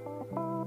you.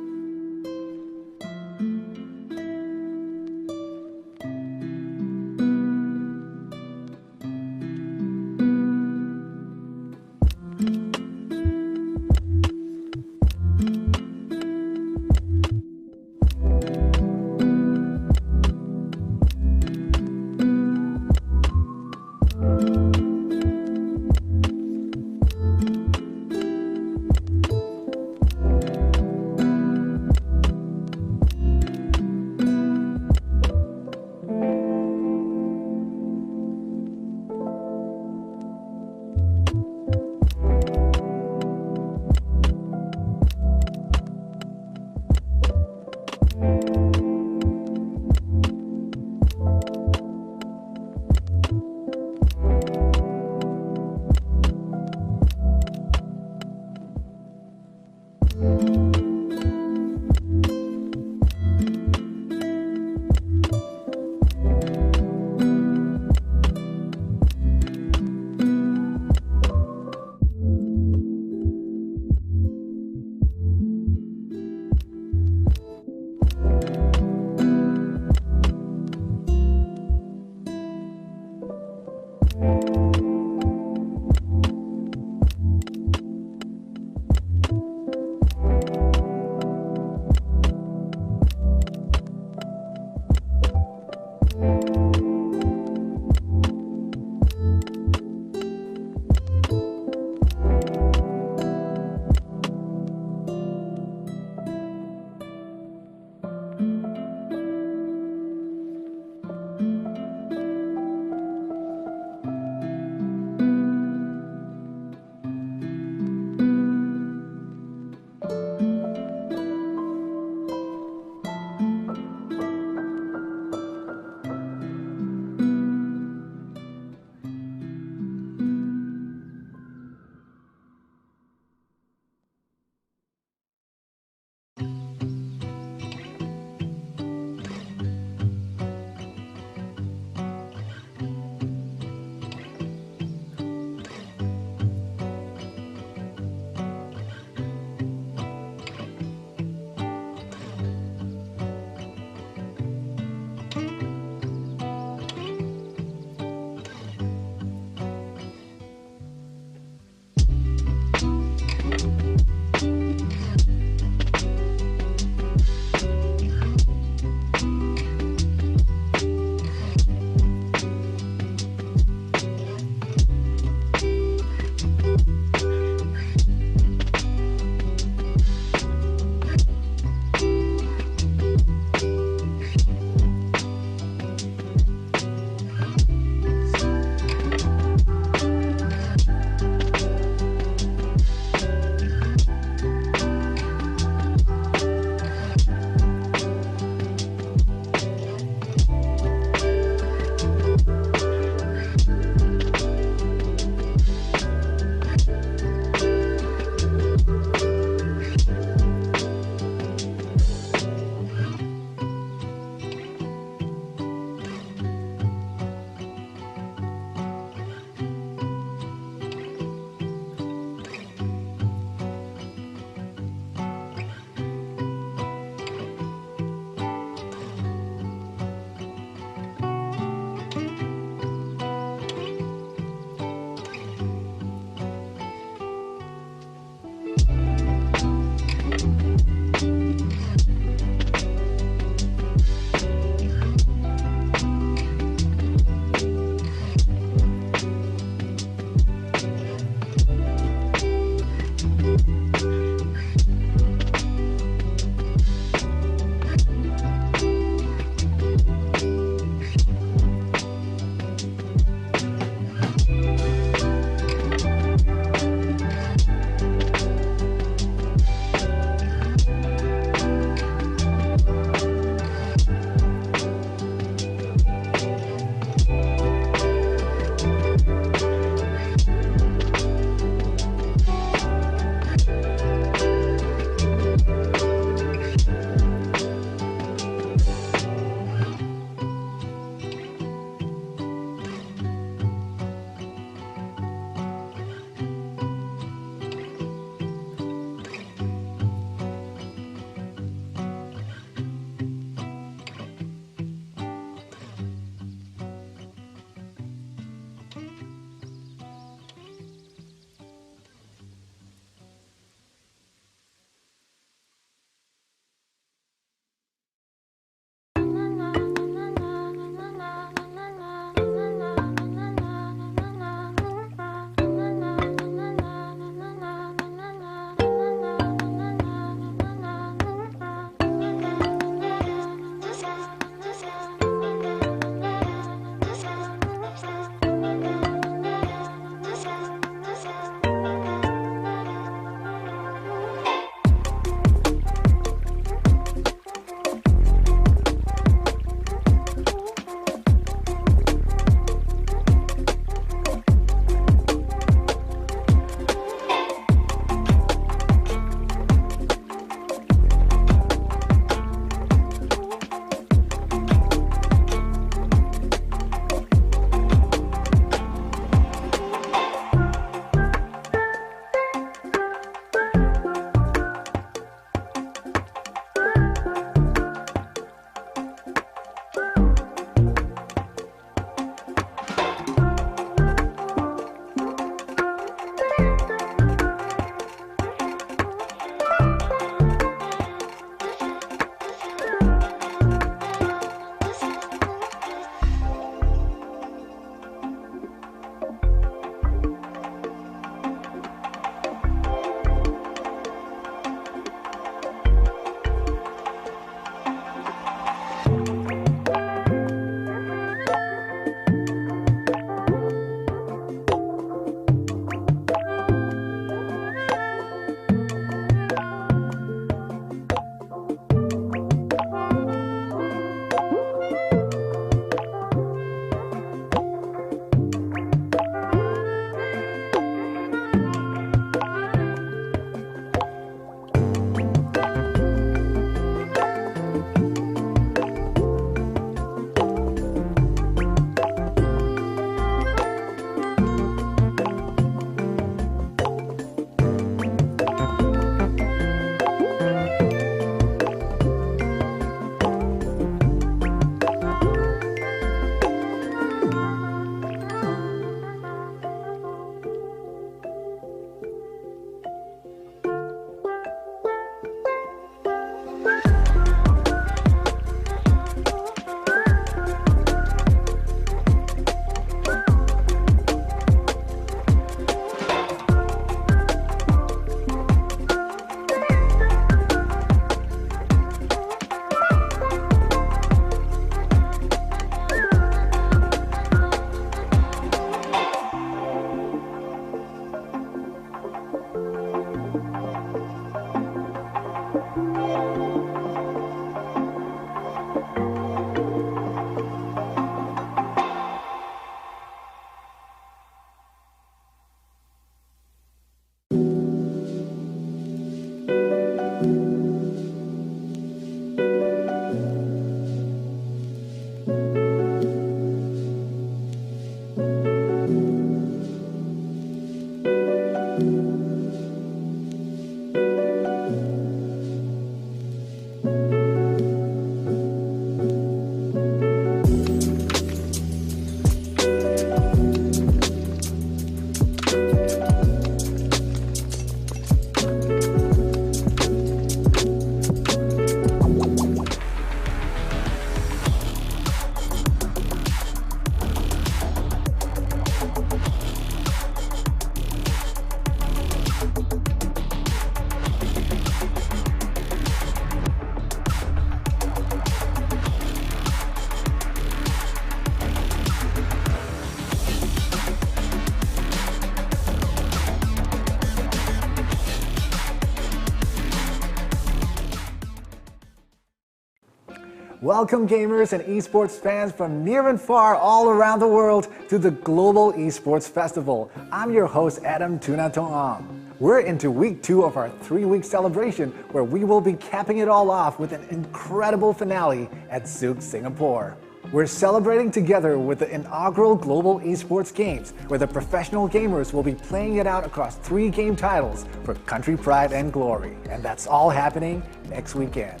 Welcome gamers and esports fans from near and far all around the world to the Global Esports Festival. I'm your host Adam Tunatong. We're into week 2 of our 3-week celebration where we will be capping it all off with an incredible finale at Zouk, Singapore. We're celebrating together with the inaugural Global Esports Games, where the professional gamers will be playing it out across 3 game titles for country pride and glory. And that's all happening next weekend.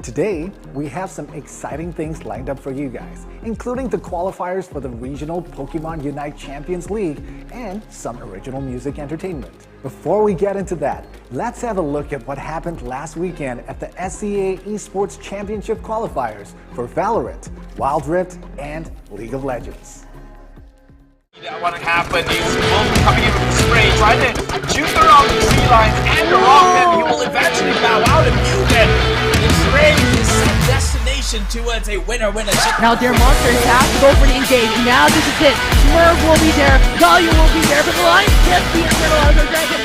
Today, we have some exciting things lined up for you guys, including the qualifiers for the regional Pokemon Unite Champions League and some original music entertainment. Before we get into that, let's have a look at what happened last weekend at the SCA Esports Championship qualifiers for Valorant, Wild Rift, and League of Legends. What happened is Wolf coming in with the spray, trying to juke around the tree lines and around them. He will eventually bow out and mute it. The spray is set destination towards a winner-winner. Now their monsters have to go for the engage. Now this is it. Smurf will be there. Galio will be there. But the line can't be internalized by Dragon.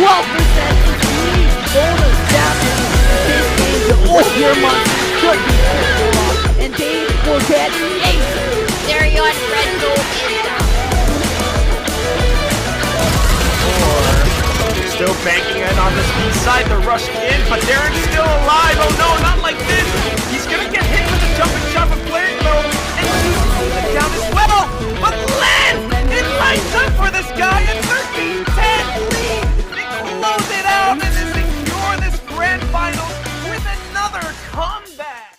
12% lead bonus damage. This game, the Ophir monsters could be triple off. And they will get ace. Darion Red Gold is down. Still banking in on this B side, they're rushing in, but Darren's still alive. Oh no, not like this. He's gonna get hit with a jumping shot from Flare Mode, and he's moving down as well. But Len, it lights up for this guy at 13-10 lead. They close it out and then secure this grand finals with another comeback.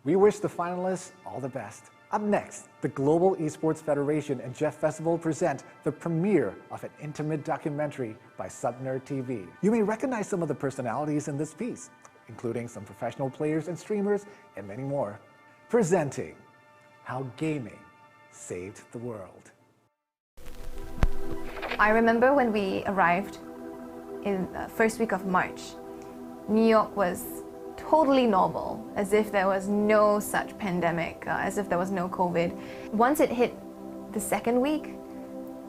We wish the finalists all the best. Up next, the Global Esports Federation and GEFestival present the premiere of an intimate documentary by Subnerd TV. You may recognize some of the personalities in this piece, including some professional players and streamers and many more. Presenting How Gaming Saved the World. I remember when we arrived in the first week of March, New York was totally normal, as if there was no such pandemic, as if there was no COVID. Once it hit the second week,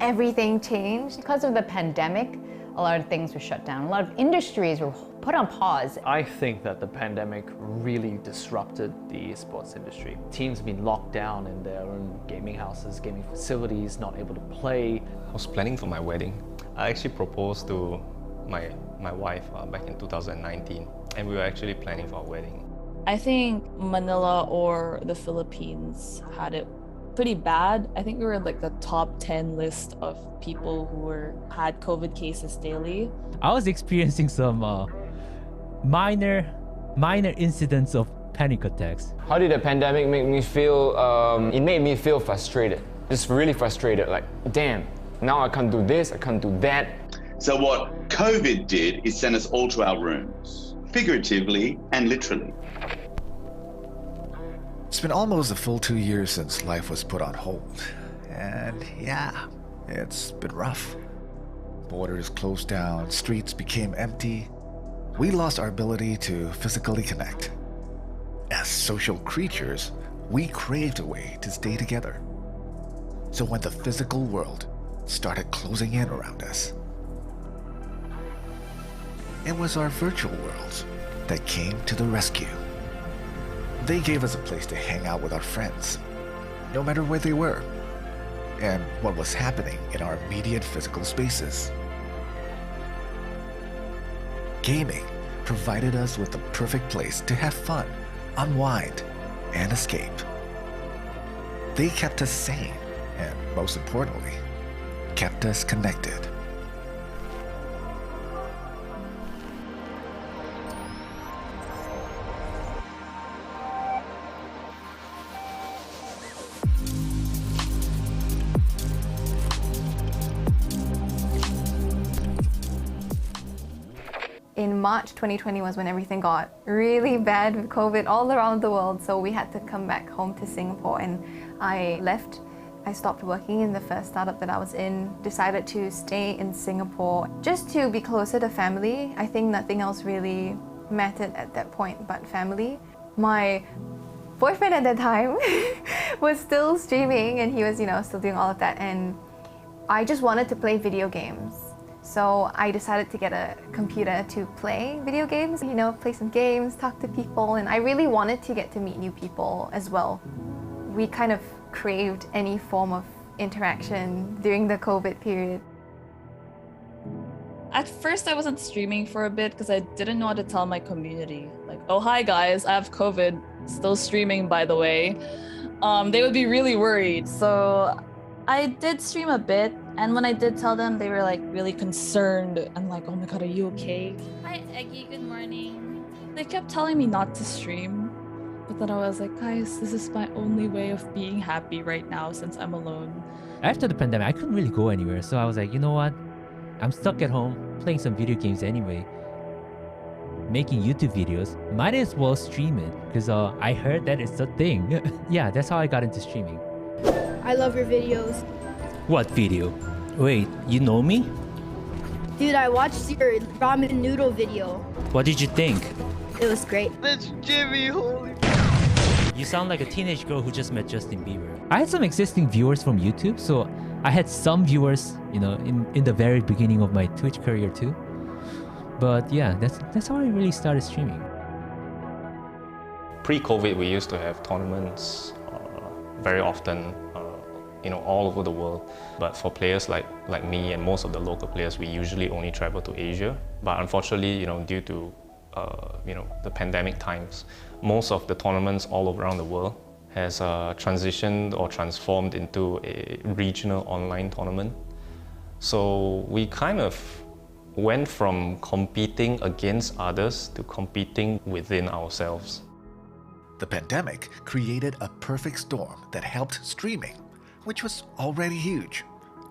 everything changed. Because of the pandemic, a lot of things were shut down. A lot of industries were put on pause. I think that the pandemic really disrupted the esports industry. Teams have been locked down in their own gaming houses, gaming facilities, not able to play. I was planning for my wedding. I actually proposed to my wife back in 2019, and we were actually planning for a wedding. I think Manila or the Philippines had it pretty bad. I think we were in like the top 10 list of people who had COVID cases daily. I was experiencing some minor incidents of panic attacks. How did the pandemic make me feel? It made me feel frustrated. Just really frustrated, like, damn, now I can't do this, I can't do that. So what COVID did is send us all to our rooms, figuratively and literally. It's been almost a full 2 years since life was put on hold. And yeah, it's been rough. Borders closed down, streets became empty. We lost our ability to physically connect. As social creatures, we craved a way to stay together. So when the physical world started closing in around us, it was our virtual worlds that came to the rescue. They gave us a place to hang out with our friends, no matter where they were, and what was happening in our immediate physical spaces. Gaming provided us with the perfect place to have fun, unwind, and escape. They kept us sane, and most importantly, kept us connected. In March 2020 was when everything got really bad with COVID all around the world, so we had to come back home to Singapore, and I left. I stopped working in the first startup that I was in, decided to stay in Singapore just to be closer to family. I think nothing else really mattered at that point but family. My boyfriend at that time was still streaming, and he was, still doing all of that, and I just wanted to play video games. So I decided to get a computer to play video games, you know, play some games, talk to people, and I really wanted to get to meet new people as well. We kind of craved any form of interaction during the COVID period. At first, I wasn't streaming for a bit because I didn't know how to tell my community. Like, oh, hi guys, I have COVID, still streaming by the way. They would be really worried. So I did stream a bit, and when I did tell them, they were like really concerned and like, oh my god, are you okay? Hi Eggy, good morning. They kept telling me not to stream, but then I was like, guys, this is my only way of being happy right now since I'm alone. After the pandemic, I couldn't really go anywhere, so I was like, you know what? I'm stuck at home playing some video games anyway, making YouTube videos. Might as well stream it because I heard that it's a thing. Yeah, that's how I got into streaming. I love your videos. What video? Wait, you know me? Dude, I watched your ramen noodle video. What did you think? It was great. That's Jimmy, holy. You sound like a teenage girl who just met Justin Bieber. I had some existing viewers from YouTube, so I had some viewers, you know, in the very beginning of my Twitch career too. But yeah, that's how I really started streaming. Pre-COVID, we used to have tournaments very often, you know, all over the world. But for players like me and most of the local players, we usually only travel to Asia. But unfortunately, you know, due to you know, the pandemic times, most of the tournaments all around the world has transitioned or transformed into a regional online tournament. So we kind of went from competing against others to competing within ourselves. The pandemic created a perfect storm that helped streaming, which was already huge,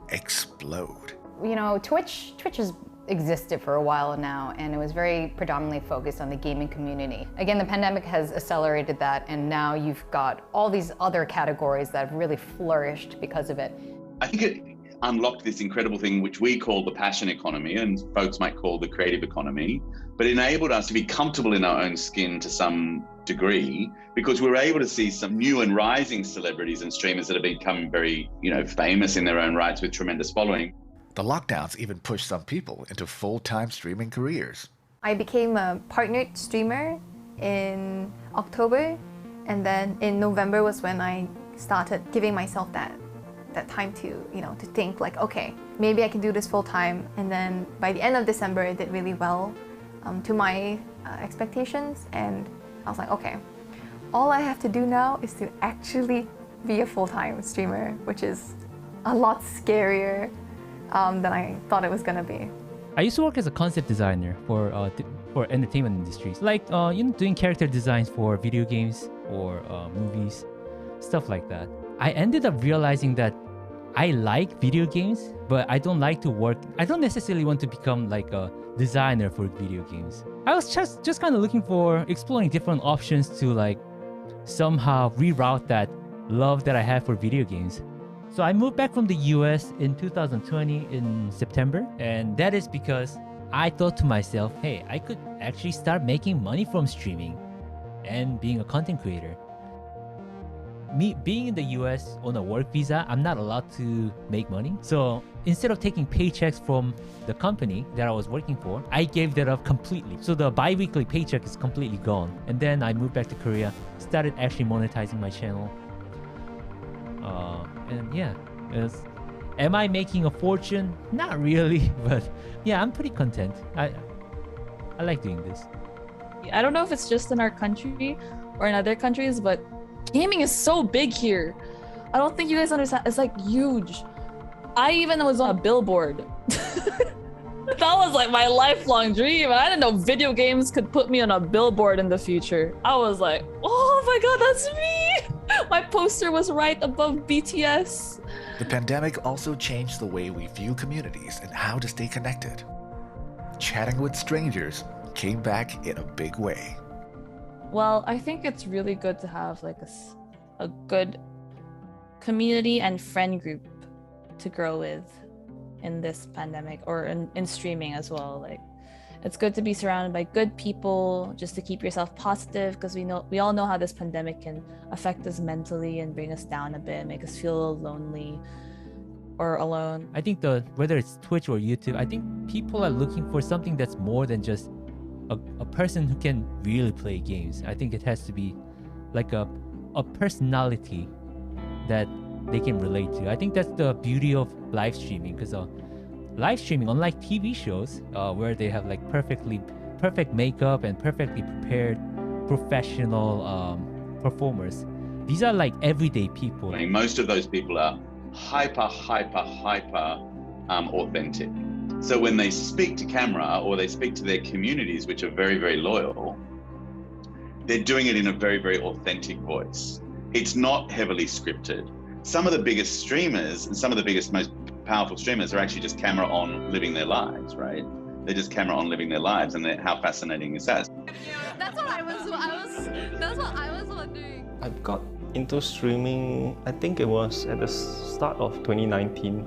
explode. You know, Twitch has existed for a while now, and it was very predominantly focused on the gaming community. Again, the pandemic has accelerated that, and now you've got all these other categories that have really flourished because of it. I think it unlocked this incredible thing which we call the passion economy, and folks might call the creative economy, but enabled us to be comfortable in our own skin to some degree, because we were able to see some new and rising celebrities and streamers that have become very, you know, famous in their own rights with tremendous following. The lockdowns even pushed some people into full-time streaming careers. I became a partnered streamer in October, and then in November was when I started giving myself that time to, you know, to think like, okay, maybe I can do this full time. And then by the end of December, it did really well to my expectations, and I was like, okay, all I have to do now is to actually be a full-time streamer, which is a lot scarier than I thought it was gonna be. I used to work as a concept designer for entertainment industries, like you know, doing character designs for video games or movies, stuff like that. I ended up realizing that I like video games, but I don't like to work. I don't necessarily want to become like a designer for video games. I was just kind of looking for exploring different options to like somehow reroute that love that I have for video games. So I moved back from the US in 2020 in September, and that is because I thought to myself, hey, I could actually start making money from streaming and being a content creator. Me being in the US on a work visa, I'm not allowed to make money. So instead of taking paychecks from the company that I was working for, I gave that up completely. So the bi-weekly paycheck is completely gone. And then I moved back to Korea, started actually monetizing my channel. And yeah, am I making a fortune? Not really, but yeah, I'm pretty content. I like doing this. I don't know if it's just in our country or in other countries, but gaming is so big here. I don't think you guys understand. It's like huge. I even was on a billboard. That was like my lifelong dream. I didn't know video games could put me on a billboard in the future. I was like, oh my god, that's me! My poster was right above BTS. The pandemic also changed the way we view communities and how to stay connected. Chatting with strangers came back in a big way. Well, I think it's really good to have like a good community and friend group to grow with in this pandemic, or in streaming as well. Like, it's good to be surrounded by good people just to keep yourself positive, because we all know how this pandemic can affect us mentally and bring us down a bit, make us feel a little lonely. or alone? I think whether it's Twitch or YouTube, I think people are looking for something that's more than just a person who can really play games. I think it has to be like a personality that they can relate to. I think that's the beauty of live streaming, because live streaming, unlike TV shows where they have like perfect makeup and perfectly prepared professional performers, these are like everyday people. I mean, most of those people are hyper authentic. So when they speak to camera or they speak to their communities, which are very, very loyal, they're doing it in a very, very authentic voice. It's not heavily scripted. Some of the biggest streamers and some of the biggest, most powerful streamers are actually just camera on living their lives, right? They're just camera on living their lives, and how fascinating is that? That's what I was wondering. I got into streaming, I think it was at the start of 2019.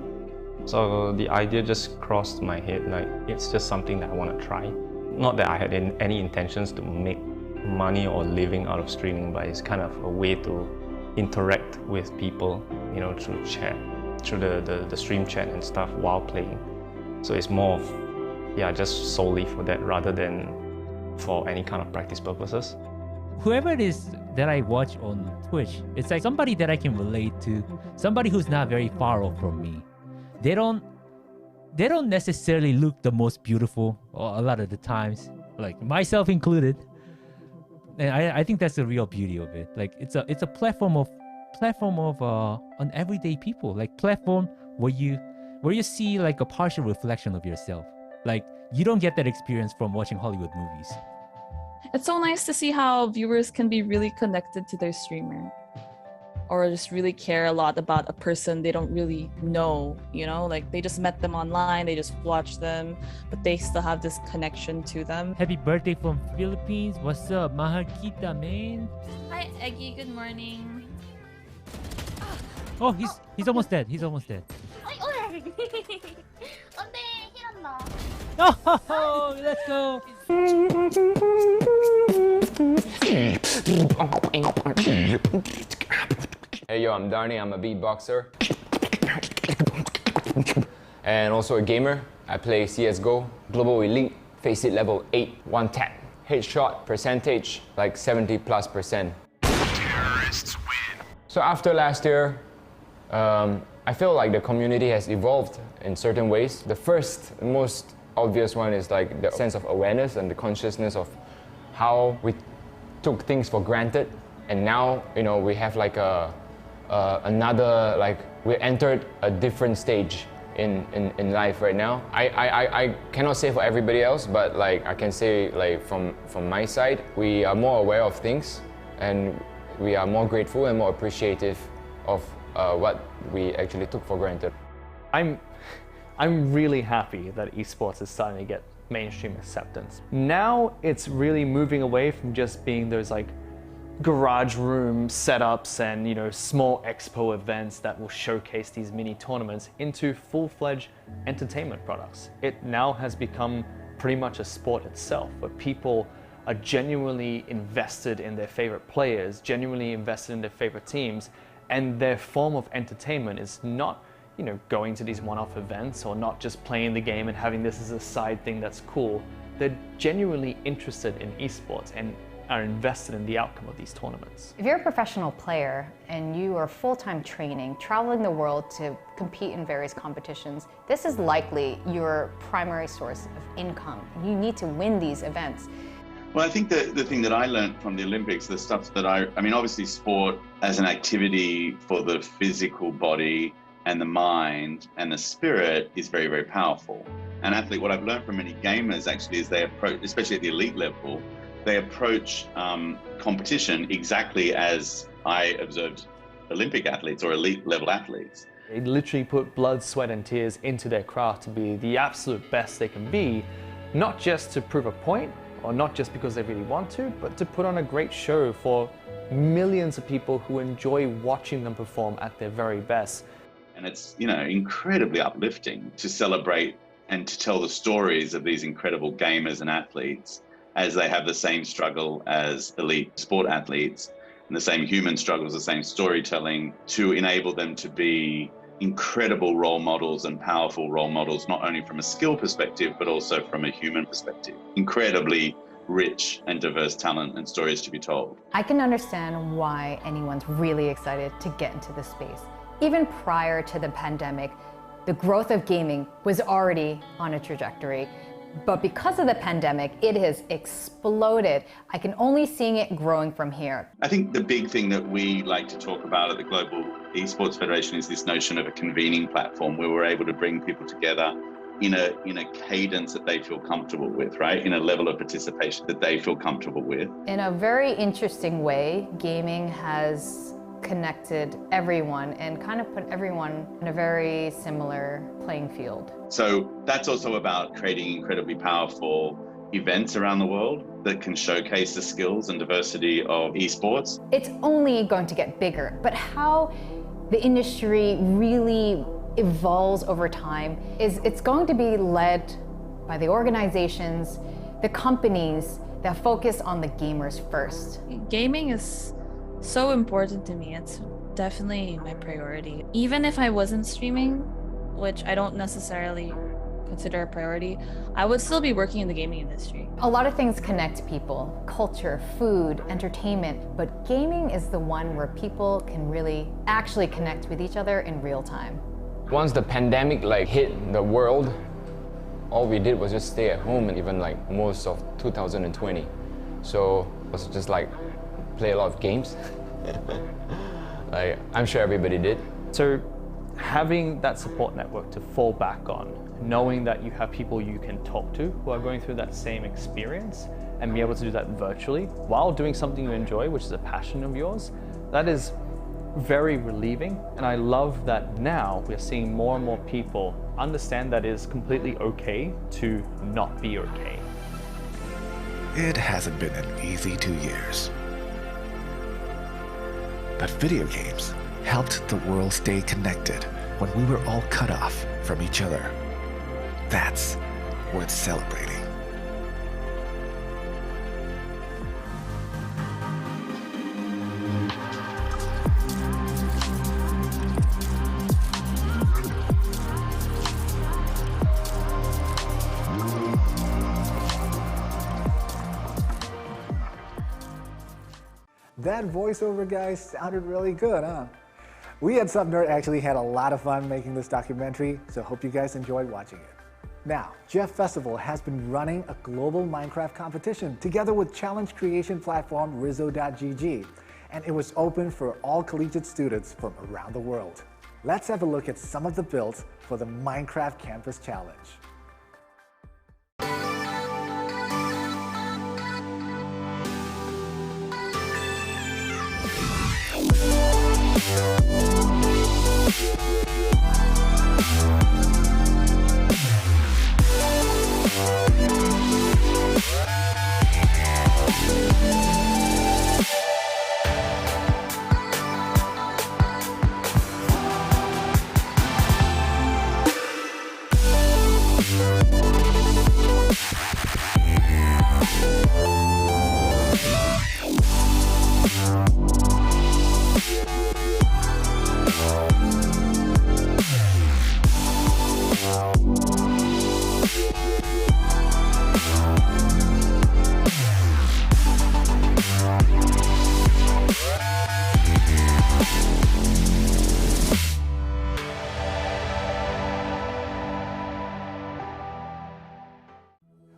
So the idea just crossed my head, like it's just something that I want to try. Not that I had any intentions to make money or living out of streaming, but it's kind of a way to interact with people, you know, through chat, through the stream chat and stuff while playing. So it's more of, yeah, just solely for that rather than for any kind of practice purposes. Whoever it is that I watch on Twitch, it's like somebody that I can relate to, somebody who's not very far off from me. They don't necessarily look the most beautiful a lot of the times, like myself included. And I think that's the real beauty of it. Like it's a platform of on everyday people, like platform where you see like a partial reflection of yourself. Like you don't get that experience from watching Hollywood movies. It's so nice to see how viewers can be really connected to their streamer, or just really care a lot about a person they don't really know, you know, like they just met them online, they just watched them, but they still have this connection to them. Happy birthday from Philippines. What's up? Mahal kita, man. Hi, Eggy. Good morning. Oh, he's almost dead. He's almost dead. Oh, let's go. Hey yo, I'm Darnie, I'm a beatboxer. And also a gamer. I play CSGO, Global Elite, Face It level 8, one tap. Headshot percentage, like 70+%. Terrorists win. So after last year, I feel like the community has evolved in certain ways. The first, most obvious one is like the sense of awareness and the consciousness of how we took things for granted. And now, you know, we have like another, like we entered a different stage in life right now. I cannot say for everybody else, but like I can say like from my side, we are more aware of things and we are more grateful and more appreciative of what we actually took for granted. I'm really happy that esports is starting to get mainstream acceptance. Now it's really moving away from just being those like garage room setups and, you know, small expo events that will showcase these mini tournaments into full-fledged entertainment products. It now has become pretty much a sport itself, where people are genuinely invested in their favorite players, genuinely invested in their favorite teams, and their form of entertainment is not, you know, going to these one-off events or not just playing the game and having this as a side thing that's cool. They're genuinely interested in esports and are invested in the outcome of these tournaments. If you're a professional player and you are full-time training, traveling the world to compete in various competitions, this is likely your primary source of income. You need to win these events. Well, I think the thing that I learned from the Olympics, the stuff that I mean, obviously sport as an activity for the physical body and the mind and the spirit is very, very powerful. An athlete, what I've learned from many gamers actually is they approach, especially at the elite level, they approach competition exactly as I observed Olympic athletes or elite level athletes. They literally put blood, sweat and tears into their craft to be the absolute best they can be, not just to prove a point or not just because they really want to, but to put on a great show for millions of people who enjoy watching them perform at their very best. And it's, you know, incredibly uplifting to celebrate and to tell the stories of these incredible gamers and athletes as they have the same struggle as elite sport athletes and the same human struggles, the same storytelling to enable them to be incredible role models and powerful role models, not only from a skill perspective, but also from a human perspective. Incredibly rich and diverse talent and stories to be told. I can understand why anyone's really excited to get into this space. Even prior to the pandemic, the growth of gaming was already on a trajectory. But because of the pandemic, it has exploded. I can only see it growing from here. I think the big thing that we like to talk about at the Global Esports Federation is this notion of a convening platform where we're able to bring people together in a cadence that they feel comfortable with, right? In a level of participation that they feel comfortable with. In a very interesting way, gaming has connected everyone and kind of put everyone in a very similar playing field. So that's also about creating incredibly powerful events around the world that can showcase the skills and diversity of esports. It's only going to get bigger, but how the industry really evolves over time is it's going to be led by the organizations, the companies that focus on the gamers first. Gaming is so important to me. It's definitely my priority. Even if I wasn't streaming, which I don't necessarily consider a priority, I would still be working in the gaming industry. A lot of things connect people, culture, food, entertainment, but gaming is the one where people can really actually connect with each other in real time. Once the pandemic hit the world, all we did was just stay at home, and even most of 2020. So it was just play a lot of games. I'm sure everybody did. So having that support network to fall back on, knowing that you have people you can talk to who are going through that same experience and be able to do that virtually while doing something you enjoy, which is a passion of yours, that is very relieving. And I love that now we're seeing more and more people understand that it is completely okay to not be okay. It hasn't been an easy 2 years. But video games helped the world stay connected when we were all cut off from each other. That's worth celebrating. That voiceover, guys, sounded really good, huh? We at SubNerd actually had a lot of fun making this documentary, so hope you guys enjoyed watching it. Now, GEFestival has been running a global Minecraft competition together with challenge creation platform Rizzo.gg, and it was open for all collegiate students from around the world. Let's have a look at some of the builds for the Minecraft Campus Challenge.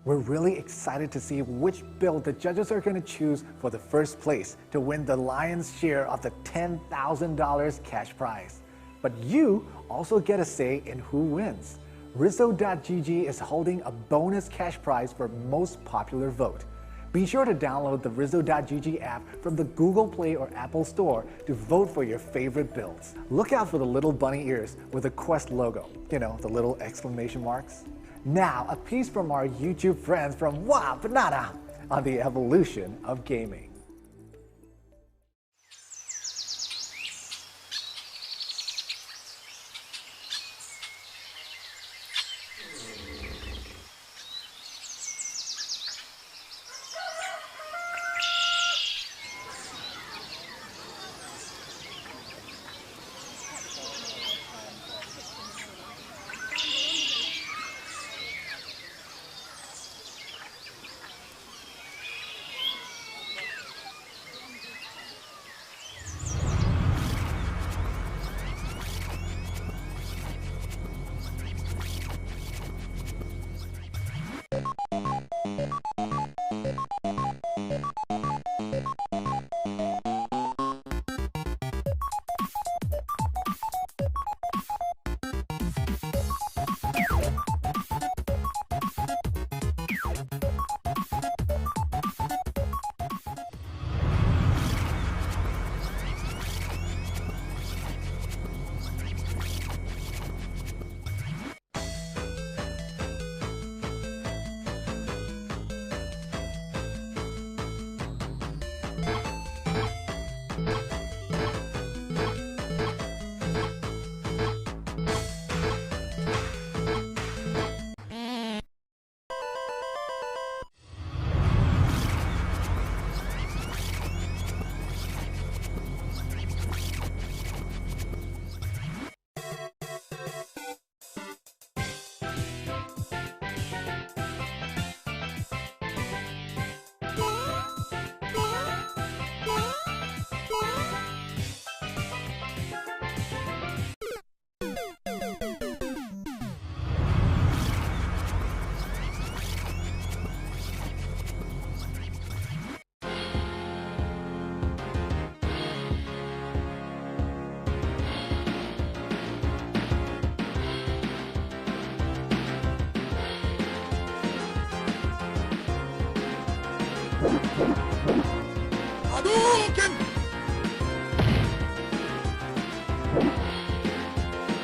We're really excited to see which build the judges are going to choose for the first place to win the lion's share of the $10,000 cash prize. But you also get a say in who wins. Rizzo.gg is holding a bonus cash prize for most popular vote. Be sure to download the Rizzo.gg app from the Google Play or Apple Store to vote for your favorite builds. Look out for the little bunny ears with the Quest logo. You know, the little exclamation marks. Now, a piece from our YouTube friends from Wow Banana on the evolution of gaming.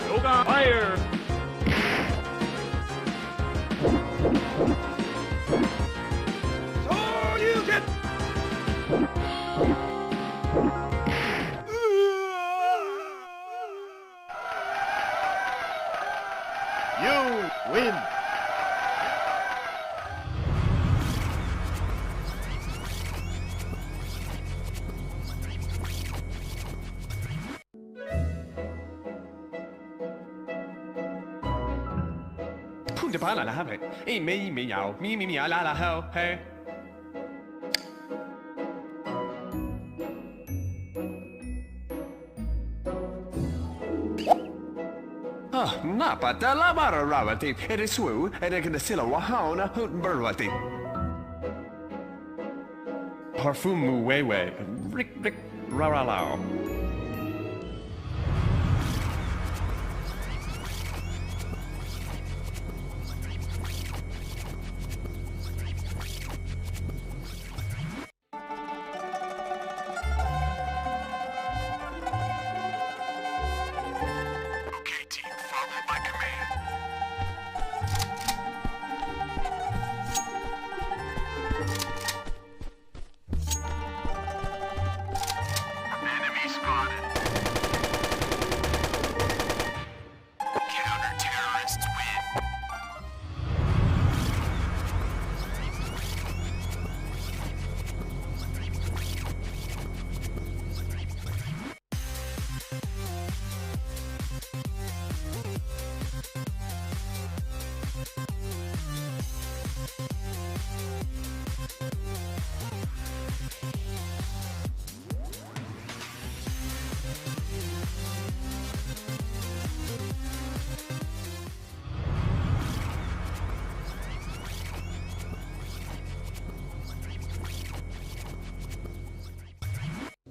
Yoga fire! Shoryuken! You win! Punta para la have. Me yao. Me la la ho. Hey. Napa da la bara rawati. It is swoo. And I can silla wahana hoot burwati. Parfum way. Rick ra lao.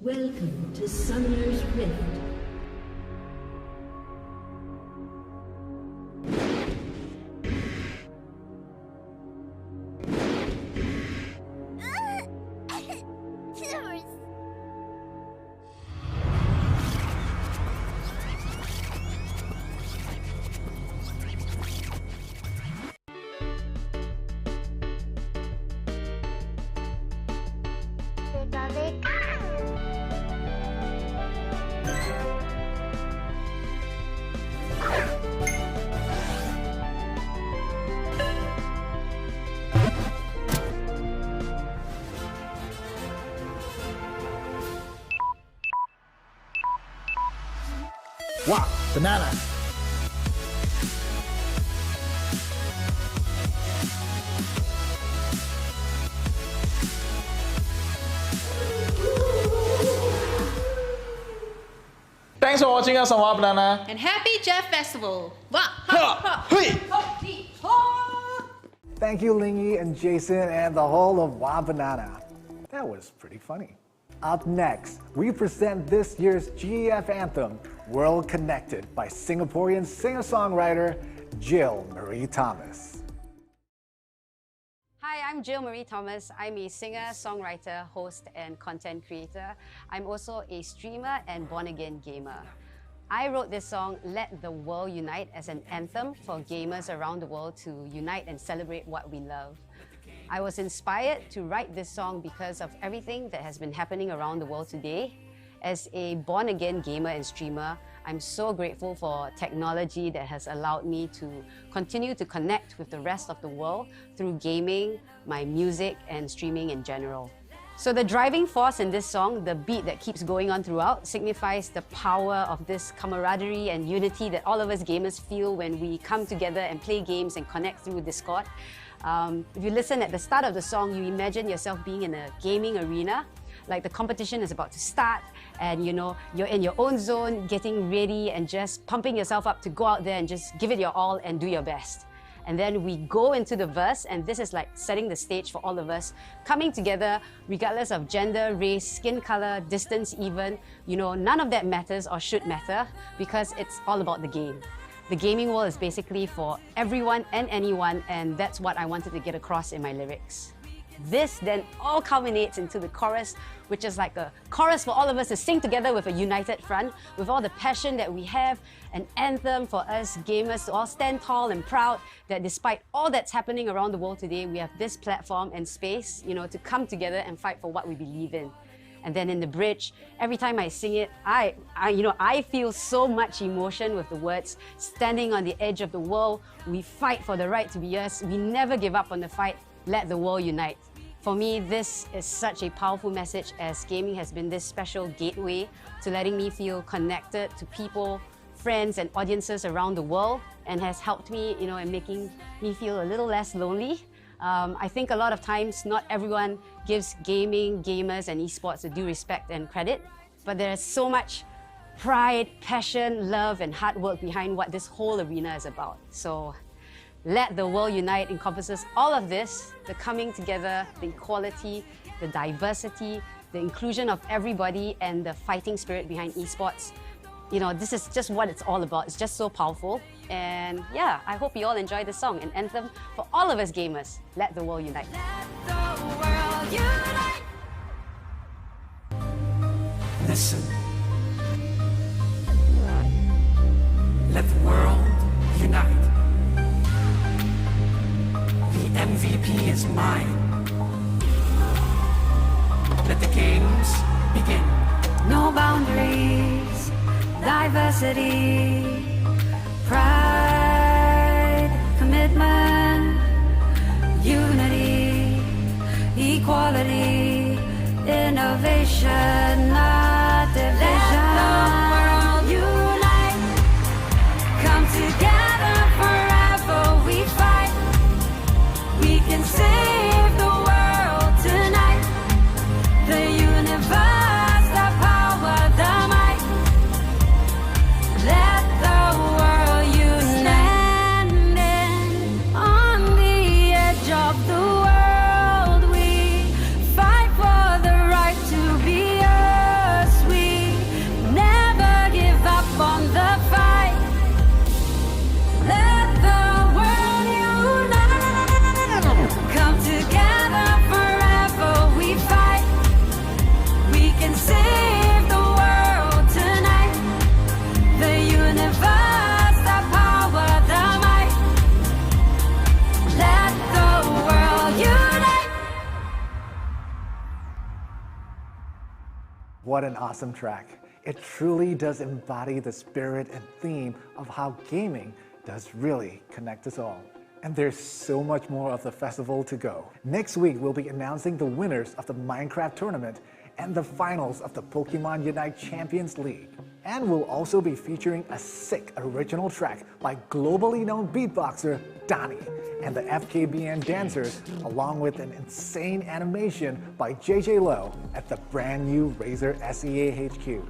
Welcome to Summoner's Rift. Wow, banana. Thanks for watching us on Wow Banana. And happy GEFestival! Wah! Thank you, Lingy and Jason and the whole of Wow Banana. That was pretty funny. Up next, we present this year's GEF anthem, World Connected, by Singaporean singer-songwriter Jill Marie Thomas. Hi, I'm Jill Marie Thomas. I'm a singer, songwriter, host, and content creator. I'm also a streamer and born-again gamer. I wrote this song, Let the World Unite, as an anthem for gamers around the world to unite and celebrate what we love. I was inspired to write this song because of everything that has been happening around the world today. As a born-again gamer and streamer, I'm so grateful for technology that has allowed me to continue to connect with the rest of the world through gaming, my music, and streaming in general. So the driving force in this song, the beat that keeps going on throughout, signifies the power of this camaraderie and unity that all of us gamers feel when we come together and play games and connect through Discord. If you listen at the start of the song, you imagine yourself being in a gaming arena, like the competition is about to start and you're in your own zone, getting ready and just pumping yourself up to go out there and just give it your all and do your best. And then we go into the verse, and this is like setting the stage for all of us, coming together regardless of gender, race, skin color, distance even. None of that matters or should matter because it's all about the game. The gaming world is basically for everyone and anyone, and that's what I wanted to get across in my lyrics. This then all culminates into the chorus, which is like a chorus for all of us to sing together with a united front, with all the passion that we have, an anthem for us gamers to all stand tall and proud that despite all that's happening around the world today, we have this platform and space, to come together and fight for what we believe in. And then in the bridge, every time I sing it, I feel so much emotion with the words, standing on the edge of the world, we fight for the right to be us, we never give up on the fight, let the world unite. For me, this is such a powerful message, as gaming has been this special gateway to letting me feel connected to people, friends and audiences around the world, and has helped me, in making me feel a little less lonely. I think a lot of times not everyone gives gaming, gamers and esports the due respect and credit, but there's so much pride, passion, love and hard work behind what this whole arena is about. So let the world unite encompasses all of this, the coming together, the equality, the diversity, the inclusion of everybody and the fighting spirit behind esports. This is just what it's all about. It's just so powerful. And yeah, I hope you all enjoy this song, an anthem for all of us gamers. Let the world unite. Let the world unite. Listen. Let the world unite. The MVP is mine. Let the games begin. No boundaries, diversity, pride, commitment, unity, equality, innovation, not division. Let the world unite. Come together forever we fight. We can save the world tonight. The universe, the power, the might. Let the world unite. Standing on the edge of the world, we fight for the right to be us. We never give up on the fight. Let the world unite. Come together forever we fight. We can save the world tonight. The universe, the power, the might. Let the world unite. What an awesome track. It truly does embody the spirit and theme of how gaming does really connect us all. And there's so much more of the festival to go. Next week, we'll be announcing the winners of the Minecraft tournament and the finals of the Pokemon Unite Champions League. And we'll also be featuring a sick original track by globally known beatboxer Donnie and the FKBN dancers, along with an insane animation by JJ Lowe at the brand new Razer SEA HQ.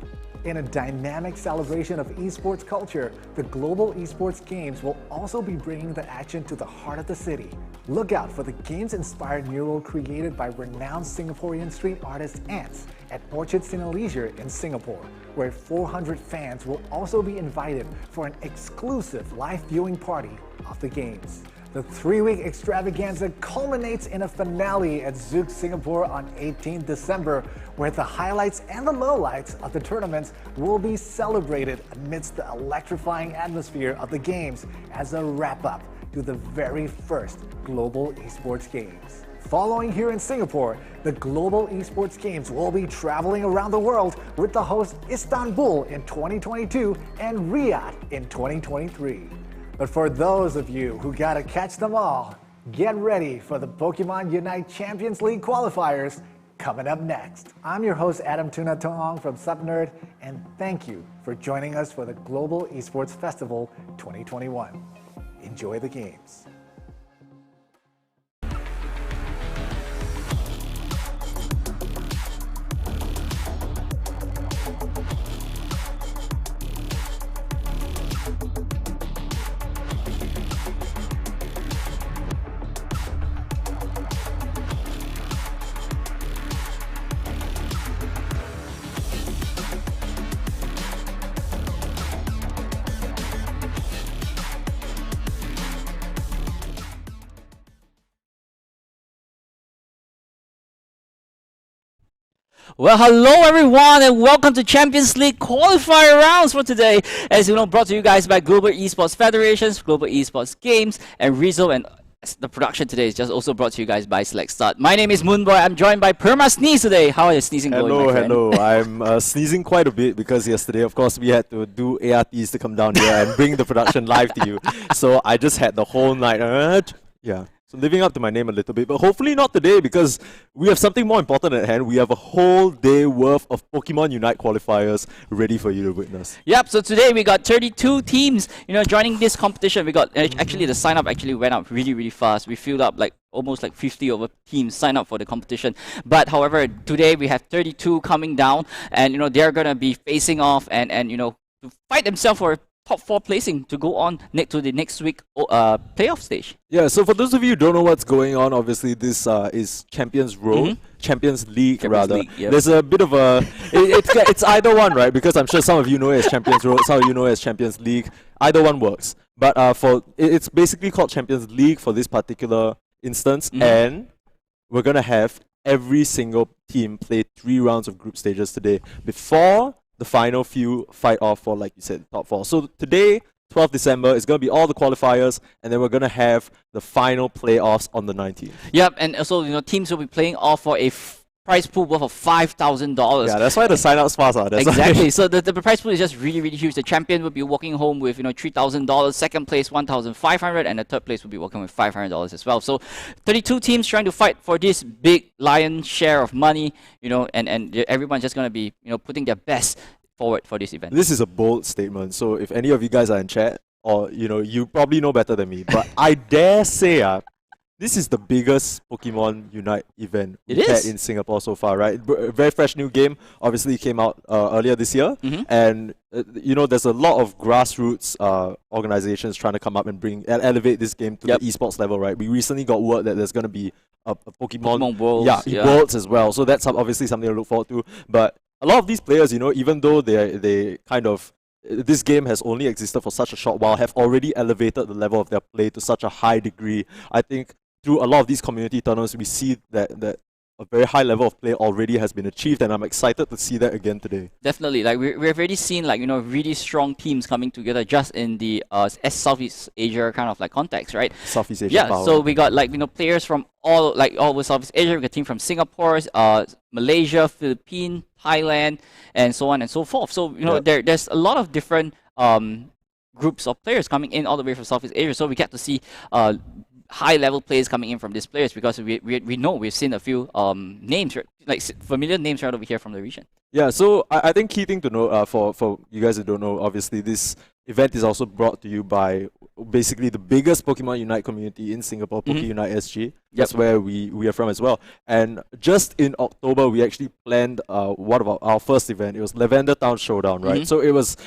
In a dynamic celebration of esports culture, the Global Esports Games will also be bringing the action to the heart of the city. Look out for the games-inspired mural created by renowned Singaporean street artist Ants at Orchard Cine Leisure in Singapore, where 400 fans will also be invited for an exclusive live viewing party of the games. The 3-week extravaganza culminates in a finale at Zouk Singapore on 18th December, where the highlights and the lowlights of the tournaments will be celebrated amidst the electrifying atmosphere of the games as a wrap-up to the very first Global Esports Games. Following here in Singapore, the Global Esports Games will be traveling around the world with the host Istanbul in 2022 and Riyadh in 2023. But for those of you who gotta catch them all, get ready for the Pokemon Unite Champions League qualifiers coming up next. I'm your host Adam Tuna Tong from SubNerd, and thank you for joining us for the Global Esports Festival 2021. Enjoy the games. Well, hello everyone, and welcome to Champions League qualifier rounds for today. As you know, brought to you guys by Global Esports Federations, Global Esports Games, and Rizzo. And the production today is just also brought to you guys by Select Start. My name is Moonboy. I'm joined by Perma Sneeze today. How are you sneezing going, my friend? Hello. I'm sneezing quite a bit because yesterday, of course, we had to do ARTs to come down here and bring the production live to you. So I just had the whole night. So living up to my name a little bit, but hopefully not today because we have something more important at hand. We have a whole day worth of Pokemon Unite qualifiers ready for you to witness. Yep, so today we got 32 teams, joining this competition. We got, actually the sign up actually went up really, really fast. We filled up almost 50 over teams sign up for the competition. But however, today we have 32 coming down, and they're gonna be facing off and to fight themselves for top 4 placing to go on to the next week playoff stage. Yeah, so for those of you who don't know what's going on, obviously this is Champions Road, Champions League rather. League, yep. There's a bit of a, it's either one, right? Because I'm sure some of you know it as Champions Road, some of you know it as Champions League. Either one works. But it's basically called Champions League for this particular instance, and we're gonna have every single team play 3 rounds of group stages today before the final few fight off for, like you said, top 4. So today, 12th December, is going to be all the qualifiers, and then we're going to have the final playoffs on the 19th. Yep, and also, teams will be playing off for a prize pool worth of $5,000. Yeah, that's why the sign-up's fast. Exactly. So the prize pool is just really, really huge. The champion will be walking home with $3,000, second place $1,500, and the third place will be walking with $500 as well. So 32 teams trying to fight for this big lion share of money, and everyone's just going to be putting their best forward for this event. This is a bold statement. So if any of you guys are in chat, or you probably know better than me, but I dare say this is the biggest Pokemon Unite event we've had in Singapore so far, right? Very fresh new game. Obviously, it came out earlier this year. And, there's a lot of grassroots organizations trying to come up and elevate this game to the esports level, right? We recently got word that there's going to be a Pokemon Worlds. Worlds as well. So that's obviously something to look forward to. But a lot of these players, even though they kind of, this game has only existed for such a short while, have already elevated the level of their play to such a high degree. I think through a lot of these community tournaments, we see that a very high level of play already has been achieved, and I'm excited to see that again today. Definitely, we've already seen really strong teams coming together just in the Southeast Asia kind of context, right? Southeast Asia power. So we got players from all over Southeast Asia. We got a team from Singapore, Malaysia, Philippines, Thailand, and so on and so forth. So there's a lot of different groups of players coming in all the way from Southeast Asia. So we get to see high-level players coming in from these players because we know we've seen a few names, familiar names right over here from the region. Yeah, so I think key thing to know for you guys who don't know, obviously this event is also brought to you by basically the biggest Pokemon Unite community in Singapore, Poke Unite SG. That's where we are from as well. And just in October, we actually planned one of our first event. It was Lavender Town Showdown, right? So it was,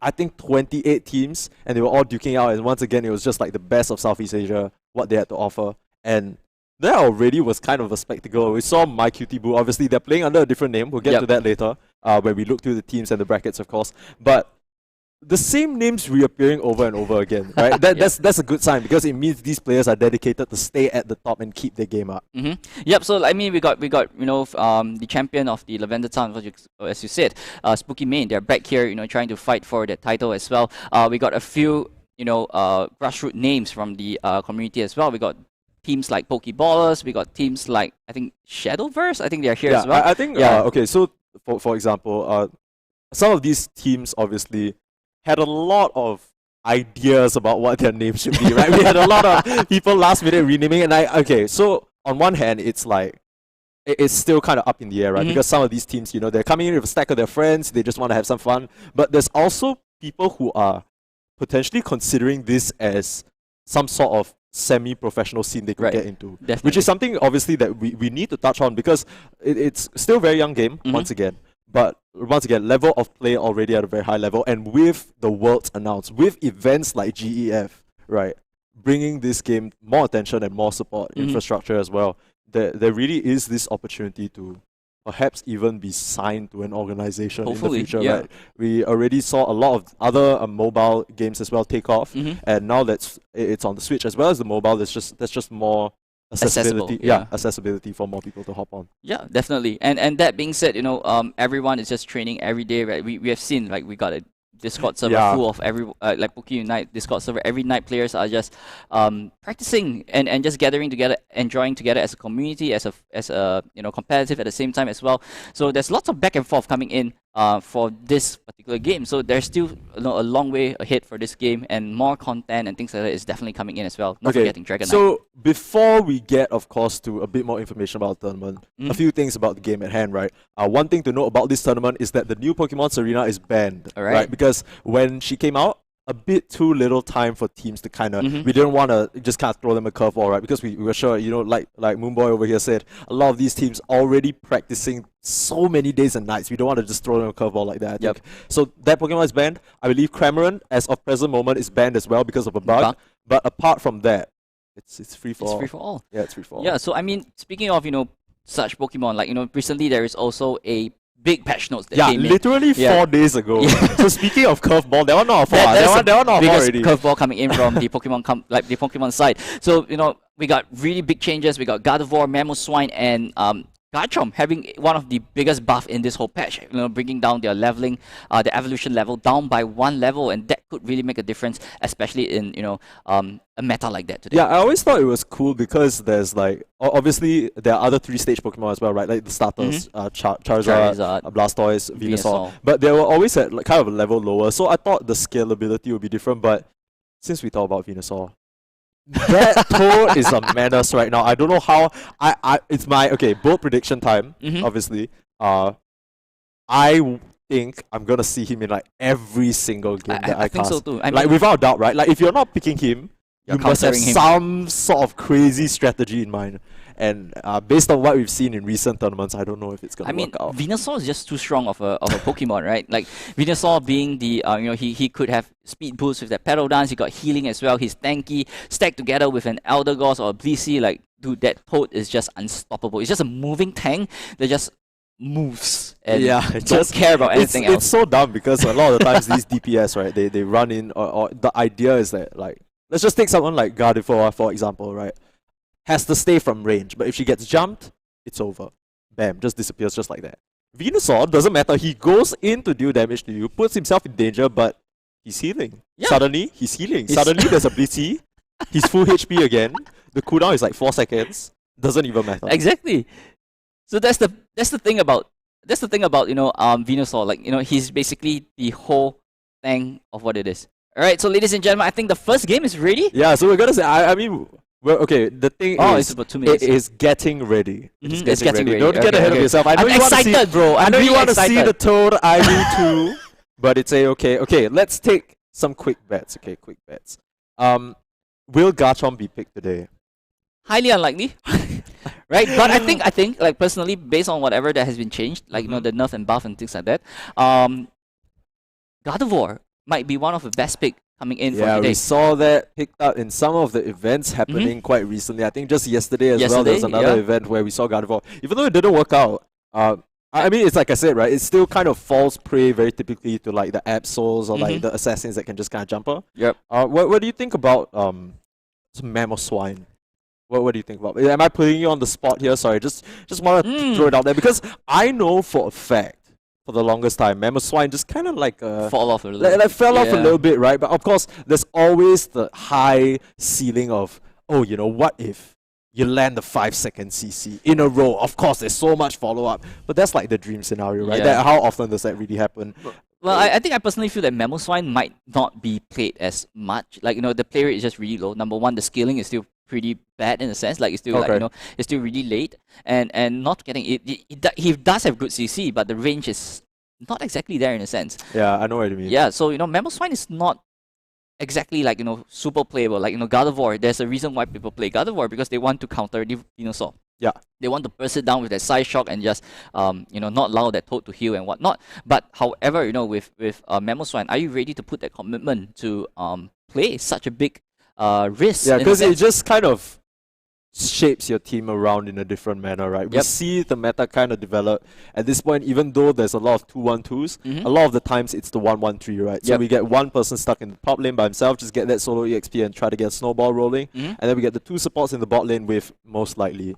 I think, 28 teams, and they were all duking out. And once again, it was just the best of Southeast Asia, what they had to offer. And that already was kind of a spectacle. We saw My Cutie Boo. Obviously, they're playing under a different name. We'll get to that later when we look through the teams and the brackets, of course. But the same names reappearing over and over again, right? That's a good sign because it means these players are dedicated to stay at the top and keep their game up. Yep. So we got the champion of the Lavender Town, as you said, Spooky Main. They're back here, trying to fight for that title as well. We got a few grassroots names from the community as well. We got teams like Pokeballers. We got teams like I think Shadowverse. I think they're here as well. I think okay. So for example, some of these teams obviously had a lot of ideas about what their name should be, right? We had a lot of people last minute renaming, and so on one hand, it's it's still kind of up in the air, right? Because some of these teams, they're coming in with a stack of their friends, they just want to have some fun. But there's also people who are potentially considering this as some sort of semi-professional scene they could get into. Definitely. Which is something, obviously, that we need to touch on because it's still a very young game, once again. But once again, level of play already at a very high level, and with the Worlds announced, with events like GEF, right, bringing this game more attention and more support, infrastructure as well, there really is this opportunity to perhaps even be signed to an organization in the future, right? We already saw a lot of other mobile games as well take off, and now it's on the Switch as well as the mobile. That's just more accessible. Accessibility for more people to hop on. Yeah, definitely. And that being said, everyone is just training every day, right? We have seen, like, we got a Discord server full of like Poke Unite Discord server. Every night players are just practicing and just gathering together, enjoying together as a community, as a competitive at the same time as well. So there's lots of back and forth coming in for this particular game. So there's still a long way ahead for this game, and more content and things like that is definitely coming in as well. Not forgetting Dragon Knight. So before we get, of course, to a bit more information about the tournament, a few things about the game at hand, right? One thing to note about this tournament is that the new Pokemon Serena is banned, right? Because when she came out, a bit too little time for teams to kind of, we didn't want to just kind of throw them a curveball, right? Because we were sure, like Moonboy over here said, a lot of these teams already practicing so many days and nights. We don't want to just throw them a curveball like that, I think. So that Pokemon is banned. I believe Cramorant, as of present moment, is banned as well because of a bug. But apart from that, it's free for all. It's free for all. Yeah, it's free for all. Yeah, so I mean, speaking of, such Pokemon, like, recently there is also a big patch notes that came in. Literally 4 days ago. So speaking of curveball, that one not far. That one not far already. Curveball coming in from the Pokemon the Pokemon side. So we got really big changes. We got Gardevoir, Mamoswine, and Garchomp having one of the biggest buff in this whole patch. Bringing down their leveling, the evolution level down by 1 level, and that could really make a difference, especially in a meta like that today. Yeah, I always thought it was cool because there's like obviously there are other 3-stage Pokemon as well, right? Like the starters, Charizard, Blastoise, Venusaur, but they were always at kind of a level lower. So I thought the scalability would be different, but since we talk about Venusaur, that Toad is a menace right now. I don't know how. It's my bold prediction time. Obviously, I think I'm gonna see him in like every single game that I think cast. so too. Like without doubt, right? Like if you're not picking him, you must have some sort of crazy strategy in mind. And based on what we've seen in recent tournaments, I don't know if it's gonna work out. Venusaur is just too strong of a Pokemon, right? Like Venusaur being the he could have speed boost with that Pedal Dance. He got healing as well. He's tanky. Stacked together with an Eldegoss or a Blissey, like dude, that Toad is just unstoppable. It's just a moving tank that just moves and don't care about anything else. It's so dumb because a lot of the times these DPS, right? They run in or the idea is that, like, let's just take someone like Gardevoir for example, right? Has to stay from range, but if she gets jumped, it's over. Bam, just disappears just like that. Venusaur, doesn't matter, he goes in to deal damage to you, puts himself in danger, but he's healing. Suddenly, he's healing. Suddenly, there's a Blissey, he's full HP again, the cooldown is like 4 seconds, doesn't even matter. Exactly. So that's the thing about Venusaur, like, he's basically the whole thing of what it is. Alright, so ladies and gentlemen, I think the first game is ready. Yeah, so we're gonna say, I mean, well, okay, the thing is, it's about 2 minutes. It is getting ready. It's getting ready. Don't get ahead of yourself. I know I'm excited, bro. I know you want to see the Toad. I do too. But it's okay. Let's take some quick bets. Okay, quick bets. Will Garchomp be picked today? Highly unlikely, right? But I think, like, personally, based on whatever that has been changed, like the nerf and buff and things like that, Gardevoir might be one of the best pick coming in for today. Yeah, we saw that picked up in some of the events happening quite recently. I think just yesterday as well, there was another event where we saw Gardevoir. Even though it didn't work out, I mean, it's like I said, right? It still kind of falls prey very typically to like the Absols or like the assassins that can just kind of jump her. Yep. What do you think about Mamoswine? What do you think about? Am I putting you on the spot here? Sorry, just want to throw it out there because I know for a fact, for the longest time, Mamoswine just kind of like fall off a little. Like fell off a little bit, right? But of course, there's always the high ceiling of, what if you land the 5-second CC in a row? Of course, there's so much follow up, but that's like the dream scenario, right? How often does that really happen? Well, I think I personally feel that Mamoswine might not be played as much. Like, the play rate is just really low. Number one, the scaling is still pretty bad in a sense. Like, it's still it's still really late, and not getting it. He does have good CC, but the range is not exactly there in a sense. Yeah, I know what you mean. Yeah, so Mamoswine is not exactly like super playable. Like Gardevoir, there's a reason why people play Gardevoir because they want to counter the Venusaur. Yeah. They want to burst it down with that side shock and just not allow that Toad to heal and whatnot. But however, with Mamoswine, are you ready to put that commitment to play such a big risk? Yeah, because it just kind of shapes your team around in a different manner, right? We see the meta kind of develop at this point, even though there's a lot of 2-1-2s, a lot of the times it's the 1-1-3, right? So we get one person stuck in the top lane by himself, just get that solo EXP and try to get a snowball rolling, and then we get the 2 supports in the bot lane with most likely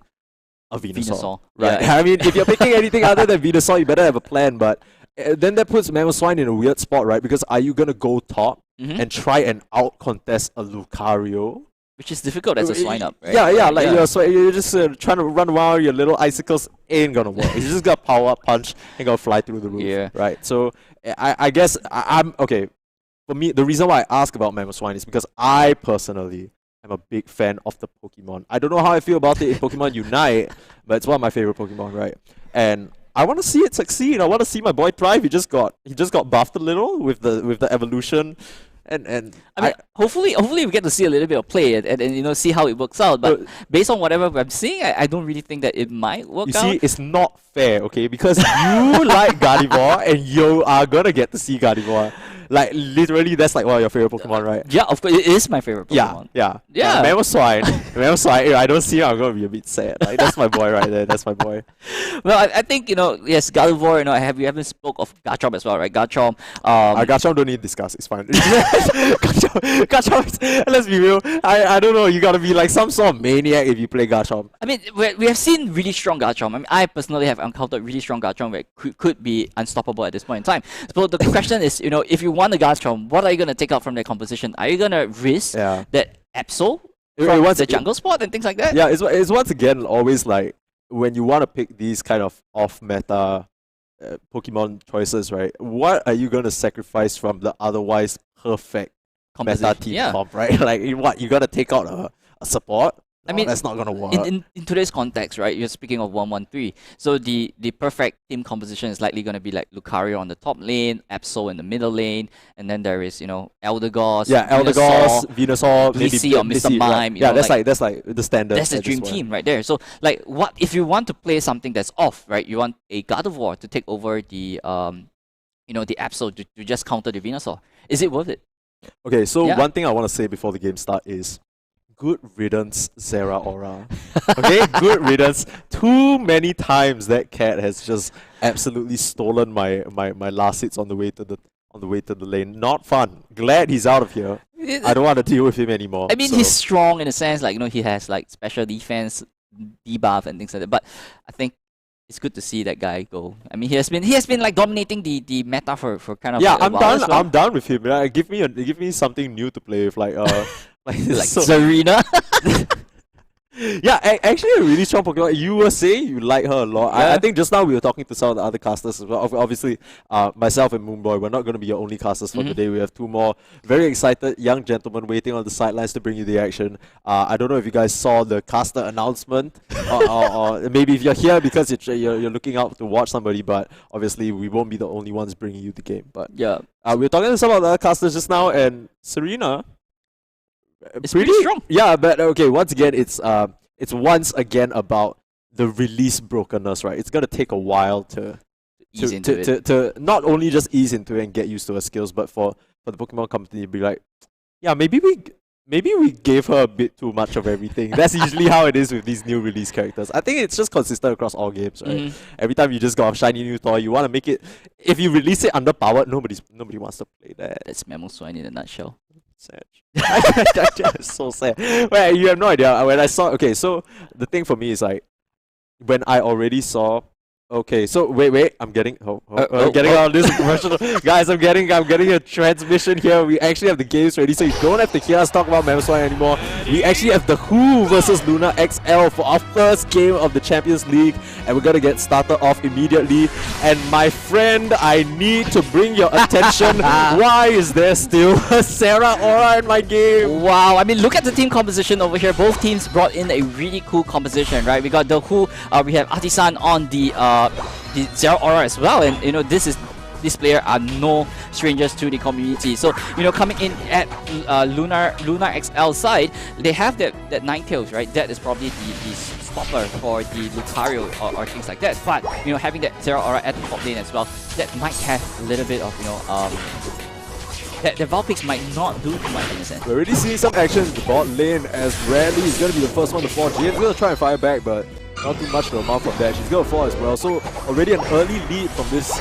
a Venusaur. Right? I mean, if you're picking anything other than Venusaur, you better have a plan, but then that puts Mamoswine in a weird spot, right? Because are you going to go top and try and out-contest a Lucario? Which is difficult as a swine up, right? Yeah, like you're just trying to run around, your little icicles ain't gonna work. You just got power up punch and gonna fly through the roof, right? So I guess I'm okay. For me, the reason why I ask about Mamoswine is because I personally am a big fan of the Pokemon. I don't know how I feel about it in Pokemon Unite, but it's one of my favorite Pokemon, right? And I want to see it succeed. I want to see my boy thrive. He just got buffed a little with the evolution. And I mean, hopefully we get to see a little bit of play and see how it works out. But based on whatever I'm seeing, I don't really think that it might work out. You see, it's not fair, okay? Because you like Gardevoir and you are gonna get to see Gardevoir. Like literally, that's like one of your favorite Pokemon, right? Yeah, of course, it is my favorite Pokemon. Yeah. Mamoswine, if I don't see him, I'm gonna be a bit sad. Like, that's my boy right there. That's my boy. Well, I think yes, Gardevoir. We haven't spoke of Garchomp as well, right? Garchomp. Garchomp don't need to discuss. It's fine. Garchomp. Let's be real. I don't know. You gotta be like some sort of maniac if you play Garchomp. I mean, we have seen really strong Garchomp. I mean, I personally have encountered really strong Garchomp that could be unstoppable at this point in time. So the question is, if you want a Garchomp, what are you gonna take out from their composition? Are you gonna risk that Absol from the jungle spot and things like that? Yeah, it's once again always like when you want to pick these kind of off-meta Pokemon choices, right? What are you gonna sacrifice from the otherwise perfect meta team comp, right? Like, what, you gotta take out a support? I mean, that's not gonna work. In today's context, right? You're speaking of 1-1-3. So the perfect team composition is likely gonna be like Lucario on the top lane, Absol in the middle lane, and then there is Eldegoss, Venusaur, maybe BC or Mr. Mime. Yeah, that's like the standard. That's the dream team right there. So like, what if you want to play something that's off, right? You want a Gardevoir to take over the the Absol to just counter the Venusaur. Is it worth it? Okay, so one thing I want to say before the game start is, good riddance, Zeraora. Okay, good riddance. Too many times that cat has just absolutely stolen my last hits on the way to the lane. Not fun. Glad he's out of here. I don't want to deal with him anymore. I mean, he's strong in a sense, like he has like special defense, debuff and things like that. But I think it's good to see that guy go. I mean, he has been like dominating the meta for kind of I'm done with him. Like, give me something new to play with, like like Serena. Yeah, actually a really strong Pokemon. You were saying you like her a lot. I think just now we were talking to some of the other casters as well. Obviously, myself and Moonboy, we're not going to be your only casters for today. We have 2 more very excited young gentlemen waiting on the sidelines to bring you the action. I don't know if you guys saw the caster announcement, or maybe if you're here because you're looking out to watch somebody, but obviously we won't be the only ones bringing you the game. But yeah, we were talking to some of the other casters just now, and Serena, it's pretty strong. Yeah, but okay, once again, it's once again about the release brokenness, right? It's gonna take a while to not only just ease into it and get used to her skills, but for the Pokemon company to be like, yeah, maybe we gave her a bit too much of everything. That's usually how it is with these new release characters. I think it's just consistent across all games, right? Every time you just got a shiny new toy, you want to make it. If you release it underpowered, nobody wants to play that. That's Mamoswine in a nutshell. Sad. That's so sad. Well, you have no idea. When I saw, okay, so the thing for me is like, when I already saw, okay, so wait, I'm getting getting out of this commercial. Guys, I'm getting a transmission here. We actually have the games ready, so you don't have to hear us talk about Mamoswine anymore. We actually have the Who versus Luna XL for our first game of the Champions League, and we're gonna get started off immediately. And my friend, I need to bring your attention. Why is there still a Zeraora in my game? Wow, I mean, look at the team composition over here. Both teams brought in a really cool composition, right? We got the Who, we have Artisan on the Zeraora as well, and this player are no strangers to the community. So coming in at Lunar XL side, they have that Ninetales, right? That is probably the stopper for the Lucario or things like that. But having that Zeraora at the top lane as well, that might have a little bit of that the Vulpix might not do too much in a sense. We're already seeing some action in the bot lane as Radley is going to be the first one to fall. Jane's going to try and fire back, but not too much to amount from that. She's going to fall as well. So already an early lead from this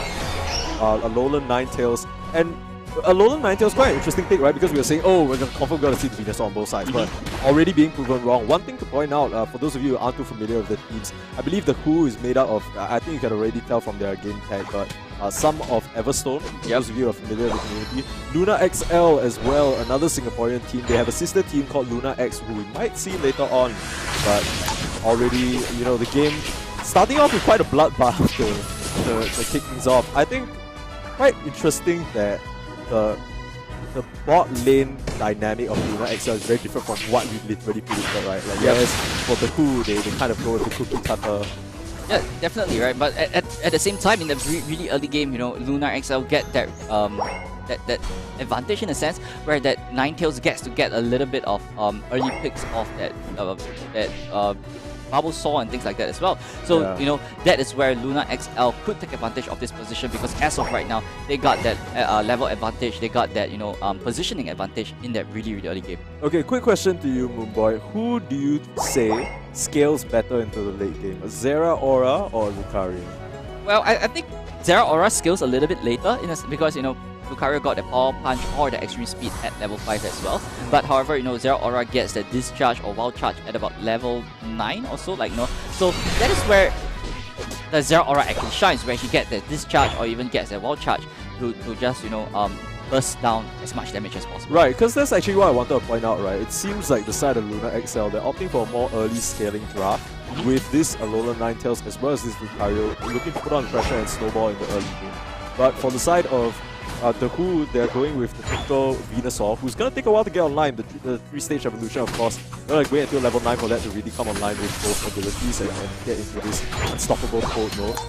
Alolan Ninetales. And Alolan Ninetales is quite an interesting pick, right? Because we were saying, oh, we're confirm going to see the Venusaur on both sides, but already being proven wrong. One thing to point out, for those of you who aren't too familiar with the teams, I believe the Who is made up of, I think you can already tell from their game tag, but some of Everstone, those of you who are familiar with the community. Luna XL as well, another Singaporean team. They have a sister team called Luna X, who we might see later on, but already, you know, the game starting off with quite a bloodbath to kick things off. I think quite interesting that the bot lane dynamic of Luna XL is very different from what we literally predicted, right? Like, yes, for the Who, they kind of go with the cookie cutter. Yeah, definitely, right? But at the same time, in the really early game, you know, Luna XL get that that advantage in a sense, where that Ninetales gets to get a little bit of early picks of that Bulbasaur and things like that as well. So, you know, that is where Luna XL could take advantage of this position, because as of right now, they got that level advantage, they got that, you know, positioning advantage in that really, really early game. Okay, quick question to you, Moonboy. Who do you say scales better into the late game? Zeraora or Lucario? Well, I think Zeraora scales a little bit later because, you know, Lucario got the Power Punch or the Extreme Speed at level 5 as well. But however, you know, Zeraora gets the Discharge or Wild Charge at about level 9 or so, like, you know. So that is where the Zeraora actually shines, where he gets the Discharge or even gets the Wild Charge to just, you know, burst down as much damage as possible. Right, because that's actually what I wanted to point out, right? It seems like the side of Luna XL, they're opting for a more early scaling draft with this Alolan Ninetales as well as this Lucario, looking to put on pressure and snowball in the early game. But for the side of the Who, they're going with the typical Venusaur, who's going to take a while to get online. The 3-stage evolution, of course, they're going to wait until level 9 for that to really come online with both abilities and get into this unstoppable cold mode.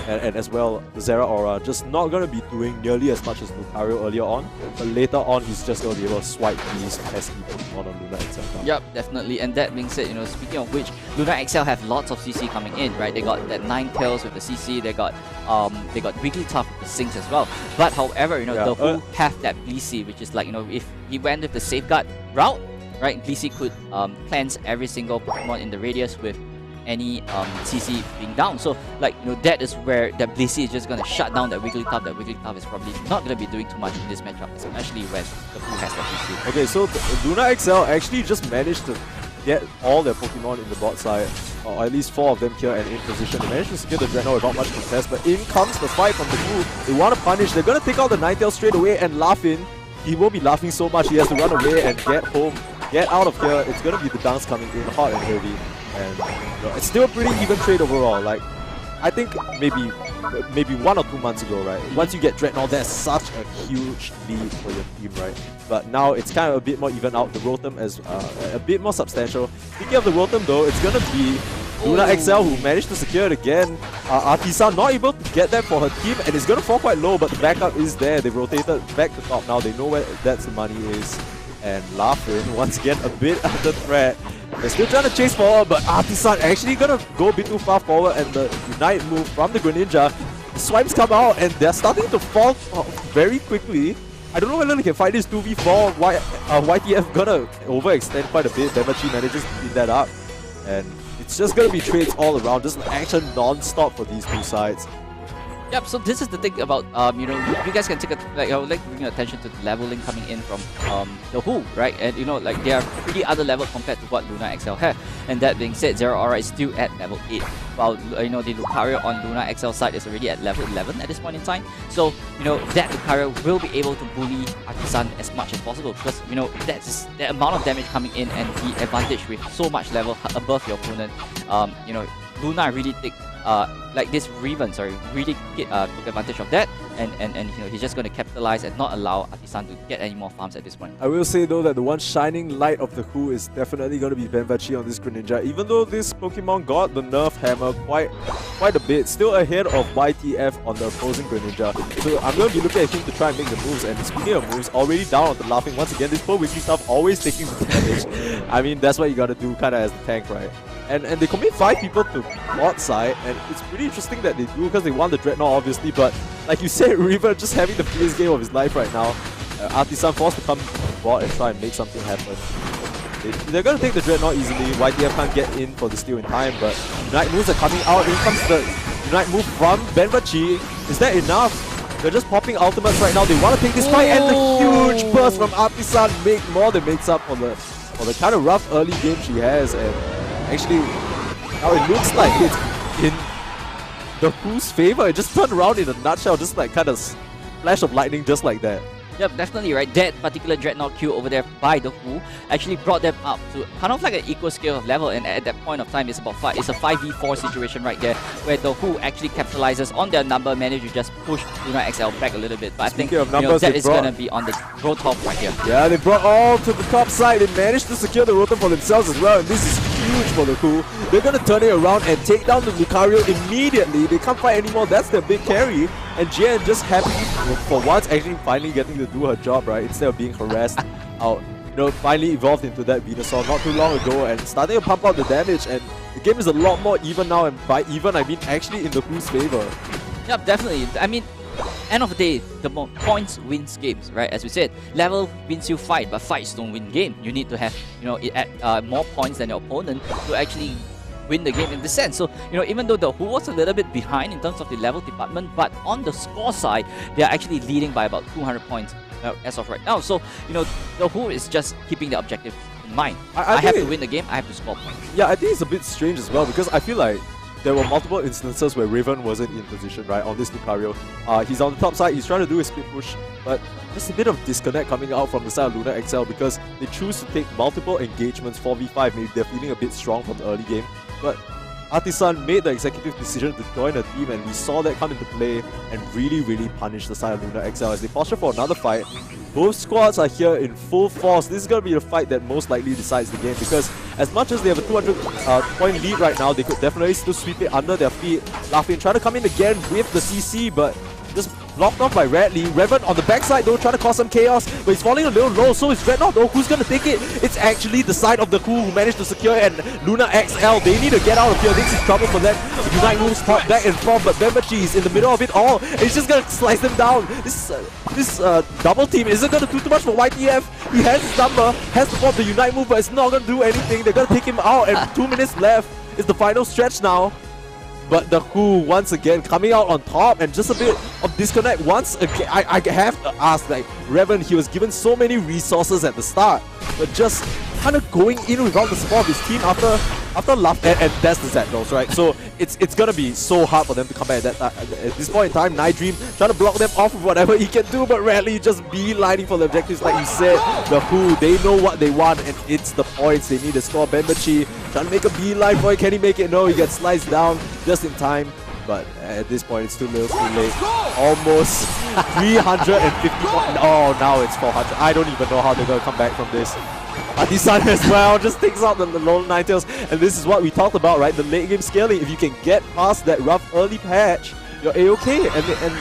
And as well, Zeraora just not going to be doing nearly as much as Lucario earlier on, but later on he's just going to be able to swipe these pesky Pokemon on Luna XL. Yep, definitely. And that being said, you know, speaking of which, Luna XL have lots of CC coming in, right? They got that Ninetales with the CC, they got Wigglytuff with the Sinks as well. But however, you know, the Who have that Blissey, which is like, you know, if he went with the Safeguard route, right, Blissey could cleanse every single Pokemon in the radius with any CC being down. So, like, you know, that is where the Blissey is just going to shut down that Wigglytuff. That Wigglytuff is probably not going to be doing too much in this matchup, especially when the Who has that Blissey. Okay, so Luna XL actually just managed to get all their Pokemon in the bot side, or at least 4 of them here and in position. They managed to secure the Dreadnought without much contest, but in comes the fight from the Who. They want to punish. They're going to take out the Ninetales straight away and Laughin. He won't be laughing so much. He has to run away and get home. Get out of here. It's going to be the dance coming in hot and heavy. And you know, it's still a pretty even trade overall. Like, I think maybe 1 or 2 months ago, right? Once you get Dreadnought, that's such a huge lead for your team, right? But now it's kind of a bit more even out. The Rotom is a bit more substantial. Speaking of the Rotom though, it's gonna be Luna XL who managed to secure it again. Artisan not able to get that for her team, and it's gonna fall quite low, but the backup is there. They've rotated back to top now. They know where that's the money is. And Laughin, once again, a bit under threat. They're still trying to chase forward, but Artisan actually gonna go a bit too far forward, and the Unite move from the Greninja. The swipes come out, and they're starting to fall very quickly. I don't know whether they can fight this 2v4. YTF gonna overextend quite a bit. Demachi manages to clean that up. And it's just gonna be trades all around, just action non-stop for these two sides. Yep, so this is the thing about, you know, you guys can take a, like, I would like to bring your attention to the leveling coming in from the Who, right? And, you know, like, they are pretty other level compared to what Luna XL have. And that being said, Zeraora is still at level 8, while, you know, the Lucario on Luna XL side is already at level 11 at this point in time. So, you know, that Lucario will be able to bully Artisan as much as possible, because, you know, that's the amount of damage coming in and the advantage with so much level above your opponent. You know, Luna really take like this Riven, really took advantage of that, and you know, he's just going to capitalize and not allow Artisan to get any more farms at this point. I will say though that the one shining light of the Who is definitely going to be Benvachi on this Greninja. Even though this Pokemon got the nerf hammer quite a bit, still ahead of YTF on the opposing Greninja. So I'm going to be looking at him to try and make the moves. And speaking of moves, already down on the Laughing once again. This poor Wigglytuff always taking the damage. I mean, that's what you got to do kind of as the tank, right? And they commit 5 people to bot side, and it's pretty interesting that they do because they want the Dreadnought obviously, but like you said, River just having the freest game of his life right now. Artisan forced to come on board and try and make something happen. They're going to take the Dreadnought easily. YTF can't get in for the steal in time, but Unite moves are coming out. In comes the Unite move from Benvachi. Is that enough? They're just popping ultimates right now. They want to take this fight, and the huge burst from Artisan more than makes up for the kind of rough early game she has. And actually, now it looks like it's in the Who's favor. It just turned around in a nutshell, just like kind of flash of lightning, just like that. Yep, definitely, right? That particular Dreadnought queue over there by the Who actually brought them up to kind of like an equal scale of level, and at that point of time, it's a 5v4 situation right there, where the Who actually capitalizes on their number, managed to just push Luna XL back a little bit. But Speaking I of think numbers, that is going to be on the road-top right here. Yeah, they brought all to the top side. They managed to secure the rotor for themselves as well, and this is huge for the Who. They're going to turn it around and take down the Lucario immediately. They can't fight anymore. That's their big carry. And Jian just happy for once actually finally getting to do her job, right? Instead of being harassed out. You know, finally evolved into that Venusaur not too long ago and starting to pump out the damage. And the game is a lot more even now, and by even I mean actually in the Who's favor. Yep, definitely. I mean, end of the day, the more points wins games, right? As we said, level wins you fight, but fights don't win game. You need to have, you know, more points than your opponent to actually win the game in this sense. So, you know, even though the Who was a little bit behind in terms of the level department, but on the score side, they are actually leading by about 200 points as of right now. So, you know, the Who is just keeping the objective in mind. I have to win the game, I have to score points. Yeah, I think it's a bit strange as well, because I feel like there were multiple instances where Raven wasn't in position, right, on this Lucario. He's on the top side, he's trying to do his split push, but there's a bit of disconnect coming out from the side of Luna XL because they choose to take multiple engagements 4v5. Maybe they're feeling a bit strong from the early game. But Artisan made the executive decision to join a team, and we saw that come into play and really punish the side of Luna XL as they posture for another fight. Both squads are here in full force. This is going to be the fight that most likely decides the game, because as much as they have a 200 point lead right now, they could definitely still sweep it under their feet. Laughing trying to come in again with the CC, but just blocked off by Radley. Revan on the backside though, trying to cause some chaos, but he's falling a little low, so is Dreadnought though. Who's gonna take it? It's actually the side of the Who managed to secure, and Luna XL, they need to get out of here. This is trouble for them. Unite moves pop back and forth, but Bembachi is in the middle of it all, and he's just gonna slice them down. This double team isn't gonna do too much for YTF. He has his number, has to pop the Unite move, but it's not gonna do anything. They're gonna take him out, and 2 minutes left. It's the final stretch now. But the Who once again coming out on top, and just a bit of disconnect once again. I have to ask, like, Revan, he was given so many resources at the start, but just kind of going in without the support of his team after Love, and that's the Zapdos, right? So it's gonna be so hard for them to come back at this point in time. Night Dream trying to block them off with whatever he can do, but Radley just beelining for the objectives. Like you said, the Who, they know what they want, and it's the points they need to score. Bembachi trying to make a beeline for it. Can he make it? No, he gets sliced down just in time. But at this point, it's too little, too late. Almost 350 points. Oh, now it's 400. I don't even know how they're gonna come back from this. Artisan as well just takes out the lone Ninetales, and this is what we talked about, right? The late game scaling. If you can get past that rough early patch, you're A-okay, and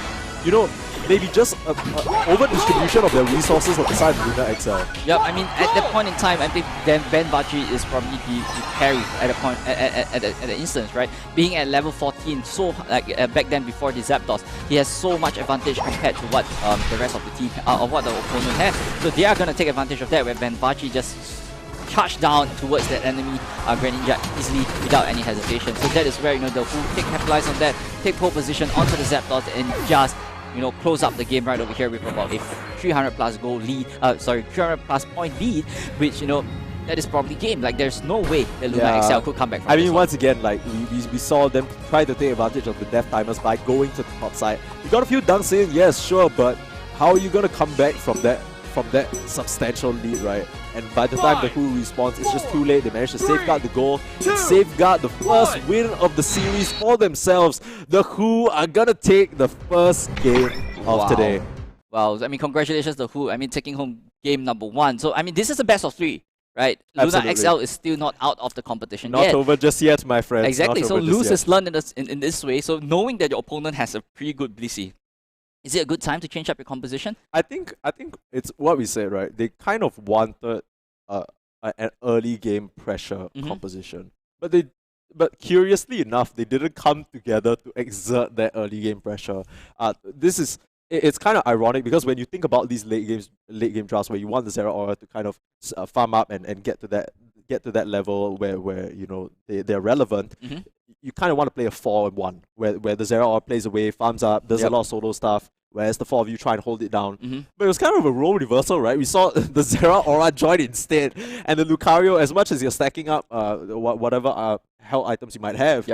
you know, maybe just over distribution of their resources on the side of Luna XL. Yep, I mean at that point in time, I think then Benvachi is probably the carry at a point at the instance, right? Being at level 14, so like back then before the Zapdos, he has so much advantage compared to what the rest of the team or what the opponent has. So they are gonna take advantage of that, where Benvachi just charge down towards that enemy Greninja easily without any hesitation. So that is where, you know, the Who capitalize on that, take pole position onto the Zapdos, and just, you know, close up the game right over here with about a 300 plus goal lead, 300 plus point lead, which, you know, that is probably game. Like, there's no way that Luna XL could come back from I mean, once again, like, we saw them try to take advantage of the death timers by going to the top side. You got a few dunks in, yes, sure, but how are you gonna come back from that substantial lead, right? And by the time the Who respawns, it's just too late. They managed to safeguard the goal and safeguard the first win of the series for themselves. The Who are gonna take the first game of today. Wow, I mean, congratulations the Who. I mean, taking home game number 1. So, I mean, this is the best of 3, right? Absolutely. Luna XL is still not out of the competition Not yet. over just yet, my friends. Exactly, Not so over just lose yet. has learned in this way. So, knowing that your opponent has a pretty good Blissey, is it a good time to change up your composition? I think it's what we said, right? They kind of wanted an early game pressure composition, but curiously enough, they didn't come together to exert that early game pressure. This is it's kind of ironic because when you think about these late game drafts where you want the Zera Aura to kind of farm up and get to that level where you know they're relevant, you kind of want to play a 4-1 where the Zera Aura plays away, farms up, does a lot of solo stuff, whereas the 4 of you try and hold it down. But it was kind of a role reversal, right? We saw the Zera Aura join instead, and the Lucario, as much as you're stacking up whatever hell items you might have,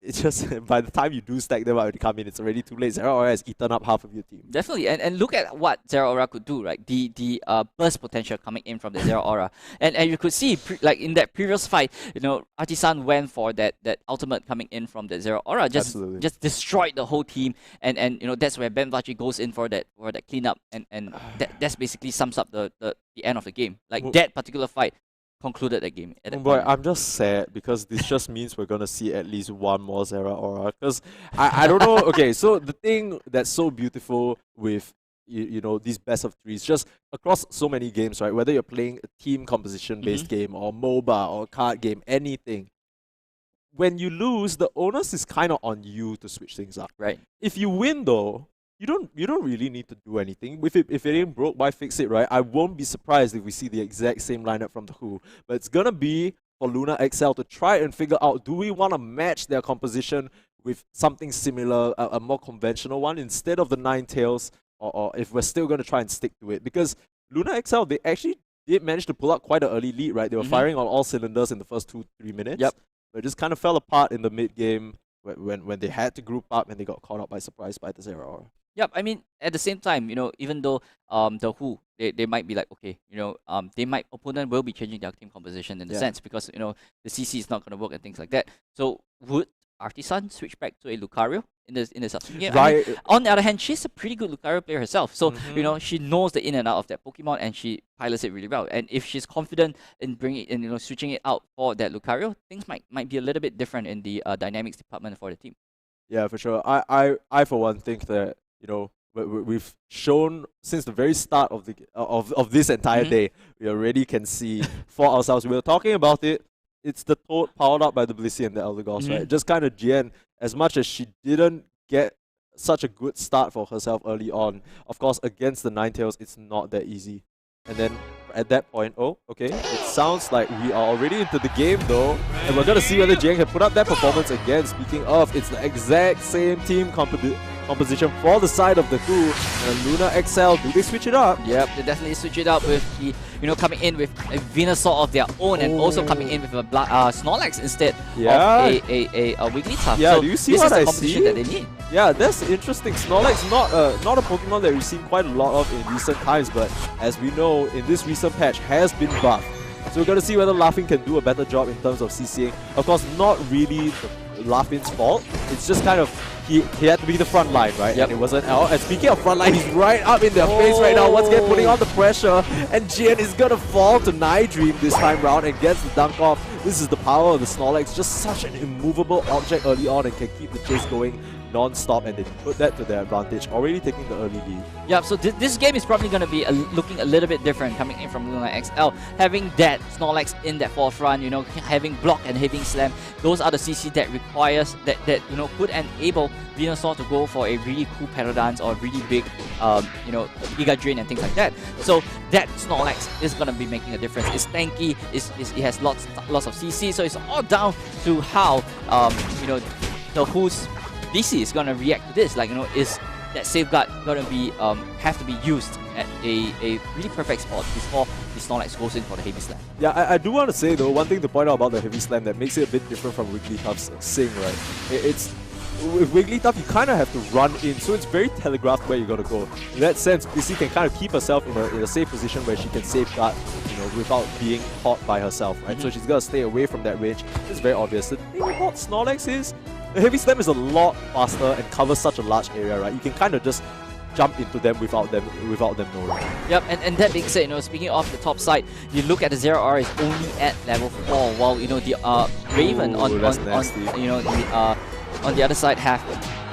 it's just by the time you do stack them up and come in, it's already too late. Zera Aura has eaten up half of your team. Definitely, and look at what Zera Aura could do, right? The burst potential coming in from the Zera Aura, and you could see like in that previous fight, you know, Artisan went for that ultimate coming in from the Zera Aura, just destroyed the whole team, and you know that's where Benvachi goes in for that cleanup, and that's basically sums up the end of the game. Like that particular fight concluded the game at that point. I'm just sad because this just means we're gonna see at least one more Zera Aura. Because I don't know. Okay, so the thing that's so beautiful with you know these best of threes, just across so many games, right? Whether you're playing a team composition based game or MOBA or card game, anything. When you lose, the onus is kind of on you to switch things up. Right. If you win though, you don't really need to do anything. If it ain't broke, why fix it, right? I won't be surprised if we see the exact same lineup from the Who. But it's gonna be for Luna XL to try and figure out, do we want to match their composition with something similar, a more conventional one, instead of the Ninetales, or if we're still gonna try and stick to it. Because Luna XL, they actually did manage to pull out quite an early lead, right? They were firing on all cylinders in the first 2-3 minutes. But it just kind of fell apart in the mid game when they had to group up and they got caught up by surprise by the Zera Aura. Yep, I mean, at the same time, you know, even though the Who, they might be like, okay, you know, opponent will be changing their team composition in the sense because, you know, the CC is not going to work and things like that. So would Artisan switch back to a Lucario in the subsequent game? I mean, on the other hand, she's a pretty good Lucario player herself. So, you know, she knows the in and out of that Pokemon and she pilots it really well. And if she's confident in bringing it, in, you know, switching it out for that Lucario, things might be a little bit different in the dynamics department for the team. Yeah, for sure. I for one think that, you know, we've shown since the very start of the this entire day, we already can see for ourselves. We were talking about it. It's the Toad powered up by the Blissey and the Elder Goss, right? Just kind of Jian, as much as she didn't get such a good start for herself early on, of course, against the Ninetales, it's not that easy. And then at that point, it sounds like we are already into the game though, and we're gonna see whether Jian can put up that performance again. Speaking of, it's the exact same team composition for the side of the Who, and Luna XL, do they switch it up? Yep, they definitely switch it up with the, you know, coming in with a Venusaur of their own and also coming in with a Snorlax instead of a Wigglytuff. Yeah, so do you see this what is the I competition see? that they need. Yeah, that's interesting. Snorlax, not a Pokemon that we've seen quite a lot of in recent times, but as we know, in this recent patch has been buffed. So we're going to see whether Laughing can do a better job in terms of CCing. Of course, not really Laughing's fault. It's just kind of, he had to be the front line, right? And it wasn't out. And speaking of front line, he's right up in their face right now. Once again, putting on the pressure. And Jian is going to fall to Nightdream this time round and gets the dunk off. This is the power of the Snorlax. Just such an immovable object early on and can keep the chase going non-stop, and they put that to their advantage, already taking the early lead. Yeah, so this game is probably going to be looking a little bit different coming in from Luna XL. Having that Snorlax in that forefront, you know, having block and having slam, those are the CC that requires, that you know, could enable Venusaur to go for a really cool Paradance or really big, you know, Giga Drain and things like that. So that Snorlax is going to be making a difference. It's tanky, it has lots of CC, so it's all down to how, you know, the Who's DC is gonna react to this. Like, you know, is that safeguard gonna be have to be used at a really perfect spot before the Snorlax goes in for the heavy slam? Yeah, I do want to say though, one thing to point out about the heavy slam that makes it a bit different from Wigglytuff's Sing, right? It's with Wigglytuff, you kind of have to run in, so it's very telegraphed where you're gonna go. In that sense, Blissey can kind of keep herself in a safe position where she can safeguard, you know, without being caught by herself, right? So she's gonna stay away from that range. It's very obvious. The thing about Snorlax is, the heavy slam is a lot faster and covers such a large area, right? You can kind of just jump into them without them knowing. Yep, and that being said, you know, speaking of the top side, you look at the Zera Aura is only at level 4, while, you know, the Raven on you know, the on the other side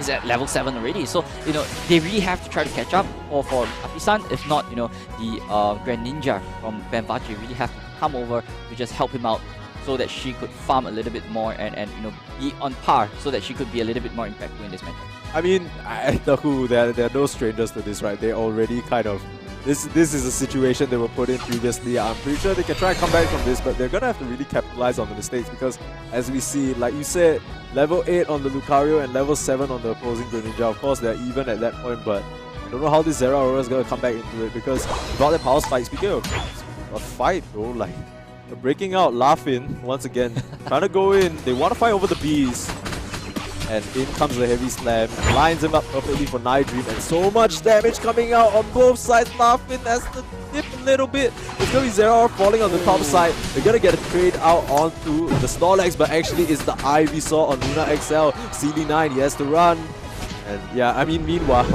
is at level 7 already. So, you know, they really have to try to catch up for Artisan. If not, you know, the Grand Ninja from Benvachi really have to come over to just help him out so that she could farm a little bit more and you know, be on par so that she could be a little bit more impactful in this match. I mean, the Who, they're no strangers to this, right? They already kind of... This is a situation they were put in previously. I'm pretty sure they can try and come back from this, but they're gonna have to really capitalize on the mistakes because, as we see, like you said, level 8 on the Lucario and level 7 on the opposing Greninja. Of course, they're even at that point, but I don't know how this Zera Aurora is gonna come back into it because without that power spike, speaking of a fight though, like they're breaking out, laughing once again, trying to go in. They want to fight over the bees. And in comes the heavy slam, lines him up perfectly for Nightdream, and so much damage coming out on both sides. Laughing has to dip a little bit. It's gonna be Zera falling on the top side. They're gonna get a trade out onto the Snorlax, but actually it's the Ivysaur on Luna XL. CD9, he has to run. And yeah, I mean, meanwhile...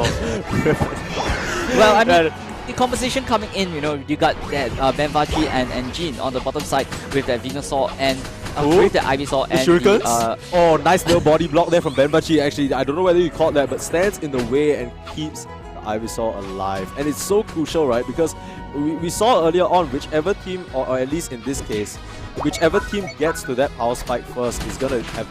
Well, I mean, the composition coming in, you know, you got that Benvachi and Jean on the bottom side with that Venusaur and with the Ivysaur and the oh, nice little body block there from Benbachi. Actually, I don't know whether you caught that, but stands in the way and keeps the Ivysaur alive. And it's so crucial, right? Because we saw earlier on, whichever team, or at least in this case, whichever team gets to that power spike first is gonna have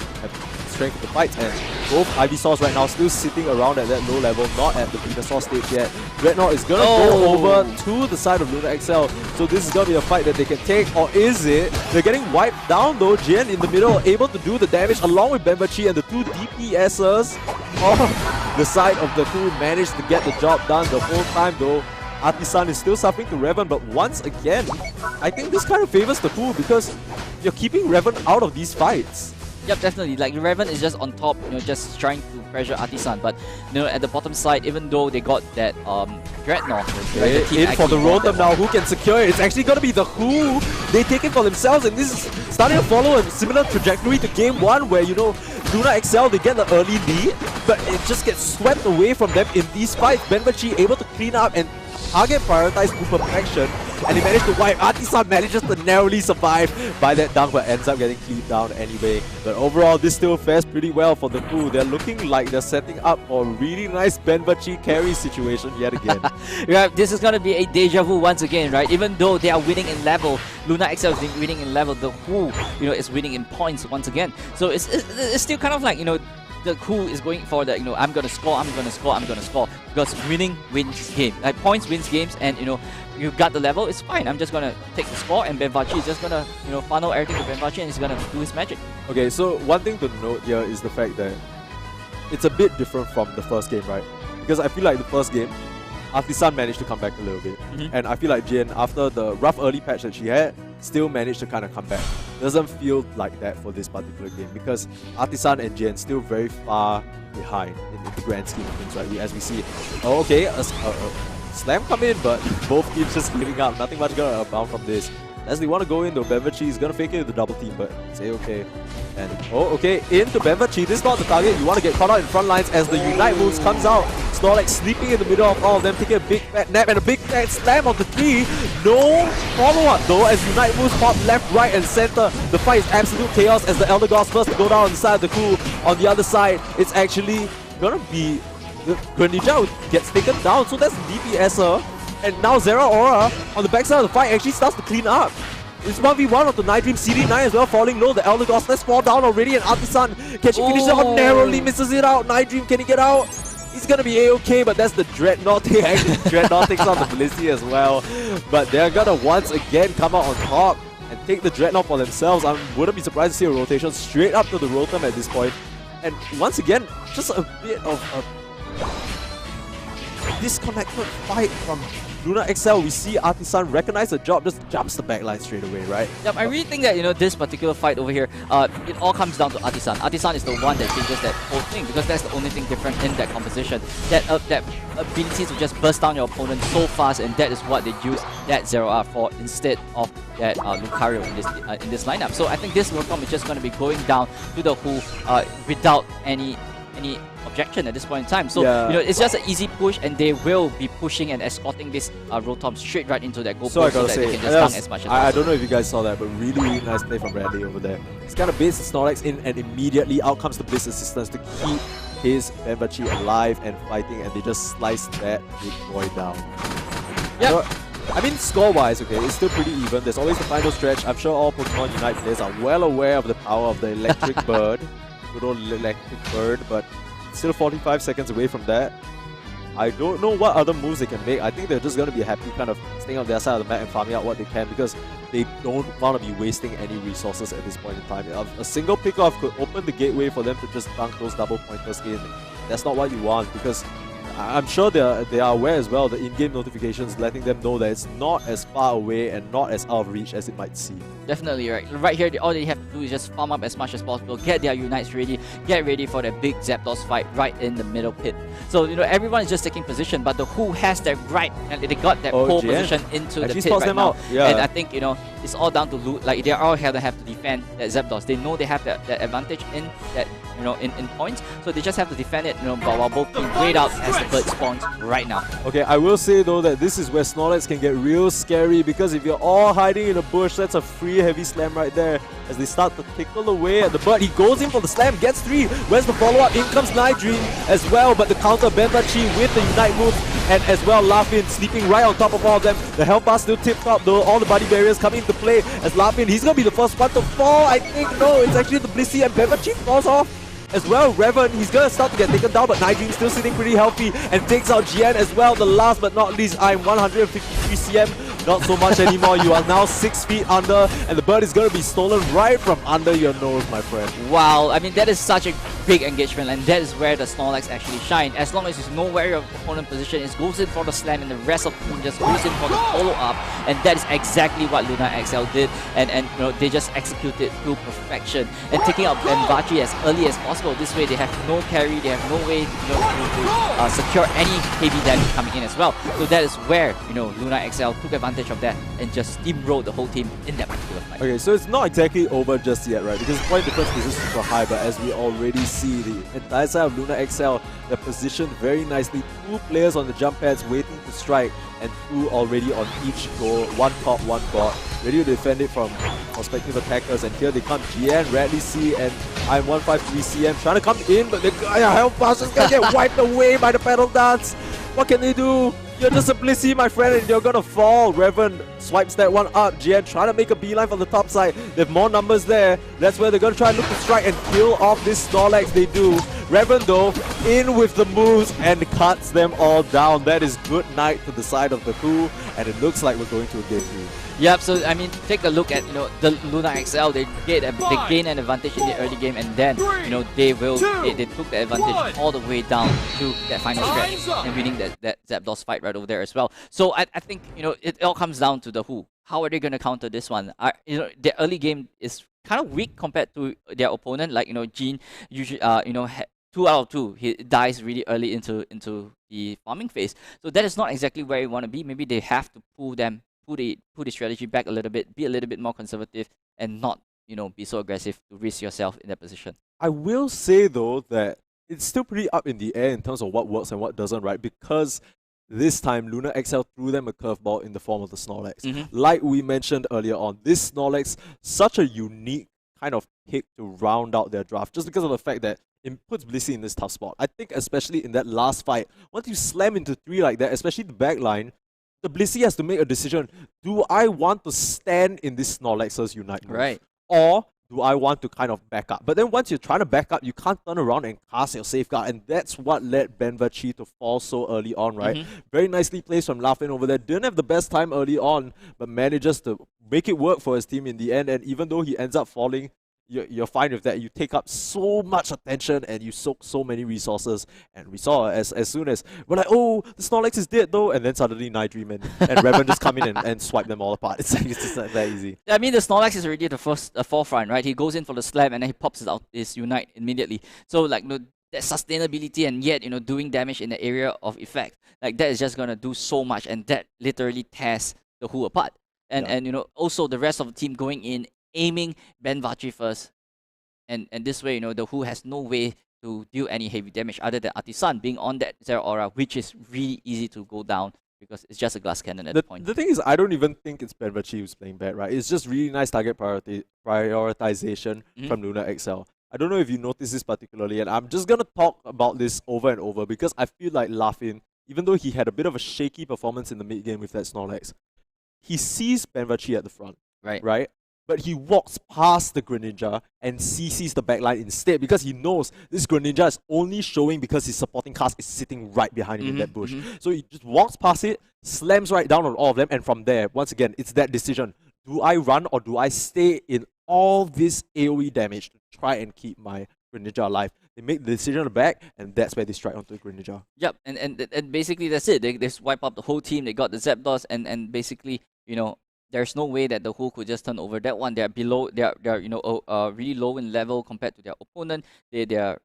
strength of the fight. And both Ivysaurs right now still sitting around at that low level, not at the Venusaur stage yet. Dreadnought is gonna go over to the side of Luna XL, so this is gonna be a fight that they can take, or is it? They're getting wiped down though. Jian in the middle, able to do the damage along with Benbachi, and the two DPSers on the side of the two managed to get the job done the whole time though. Artisan is still suffering to Revan, but once again, I think this kind of favors the Pooh because you're keeping Revan out of these fights. Yep, definitely. Like Revan is just on top, you know, just trying to pressure Artisan. But you know, at the bottom side, even though they got that Dreadnought, right, the in for the Rotom now, who can secure it? It's actually gonna be the Who. They take it for themselves, and this is starting to follow a similar trajectory to Game 1, where you know Luna XL, they get the early lead, but it just gets swept away from them in these fights. Benbachi able to clean up and target prioritize to perfection, and he managed to wipe. Artisan manages to narrowly survive by that dunk, but ends up getting cleaved down anyway. But overall, this still fares pretty well for the Pooh. They're looking like they're setting up for a really nice Benbachi carry situation yet again. Yeah, this is gonna be a deja vu once again, right? Even though they are winning in level, Luna XL is winning in level, the Who, you know, is winning in points once again. So it's still kind of like, you know, the Who is going for the, you know, I'm gonna score, because winning wins game. Like points wins games, and you know, you got the level, it's fine. I'm just gonna take the score, and Benbachi is just gonna, you know, funnel everything to Benbachi, and he's gonna do his magic. Okay, so one thing to note here is the fact that it's a bit different from the first game, right? Because I feel like the first game, Artisan managed to come back a little bit, and I feel like Jian, after the rough early patch that she had, still managed to kind of come back. Doesn't feel like that for this particular game because Artisan and Jian still very far behind in the grand scheme of things, right? As we see, oh, okay, a slam come in, but both teams just giving up. Nothing much gonna abound from this. As they want to go in though, Benbachi is gonna fake it with the double team, but it's a-okay. And oh, okay, into Benbachi. This is not the target. You want to get caught out in front lines as the Unite moves comes out. Snorlax sleeping in the middle of all of them, taking a big fat nap and a big fat slam on the tree. No follow-up though as Unite moves pop left, right, and center. The fight is absolute chaos as the Elder Gods first to go down on the side of the Cool. On the other side, it's actually gonna be the Greninja who gets taken down. So that's the DPSer. And now Zera Aura on the backside of the fight actually starts to clean up. It's 1v1 of the Nightdream, CD9 as well, falling low. The Elder Gods, let's fall down already, and Artisan, can she finish it out? Narrowly misses it out. Nightdream, can he get out? He's gonna be a-okay, but that's the Dreadnought. Dreadnought takes on the Felicity as well. But they're gonna once again come out on top and take the Dreadnought for themselves. I wouldn't be surprised to see a rotation straight up to the Rotom at this point. And once again, just a bit of a disconnected fight from Luna XL. We see Artisan recognize the job, just jumps the backline straight away, right? Yep, I really think that, you know, this particular fight over here, it all comes down to Artisan. Artisan is the one that changes that whole thing because that's the only thing different in that composition. That ability to just burst down your opponent so fast, and that is what they use that Zero R for instead of that Lucario in this lineup. So I think this Rotom is just going to be going down to the Who without any objection at this point in time. So you know, it's just an easy push, and they will be pushing and escorting this Rotom straight right into that goal post so that they can just dunk as much as possible. I don't know if you guys saw that, but really nice play from Bradley over there. He's kind of baits the Snorlax in, and immediately out comes the Blitz Assistance to keep his Benbachi alive and fighting, and they just slice that big boy down. Yep. I mean, score-wise, okay, it's still pretty even. There's always the final stretch. I'm sure all Pokemon Unite players are well aware of the power of the electric bird. Good old electric bird, but still 45 seconds away from that. I don't know what other moves they can make. I think they're just going to be happy kind of staying on their side of the map and farming out what they can because they don't want to be wasting any resources at this point in time. A single pickoff could open the gateway for them to just dunk those double pointers in. That's not what you want because I'm sure they are aware as well, the in-game notifications letting them know that it's not as far away and not as out of reach as it might seem. Definitely, right. Right here, all they have to do is just farm up as much as possible, get their Unites ready, get ready for their big Zapdos fight right in the middle pit. So, everyone is just taking position, but the Who has their right, and they got that pole position into the pit right now. Yeah. And I think, it's all down to loot. Like, they all have to defend that Zapdos. They know they have that advantage in that, in points, so they just have to defend it, while both teams wait out as the bird spawns right now. Okay, I will say though that this is where Snorlax can get real scary because if you're all hiding in a bush, that's a free heavy slam right there as they start to tickle away at the bird. He goes in for the slam, gets 3. Where's the follow-up? In comes Nightdream as well, but the counter Benbachi with the Unite move and as well Larfin sleeping right on top of all of them. The health bar still tip-top though, all the body barriers coming into play as Larfin, he's gonna be the first one to fall. I think no, it's actually the Blissey and Benbachi falls off. As well, Revan, he's gonna start to get taken down, but Nightdream still sitting pretty healthy and takes out GN as well. The last but not least, I'm 153 CM, not so much anymore. You are now 6 feet under, and the bird is gonna be stolen right from under your nose, my friend. Wow, I mean, that is such a big engagement, and that is where the Snorlax actually shine. As long as you know where your opponent position is, goes in for the slam, and the rest of the team just goes in for the follow-up, and that is exactly what Luna XL did, and they just executed to perfection, and taking out Benbachi as early as possible. This way, they have no carry, they have no way to secure any heavy damage coming in as well. So that is where Luna XL took advantage of that and just steamrolled the whole team in that particular fight. Okay, so it's not exactly over just yet, right? Because the point difference is super high, but as we already see, the entire side of Luna XL, they're positioned very nicely. 2 players on the jump pads waiting to strike, and 2 already on each goal. 1 top, 1 bot, ready to defend it from prospective attackers. And here they come, GN, Radley C, and I'm 153 CM trying to come in, but the health pass is gonna get wiped away by the pedal dance. What can they do? You're just a Blissey, my friend, and you're gonna fall. Revan swipes that one up. GN trying to make a beeline from the top side. They have more numbers there. That's where they're gonna try and look to strike and kill off this Snorlax. They do. Revan though, in with the moves and cuts them all down. That is good night to the side of the Who, and it looks like we're going to a game 3. Yep, so I mean, take a look at the Luna XL. They gain an advantage in the early game, and then they took the advantage all the way down to that final stretch and winning that Zapdos fight right over there as well. So I think it all comes down to the Who. How are they going to counter this one? The early game is kind of weak compared to their opponent. Like Jean usually 2 out of 2 he dies really early into the farming phase. So that is not exactly where you want to be. Maybe they have to pull the strategy back a little bit, be a little bit more conservative, and not be so aggressive to risk yourself in that position. I will say though that it's still pretty up in the air in terms of what works and what doesn't, right? Because this time Luna XL threw them a curveball in the form of the Snorlax. Like we mentioned earlier on, this Snorlax, such a unique kind of pick to round out their draft, just because of the fact that it puts Blissey in this tough spot. I think especially in that last fight, once you slam into 3 like that, especially the back line, the Blissey has to make a decision. Do I want to stand in this Snorlax's Unite move? Right. Or do I want to kind of back up? But then once you're trying to back up, you can't turn around and cast your safeguard. And that's what led Benbachi to fall so early on, right? Very nicely placed from Larfin over there. Didn't have the best time early on, but manages to make it work for his team in the end. And even though he ends up falling, you're fine with that. You take up so much attention and you soak so many resources. And we saw as soon as we're like, oh, the Snorlax is dead though, and then suddenly Nightdream and Revan just come in and swipe them all apart. It's just like that easy. I mean, the Snorlax is already at the forefront, right? He goes in for the slam and then he pops his Unite immediately. So like that sustainability and yet doing damage in the area of effect, like that is just gonna do so much, and that literally tears the Who apart. And also the rest of the team going in, aiming Benbachi first, and this way the Who has no way to deal any heavy damage other than Artisan being on that Zero Aura, which is really easy to go down because it's just a glass cannon at the point. The thing is, I don't even think it's Benbachi who's playing bad, right? It's just really nice target prioritization from Luna XL. I don't know if you noticed this particularly, and I'm just gonna talk about this over and over because I feel like Larfin, even though he had a bit of a shaky performance in the mid game with that Snorlax, he sees Benvachi at the front, Right. right? But he walks past the Greninja and CCs the backline instead because he knows this Greninja is only showing because his supporting cast is sitting right behind him in that bush. So he just walks past it, slams right down on all of them, and from there, once again, it's that decision. Do I run or do I stay in all this AoE damage to try and keep my Greninja alive? They make the decision on the back, and that's where they strike onto the Greninja. Yep, and basically that's it. They just wipe up the whole team. They got the Zapdos, and basically, you know, there's no way that the Who could just turn over that one. They're below. They're really low in level compared to their opponent. They're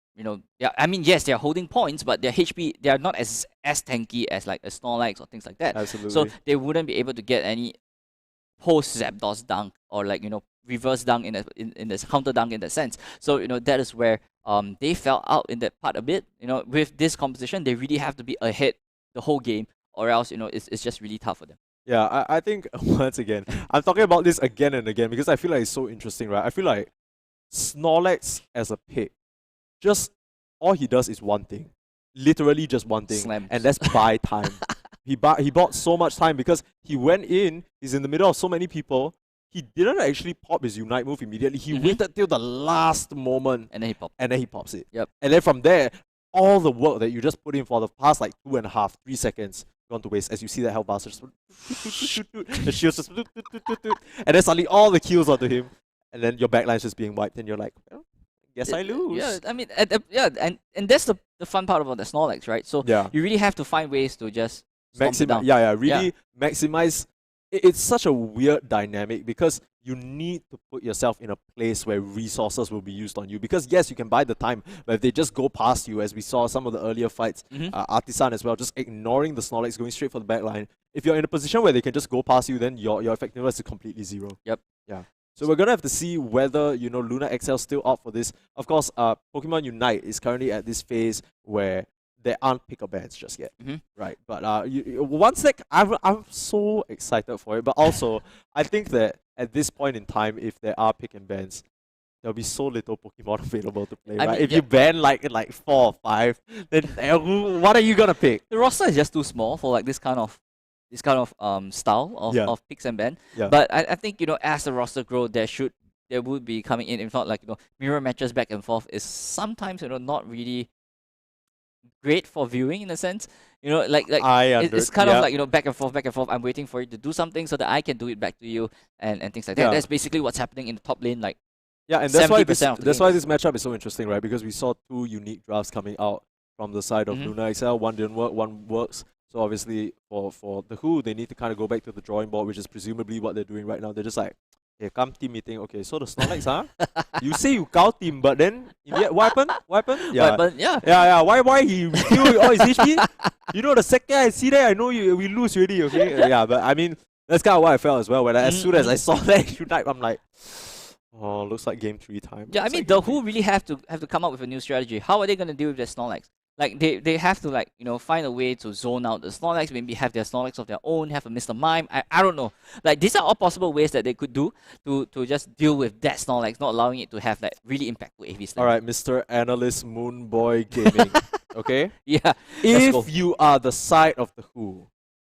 I mean, yes, they're holding points, but their HP, they are not as tanky as like a Snorlax or things like that. Absolutely. So they wouldn't be able to get any post Zapdos dunk or like reverse dunk in this counter dunk in that sense. So that is where they fell out in that part a bit. With this composition, they really have to be ahead the whole game, or else it's just really tough for them. Yeah, I think, once again, I'm talking about this again and again because I feel like it's so interesting, right? I feel like Snorlax as a pick, just all he does is one thing. Literally just one thing. Slams. And that's buy time. He bought so much time because he went in, he's in the middle of so many people, he didn't actually pop his Unite move immediately. He waited till the last moment. And then he popped. And then he pops it. Yep. And then from there, all the work that you just put in for the past like 2.5, 3 seconds gone to waste as you see that health bar just the shields just and then suddenly all the kills onto him, and then your backline's just being wiped, and you're like, well, guess I lose. Yeah, I mean, and that's the fun part about the Snorlax, right? So you really have to find ways to just stomp it down. Maximize. It's such a weird dynamic because you need to put yourself in a place where resources will be used on you. Because yes, you can buy the time, but if they just go past you, as we saw some of the earlier fights, Artisan as well, just ignoring the Snorlax, going straight for the backline. If you're in a position where they can just go past you, then your effectiveness is completely zero. Yep. Yeah. So we're gonna have to see whether Luna XL still out for this. Of course, Pokemon Unite is currently at this phase where there aren't pick-up bans just yet, right? But one sec, I'm so excited for it. But also, I think that at this point in time, if there are pick and bans, there'll be so little Pokemon available to play, right? If you ban like 4 or 5, then what are you gonna pick? The roster is just too small for like this kind of style of picks and ban. Yeah. But I think as the roster grows, there would be coming in. If not, like mirror matches back and forth is sometimes not really great for viewing in a sense. It's kind of like back and forth. I'm waiting for you to do something so that I can do it back to you and things like that. That's basically what's happening in the top lane. Like and that's why this matchup is so interesting, right? Because we saw 2 unique drafts coming out from the side of Luna XL. One didn't work, one works. So obviously for the Who, they need to kind of go back to the drawing board, which is presumably what they're doing right now. They're just like, hey, come team meeting. Okay, so the Snorlax, huh? You say you cow team, but then what happened? Yeah. Why he refill all his HP? The second I see that, I know we lose already. Okay. Yeah, but I mean that's kind of what I felt as well. When as soon as I saw that Unite, I'm like, oh, looks like game 3 time. Yeah, I mean the Who really have to come up with a new strategy. How are they gonna deal with their Snorlax? Like they have to find a way to zone out the Snorlax, maybe have their Snorlax of their own, have a Mr. Mime. I don't know. Like these are all possible ways that they could do to just deal with that Snorlax, not allowing it to have like really impactful AV slam. Alright, Mr. Analyst Moonboy Gaming. Okay? Yeah. If you are the side of the Who,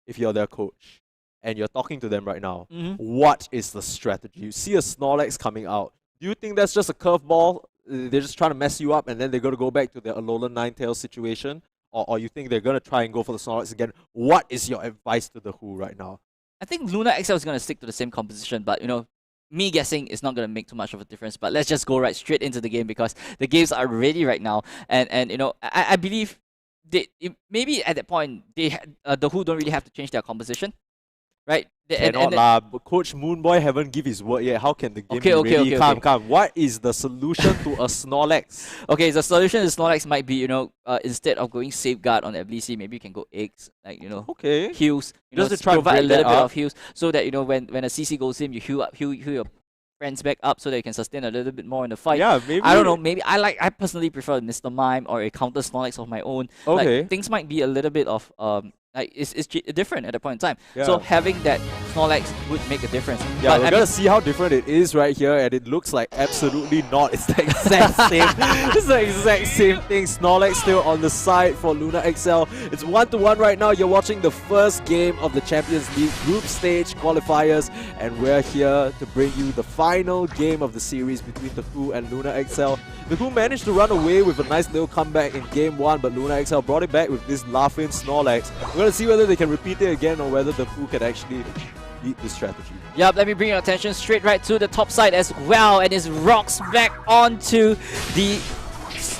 if you're their coach, and you're talking to them right now, what is the strategy? You see a Snorlax coming out. Do you think that's just a curveball? They're just trying to mess you up and then they're going to go back to their Alolan Ninetales situation? Or you think they're going to try and go for the Snorlax again? What is your advice to the Who right now? I think Luna XL is going to stick to the same composition, but me guessing it's not going to make too much of a difference. But let's just go right straight into the game because the games are ready right now. And I believe maybe at that point, the Who don't really have to change their composition. Right? But Coach Moonboy haven't give his word yet. How can the game be ready? Come. What is the solution to a Snorlax? Okay, the solution to Snorlax might be, instead of going Safeguard on FBC, maybe you can go eggs, like, heals. Just to try provide a little bit up. of heals so that, when a CC goes in, you heal your friends back up so that you can sustain a little bit more in the fight. Yeah, maybe. I don't know, maybe I personally prefer Mr. Mime or a counter Snorlax of my own. Okay. Like, things might be a little bit of like it's different at that point in time. Yeah. So having that Snorlax would make a difference. Yeah, But we're gonna see how different it is right here, and it looks like absolutely not. It's the exact same. It's the exact same thing. Snorlax still on the side for Luna XL. It's 1-1 right now. You're watching the first game of the Champions League group stage qualifiers, and we're here to bring you the final game of the series between the Who and Luna XL. The Who managed to run away with a nice little comeback in game 1, but Luna XL brought it back with this laughing Snorlax. We're gonna see whether they can repeat it again or whether the Who can actually beat this strategy. Yep, let me bring your attention straight right to the top side as well, and it rocks back onto the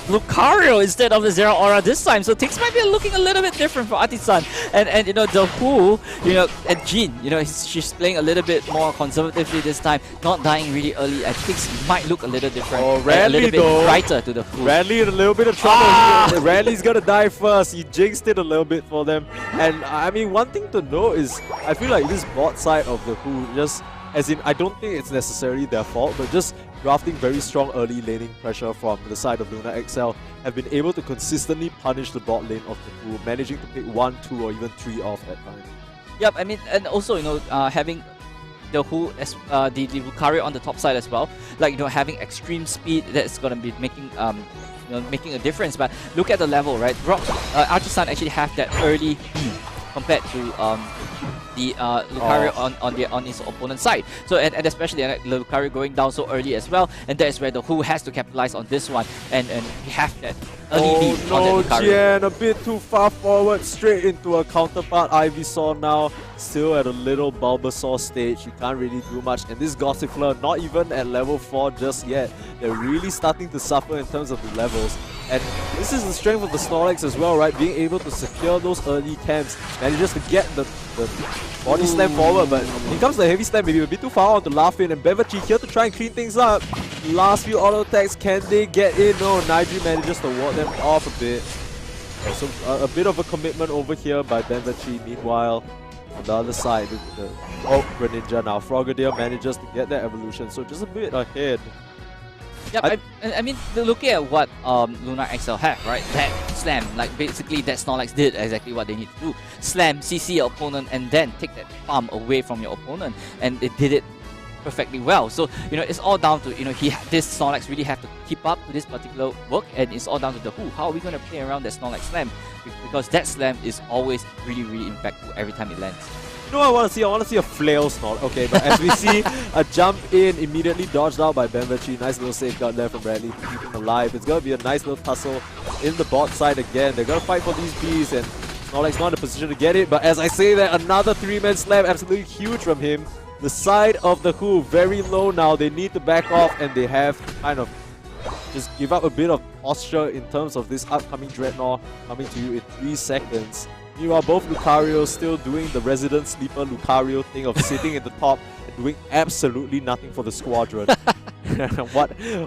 Lucario instead of the Zero Aura this time. So things might be looking a little bit different for Artisan. And you know, the Who, you know, and Jean, you know, she's playing a little bit more conservatively this time, not dying really early. I think things might look a little different. Oh, and a Radley little bit though. brighter to the Who. Radley in a little bit of trouble here. Radley's gonna die first. He jinxed it a little bit for them. And I mean, one thing to know is, I feel like this bot side of the Who just, as in, I don't think it's necessarily their fault, but just drafting very strong early laning pressure from the side of Luna XL have been able to consistently punish the bot lane of the Who, managing to pick 1, 2 or even 3 off at times. Yep, I mean, and also, you know, having the Who as the Lucario on the top side as well, like, you know, having extreme speed, that's gonna be making you know, making a difference. But look at the level, right? Artisan actually have that early compared to the Lucario on his opponent's side. So and especially the Lucario going down so early as well, and that is where the Who has to capitalize on this one and have that early lead on that Lucario. Jian, a bit too far forward, straight into a counterpart Ivysaur now. Still at a little Bulbasaur stage, you can't really do much. And this Gossifleur, not even at level 4 just yet. They're really starting to suffer in terms of the levels. And this is the strength of the Snorlax as well, right? Being able to secure those early camps, manages to get the body slam forward, but here comes the heavy slam, maybe a bit too far onto Laughin, and Bevachi here to try and clean things up. Last few auto attacks, can they get in? No, Nigel manages to ward them off a bit. So a bit of a commitment over here by Bevachi. Meanwhile, on the other side, the Greninja now. Frogadier manages to get that evolution, so just a bit ahead. Yep, I mean, looking at what Luna XL have, right? That slam, like basically that Snorlax did exactly what they need to do. Slam, CC your opponent, and then take that farm away from your opponent. And they did it perfectly well. So, you know, it's all down to, you know, this Snorlax really have to keep up to this particular work, and it's all down to the Who. How are we going to play around that Snorlax slam? Because that slam is always really, really impactful every time it lands. You know what I want to see? I want to see a flail Snorlax. Okay, but as we see, a jump in, immediately dodged out by Benvachi. Nice little safeguard there from Bradley to keep him alive. It's going to be a nice little tussle in the bot side again. They're going to fight for these Bs, and Snorlax not in a position to get it. But as I say that, another 3-man slam, absolutely huge from him. The side of the Who, very low now. They need to back off, and they have kind of just give up a bit of posture in terms of this upcoming Dreadnought coming to you in 3 seconds. Meanwhile, both Lucarios still doing the resident sleeper Lucario thing of sitting in the top and doing absolutely nothing for the squadron.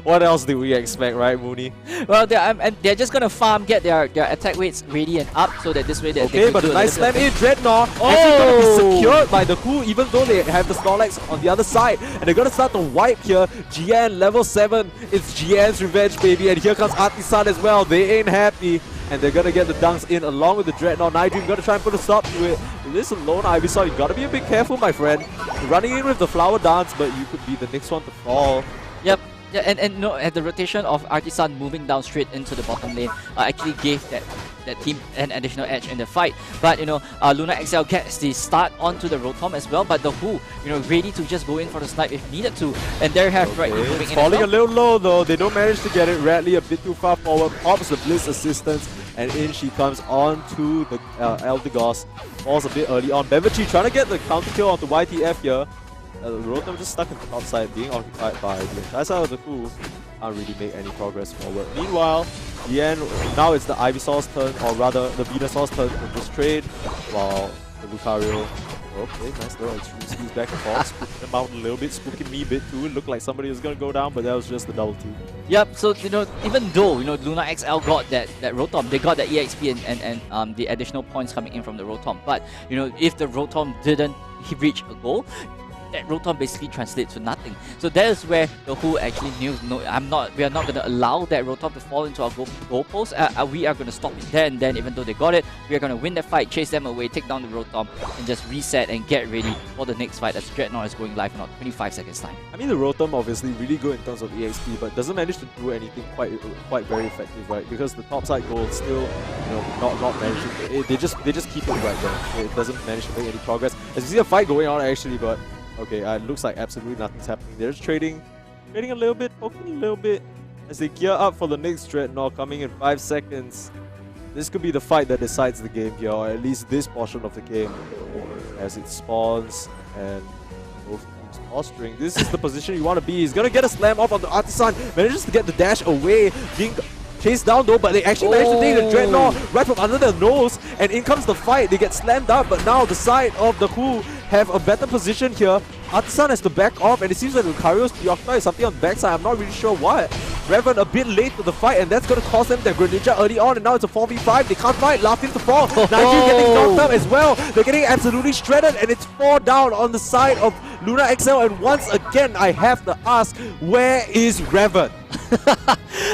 What else do we expect, right, Mooney? Well, they're just gonna farm, get their attack weights ready and up, so that this way they okay, but a nice slam in Dreadnought. Oh! Actually gonna be secured by the Who, even though they have the Snorlax on the other side, and they're gonna start to wipe here. Jian level 7. It's Jian's revenge, baby, and here comes Artisan as well. They ain't happy. And they're gonna get the dunks in along with the Dreadnought. Nigel gonna try and put a stop to it. With this alone, Ivysaur, you gotta be a bit careful, my friend. You're running in with the flower dance, but you could be the next one to fall. Yep. Yeah, and no, at the rotation of Artisan moving down straight into the bottom lane actually gave that team an additional edge in the fight. But, you know, Luna XL gets the start onto the Rotom as well, but the Who, you know, ready to just go in for the snipe if needed to. And there have right moving it's in falling as well. a little low though. They don't manage to get it. Radley a bit too far forward. Pops the Blitz assistance, and in she comes onto the Eldegoss. Falls a bit early on. Bevachi trying to get the counter kill onto YTF here. The Rotom just stuck in the top side, being occupied by the entire side of the Who. Can't really make any progress forward. Meanwhile, now it's the Ivysaur's turn, or rather the Venusaur's turn to just trade, while the Lucario, okay, nice little extreme squeeze back and forth, spooking them out a little bit, spooking me a bit too. It looked like somebody was gonna go down, but that was just the double team. Yep, so, you know, even though, you know, Luna XL got that Rotom, they got the EXP and the additional points coming in from the Rotom, but, you know, if the Rotom didn't reach a goal, that rotom basically translates to nothing. So that is where the Who actually knew, no, we are not going to allow that rotom to fall into our goalpost. We are going to stop it there and then. Even though they got it, we are going to win the fight, chase them away, take down the rotom, and just reset and get ready for the next fight as Dreadnought is going live in about 25 seconds time. I mean, the rotom obviously really good in terms of EXP, but doesn't manage to do anything quite very effective, right? Because the top side goal still, you know, not managing. They just keep it right there. It doesn't manage to make any progress. As you see a fight going on actually, but okay, it looks like absolutely nothing's happening. They're just trading a little bit, poking a little bit as they gear up for the next Dreadnought coming in 5 seconds. This could be the fight that decides the game here, or at least this portion of the game, as it spawns and both teams posturing. This is the position you want to be. He's gonna get a slam off on the Artisan, manages to get the dash away, being chased down though, but they actually managed to take the Dreadnought right from under their nose, and in comes the fight. They get slammed up, but now the side of the Who have a better position here. Artisan has to back off, and it seems like Lucario's preoccupied something on the backside. I'm not really sure what. Revan a bit late to the fight, and that's going to cost them their Greninja early on, and now it's a 4v5. They can't fight. Laughing to fall. Nigel getting knocked up as well. They're getting absolutely shredded, and it's 4 down on the side of Luna XL. And once again, I have to ask, where is Revan?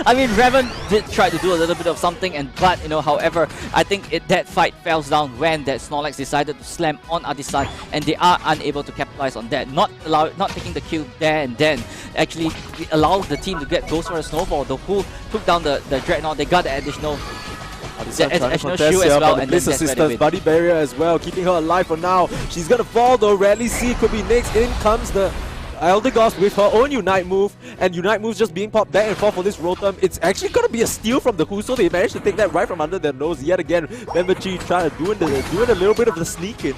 I mean, Revan did try to do a little bit of something, but you know, however, I think that fight fell down when that Snorlax decided to slam on Artisan, and they are unable to capitalize on that. Not taking the kill there and then. Actually, allowed the team to get goals for a snowball. The Who took down the Dreadnought. They got the additional shield as well, and Bliss assistance, Buddy Barrier as well, keeping her alive for now. She's gonna fall though. Rally C could be next. In comes the Elder Goss with her own Unite move, and Unite moves just being popped back and forth for this Rotom. It's actually gonna be a steal from the Who, so they managed to take that right from under their nose yet again. Benbachi trying to doing a little bit of the sneak in.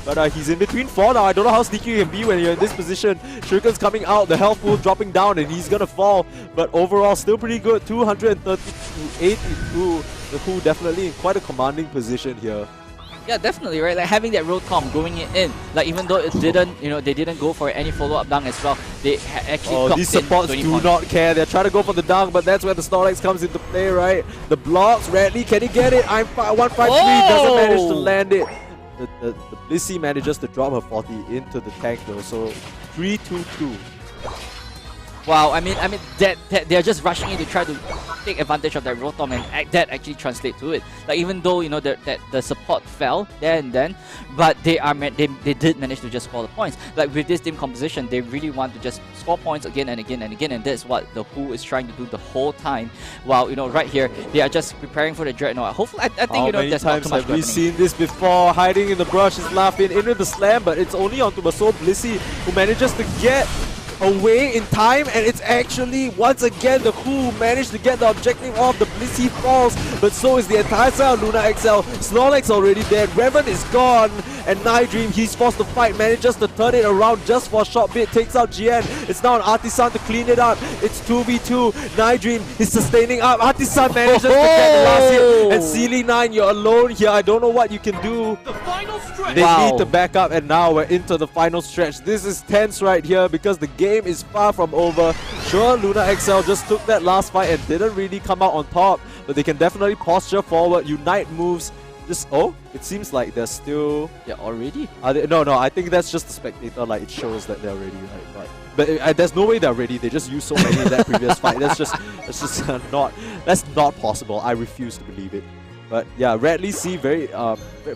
But he's in between 4 now. I don't know how sneaky you can be when you're in this position. Shuriken's coming out, the health pool dropping down, and he's gonna fall. But overall, still pretty good. 230 to 82. The Who definitely in quite a commanding position here. Yeah, definitely, right? Like having that Rotom going in, like even though it didn't, you know, they didn't go for any follow-up dunk as well. They actually these supports do not care. They're trying to go for the dunk, but that's where the Snorlax comes into play, right? The blocks, Radley, can he get it? I'm 153, doesn't manage to land it. The Blissey manages to drop her 40 into the tank though, so 3-2-2. Wow, I mean that they're just rushing in to try to take advantage of that Rotom, and that actually translates to it. Like even though you know that the support fell there and then, but they did manage to just score the points. Like with this team composition, they really want to just score points again and again and again, and that's what the Who is trying to do the whole time. While you know right here they are just preparing for the Dreadnought. Hopefully, I think you know there's not too much have we seen this before? Hiding in the brush is laughing into the slam, but it's only onto Maso Blissey who manages to get away in time, and it's actually once again the Who managed to get the objective off. The Blissey falls, but so is the entire side of Luna XL. Snorlax already dead, Revan is gone, and Nightdream, he's forced to fight, manages to turn it around just for a short bit, takes out GN. It's now an Artisan to clean it up. It's 2v2. Nightdream is sustaining up. Artisan manages to get the last hit, and Sealy9, you're alone here. I don't know what you can do. The final stretch. They need to back up, and now we're into the final stretch. This is tense right here because the game is far from over. Sure, Luna XL just took that last fight and didn't really come out on top, but they can definitely posture forward. Unite moves. Just it seems like they're still already. No, I think that's just the spectator. Like it shows that they're ready, right? But there's no way they're ready. They just used so many in that previous fight. That's just not possible. I refuse to believe it. But yeah, Radley C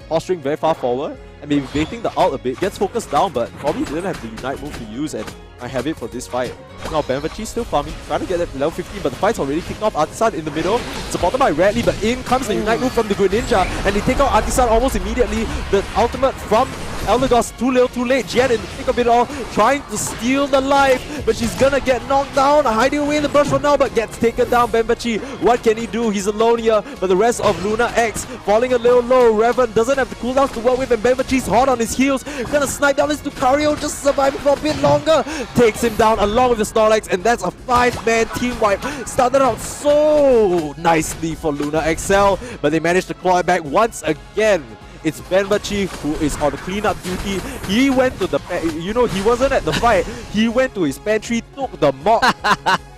posturing very far forward. I mean, baiting the ult a bit, gets focused down, but probably didn't have the Unite move to use, and I have it for this fight. Now Benvachi still farming, trying to get that level 15, but the fight's already kicked off. Artisan in the middle, supported by Radley, but in comes the Unite move from the Greninja, and they take out Artisan almost immediately. The ultimate from Eldegoss, too little, too late. Jian in the thick of it all, trying to steal the life, but she's gonna get knocked down, hiding away in the brush for now, but gets taken down. Benbachi, what can he do? He's alone here, but the rest of Luna X falling a little low. Revan doesn't have the cooldowns to work with, and Benbachi's hot on his heels, gonna snipe down his Lucario, just surviving for a bit longer. Takes him down along with the Snorlax, and that's a 5-man team wipe. Started out so nicely for Luna XL, but they managed to claw it back once again. It's Benbachi who is on cleanup duty. He went to the he wasn't at the fight. He went to his pantry, took the mop,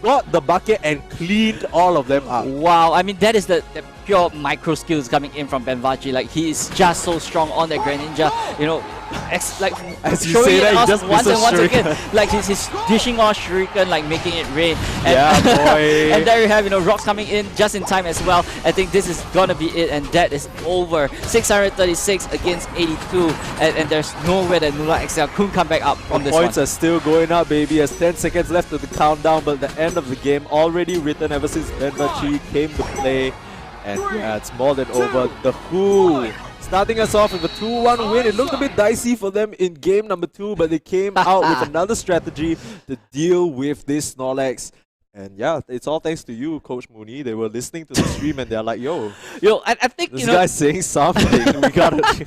got the bucket, and cleaned all of them up. Wow, I mean that is the pure micro skills coming in from Benvachi. Like he is just so strong on the Greninja. You know, like as you showing say it that, us he just once and once misses again. Like he's dishing off Shuriken, like making it rain. And, Yeah, boy. and there you have, rocks coming in just in time as well. I think this is gonna be it, and that is over. 636 against 82, and there's nowhere that Nula XL couldn't come back up from this Points one. are still going up, baby, as 10 seconds left to the countdown, but the end of the game already written ever since Benvachi came to play. And yeah, it's more than over. The Who starting us off with a 2-1 win. It looked a bit dicey for them in game number 2, but they came out with another strategy to deal with this Snorlax. And yeah, it's all thanks to you, Coach Mooney. They were listening to the stream and they're like, yo, I think this guy's saying something. We gotta...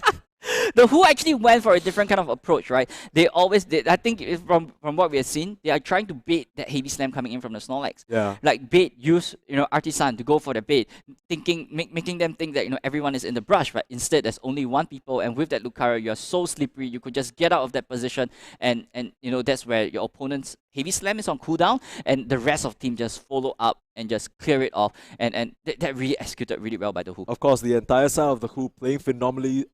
The Who actually went for a different kind of approach, right? They always did. I think from what we have seen, they are trying to bait that heavy slam coming in from the Snorlax. Yeah. Like bait, use Artisan to go for the bait, making them think that everyone is in the brush, but instead there's only one people, and with that Lucario, you're so slippery, you could just get out of that position, and that's where your opponent's heavy slam is on cooldown, and the rest of team just follow up and just clear it off, and that really executed really well by the Who. Of course, the entire side of the Who playing phenomenally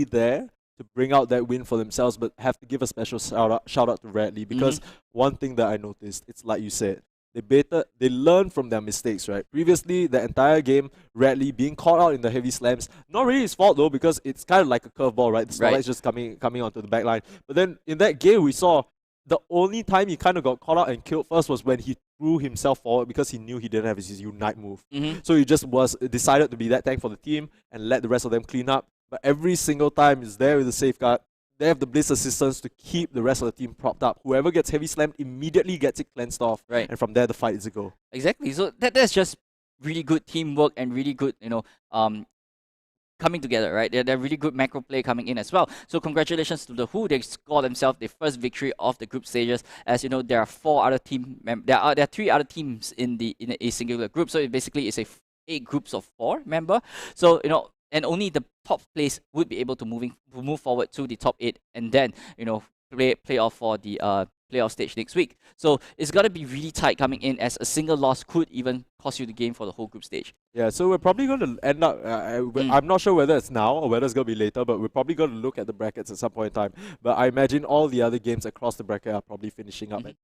there to bring out that win for themselves, but have to give a special shout out to Radley, because one thing that I noticed, it's like you said, they learned from their mistakes, right? Previously, the entire game, Radley being caught out in the heavy slams, not really his fault though, because it's kind of like a curveball, right? The Snorlax just coming onto the back line. But then in that game, we saw the only time he kind of got caught out and killed first was when he threw himself forward because he knew he didn't have his Unite move. So he just decided to be that tank for the team and let the rest of them clean up. But every single time is there with the safeguard. They have the Blitz assistance to keep the rest of the team propped up. Whoever gets heavy slammed immediately gets it cleansed off. Right. And from there, the fight is a go. Exactly. So that's just really good teamwork and really good, coming together, right? They're really good macro play coming in as well. So congratulations to the Who. They scored themselves the first victory of the group stages. As you know, there are there are 3 other teams in a singular group. So it basically is 8 groups of 4 member. So and only the top place would be able to move forward to the top 8, and then play off for the playoff stage next week. So it's got to be really tight coming in, as a single loss could even cost you the game for the whole group stage. Yeah, so we're probably going to end up, I'm not sure whether it's now or whether it's going to be later, but we're probably going to look at the brackets at some point in time. But I imagine all the other games across the bracket are probably finishing up at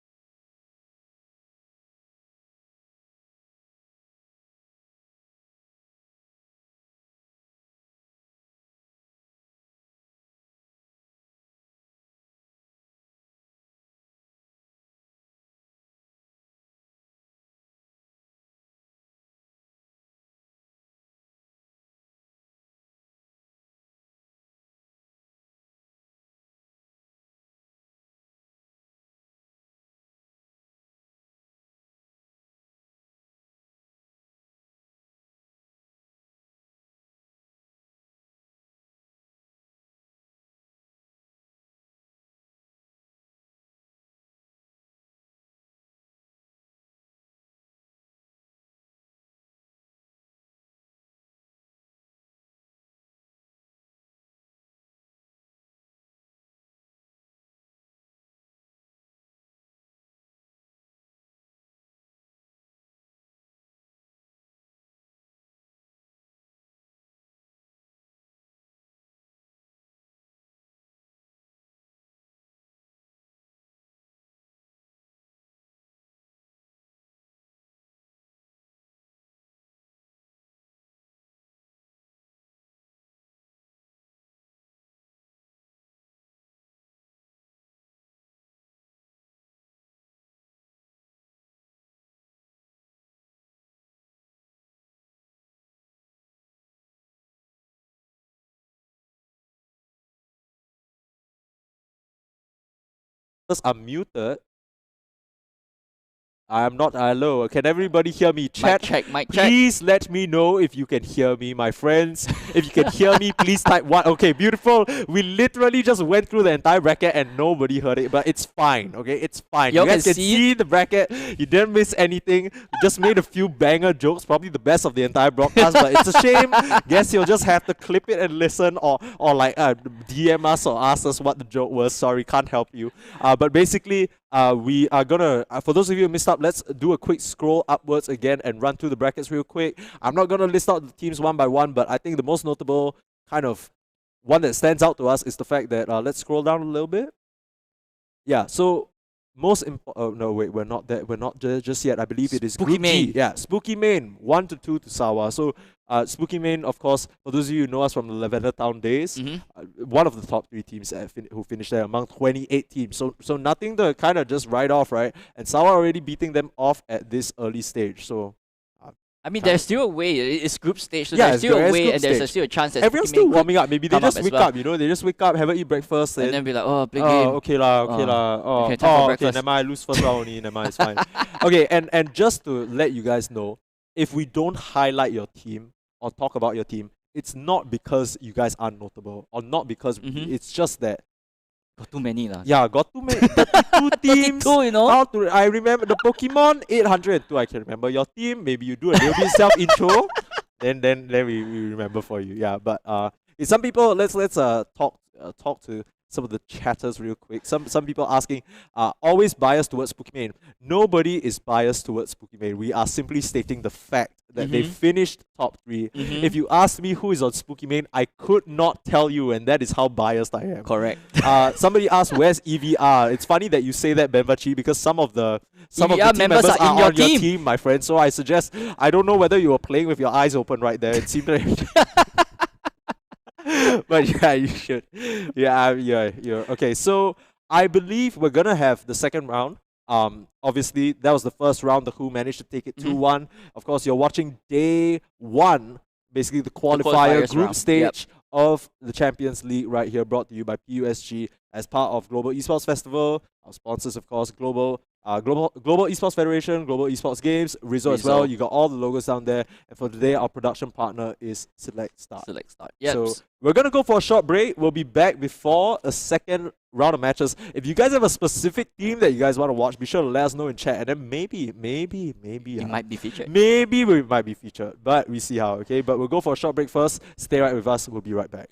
are muted. I'm not hello. Can everybody hear me? Chat. Mic check. Please let me know if you can hear me, my friends. If you can hear me, please type 1. Okay, beautiful. We literally just went through the entire bracket and nobody heard it, but it's fine. Okay, it's fine. Y'all You guys can can see the bracket. You didn't miss anything. We just made a few banger jokes, probably the best of the entire broadcast. But it's a shame. Guess you'll just have to clip it and listen, or like DM us or ask us what the joke was. Sorry, can't help you. But basically, we are gonna, for those of you who missed out, let's do a quick scroll upwards again and run through the brackets real quick. I'm not gonna list out the teams one by one, but I think the most notable kind of one that stands out to us is the fact that, let's scroll down a little bit. Yeah, so oh no, wait, we're not there. We're not there just yet. I believe it is Spooky Group Main. G. Yeah, Spooky Main, 1-2 to Sawa. So Spooky Main, of course, for those of you who know us from the Lavender Town days, one of the top 3 teams who finished there among 28 teams. So nothing to kind of just write off, right? And Sawa already beating them off at this early stage. So I mean, there's still a way. It's group stage, so yeah, there's still a way, group and there's stage. still a chance that Everyone's Spooky Main still could warming up. Maybe they come just as wake well. up, you know, they just wake up, haven't eat breakfast, and then be like, oh, play oh, game. okay lah, okay lah. Oh, okay, time for okay, breakfast. never mind, I lose first round only, never mind, it's fine. Okay, and just to let you guys know, if we don't highlight your team or talk about your team, it's not because you guys aren't notable, or not because it's just that got too many lah. Yeah, got too many. 32 teams. 32, you know. I remember the Pokemon 802. I can remember your team. Maybe you do a little bit self intro. Then we remember for you. Yeah, but some people, let's talk to some of the chatters real quick. Some people asking, always biased towards Pokemon. Nobody is biased towards Pokemon. We are simply stating the fact that they finished top 3. If you ask me who is on Pokemon, I could not tell you, and that is how biased I am. Correct. Somebody asked, where's EVR? It's funny that you say that, Benvachi, because some of the team members are in your on your team, my friend. So I suggest, I don't know whether you were playing with your eyes open right there. It seemed like but yeah, you should. Yeah. Okay, so I believe we're gonna have the second round. Obviously, that was the first round. The Who managed to take it 2-1. Of course, you're watching day 1, basically the qualifier group round. stage of the Champions League right here, brought to you by PUSG as part of Global Esports Festival. Our sponsors, of course, Global Esports Federation, Global Esports Games, Rizzo as well. You got all the logos down there. And for today, our production partner is Select Start. Select Start. Yep. So we're going to go for a short break. We'll be back before a second round of matches. If you guys have a specific team that you guys want to watch, be sure to let us know in chat. And then maybe it might be featured. Maybe we might be featured. But we see how, okay? But we'll go for a short break first. Stay right with us. We'll be right back.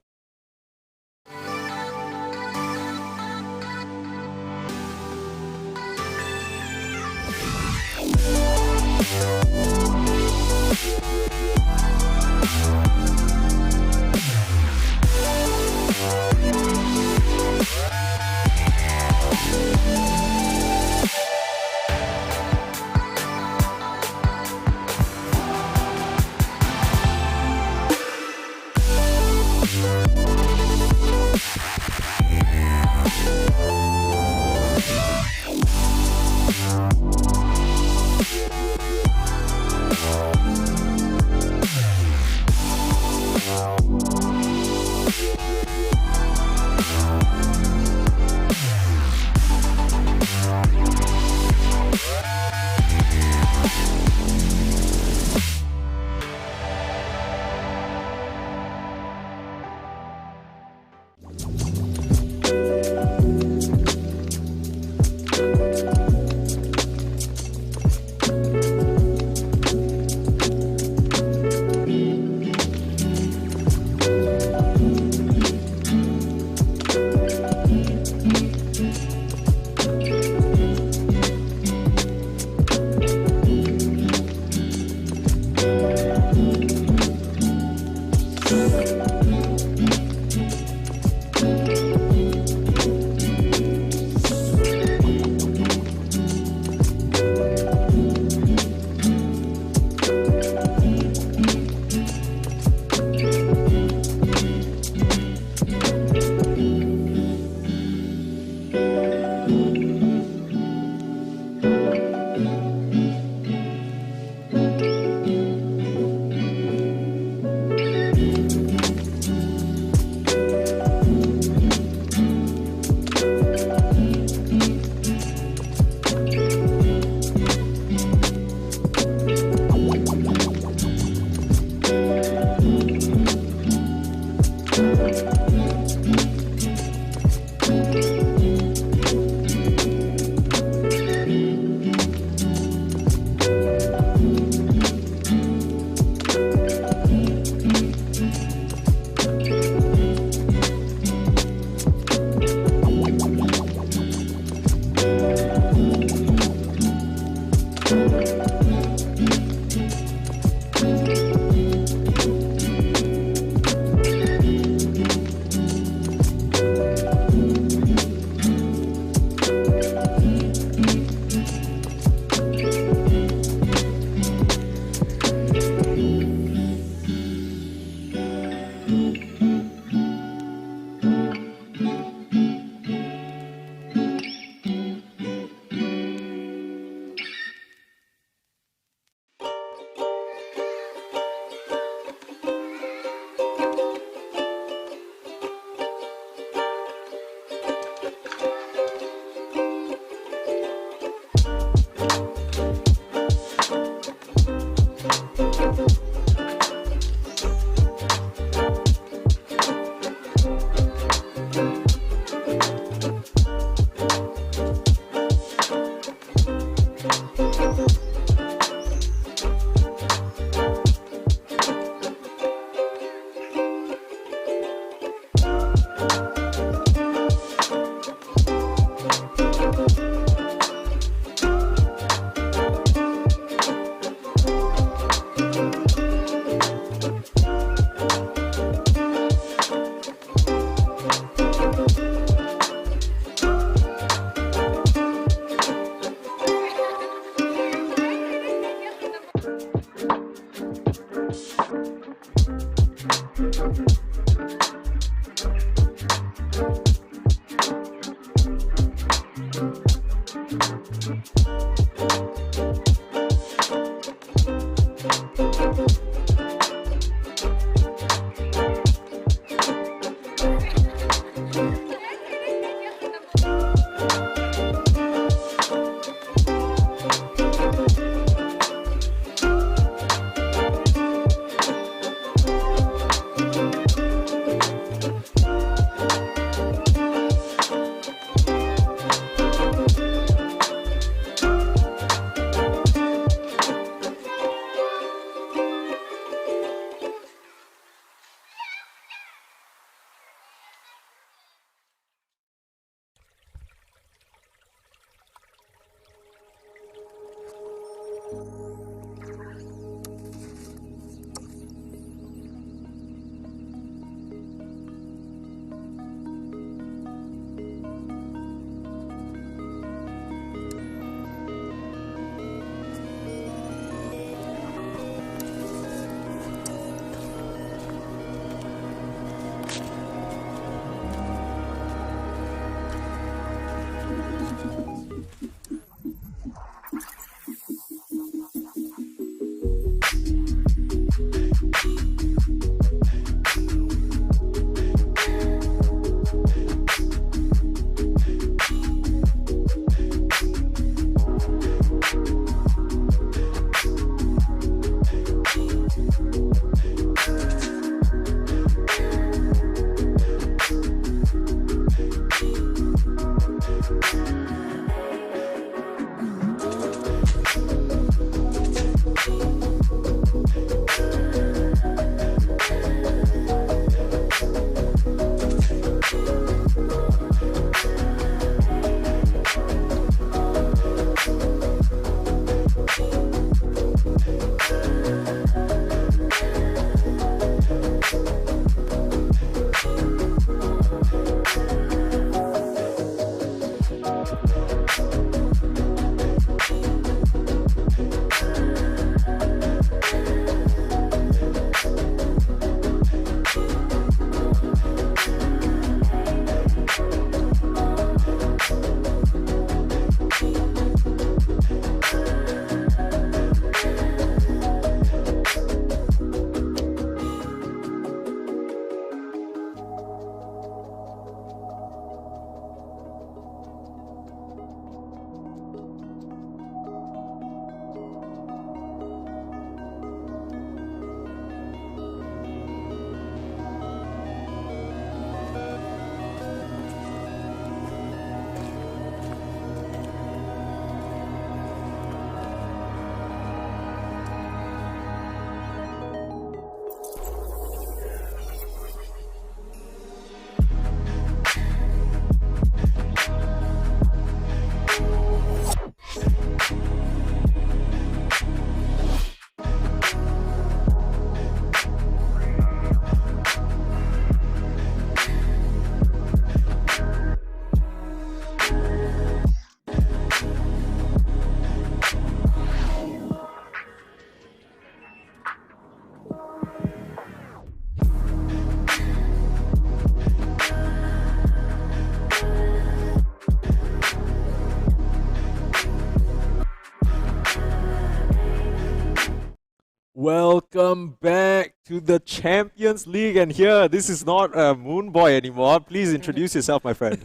Welcome back to the Champions League, and here, this is not a Moon Boy anymore. Please introduce yourself, my friend.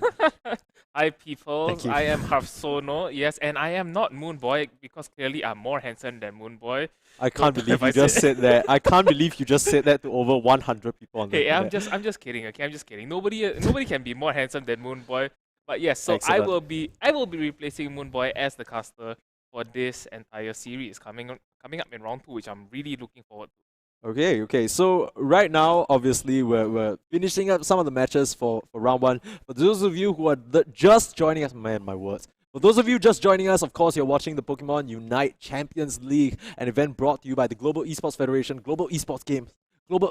Hi people, Thank you. I am Harsono, yes, and I am not Moon Boy because clearly I'm more handsome than Moon Boy. I can't So, believe if I you just say- said that. I can't believe you just said that to over 100 people on the Hey, I'm internet. just kidding, okay? I'm just kidding. Nobody can be more handsome than Moon Boy. But yes, so Excellent. I will be replacing Moon Boy as the caster for this entire series coming up in round 2, which I'm really looking forward to. Okay. So right now, obviously, we're finishing up some of the matches for round 1. For those of you who are just joining us, man, my words. For those of you just joining us, of course, you're watching the Pokemon Unite Champions League, an event brought to you by the Global Esports Federation, Global Esports Games,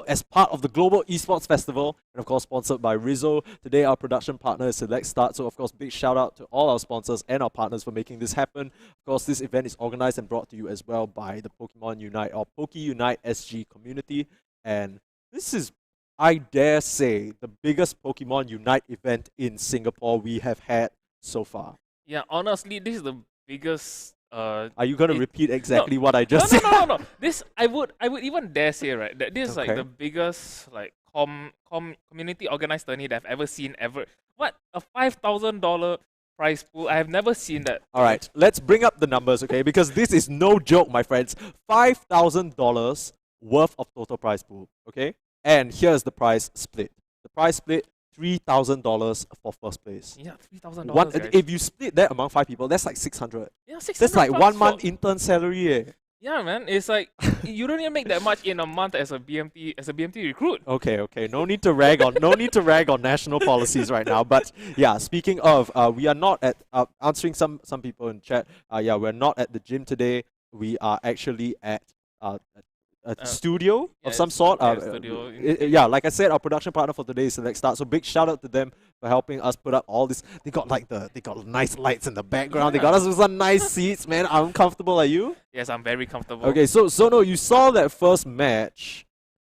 as part of the Global Esports Festival, and of course sponsored by Rizzo. Today our production partner is Select Start, so of course big shout out to all our sponsors and our partners for making this happen. Of course, this event is organized and brought to you as well by the Pokemon Unite or Poke Unite SG community, and this is, I dare say, the biggest Pokemon Unite event in Singapore we have had so far. Yeah, honestly, this is the biggest. Are you going to repeat exactly what I just said? No. This I would even dare say, right, that this is like Okay. the biggest like community organized tourney that I've ever seen ever. What, a $5,000 prize pool? I have never seen that. All right, let's bring up the numbers, okay? Because this is no joke, my friends. $5,000 worth of total prize pool, okay? And here's the prize split. The prize split, $3,000 for first place. Yeah, $3,000, guys. If you split that among 5 people, that's like 600. Yeah, 600 That's like bucks 1 month for- intern salary, eh? Yeah, man, it's like you don't even make that much in a month as a BMT recruit. Okay. No need to rag on national policies right now. But yeah, speaking of, we are not at answering some people in chat. Yeah, we're not at the gym today. We are actually at a studio yeah, of some it's sort. a studio. Yeah, like I said, our production partner for today is Select Start. So big shout out to them for helping us put up all this. They got nice lights in the background. They got us with some nice seats, man. I'm comfortable. Are you? Yes, I'm very comfortable. Okay, so no, you saw that first match.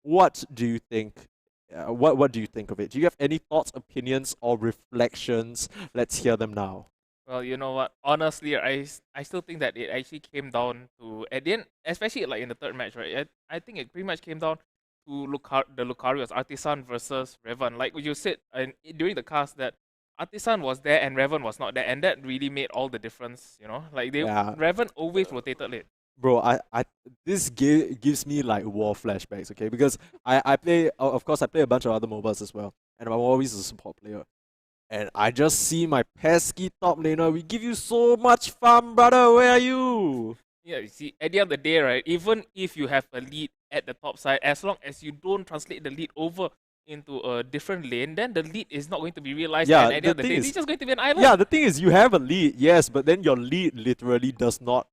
What do you think? What do you think of it? Do you have any thoughts, opinions, or reflections? Let's hear them now. Well, you know what? Honestly, I still think that it actually came down to, at the end, especially like in the third match, right? I think it pretty much came down to the Lucarios, Artisan versus Revan. Like you said during the cast, that Artisan was there and Revan was not there, and that really made all the difference. You know, like Revan always rotated late. Bro, this gives me like war flashbacks, okay? Because I play, of course, I play a bunch of other MOBAs as well, and I'm always a support player. And I just see my pesky top laner. We give you so much farm, brother. Where are you? Yeah, you see, at the end of the day, right, even if you have a lead at the top side, as long as you don't translate the lead over into a different lane, then the lead is not going to be realized. Yeah, and at the end of the the day, thing it's is- just going to be an island. Yeah, the thing is, you have a lead, yes, but then your lead literally does not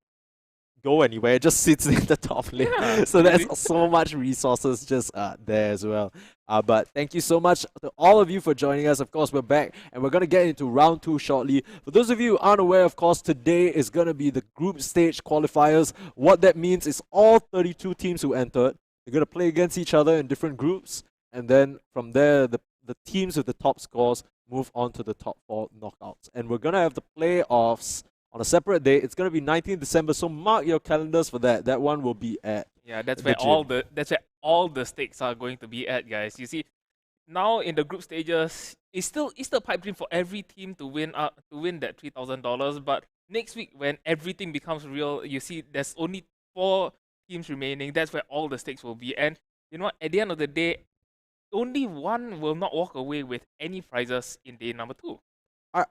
go anywhere. It just sits in the top lane. Yeah, So there's really. so much resources just there as well. But thank you so much to all of you for joining us. Of course, we're back and we're going to get into round 2 shortly. For those of you who aren't aware, of course, today is going to be the group stage qualifiers. What that means is all 32 teams who entered, they're going to play against each other in different groups. And then from there, the teams with the top scores move on to the top 4 knockouts. And we're going to have the playoffs on a separate day. It's going to be 19th December, so mark your calendars for that. That one will be at Yeah, that's the where gym. that's where all the stakes are going to be at, guys. You see, now in the group stages, it's still pipe dream for every team to win that $3,000. But next week, when everything becomes real, you see there's only 4 teams remaining. That's where all the stakes will be. And you know what? At the end of the day, only one will not walk away with any prizes in day number 2.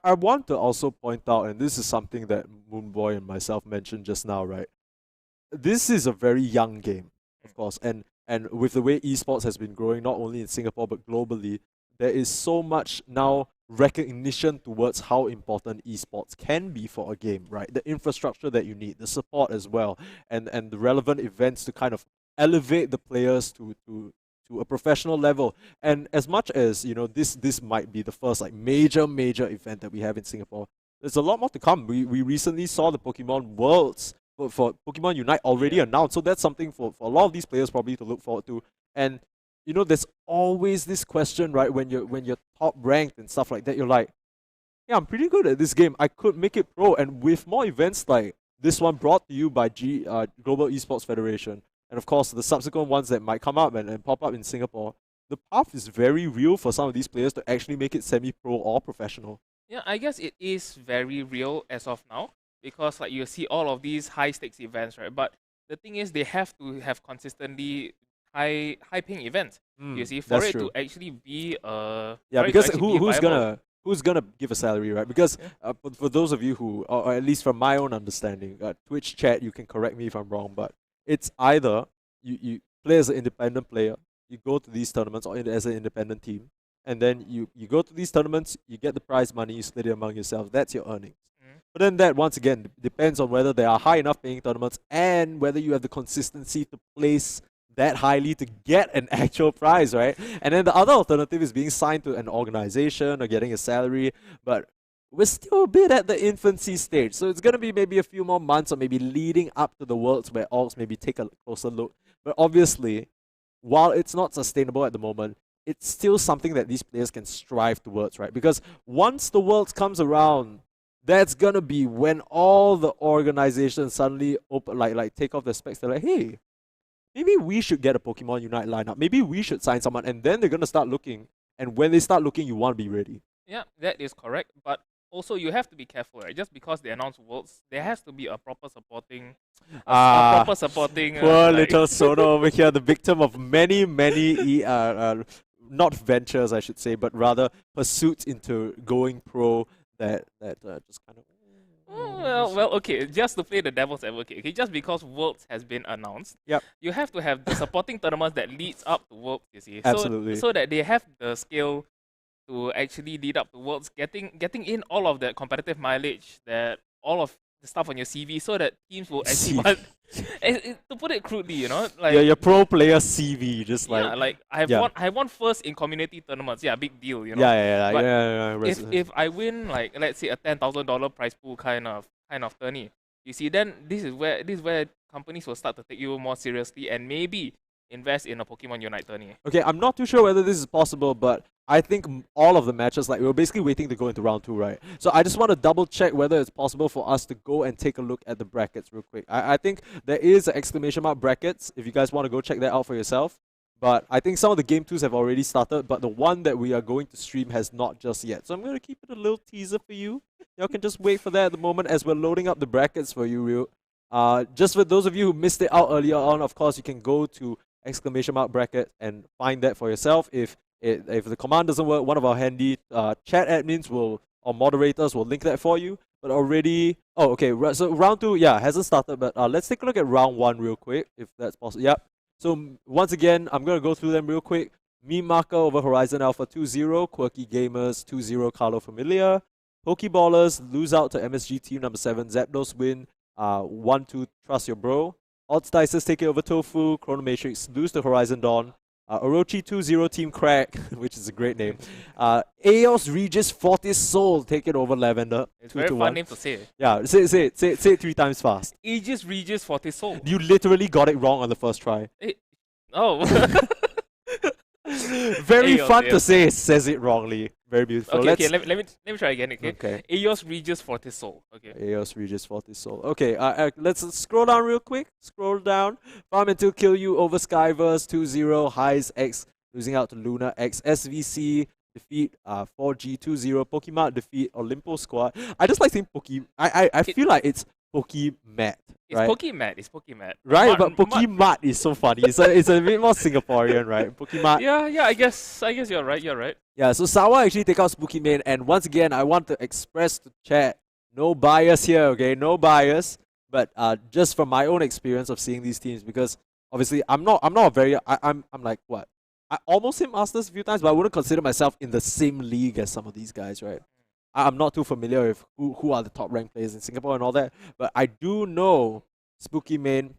I want to also point out, and this is something that Moonboy and myself mentioned just now, right? This is a very young game, of course, and with the way esports has been growing, not only in Singapore but globally, there is so much now recognition towards how important esports can be for a game, right? The infrastructure that you need, the support as well, and the relevant events to kind of elevate the players to a professional level. And as much as, you know, this might be the first like major event that we have in Singapore, there's a lot more to come. We recently saw the Pokemon Worlds for Pokemon Unite already announced, so that's something for a lot of these players probably to look forward to. And you know, there's always this question, right, when you're top ranked and stuff like that, you're like, yeah, I'm pretty good at this game, I could make it pro. And with more events like this one brought to you by Global Esports Federation, and of course the subsequent ones that might come up and pop up in Singapore, the path is very real for some of these players to actually make it semi-pro or professional. Yeah, I guess it is very real as of now because like you see all of these high stakes events, right? But the thing is, they have to have consistently high paying events. You see, for that's it true. to actually be Yeah, for it to because actually be who's gonna give a salary, right? Because for those of you who, or at least from my own understanding, Twitch chat, you can correct me if I'm wrong, but it's either you play as an independent player, you go to these tournaments or as an independent team, and then you go to these tournaments, you get the prize money, you split it among yourselves. That's your earnings. But then that, once again, depends on whether they are high enough paying tournaments and whether you have the consistency to place that highly to get an actual prize, right? And then the other alternative is being signed to an organization or getting a salary, but we're still a bit at the infancy stage. So it's going to be maybe a few more months or maybe leading up to the Worlds where orgs maybe take a closer look. But obviously, while it's not sustainable at the moment, it's still something that these players can strive towards, right? Because once the Worlds comes around, that's gonna be when all the organizations suddenly open, like take off their specs. They're like, hey, maybe we should get a Pokemon Unite lineup. Maybe we should sign someone, and then they're gonna start looking. And when they start looking, you want to be ready. Yeah, that is correct. But also, you have to be careful, right? Just because they announce Worlds, there has to be a proper supporting. Poor little Sono over here, the victim of many not ventures, I should say, but rather pursuits into going pro. That just kind of. Well, okay. Just to play the devil's advocate, okay. Just because Worlds has been announced, you have to have the supporting tournaments that leads up to Worlds. You see, absolutely. So that they have the skill to actually lead up to Worlds, getting in all of that competitive mileage, that all of the stuff on your CV, so that teams will actually want. To put it crudely, you know, like your pro player CV, just like I won first in community tournaments. Yeah, big deal, you know. But if I win, like let's say a $10,000 prize pool kind of tourney, you see, then this is where companies will start to take you more seriously and maybe invest in a Pokemon Unite tourney. Okay, I'm not too sure whether this is possible, but I think all of the matches, like we're basically waiting to go into round 2, right? So I just want to double check whether it's possible for us to go and take a look at the brackets real quick. I think there is an exclamation mark brackets if you guys want to go check that out for yourself. But I think some of the game 2s have already started, but the one that we are going to stream has not just yet. So I'm going to keep it a little teaser for you. Y'all can just wait for that at the moment as we're loading up the brackets for you, real. Just for those of you who missed it out earlier on, of course, you can go to exclamation mark bracket and find that for yourself. If the command doesn't work, one of our handy chat admins or moderators will link that for you. But already, so round 2, hasn't started, but let's take a look at round 1 real quick, if that's possible. Yep. So once again, I'm going to go through them real quick. Meme Marker over Horizon Alpha 2-0, Quirky Gamers 2-0, Carlo Familia. Pokeballers lose out to MSG Team number 7, Zapdos win 1-2, Trust Your Bro. Odds Dicers take it over Tofu, Chronomatrix lose to Horizon Dawn. Orochi 2-0 Team Crack, which is a great name. Aeos Regis Fortis Soul take it over Lavender. It's a very fun name to say. Yeah, say it 3 times fast. Aegis Regis Fortis Soul. You literally got it wrong on the first try. Very fun to say, it says it wrongly. Very beautiful. Okay, let me try again, okay? Aeos Regis Fortis Soul. Okay. Aeos Regis Fortis Soul. Okay, let's scroll down real quick. Scroll down. Farm Until Kill You over Skyverse 2-0. Highs X losing out to Luna X. SVC defeat 4G 2-0. Pokemon defeat Olympus Squad. I just like saying I feel like it's Pokemat. It's Pokemat. It's Pokemat. Right, but Pokemat is so funny. It's a bit more Singaporean, right? Pokemat. Yeah. I guess you're right. You're right. Yeah. So Sawa actually take out Spooky Main, and once again, I want to express to chat, no bias here, okay? No bias, but just from my own experience of seeing these teams, because obviously I'm like what? I almost hit Masters a few times, but I wouldn't consider myself in the same league as some of these guys, right? I'm not too familiar with who are the top ranked players in Singapore and all that, but I do know Spooky Main,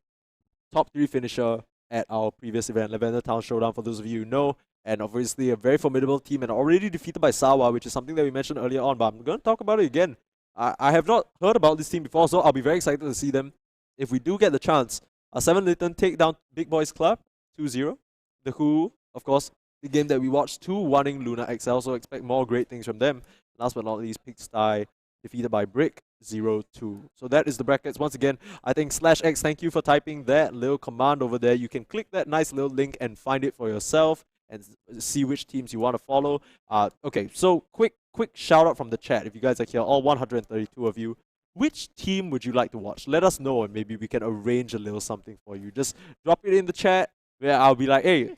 top 3 finisher at our previous event, Lavender Town Showdown, for those of you who know, and obviously a very formidable team and already defeated by Sawa, which is something that we mentioned earlier on, but I'm going to talk about it again. I have not heard about this team before, so I'll be very excited to see them if we do get the chance. 7 Litton take down Big Boys Club 2-0. The Who, of course, the game that we watched, 2-1 Luna XL, so expect more great things from them. Last but not least, Pigsty defeated by Brick 0-2. So that is the brackets. Once again, I think /X, thank you for typing that little command over there. You can click that nice little link and find it for yourself and see which teams you want to follow. Okay, so quick shout out from the chat. If you guys are here, all 132 of you, which team would you like to watch? Let us know and maybe we can arrange a little something for you. Just drop it in the chat where I'll be like, hey,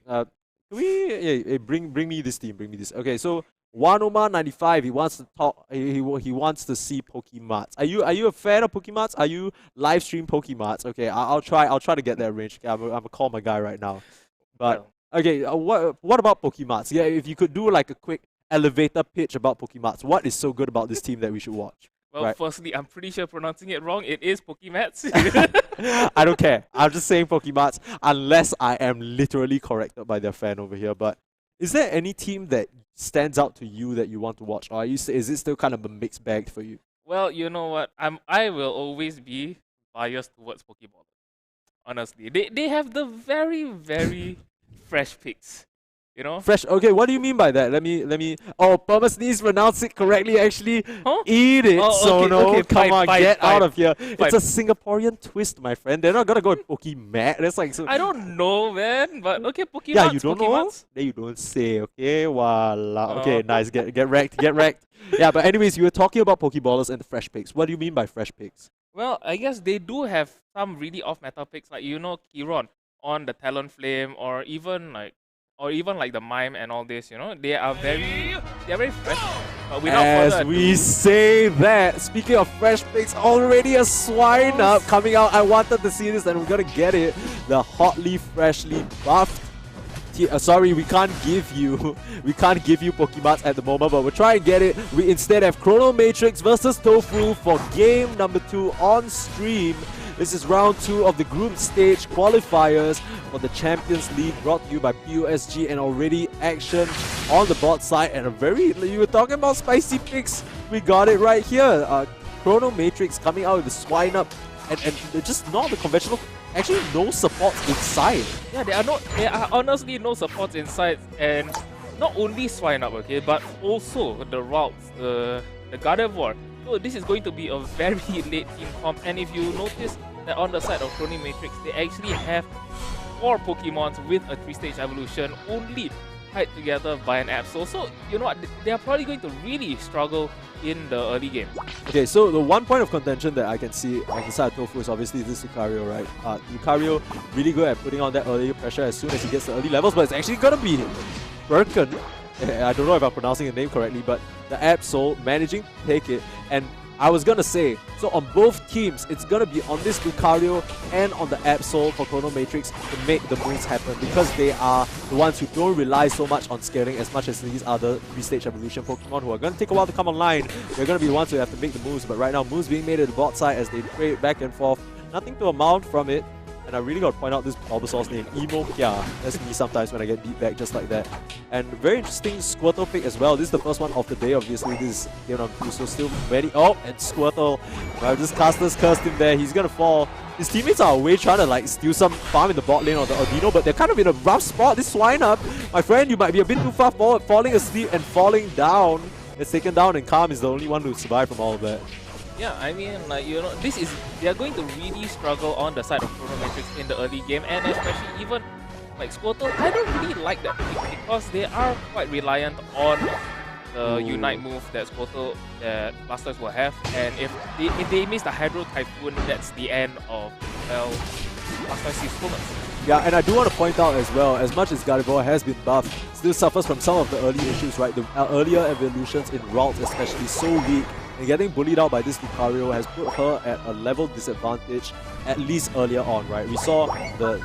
bring me this team, bring me this. Okay, so Wanoma95, he wants to talk. He wants to see Pokemarts. Are you a fan of Pokemarts? Are you live stream Pokemarts? Okay, I'll try to get that arranged. Okay, I'm gonna call my guy right now. But okay, what about Pokemarts? Yeah, if you could do like a quick elevator pitch about Pokemarts, what is so good about this team that we should watch? Well, right. Firstly, I'm pretty sure pronouncing it wrong. It is Pokemats. I don't care. I'm just saying Pokemarts unless I am literally corrected by their fan over here. But is there any team that stands out to you that you want to watch, or is it still kind of a mixed bag for you? Well, you know what? I will always be biased towards Pokeball. Honestly, they have the very fresh picks. You know? Fresh. Okay, what do you mean by that? Let me. Oh, Permasneeze pronounced it correctly. Actually, eat it. Sono. Come on, get out of here. It's a Singaporean twist, my friend. They're not gonna go with Pokemat. That's like so. I don't know, man. But okay, Pokemats. Yeah, you don't Pokemats. know. Then you don't say. Okay, voila. Okay, nice. Get wrecked. Get wrecked. Yeah, but anyways, you were talking about Pokeballers and the fresh picks. What do you mean by fresh picks? Well, I guess they do have some really off-meta picks, like Kiron on the Talonflame, or even like the Mime and all this, they are very fresh. But without as we say that, speaking of fresh picks, already a swine up coming out. I wanted to see this and we're gonna get it. The hotly, freshly buffed. Sorry, we can't give you Pokemats at the moment, but we'll try and get it. We instead have Chrono Matrix versus Tofu for game number 2 on stream. This is round 2 of the group stage qualifiers for the Champions League, brought to you by PUSG, and already action on the bot side. And you were talking about spicy picks, we got it right here. Chrono Matrix coming out with the swine up, and they're just not the conventional. Actually, no supports inside. Yeah, there are honestly no supports inside, and not only swine up, okay, but also the routes, the Gardevoir. So this is going to be a very late team comp, and if you notice that on the side of Chrono Matrix, they actually have 4 Pokemons with a 3-stage evolution only tied together by an Absol. So you know what, they are probably going to really struggle in the early game. Okay, so the one point of contention that I can see on the side of Tofu is obviously this Lucario, right? Lucario really good at putting on that early pressure as soon as he gets the early levels, but it's actually gonna be Birkin. I don't know if I'm pronouncing the name correctly, but the Absol managing to take it. And I was gonna say, so on both teams, it's gonna be on this Lucario and on the Absol for Chrono Matrix to make the moves happen, because they are the ones who don't rely so much on scaling as much as these other 3-stage evolution Pokemon who are gonna take a while to come online. They're gonna be the ones who have to make the moves, but right now moves being made at the bot side as they trade back and forth. Nothing to amount from it. And I really got to point out this Bulbasaur's name, Emo Kya. That's me sometimes when I get beat back just like that. And very interesting Squirtle pick as well. This is the first one of the day, obviously. This is game on 2, so still very... Oh, and Squirtle. Well, this caster's cursed him there. He's gonna fall. His teammates are away trying to like steal some farm in the bot lane or the Audino, but they're kind of in a rough spot. This swine up. My friend, you might be a bit too far forward, falling asleep and falling down. It's taken down, and Calm is the only one who survived from all of that. Yeah, I mean, like, they are going to really struggle on the side of Chrono Matrix in the early game, and especially even like Squirtle. I don't really like that pick because they are quite reliant on the Unite move that Squirtle, that Blasters will have, and if they miss the Hydro Typhoon, that's the end of, well, Blastoise's usefulness. Yeah, and I do want to point out as well, as much as Gardevoir has been buffed, still suffers from some of the early issues, right? The earlier evolutions in routes especially so weak. And getting bullied out by this Lucario has put her at a level disadvantage, at least earlier on, right? We saw the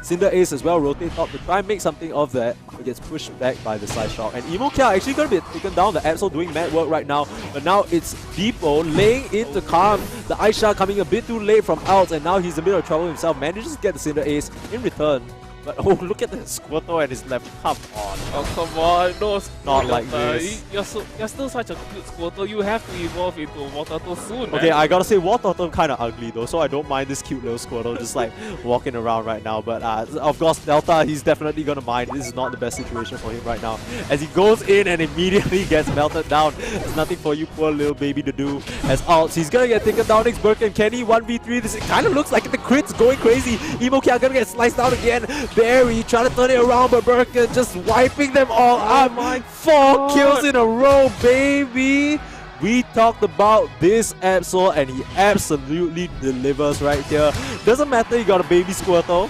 Cinder Ace as well rotate top to try and make something of that, but gets pushed back by the side shock. And Emokia actually going to be taken down. The Absol doing mad work right now, but now it's Depot laying into Calm. The Aisha coming a bit too late from out, and now he's in a bit of trouble himself. Manages to get the Cinder Ace in return. But oh, look at the Squirtle and his left. Come on. Oh, come on. No, Not like Delta. this. You're still such a cute Squirtle. You have to evolve into a War Turtle soon, Okay, man. I gotta say, War Turtle kind of ugly though, so I don't mind this cute little Squirtle just like walking around right now. But of course, Delta, he's definitely gonna mind. This is not the best situation for him right now. As he goes in and immediately gets melted down. There's nothing for you poor little baby to do. As ults, he's gonna get taken down next. Burke and Kenny 1v3. This kind of looks like the crits going crazy. Emokia gonna get sliced out again. Barry trying to turn it around, but Burke just wiping them all up. my 4 kills in a row, baby. We talked about this Absol and he absolutely delivers right here. Doesn't matter you got a baby Squirtle.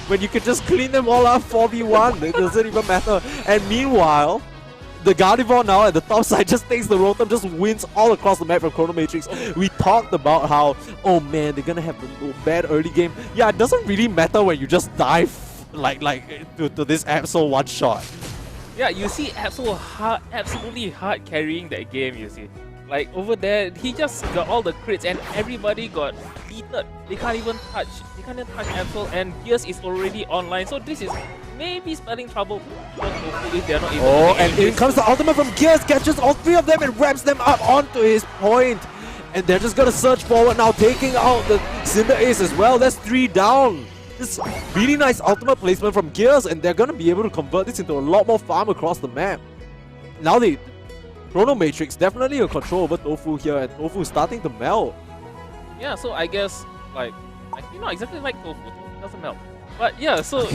When you can just clean them all up 4v1, it doesn't even matter. And meanwhile, the Gardevoir now at the top side just takes the Rotom, just wins all across the map from Chrono Matrix. We talked about how, oh man, they're gonna have a bad early game. Yeah, it doesn't really matter when you just die to this Absol one shot. Yeah, you see Absol absolutely hard carrying that game, you see. Like over there, he just got all the crits and everybody got heated. They can't even touch Absol, and Gears is already online. So this is maybe spelling trouble if they're not able to And in comes the ultimate from Gears, catches all 3 of them and wraps them up onto his point. And they're just gonna surge forward now, taking out the Cinder Ace as well. That's 3 down. This really nice ultimate placement from Gears, and they're gonna be able to convert this into a lot more farm across the map. Now Chrono Matrix definitely a control over Tofu here, and Tofu is starting to melt. Yeah, so I guess like you know exactly like Tofu. Tofu doesn't melt. But yeah, so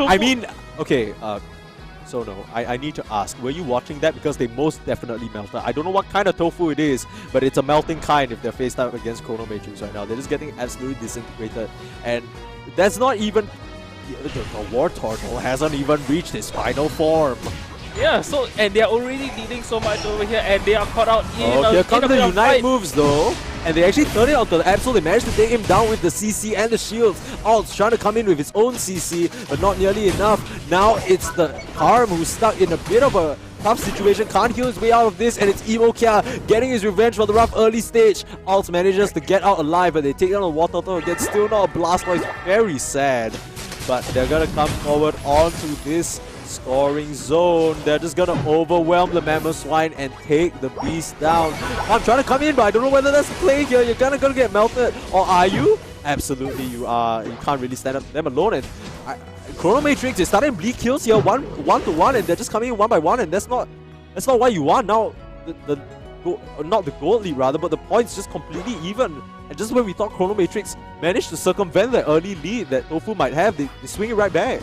I mean, okay, so no, I need to ask, were you watching that? Because they most definitely melted. I don't know what kind of tofu it is, but it's a melting kind if they're faced up against Chrono Matrix right now. They're just getting absolutely disintegrated. And that's not even... The War Turtle hasn't even reached his final form. yeah, so and they're already leading so much over here, and they are caught out in here comes the Unite fight. moves though. And they actually turn it onto the Absol. They managed to take him down with the CC and the shields. Alt's trying to come in with his own CC, but not nearly enough. Now it's the Karm who's stuck in a bit of a tough situation. Can't heal his way out of this, and it's Emokia getting his revenge for the rough early stage. Alt manages to get out alive, but they take down the War Turtle again. Still not a Blastoise. Very sad. But they're gonna come forward onto this scoring zone. They're just gonna overwhelm the Mammoth Swine and take the beast down. I'm trying to come in, but I don't know whether that's the play here. You're gonna get melted. Or are you? Absolutely you are. You can't really stand up to them alone. And Chrono Matrix is starting bleed kills here, one to one, and they're just coming in one by one, and that's not what you want. Now not the gold lead rather, but the points just completely even. And just when we thought Chrono Matrix managed to circumvent the early lead that Tofu might have, they swing it right back.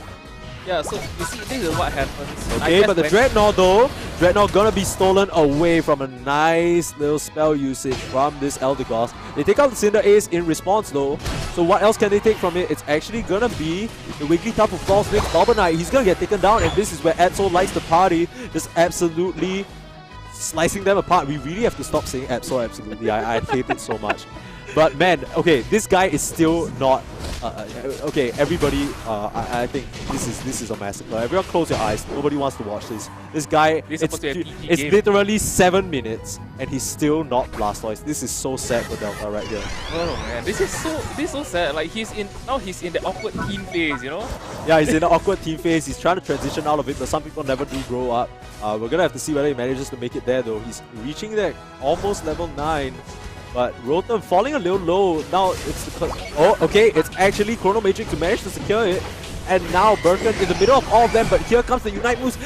Yeah, so you see, this is what happens. Okay, but the Dreadnought though, Dreadnought gonna be stolen away from a nice little spell usage from this Eldegoss. They take out the Cinder Ace in response though, so what else can they take from it? It's actually gonna be the Wigglytuff who falls next Bobanite. He's gonna get taken down, and this is where Absol likes to party, just absolutely slicing them apart. We really have to stop saying Absol absolutely. I hate it so much. But man, okay, this guy is still not... okay, everybody, I think this is a massacre. Everyone close your eyes. Nobody wants to watch this. This guy, it's literally 7 minutes and he's still not Blastoise. This is so sad for Delta right here. Oh man, this is so sad. Like he's in the awkward teen phase, you know? Yeah, he's in the awkward teen phase. He's trying to transition out of it, but some people never do grow up. We're gonna have to see whether he manages to make it there though. He's reaching that almost level 9. But Rotom falling a little low. Now it's the... Oh, okay, it's actually Chrono Matrix who managed to secure it. And now Birkin in the middle of all of them, but here comes the Unite moves.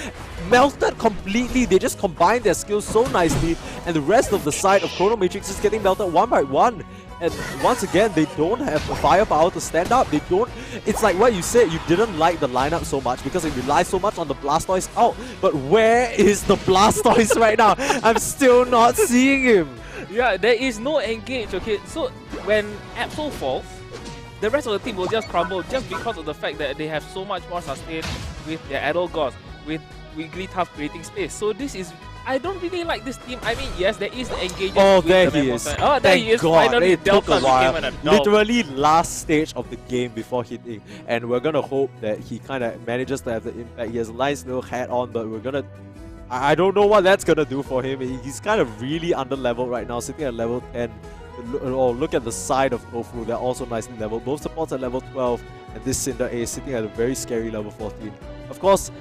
Melted completely. They just combine their skills so nicely. And the rest of the side of Chrono Matrix is getting melted one by one. And once again, they don't have the firepower to stand up. They don't... It's like what you said, you didn't like the lineup so much because it relies so much on the Blastoise out. But where is the Blastoise right now? I'm still not seeing him. Yeah, there is no engage, okay? So when Absol falls, the rest of the team will just crumble just because of the fact that they have so much more sustain with their Adult Gods, with Wigglytuff creating space. So this is... I don't really like this team. I mean, yes, there is the engagement. Oh, with there the he is. Oh, there he is. God, Finally, it took Delta a while. became an adult. Literally last stage of the game before hitting. And we're going to hope that he kind of manages to have the impact. He has a nice little hat on, but we're going to... I don't know what that's going to do for him. He's kind of really under leveled right now, sitting at level 10. Oh, look at the side of Tofu. They're also nicely leveled. Both supports at level 12. and this Cinder A is sitting at a very scary level 14. Of course,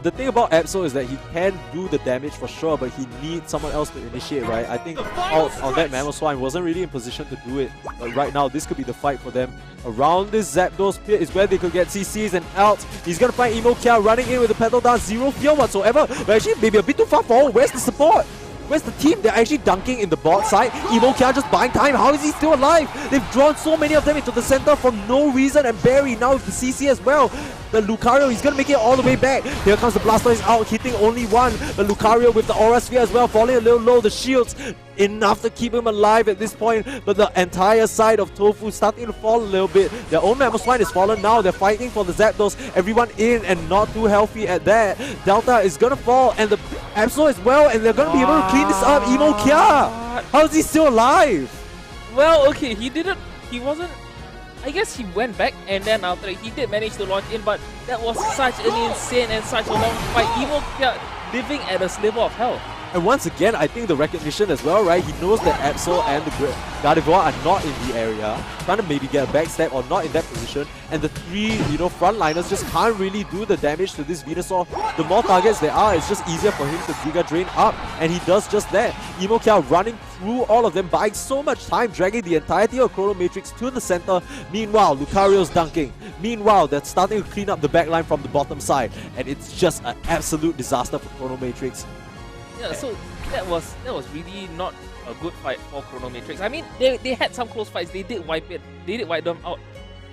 the thing about Absol is that he can do the damage for sure, but he needs someone else to initiate, right? I think on that Mammal Swine wasn't really in position to do it, but right now this could be the fight for them. Around this Zapdos pit is where they could get CCs and out. He's gonna find Emo Kia running in with the pedal down, zero fear whatsoever, but actually maybe a bit too far forward. Where's the support? Where's the team? They're actually dunking in the bot side. Emo Kia just buying time. How is he still alive? They've drawn so many of them into the center for no reason, and Barry now with the CC as well. The Lucario, he's gonna make it all the way back. Here comes the Blastoise out, hitting only one. The Lucario with the Aura Sphere as well, falling a little low. The shields, enough to keep him alive at this point, but the entire side of Tofu starting to fall a little bit. Their own Mammal Swine is fallen now. They're fighting for the Zapdos. Everyone in and not too healthy at that. Delta is gonna fall, and the Absol as well, and they're gonna be able to clean this up. Emo Kia! How is he still alive? Well, okay, he wasn't. I guess he went back, and then after he did manage to launch in, but that was such an insane and such a long fight. Emo Kia living at a sliver of hell. And once again, I think the recognition as well, right? He knows that Absol and the Gardevoir are not in the area, trying to maybe get a backstab or not in that position. And the three, frontliners just can't really do the damage to this Venusaur. The more targets there are, it's just easier for him to Giga Drain up, and he does just that. Emo Kia running through all of them, buying so much time, dragging the entirety of Chrono Matrix to the center. Meanwhile, Lucario's dunking. Meanwhile, they're starting to clean up the backline from the bottom side, and it's just an absolute disaster for Chrono Matrix. Yeah, so that was really not a good fight for Chrono Matrix. I mean, they had some close fights. They did wipe them out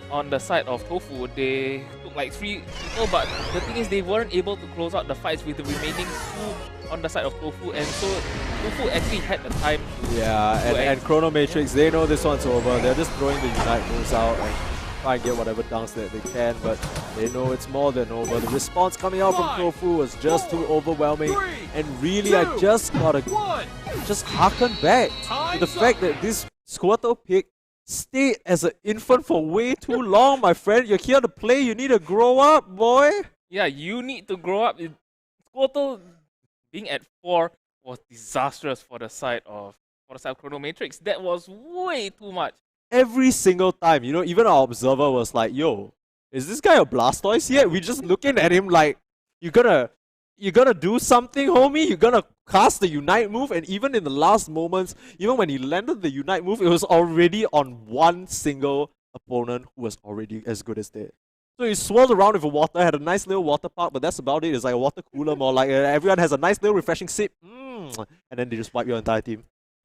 on the side of Tofu. They took like 3 people, but the thing is they weren't able to close out the fights with the remaining 2 on the side of Tofu, and so Tofu actually had the time to... Yeah, and Chrono Matrix, they know this one's over. They're just throwing the Unite moves out and try and get whatever dunks that they can, but they know it's more than over. The response coming out from Tofu was just too overwhelming, and really I just gotta harken back to the fact that this Squirtle pick stayed as an infant for way too long, my friend. You're here to play, you need to grow up, boy. Yeah, you need to grow up. Squirtle being at 4 was disastrous for the side of Chrono Matrix. That was way too much. Every single time, even our observer was like, yo, is this guy a Blastoise yet? We just looking at him like, you gonna do something, homie? You gonna cast the Unite move? And even in the last moments, even when he landed the Unite move, it was already on one single opponent who was already as good as that. So he swirled around with water, had a nice little water park, but that's about it. It's like a water cooler, more like everyone has a nice little refreshing sip, and then they just wipe your entire team.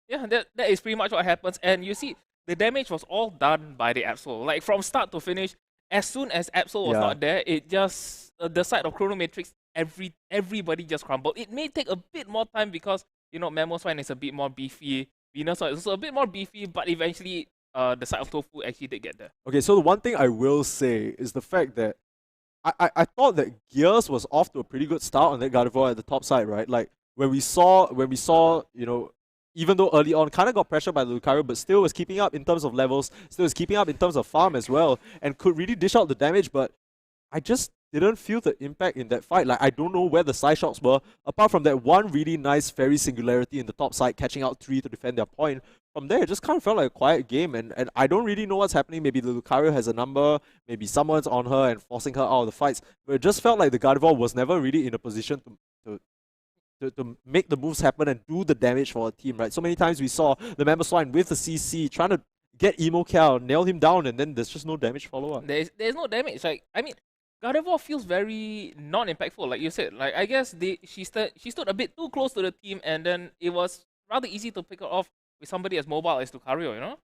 Yeah, that is pretty much what happens. And you see, the damage was all done by the Absol. Like from start to finish, as soon as Absol was not there, it just the side of Chrono Matrix, everybody just crumbled. It may take a bit more time because Mammal Swine is a bit more beefy, Venusaur is also a bit more beefy, but eventually the side of Tofu actually did get there. Okay, so the one thing I will say is the fact that I thought that Gears was off to a pretty good start on that Gardevoir at the top side, right? Like when we saw even though early on kind of got pressured by the Lucario, but still was keeping up in terms of levels, still was keeping up in terms of farm as well, and could really dish out the damage, but I just didn't feel the impact in that fight. Like, I don't know where the side shots were, apart from that one really nice Fairy Singularity in the top side, catching out 3 to defend their point. From there, it just kind of felt like a quiet game, and I don't really know what's happening. Maybe the Lucario has a number, maybe someone's on her and forcing her out of the fights, but it just felt like the Gardevoir was never really in a position to make the moves happen and do the damage for a team, right? So many times we saw the Mammal Swine with the CC trying to get Emo Kia, nail him down, and then there's just no damage follow-up. There's no damage. Like, I mean, Gardevoir feels very non-impactful, like you said. Like, I guess she stood a bit too close to the team, and then it was rather easy to pick her off with somebody as mobile as Lucario,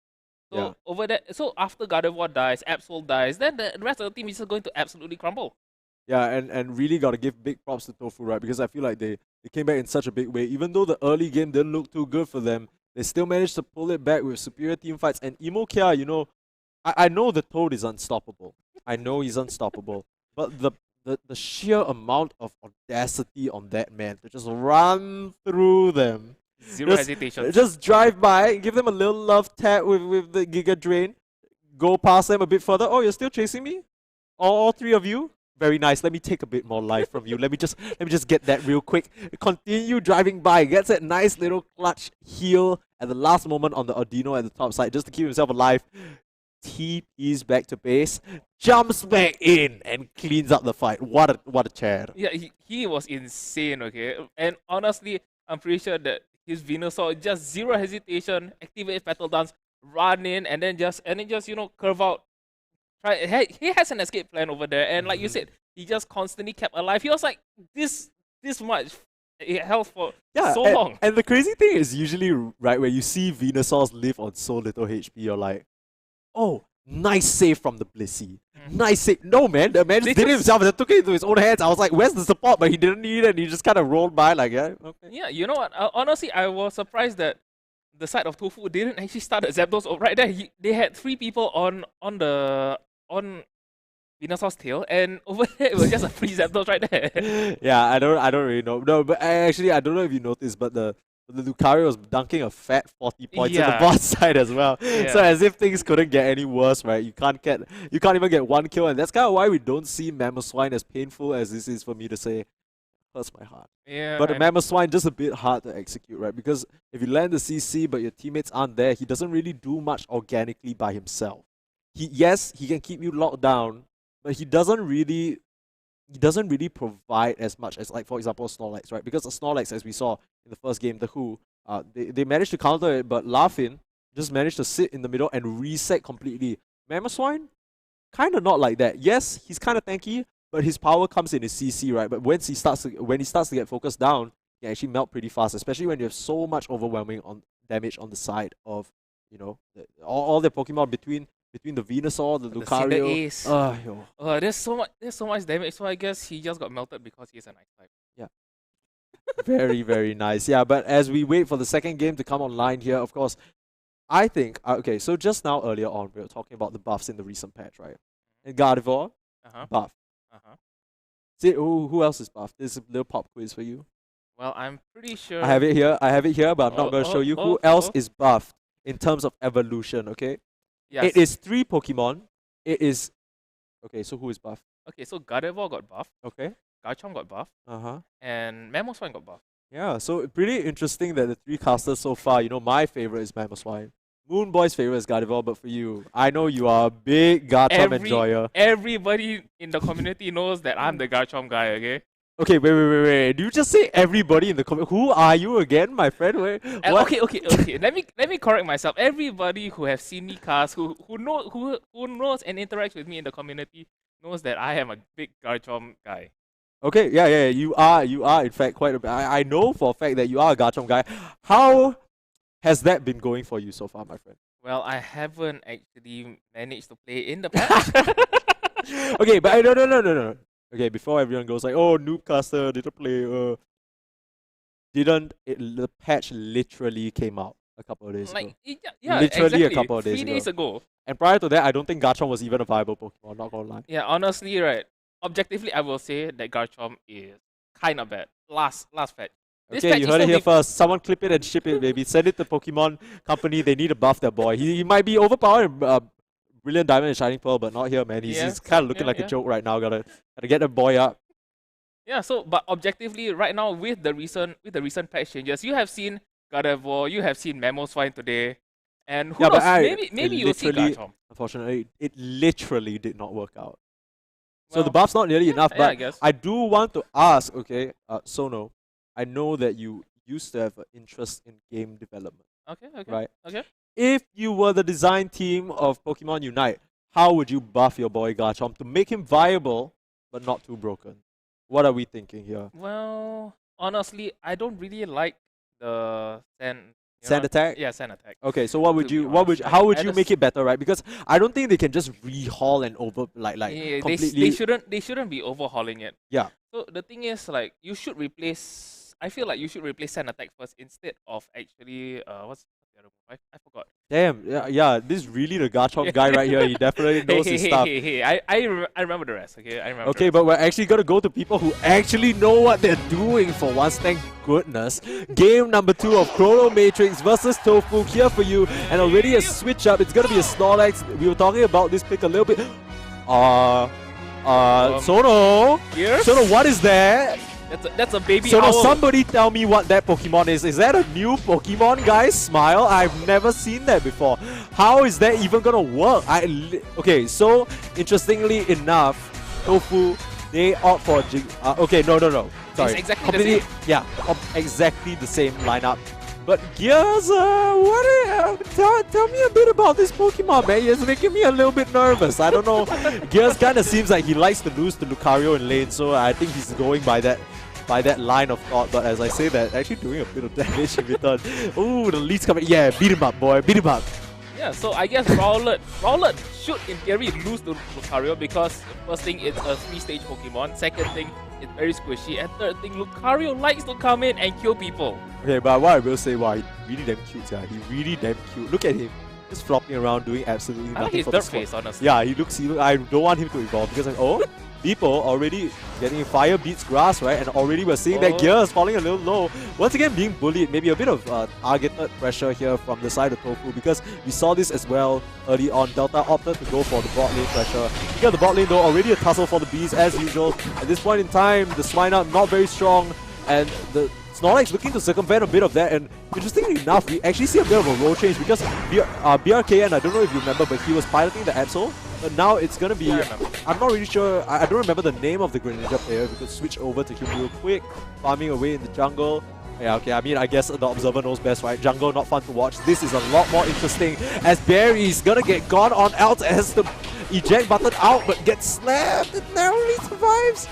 So over that, so after Gardevoir dies, Absol dies, then the rest of the team is just going to absolutely crumble. Yeah, and really got to give big props to Tofu, right? Because I feel like they came back in such a big way. Even though the early game didn't look too good for them, they still managed to pull it back with superior team fights. And Emo Kia, I know the Toad is unstoppable. I know he's unstoppable. But the sheer amount of audacity on that man to just run through them. Zero hesitation. Just drive by, give them a little love tap with the Giga Drain, go past them a bit further. Oh, you're still chasing me? All 3 of you? Very nice. Let me take a bit more life from you. Let me just get that real quick. Continue driving by. Gets that nice little clutch heal at the last moment on the Audino at the top side just to keep himself alive. TPs back to base, jumps back in, and cleans up the fight. What a chair. Yeah, he was insane, okay? And honestly, I'm pretty sure that his Venusaur just zero hesitation, activate Petal Dance, run in, and then just curve out. He has an escape plan over there, and like you said, he just constantly kept alive. He was like this much health for so long. And the crazy thing is usually right where you see Venusaurs live on so little HP, you're like, oh, nice save from the Blissey. Nice save. No, man, the man just did it himself and took it into his own hands. I was like, where's the support? But he didn't need it, and he just kind of rolled by like, yeah, okay. Yeah, you know what? Honestly, I was surprised that the side of Tofu didn't actually start at Zapdos right there. They had 3 people on Venusaur's tail, and over there it was just a free Zapdos right there. Yeah, I don't really know. No, but I don't know if you noticed, but the Lucario was dunking a fat 40 points on the bot side as well. Yeah. So as if things couldn't get any worse, right? You can't even get 1 kill, and that's kind of why we don't see Mamoswine as painful as this is for me to say. Hurts my heart. Yeah. But Mamoswine just a bit hard to execute, right? Because if you land the CC but your teammates aren't there, he doesn't really do much organically by himself. He can keep you locked down, but he doesn't really provide as much as, like, for example, Snorlax, right? Because the Snorlax, as we saw in the first game, the Who, they managed to counter it, but Larfin just managed to sit in the middle and reset completely. Mamoswine, kind of not like that. Yes, he's kind of tanky, but his power comes in his CC, right? But when he starts to get focused down, he actually melt pretty fast, especially when you have so much overwhelming damage on the side of, all the Pokemon between the Venusaur, the Lucario. There's so much damage, so I guess he just got melted because he's an ice type. Yeah. Very, very nice. Yeah, but as we wait for the second game to come online here, of course, I think, okay, so just now earlier on, we were talking about the buffs in the recent patch, right? And Gardevoir, buff. See, who else is buffed? There's a little pop quiz for you. Well, I'm pretty sure... I have it here, but I'm not going to show you. Who else is buffed in terms of evolution, okay? Yes. It is 3 Pokemon. It is... Okay, so who is buffed? Okay, so Gardevoir got buffed. Okay. Garchomp got buffed. And Mamoswine got buffed. Yeah, so pretty interesting that the 3 casters so far, my favorite is Mamoswine. Moonboy's favorite is Gardevoir, but for you, I know you are a big Garchomp enjoyer. Everybody in the community knows that I'm the Garchomp guy, okay? Okay, wait. Do you just say everybody in the community? Who are you again, my friend? Wait, okay. Let me correct myself. Everybody who have seen me cast, who knows and interacts with me in the community, knows that I am a big Garchomp guy. Okay, yeah, you are in fact quite a bit. I know for a fact that you are a Garchomp guy. How has that been going for you so far, my friend? Well, I haven't actually managed to play in the patch. Okay, but no. Okay, before everyone goes like, oh, Noobcaster didn't play. The patch literally came out a couple of days ago. Yeah, literally exactly. a couple of days 3 days ago. And prior to that, I don't think Garchomp was even a viable Pokemon, not gonna lie. Yeah, honestly, right. Objectively, I will say that Garchomp is kind of bad. Last patch. Okay, you heard it here first. Someone clip it and ship it, baby. Send it to Pokemon Company. They need to buff that boy. He might be overpowered in Brilliant Diamond and Shining Pearl, but not here, man. He's kind of looking like a joke right now. Gotta get the boy up. Yeah. So, but objectively, right now with the recent patch changes, you have seen Gardevoir, you have seen Mamoswine today, and who knows? Maybe you'll see Garchomp. Unfortunately, it literally did not work out. So the buff's not nearly enough. But I do want to ask, okay, Sono. I know that you used to have an interest in game development. Okay. Right? Okay. If you were the design team of Pokemon Unite, how would you buff your boy Garchomp to make him viable but not too broken? What are we thinking here? Well, honestly, I don't really like the Sand attack? Yeah, sand attack. Okay, so how would you make it better, right? Because I don't think they can just rehaul and completely. They shouldn't be overhauling it. Yeah. So the thing is, like, you should replace. I feel like you should replace sand attack first instead of actually what's the other move? I forgot. Damn, yeah, this is really the Garchomp guy right here. He definitely knows his stuff. I remember the rest, okay? I remember. Okay, but we're actually going to go to people who actually know what they're doing for once, thank goodness. Game number 2 of Chrono Matrix versus Tofu here for you. And already a switch up. It's going to be a Snorlax. We were talking about this pick a little bit. Sono? Yes? Sono, what is that? That's a baby So now owl. somebody tell me what that Pokemon is. Is that a new Pokemon, guys? Smile. I've never seen that before. How is that even gonna work? Okay, so interestingly enough, Tofu, they opt for okay, no. Sorry. It's exactly the completely, same. Yeah, exactly the same lineup. But Gears, tell me a bit about this Pokemon, man. It's making me a little bit nervous. I don't know. Gears kind of seems like he likes to lose to Lucario in lane, so I think he's going by that line of thought. But as I say that, actually doing a bit of damage in return. Ooh, the lead's coming. Yeah, beat him up, boy. Beat him up. Yeah, so I guess Rowlet should in theory lose to Lucario because first thing, it's a 3-stage Pokemon. Second thing, it's very squishy. And third thing, Lucario likes to come in and kill people. Okay, but what I will say, wow, he really damn cute, yeah. He really damn cute. Look at him. Just flopping around doing absolutely nothing. I like his for dirt the squad. face, honestly. Yeah, he looks, I don't want him to evolve because people already getting fire beats grass, right? And already we're seeing that Gears falling a little low. Once again being bullied, maybe a bit of targeted pressure here from the side of Tofu because we saw this as well early on. Delta opted to go for the bot lane pressure. You got the bot lane though, already a tussle for the bees as usual. At this point in time, the Swinub not very strong and the Snorlax looking to circumvent a bit of that, and interestingly enough, we actually see a bit of a role change because BRKN, I don't know if you remember, but he was piloting the Absol, but now it's gonna be, I'm not really sure, I don't remember the name of the Greninja player. We could switch over to him real quick, farming away in the jungle. Yeah, okay, I mean, I guess the observer knows best, right? Jungle, not fun to watch. This is a lot more interesting as Barry's gonna get gone on out as the eject button out, but gets slammed and narrowly survives.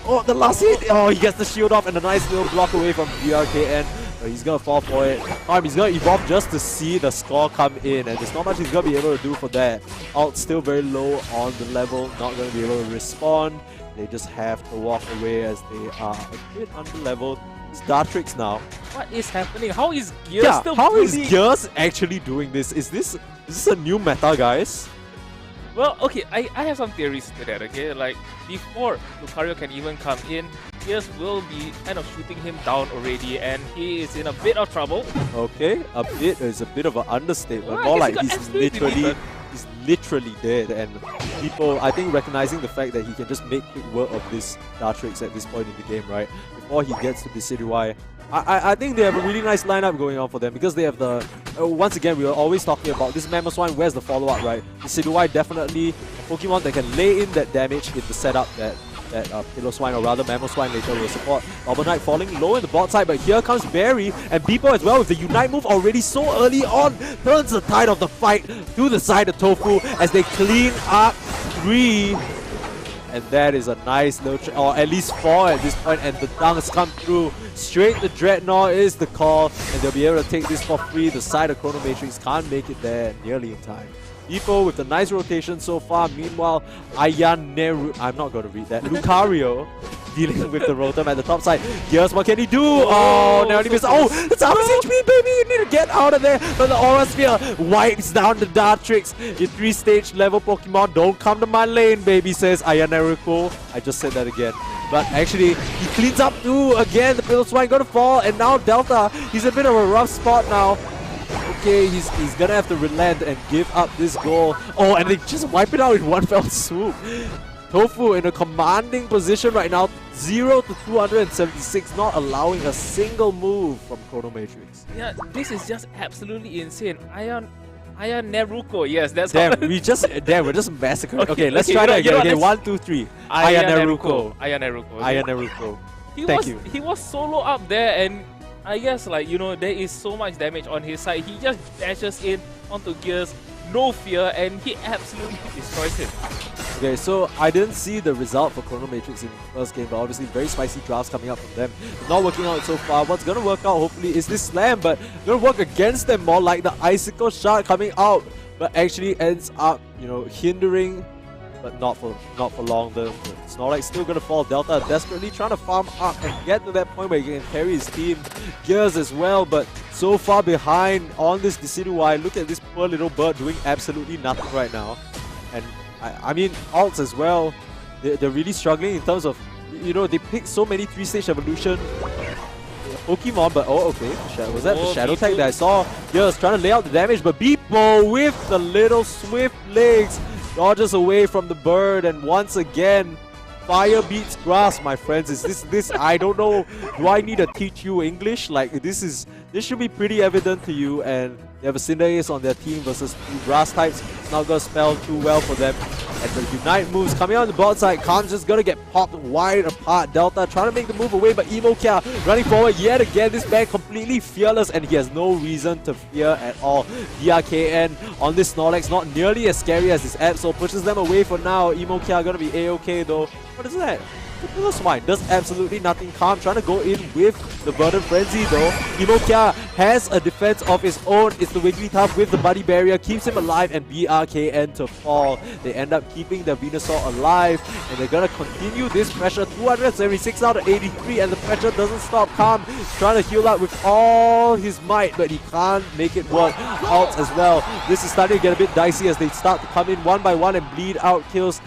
Oh, the last hit! Oh, he gets the shield off and a nice little block away from BRKN. He's gonna fall for it. He's gonna evolve just to see the score come in, and there's not much he's gonna be able to do for that. Alt still very low on the level, not gonna be able to respond. They just have to walk away as they are a bit under level. It's Dartrix now. What is happening? How is Gears still how is bullying? Gears actually doing this? Is this a new meta, guys? Well, okay, I have some theories to that, okay? Like, before Lucario can even come in, Gears will be kind of shooting him down already, and he is in a bit of trouble. Okay, a bit is a bit of an understatement. Well, More I like guess he got he's literally dead, and people, I think, recognizing the fact that he can just make quick work of this Dartrix at this point in the game, right? Before he gets to Decidueye. I think they have a really nice lineup going on for them because they have the... once again, we are always talking about this Mamoswine, where's the follow-up, right? Decidueye definitely a Pokemon that can lay in that damage in the setup that Piloswine, or rather Mamoswine later will support. Arbonite falling low in the bot side, but here comes Barry and Beepo as well with the Unite move already so early on. Turns the tide of the fight to the side of Tofu as they clean up 3. And that is a nice little, or at least 4 at this point, and the dunks come through. Straight to Dreadnought is the call, and they'll be able to take this for free. The side of Chrono Matrix can't make it there nearly in time. Beepo with a nice rotation so far. Meanwhile, Ayaneru, I'm not going to read that, Lucario dealing with the Rotom at the top side. Gears, what can he do? Oh, narrowly missed. Oh, it's Harvest HP, baby! You need to get out of there. But the Aura Sphere wipes down the Dartrix. Your 3-stage level Pokemon, don't come to my lane, baby, says Ayaneruko. I just said that again. But actually, he cleans up too. Again, the Piloswine gonna fall, and now Delta, he's a bit of a rough spot now. Okay, he's gonna have to relent and give up this goal. Oh, and they just wipe it out in one fell swoop. Tofu in a commanding position right now, 0 to 276, not allowing a single move from Chrono Matrix. Yeah, this is just absolutely insane. Ayaneruko, yes, that's Damn, how we're just massacred. Okay, let's try that again. Okay, 1, 2, 3. Ayaneruko. Ayaneruko. Thank you. He was solo up there, and I guess, like, you know, there is so much damage on his side. He just dashes in onto Gears, no fear, and he absolutely destroys him. Okay, so I didn't see the result for Chrono Matrix in the first game, but obviously very spicy drafts coming up from them. Not working out so far. What's gonna work out hopefully is this slam, but gonna work against them more, like the icicle shot coming out, but actually ends up, you know, hindering, but not for long. The Snorlax still gonna fall. Delta desperately trying to farm up and get to that point where he can carry his team. Gears as well, but so far behind on this Decidueye. Look at this poor little bird doing absolutely nothing right now. And I mean, alts as well, they're really struggling in terms of, you know, they pick so many 3-stage evolution Pokemon, but oh, okay, was that the Shadow Tag that I saw? Gears trying to lay out the damage, but Beepo with the little swift legs dodges away from the bird, and once again, Fire beats grass, my friends. Is this? I don't know. Do I need to teach you English? Like this should be pretty evident to you. And they have a Cinder Ace on their team versus two grass types. It's not gonna spell too well for them. And the Unite moves coming on the bot side. Khan's just gonna get popped wide apart. Delta trying to make the move away, but Emokia running forward yet again. This man completely fearless, and he has no reason to fear at all. DRKN on this Snorlax, not nearly as scary as his app, so pushes them away for now. Emokia gonna be A-okay though. What is that? Pillow Swine does absolutely nothing. Calm trying to go in with the Verdant Frenzy though. Emokia has a defense of his own. It's the Wigglytuff with the Buddy Barrier, keeps him alive, and BRKN to fall. They end up keeping the Venusaur alive, and they're gonna continue this pressure. 276 out of 83, and the pressure doesn't stop. Calm is trying to heal up with all his might, but he can't make it work. Alt as well. This is starting to get a bit dicey as they start to come in one by one and bleed out kills.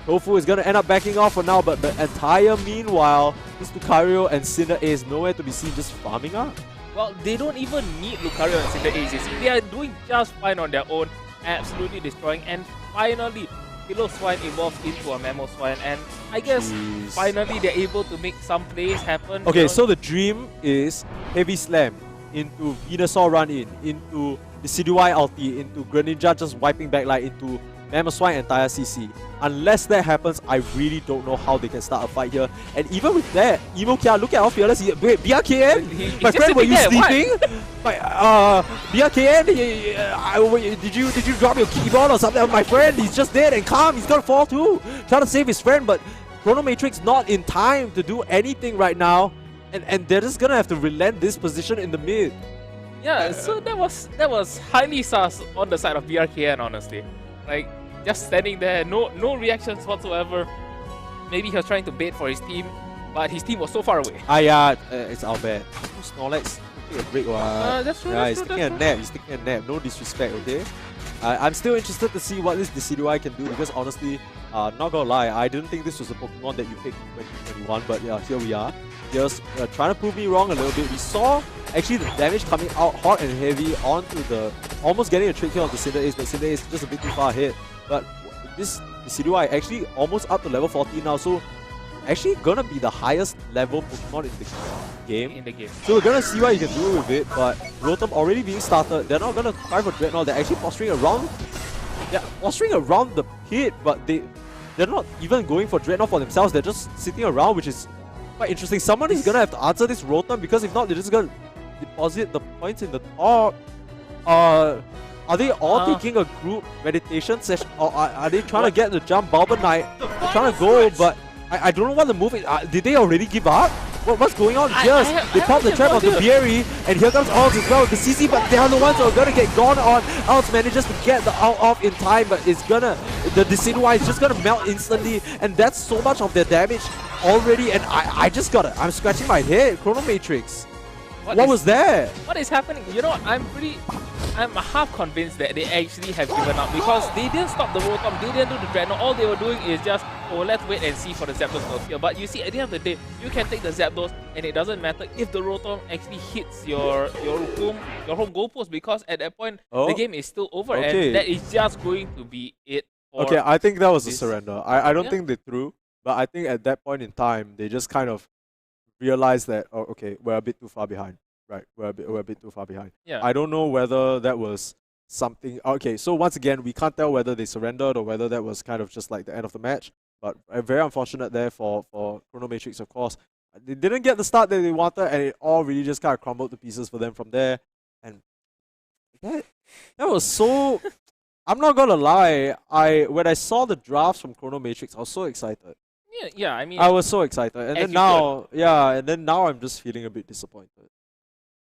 Tofu is going to end up backing off for now, but the entire meanwhile, this Lucario and Cinder Ace nowhere to be seen, just farming up. Well, they don't even need Lucario and Cinder Ace. You see, they are doing just fine on their own, absolutely destroying, and finally, Pillow Swine evolves into a Mammal Swine, and I guess finally they're able to make some plays happen. Okay, so the dream is Heavy Slam into Venusaur run in, into the Decidueye ulti, into Greninja just wiping back like into Mamoswine entire CC. Unless that happens, I really don't know how they can start a fight here. And even with that, Emokia, look at how fearless he is. Wait, BRKN? My friend, were you sleeping? BRKN, did you drop your keyboard or something? My friend, he's just dead and calm. He's gonna fall too. Trying to save his friend, but Chronomatrix not in time to do anything right now. And they're just gonna have to relent this position in the mid. Yeah, so that was highly sus on the side of BRKN, honestly. Like, just standing there, no reactions whatsoever. Maybe he was trying to bait for his team, but his team was so far away. It's our bad. Snorlax taking a break. That's true. He's taking a nap. He's taking a nap. No disrespect, okay? I'm still interested to see what this Decidueye can do because honestly, not gonna lie, I didn't think this was a Pokemon that you picked in 2021, but yeah, here we are. Just trying to prove me wrong a little bit. We saw actually the damage coming out hot and heavy onto the... almost getting a trick here on the Cinder Ace, but Cinder Ace is just a bit too far ahead. But this Decidueye actually almost up to level 14 now, so actually gonna be the highest level Pokemon in the game. So we're gonna see what you can do with it, but Rotom already being started. They're not gonna try for Dreadnought, they're actually posturing around... yeah, posturing around the pit, but they're not even going for Dreadnought for themselves, they're just sitting around, which is quite interesting. Someone is gonna have to answer this Rotom because if not, they're just gonna deposit the points in the top. Are they all taking a group meditation session, or are they trying to get the jump? Balbanite trying to go, but I don't know what the move is. Did they already give up? What's going on here? They popped the trap on the Beery, and here comes Alt as well with the CC, but they are the ones who are gonna get gone on. Alt manages to get the Alt off in time, but the Decidueye is just gonna melt instantly, and that's so much of their damage already, and I'm scratching my head. Chronomatrix. What was that? What is happening? You know what, I'm half convinced that they actually have given up because they didn't stop the Rotom, they didn't do the Dreadnought. All they were doing is just, oh, let's wait and see for the Zapdos to appear. But you see, at the end of the day, you can take the Zapdos and it doesn't matter if the Rotom actually hits your home goalpost because at that point, the game is still over and that is just going to be it. Okay, I think that was a surrender. I don't think they threw, but I think at that point in time, they just kind of realized that, oh, okay, we're a bit too far behind. Right, we're a bit too far behind. Yeah. I don't know whether that was something... Okay, so once again, we can't tell whether they surrendered or whether that was kind of just like the end of the match. But very unfortunate there for Chronomatrix, of course. They didn't get the start that they wanted, and it all really just kind of crumbled to pieces for them from there. And that was so... I'm not gonna lie, when I saw the drafts from Chronomatrix, I was so excited. Yeah, I mean... I was so excited. And then now I'm just feeling a bit disappointed.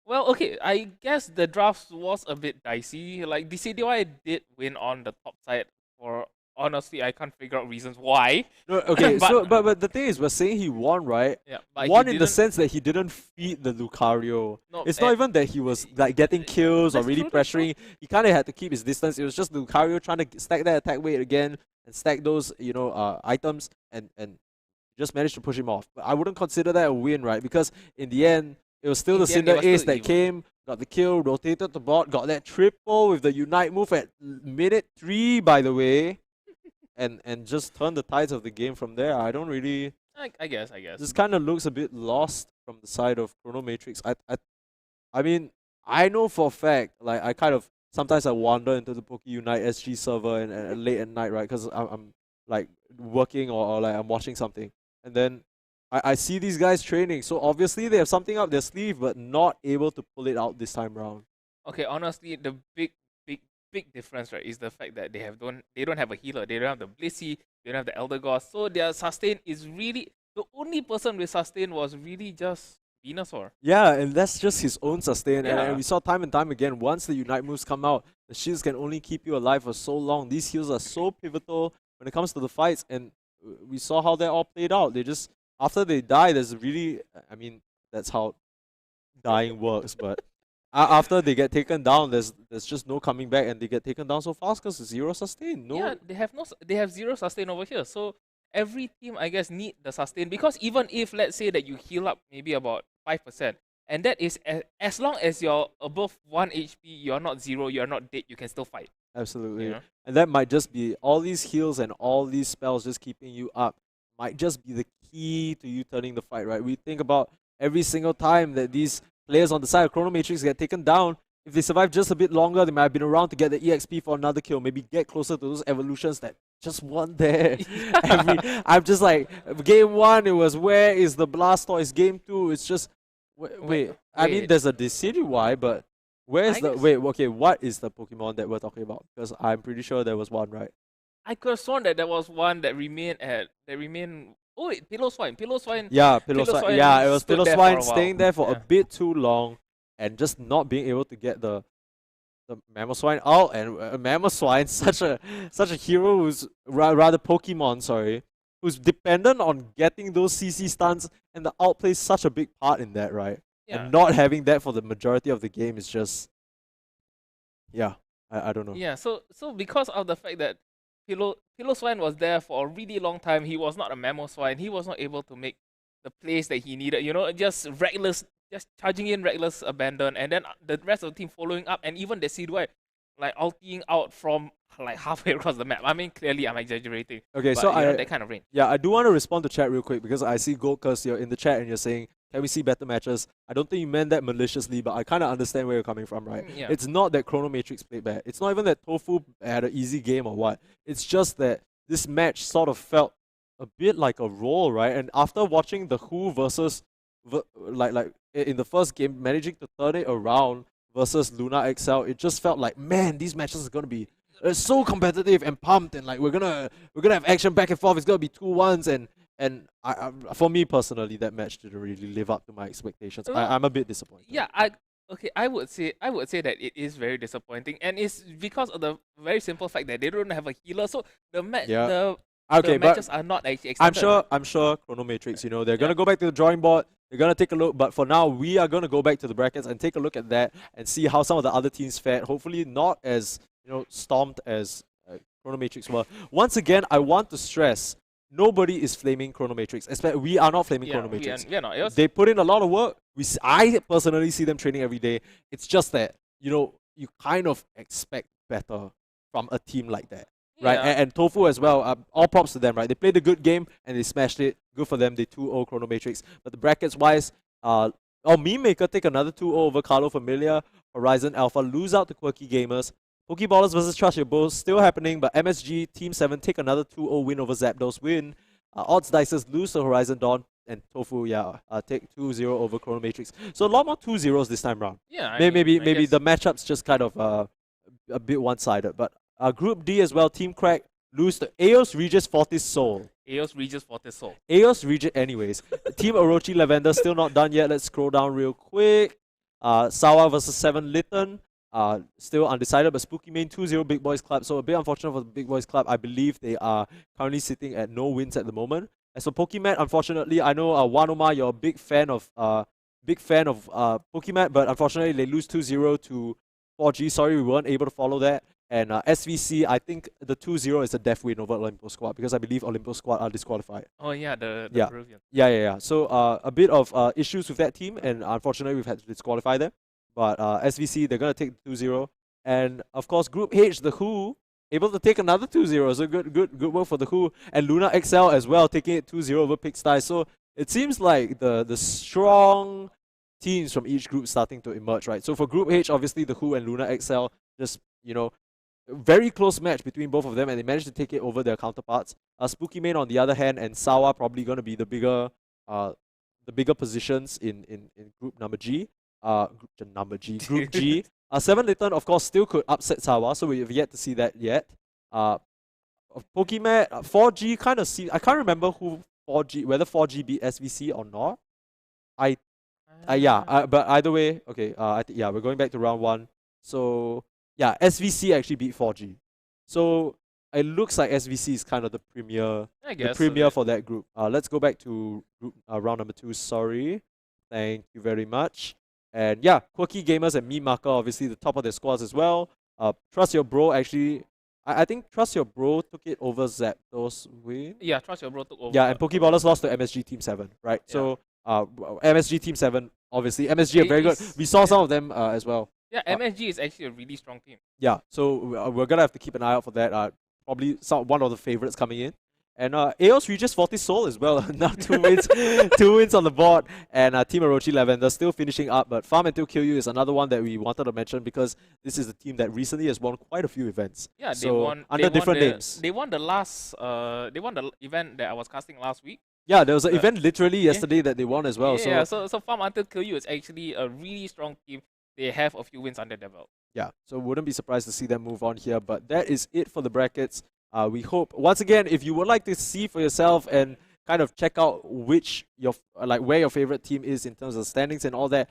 Well, okay, I guess the draft was a bit dicey. Like, Decidueye did win on the top side for... Honestly, I can't figure out reasons why. No, okay, but the thing is, we're saying he won, right? Yeah, but won in the sense that he didn't feed the Lucario. No, it's not even that he was like getting kills or really pressuring. He kind of had to keep his distance. It was just Lucario trying to stack that attack weight again and stack those, items and just managed to push him off. But I wouldn't consider that a win, right? Because in the end, it was still the Cinder Ace that came, got the kill, rotated the bot, got that triple with the Unite move at minute 3, by the way. and just turn the tides of the game from there. I don't really. I guess. This kind of looks a bit lost from the side of Chronomatrix. I mean, I know for a fact, like I kind of sometimes I wander into the Poke Unite SG server and late at night, right? Because I'm like working or like I'm watching something, and then I see these guys training. So obviously they have something up their sleeve, but not able to pull it out this time around. Okay, honestly, the big difference, right, is the fact that they don't have a healer. They don't have the Blissey. They don't have the Elder God. So their sustain is really the only person with sustain was really just Venusaur. Yeah, and that's just his own sustain. Yeah. And we saw time and time again, once the Unite moves come out, the shields can only keep you alive for so long. These heals are so pivotal when it comes to the fights, and we saw how that all played out. They just, after they die, there's really, I mean, that's how dying works, but after they get taken down, there's just no coming back, and they get taken down so fast because zero sustain. No. Yeah, they have zero sustain over here. So every team, I guess, need the sustain, because even if, let's say, that you heal up maybe about 5%, and that is as long as you're above 1 HP, you're not zero, you're not dead, you can still fight. Absolutely. Yeah. And that might just be all these heals and all these spells just keeping you up might just be the key to you turning the fight, right? We think about every single time that these players on the side of Chronomatrix get taken down. If they survive just a bit longer, they might have been around to get the EXP for another kill, maybe get closer to those evolutions that just weren't there. I'm just like, game 1, it was where is the Blastoise? Game 2, it's just, wait. I mean, there's a Decidueye, but where's what is the Pokemon that we're talking about? Because I'm pretty sure there was one, right? I could have sworn that there was one that remained. Oh wait, Piloswine. Yeah, Piloswine. Yeah, it was Piloswine staying there for Yeah. a bit too long and just not being able to get the Mamoswine out. And Mamoswine, such a hero who's rather Pokemon, sorry, who's dependent on getting those CC stuns, and the out plays such a big part in that, right? Yeah. And not having that for the majority of the game is just, yeah, I don't know. Yeah, so because of the fact that Piloswine was there for a really long time, he was not a Mamoswine, he was not able to make the plays that he needed, just reckless, just charging in reckless abandon, and then the rest of the team following up, and even the Decidueye like ulting out from like halfway across the map. I mean, clearly I'm exaggerating. Okay, but, so that kind of range. Yeah, I do want to respond to chat real quick because I see Goldcurse, you're in the chat and you're saying, can we see better matches? I don't think you meant that maliciously, but I kind of understand where you're coming from, right? Yeah. It's not that Chronomatrix played bad. It's not even that Tofu had an easy game or what. It's just that this match sort of felt a bit like a roll, right? And after watching the Who versus, like in the first game, managing to turn it around versus Luna XL, it just felt like, man, these matches are going to be so competitive and pumped, and like we're gonna have action back and forth. It's gonna be 2-1s, and I for me personally, that match didn't really live up to my expectations. I'm a bit disappointed. Yeah, I would say that it is very disappointing, and it's because of the very simple fact that they don't have a healer. So the matches are not actually extended. I'm sure Chronomatrix, they're gonna go back to the drawing board. They're gonna take a look, but for now, we are gonna go back to the brackets and take a look at that and see how some of the other teams fared. Hopefully, not as stomped as Chronomatrix were. Once again, I want to stress, nobody is flaming Chronomatrix. We are not flaming Chronomatrix. We are not. They put in a lot of work. I personally see them training every day. It's just that, you kind of expect better from a team like that. Right? Yeah. And Tofu as well, all props to them, right? They played a good game and they smashed it. Good for them. They 2-0 Chronomatrix. But the brackets wise, Meme Maker take another 2-0 over Carlo Familia. Horizon Alpha lose out to Quirky Gamers. Pokeballers versus Trash Your Bows still happening, but MSG Team 7 take another 2-0 win over Zapdos win. Odds Dicers lose to Horizon Dawn, and Tofu, take 2-0 over Chronomatrix. So a lot more 2-0s this time round. Yeah, maybe the matchups just kind of a bit one-sided. But Group D as well, Team Crack lose to Aeos Regis Fortis Soul. Aeos Regis Fortis Soul. Aeos Regis anyways. Team Orochi Lavender still not done yet. Let's scroll down real quick. Sawa versus 7 Litten. Still undecided, but Spooky Main 2-0 Big Boys Club. So a bit unfortunate for the Big Boys Club. I believe they are currently sitting at no wins at the moment. As for Pokemon, unfortunately, I know Wanoma, you're a big fan of Pokemon, but unfortunately they lose 2-0 to 4G. Sorry, we weren't able to follow that. And SVC, I think the 2-0 is a death win over Olympus Squad because I believe Olympus Squad are disqualified. Oh yeah, the Peruvian. Yeah. So a bit of issues with that team, and unfortunately we've had to disqualify them. But SVC, they're going to take 2-0. And of course, Group H, the Who, able to take another 2-0. So good work for the Who. And Luna XL as well, taking it 2-0 over Pigsty. So it seems like the strong teams from each group starting to emerge, right? So for Group H, obviously the Who and Luna XL, just, very close match between both of them, and they managed to take it over their counterparts. Spooky Main, on the other hand, and Sawa probably going to be the bigger positions in Group number G. Group G. 7 Litten, of course, still could upset Sawa, so we have yet to see that yet. Pokemon 4G kind of see. I can't remember whether 4G beat SVC or not. But either way, okay. We're going back to round 1. So yeah, SVC actually beat 4G. So it looks like SVC is kind of the premier, for that group. Let's go back to group round number 2. Sorry, thank you very much. And yeah, Quirky Gamers and Meme Marker, obviously the top of their squads as well. Trust Your Bro actually. I think Trust Your Bro took it over Zapdos win. Yeah, Trust Your Bro took over. Yeah, and Pokeballers lost to MSG Team 7, right? Yeah. So MSG Team 7, obviously. MSG are very good. We saw some of them as well. Yeah, MSG is actually a really strong team. Yeah, so we're going to have to keep an eye out for that. Probably one of the favorites coming in. And AOS Regis Fortis Soul as well. Now 2 wins, 2 wins on the board. And Team Orochi Lavender still finishing up. But Farm Until Kill You is another one that we wanted to mention because this is the team that recently has won quite a few events. Yeah, under different names. They won the event that I was casting last week. Yeah, there was an event literally yesterday that they won as well. Yeah, so Farm Until Kill You is actually a really strong team. They have a few wins under their belt. Yeah, so wouldn't be surprised to see them move on here. But that is it for the brackets. We hope, once again, if you would like to see for yourself and kind of check out where your favorite team is in terms of standings and all that, !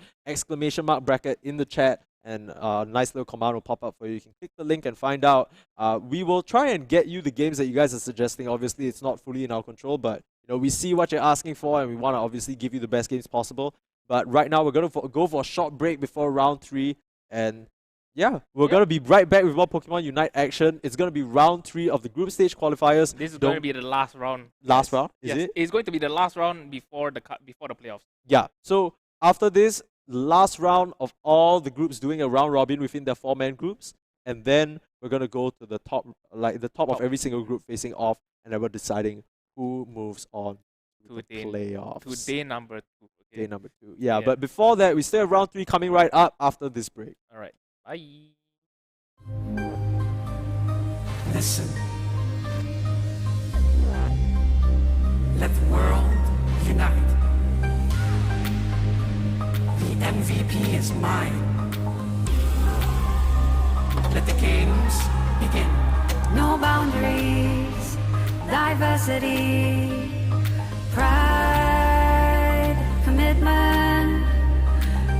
Bracket in the chat, and a nice little command will pop up for you. You can click the link and find out. We will try and get you the games that you guys are suggesting. Obviously, it's not fully in our control, but we see what you're asking for, and we want to obviously give you the best games possible. But right now, we're going to go for a short break before round 3, and yeah, we're going to be right back with more Pokemon Unite action. It's going to be round 3 of the group stage qualifiers. This is going to be the last round. Last round? Is it? It's going to be the last round before the playoffs. Yeah. So after this, last round of all the groups doing a round robin within their 4-man groups, and then we're going to go to the top of every single group facing off, and then we're deciding who moves on to the playoffs. To day number 2. Okay? Day number 2. Yeah, but before that, we still have round 3 coming right up after this break. All right. Bye. Listen. Let the world unite. The MVP is mine. Let the games begin. No boundaries, diversity, pride, commitment,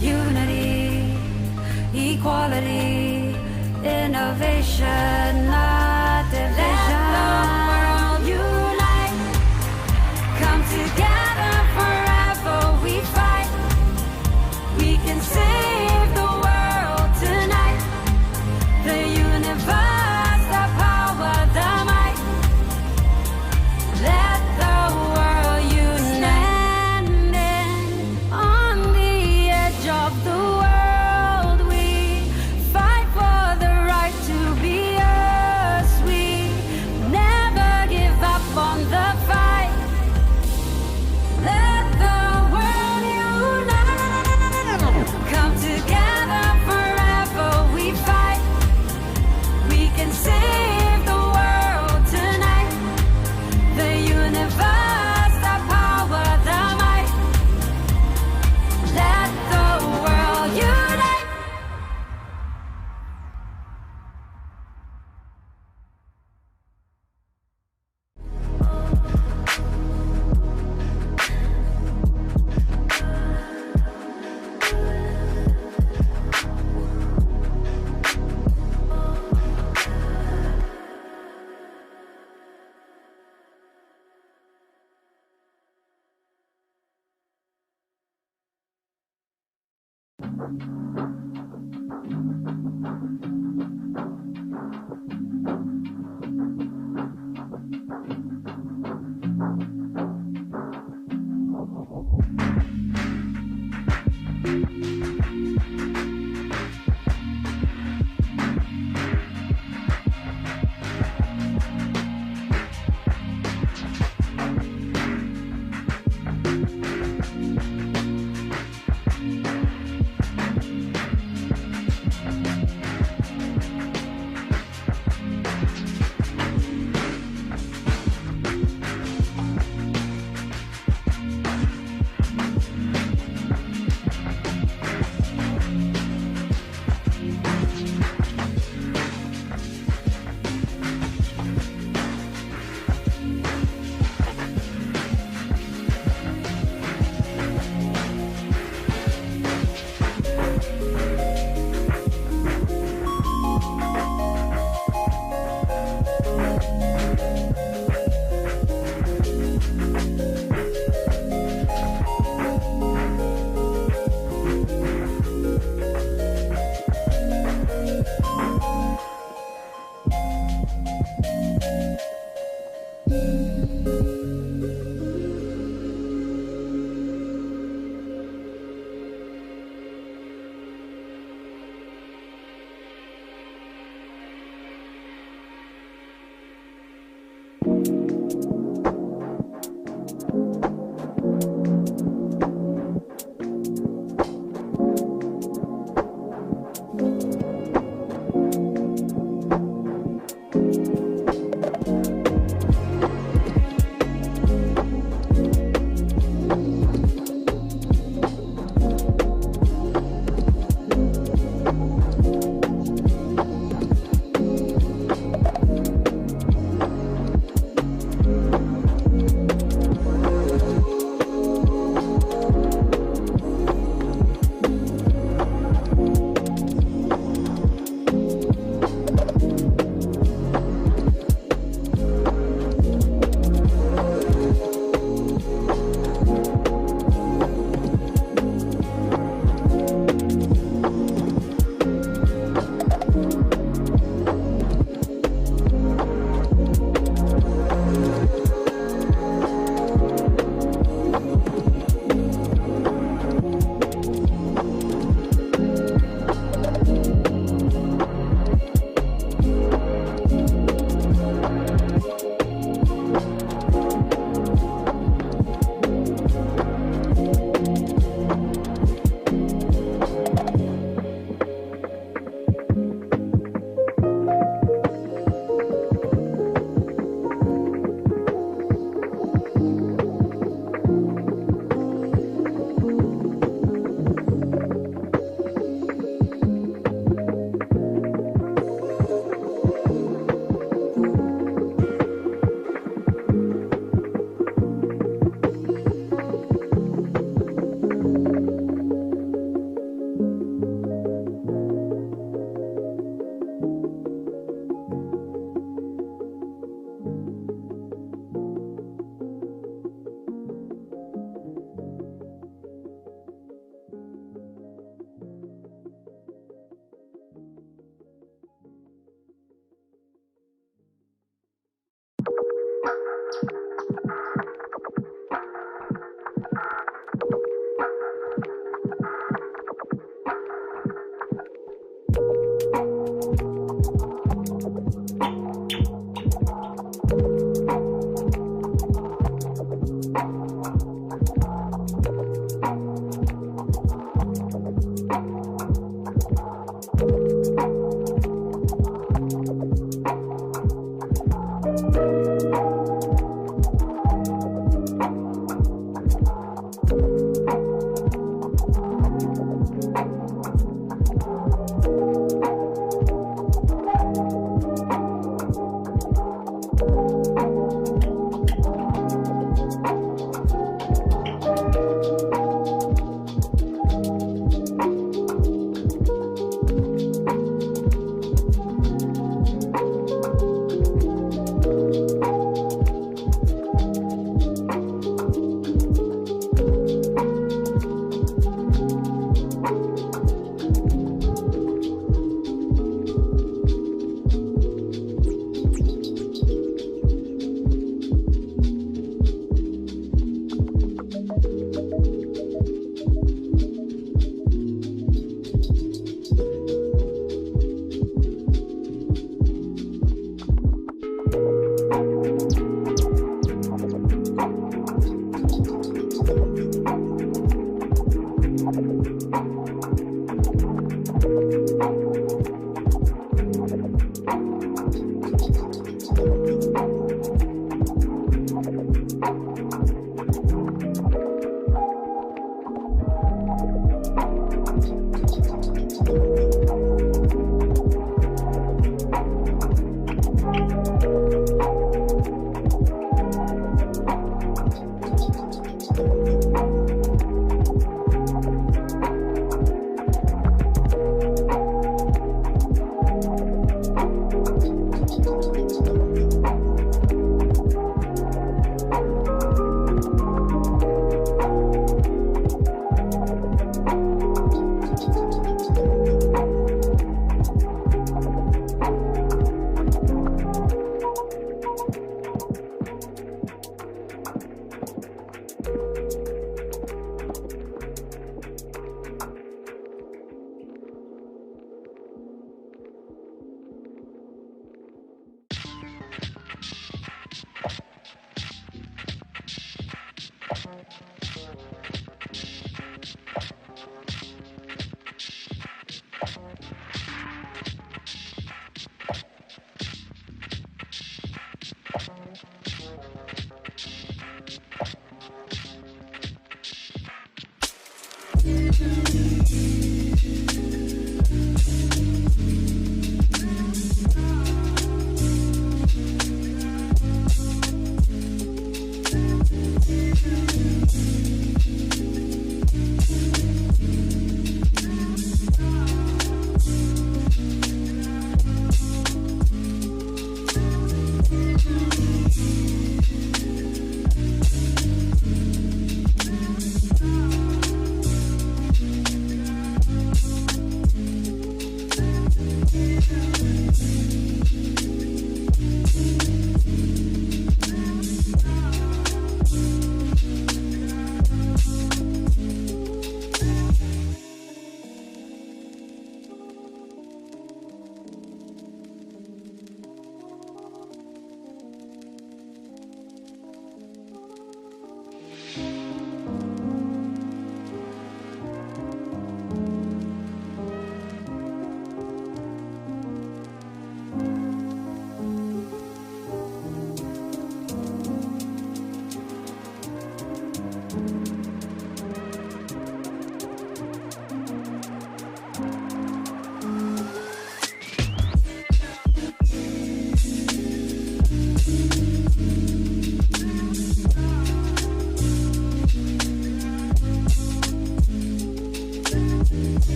unity, equality, innovation, not division. Let the world unite. Come together forever we fight. We can save the world tonight. The universe, the power, the might. Let the world unite. Standing on the edge of the world, we fight for the right to be us. We never give up on the fight. Let the world unite. Come together forever we fight. We can save the world tonight. The universe, the power, the might. Let the world unite.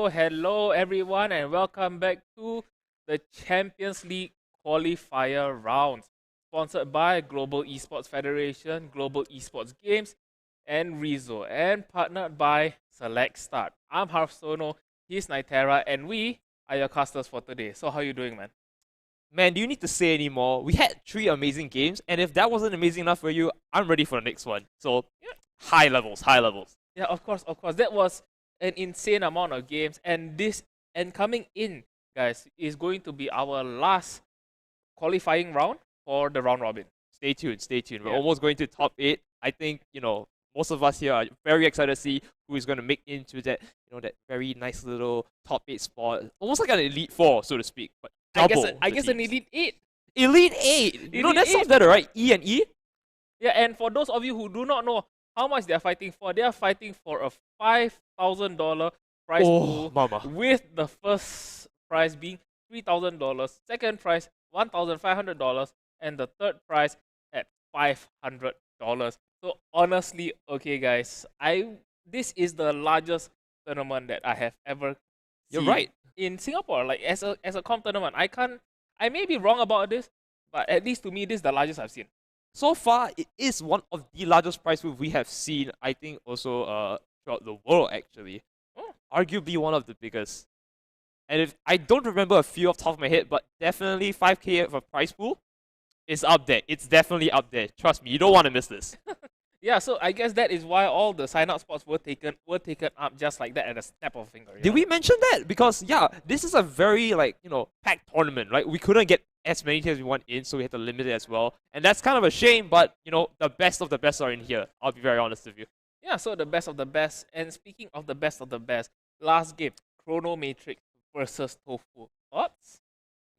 Hello everyone, and welcome back to the Champions League qualifier rounds, sponsored by Global Esports Federation, Global Esports Games, and Rizzo, and partnered by Select Start. I'm Harsono, he's Nitera, and we are your casters for today. So how you doing, man? Man, do you need to say any more? We had 3 amazing games, and if that wasn't amazing enough for you, I'm ready for the next one. So, high levels, high levels. Yeah, of course. That was an insane amount of games, and coming in, guys, is going to be our last qualifying round for the round robin. Stay tuned. We're almost going to top 8. I think, most of us here are very excited to see who is going to make into that, that very nice little top 8 spot. Almost like an Elite 4, so to speak. But I guess an Elite 8. Elite 8! That sounds better, right? E and E? Yeah, and for those of you who do not know how much they are fighting for a $5,000 prize pool, with the first prize being $3,000, second prize $1,500, and the third prize at $500. So honestly, okay guys, this is the largest tournament that I have ever You're seen right. in Singapore. Like as a comp tournament, I may be wrong about this, but at least to me, this is the largest I've seen. So far, it is one of the largest prize pools we have seen, I think, also throughout the world, actually. Arguably one of the biggest. And if I don't remember a few off the top of my head, but definitely 5K of a prize pool is up there. It's definitely up there. Trust me, you don't want to miss this. Yeah, so I guess that is why all the sign-up spots were taken up just like that at a snap of a finger. Did we mention that? Because, yeah, this is a very, packed tournament, right? We couldn't get as many teams as we want in, so we had to limit it as well. And that's kind of a shame, but, the best of the best are in here. I'll be very honest with you. Yeah, so the best of the best. And speaking of the best, last game, Chrono Matrix versus Tofu. Thoughts?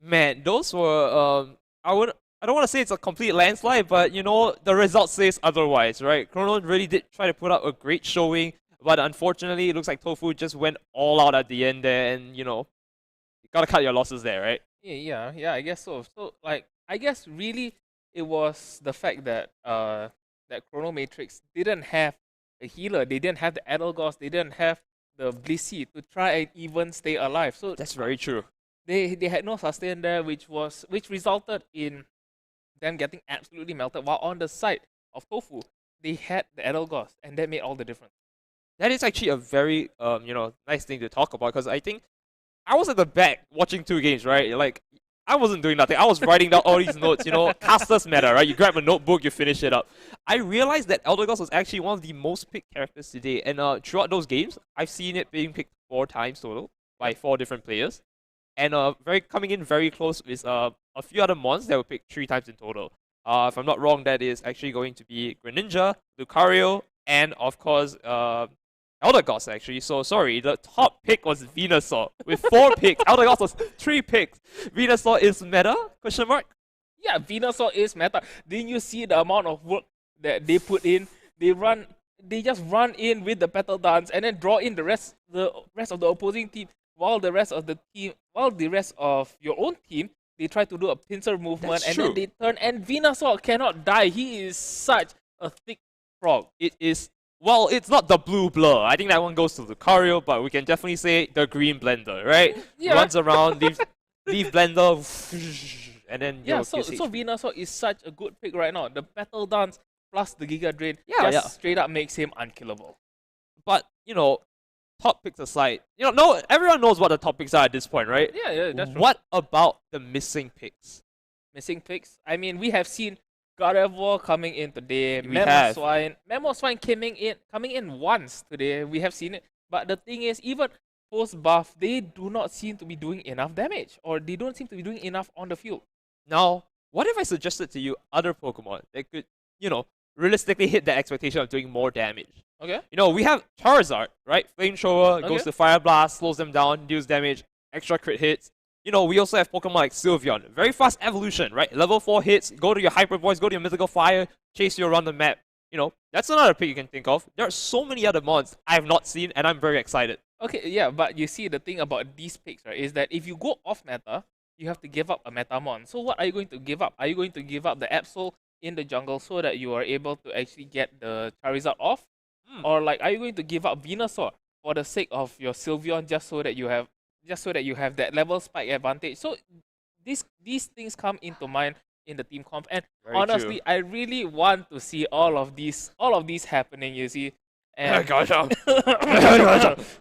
Man, those were, I don't want to say it's a complete landslide, but, the result says otherwise, right? Chrono really did try to put up a great showing, but unfortunately, it looks like Tofu just went all out at the end there, and, gotta cut your losses there, right? Yeah, I guess so. So like, I guess really it was the fact that that Chrono Matrix didn't have a healer, they didn't have the Edelgos, they didn't have the Blissey to try and even stay alive. So That's very true. they had no sustain there, which resulted in them getting absolutely melted. While on the side of Tofu, they had the Edelgos, and that made all the difference. That is actually a very nice thing to talk about, because I think I was at the back watching two games, right? Like, I wasn't doing nothing. I was writing down all these notes, casters matter, right? You grab a notebook, you finish it up. I realized that Eldegoss was actually one of the most picked characters today, and throughout those games, I've seen it being picked 4 times total by 4 different players, and coming in very close is a few other mons that were picked 3 times in total. If I'm not wrong, that is actually going to be Greninja, Lucario, and of course, Eldegoss actually. So sorry, the top pick was Venusaur with 4 picks. Eldegoss was 3 picks. Venusaur is meta? Question mark? Yeah, Venusaur is meta. Didn't you see the amount of work that they put in? They just run in with the petal dance and then draw in the rest of the opposing team, while the rest of your own team, they try to do a pincer movement. That's and true. then they turn, and Venusaur cannot die. He is such a thick frog. It is. Well, it's not the blue blur. I think that one goes to Lucario, but we can definitely say the green blender, right? Yeah. Runs around, leave blender, and then So Venusaur is such a good pick right now. The petal dance plus the Giga Drain Yeah. straight up makes him unkillable. But top picks aside, no, everyone knows what the top picks are at this point, right? Yeah, that's true. What about the missing picks? Missing picks? I mean, we have seen God of War coming in today. We have. Mamoswine coming in once today. We have seen it. But the thing is, even post buff, they do not seem to be doing enough damage, or they don't seem to be doing enough on the field. Now, what if I suggested to you other Pokemon that could, realistically hit that expectation of doing more damage? Okay. We have Charizard, right? Flamethrower, Okay. goes to Fire Blast, slows them down, deals damage, extra crit hits. We also have Pokemon like Sylveon. Very fast evolution, right? Level 4 hits, go to your Hyper Voice, go to your Mythical Fire, chase you around the map. That's another pick you can think of. There are so many other mons I have not seen, and I'm very excited. Okay, yeah, but you see, the thing about these picks, right, is that if you go off meta, you have to give up a Metamon. So what are you going to give up? Are you going to give up the Absol in the jungle so that you are able to actually get the Charizard off? Or like, are you going to give up Venusaur for the sake of your Sylveon just so that you have that level spike advantage? So these things come into mind in the team comp, and Very honestly, true. I really want to see all of these happening. You see, and Gotcha.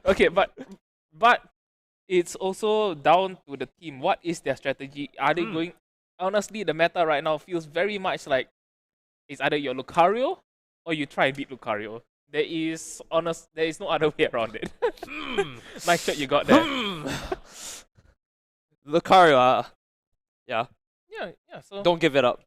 okay, but it's also down to the team. What is their strategy? Are they going? Honestly, the meta right now feels very much like it's either your Lucario or you try and beat Lucario. There is no other way around it. Nice shot you got there. Lucario, yeah. Yeah. So Don't give it up.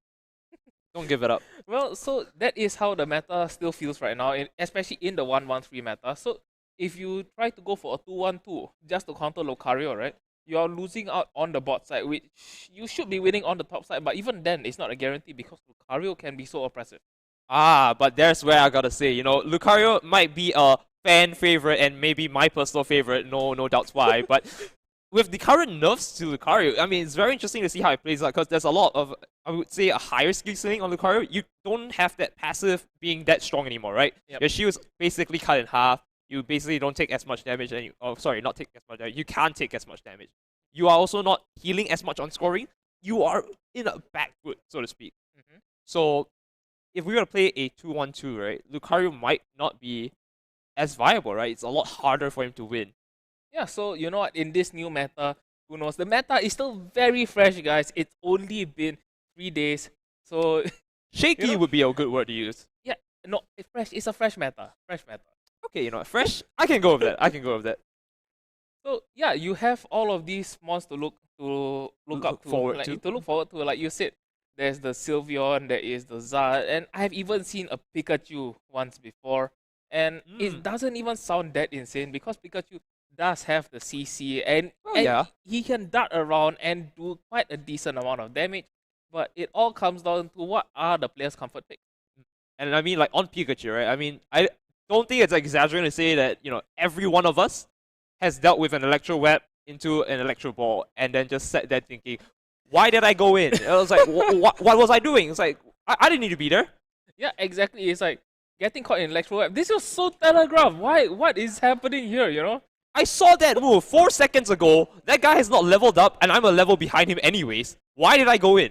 Don't give it up. well, so that is how the meta still feels right now, especially in the 1-1-3 meta. So if you try to go for a 2-1-2 just to counter Lucario, right, you are losing out on the bot side, which you should be winning on the top side. But even then, it's not a guarantee because Lucario can be so oppressive. But there's where I gotta say, Lucario might be a fan favorite and maybe my personal favorite, no doubts why, but with the current nerfs to Lucario, I mean, it's very interesting to see how it plays out, because there's a lot of, I would say, a higher skill ceiling on Lucario. You don't have that passive being that strong anymore, right? Yep. Your shield's basically cut in half. You basically don't take as much damage, and not take as much damage. You can't take as much damage. You are also not healing as much on scoring. You are in a back foot, so to speak. So if we were to play a 2-1-2, right, Lucario might not be as viable, right? It's a lot harder for him to win. Yeah, so you know what? In this new meta, who knows? The meta is still very fresh, guys. It's only been 3 days. So Shaky would be a good word to use. yeah, no, it's fresh. It's a fresh meta. Fresh meta. Okay, fresh. I can go with that. So yeah, you have all of these mons to look up to, forward like, to. to look forward to. Like you said, there's the Sylveon, there is the Zard, and I've even seen a Pikachu once before, and it doesn't even sound that insane because Pikachu does have the CC, and yeah. he can dart around and do quite a decent amount of damage. But it all comes down to what are the players' comfort picks. And I mean, like, on Pikachu, right? I mean, I don't think it's exaggerating to say that, every one of us has dealt with an Electro Web into an electro ball and then just sat there thinking, why did I go in? I was like, what was I doing? It's like, I didn't need to be there. Yeah, exactly. It's like getting caught in electro web. This was so telegraphed. Why? What is happening here? You know? I saw that move 4 seconds ago. That guy has not leveled up, and I'm a level behind him anyways. Why did I go in?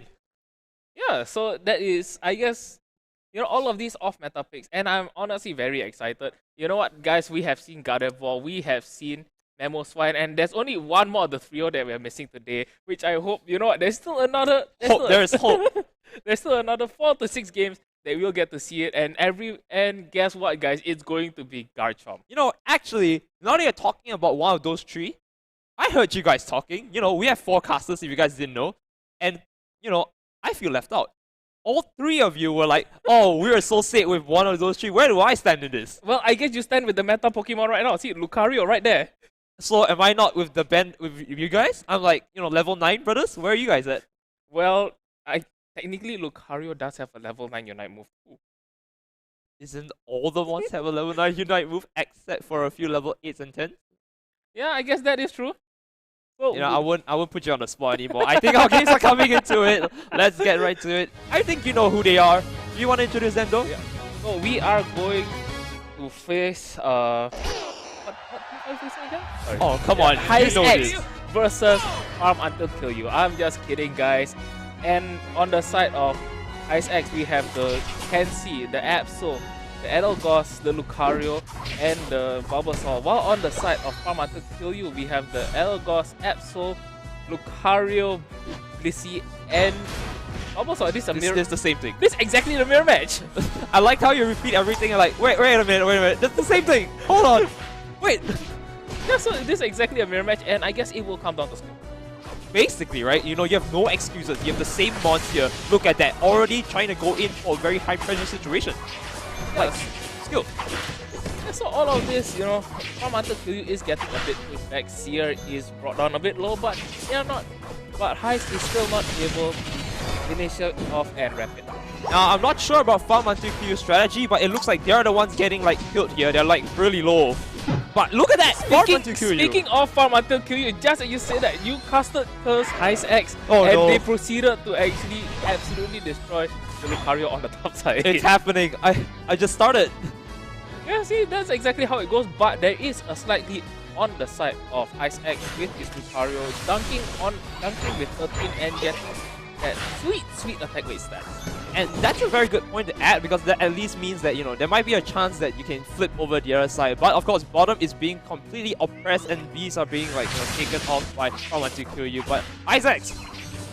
Yeah. So that is, I guess, you know, all of these off-meta picks, and I'm honestly very excited. You know what, guys? We have seen Gardevoir, we have seen Memo Swine, and there's only one more of the trio that we're missing today, which I hope, you know what, there's still another... There's hope. There's still another 4 to 6 games that we'll get to see it, and guess what, guys? It's going to be Garchomp. You know, actually, now that you're talking about one of those 3, I heard you guys talking. You know, we have 4 casters if you guys didn't know, and, you know, I feel left out. All 3 of you were like, oh, we are so sick with one of those 3. Where do I stand in this? Well, I guess you stand with the meta Pokemon right now. See, Lucario right there. So am I not with the band with you guys? I'm like, you know, level 9 brothers? Where are you guys at? Well, technically Lucario does have a level 9 Unite move too. Isn't all the ones have a level 9 Unite move except for a few level 8s and 10s? Yeah, I guess that is true. Well, you know, I won't put you on the spot anymore. I think our games are coming into it. Let's get right to it. I think you know who they are. Do you want to introduce them though? Yeah. So we are going to face what are we facing again? Sorry. Oh, come on. Ice you know X this. versus Farm Until Kill You. I'm just kidding, guys. And on the side of Ice X, we have the Kenzie, the Absol, the Edelgos, the Lucario, and the Bulbasaur. While on the side of Farm Until Kill You, we have the Edelgos, Absol, Lucario, Blissey, and Bulbasaur. This is the same thing. This is exactly the mirror match. I like how you repeat everything. You're like, wait a minute. That's the same thing. Hold on. Wait. Yeah, so this is exactly a mirror match, and I guess it will come down to skill. Basically, right, you know, you have no excuses. You have the same mons here. Look at that. Already trying to go in for a very high pressure situation. Like, skill. Yeah, so all of this, you know, Farm Until Kill You is getting a bit pushed back. Seer is brought down a bit low, but they're not. But Heist is still not able to finish it off and wrap it up. Now, I'm not sure about Farm Until Kill You strategy, but it looks like they're the ones getting like killed here. They're like really low. But look at that! Speaking of Farm Until Kill You, just as you said that, you casted Curse Ice X, they proceeded to actually absolutely destroy the Lucario on the top side. It's happening. I just started. Yeah, see, that's exactly how it goes, but there is a slight lead on the side of Ice X with his Lucario dunking with 13 and getting that sweet attack weight stats. And that's a very good point to add, because that at least means that, you know, there might be a chance that you can flip over the other side. But of course, bottom is being completely oppressed and Bs are being like, you know, taken off by Farm Until Kill You. But Isaacs,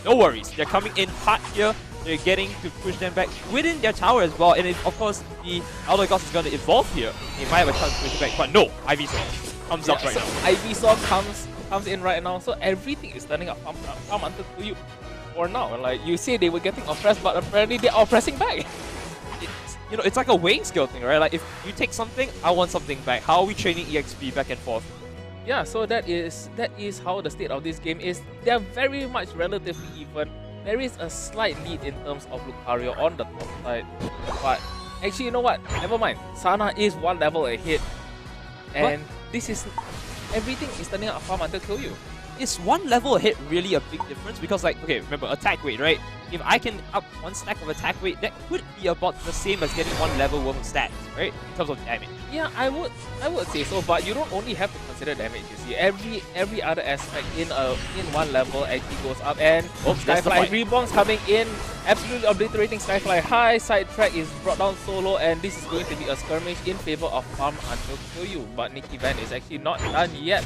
no worries. They're coming in hot here. They're getting to push them back within their tower as well. And of course, the Eldegoss is going to evolve here. They might have a chance to push it back. But no, Ivysaur comes up right now. Ivysaur comes in right now. So everything is turning up Farm Until Kill You. Or now, like you say, they were getting oppressed, but apparently they are oppressing back. You know, it's like a weighing scale thing, right? Like if you take something, I want something back. How are we trading EXP back and forth? Yeah, so that is how the state of this game is. They're very much relatively even. There is a slight lead in terms of Lucario on the top side, but actually, you know what? Never mind. Sana is one level ahead, and this is everything is turning out Farm Until Kill You. Is one level ahead really a big difference? Because like, okay, remember attack weight, right? If I can up one stack of attack weight, that could be about the same as getting one level worth of stats, right? In terms of damage. Yeah, I would say so, but you don't only have to consider damage, you see. Every other aspect in one level actually goes up, and Skyfly Reborn's coming in, absolutely obliterating Skyfly high. Sidetrack is brought down solo, and this is going to be a skirmish in favor of Farm Until Kill You, but Nicky Van is actually not done yet.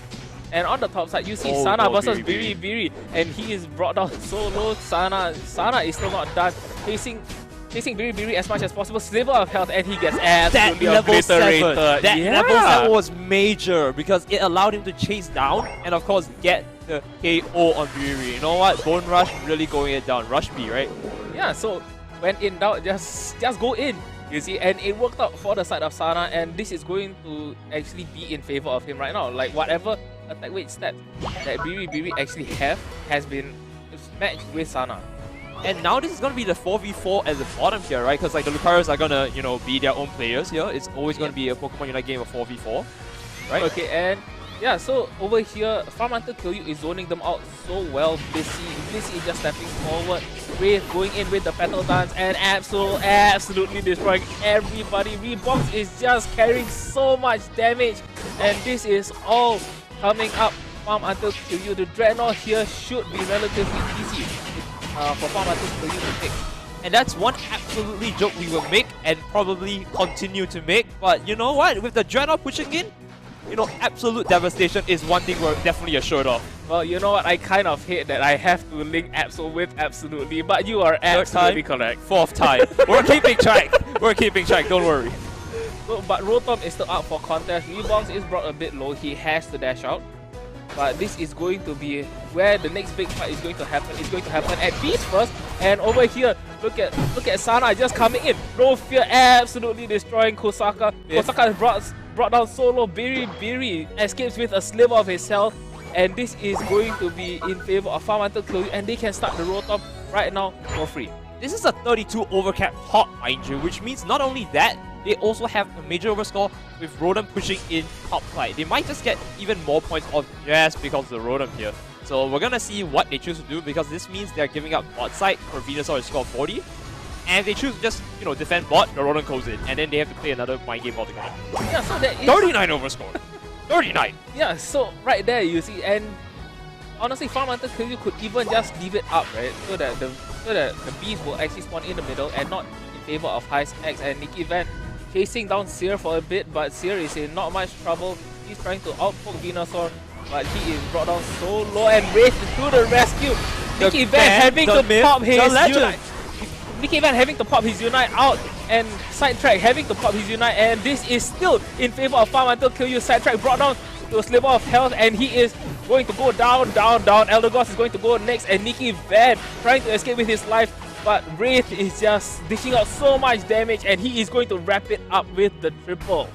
And on the top side, you see Sana versus Biri, and he is brought down so low. Sana is still not done. Chasing Biri as much as possible. Sliver of health, and he gets absolutely obliterated. That level 7 was major because it allowed him to chase down and of course get the KO on Biri. You know what? Bone Rush really going it down. Rush B, right? Yeah, so when in doubt, just go in. You see, and it worked out for the side of Sana, and this is going to actually be in favor of him right now. Like whatever attack weight stat that Biri actually has been matched with Sana. And now this is going to be the 4v4 at the bottom here, right? Because like the Lucarios are going to, you know, be their own players here. It's always going to be a Pokemon Unite game of 4v4, right? Okay, and Yeah, so over here, Farm Hunter Kill You is zoning them out so well. Blissey is just stepping forward. Wraith going in with the Petal Dance and absolutely destroying everybody. Rebox is just carrying so much damage, and this is all coming up. Farm Hunter Kill You. The Dreadnought here should be relatively easy for Farm Hunter Kill You to take. And that's one absolutely joke we will make and probably continue to make. But you know what? With the Dreadnought pushing in, you know, absolute devastation is one thing we're definitely assured of. Well, you know what? I kind of hate that I have to link Absol with absolutely, but you are absolutely correct. Fourth time. We're keeping track. We're keeping track. Don't worry. So, but Rotom is still up for contest. Rebounds is brought a bit low. He has to dash out. But this is going to be where the next big fight is going to happen. It's going to happen at Beast first. And over here, look at Sana just coming in. No fear, absolutely destroying Kosaka. Kosaka has brought down solo. Biri escapes with a sliver of his health. And this is going to be in favor of Farm Hunter Kill You, and they can start the Rotom right now for free. This is a 32 overcap top, mind you, which means not only that, they also have a major overscore with Rotom pushing in top side. They might just get even more points off just because of the Rotom here. So we're gonna see what they choose to do, because this means they're giving up bot side for Venusaur to score 40. And if they choose to just, you know, defend bot, the Rotom goes in, and then they have to play another mind game altogether. Yeah, so that is 39 overscore. 39! Yeah, so right there you see, and honestly, Farm Hunter Kill You could even just leave it up, right? So that the beast will actually spawn in the middle and not in favor of Heist X and Nicky Van chasing down Seer for a bit, but Seer is in not much trouble. He's trying to outpoke Venusaur, but he is brought down so low, and Wraith to the rescue. Nicky Van having to pop his Unite. Nicky Van having to pop his Unite out, and Sidetrack having to pop his Unite, and this is still in favor of Farm Hunter Kill You. Sidetrack brought down to a sliver of health, and he is going to go down. Eldegoss is going to go next, and Nicky Van trying to escape with his life, but Wraith is just dishing out so much damage, and he is going to wrap it up with the triple.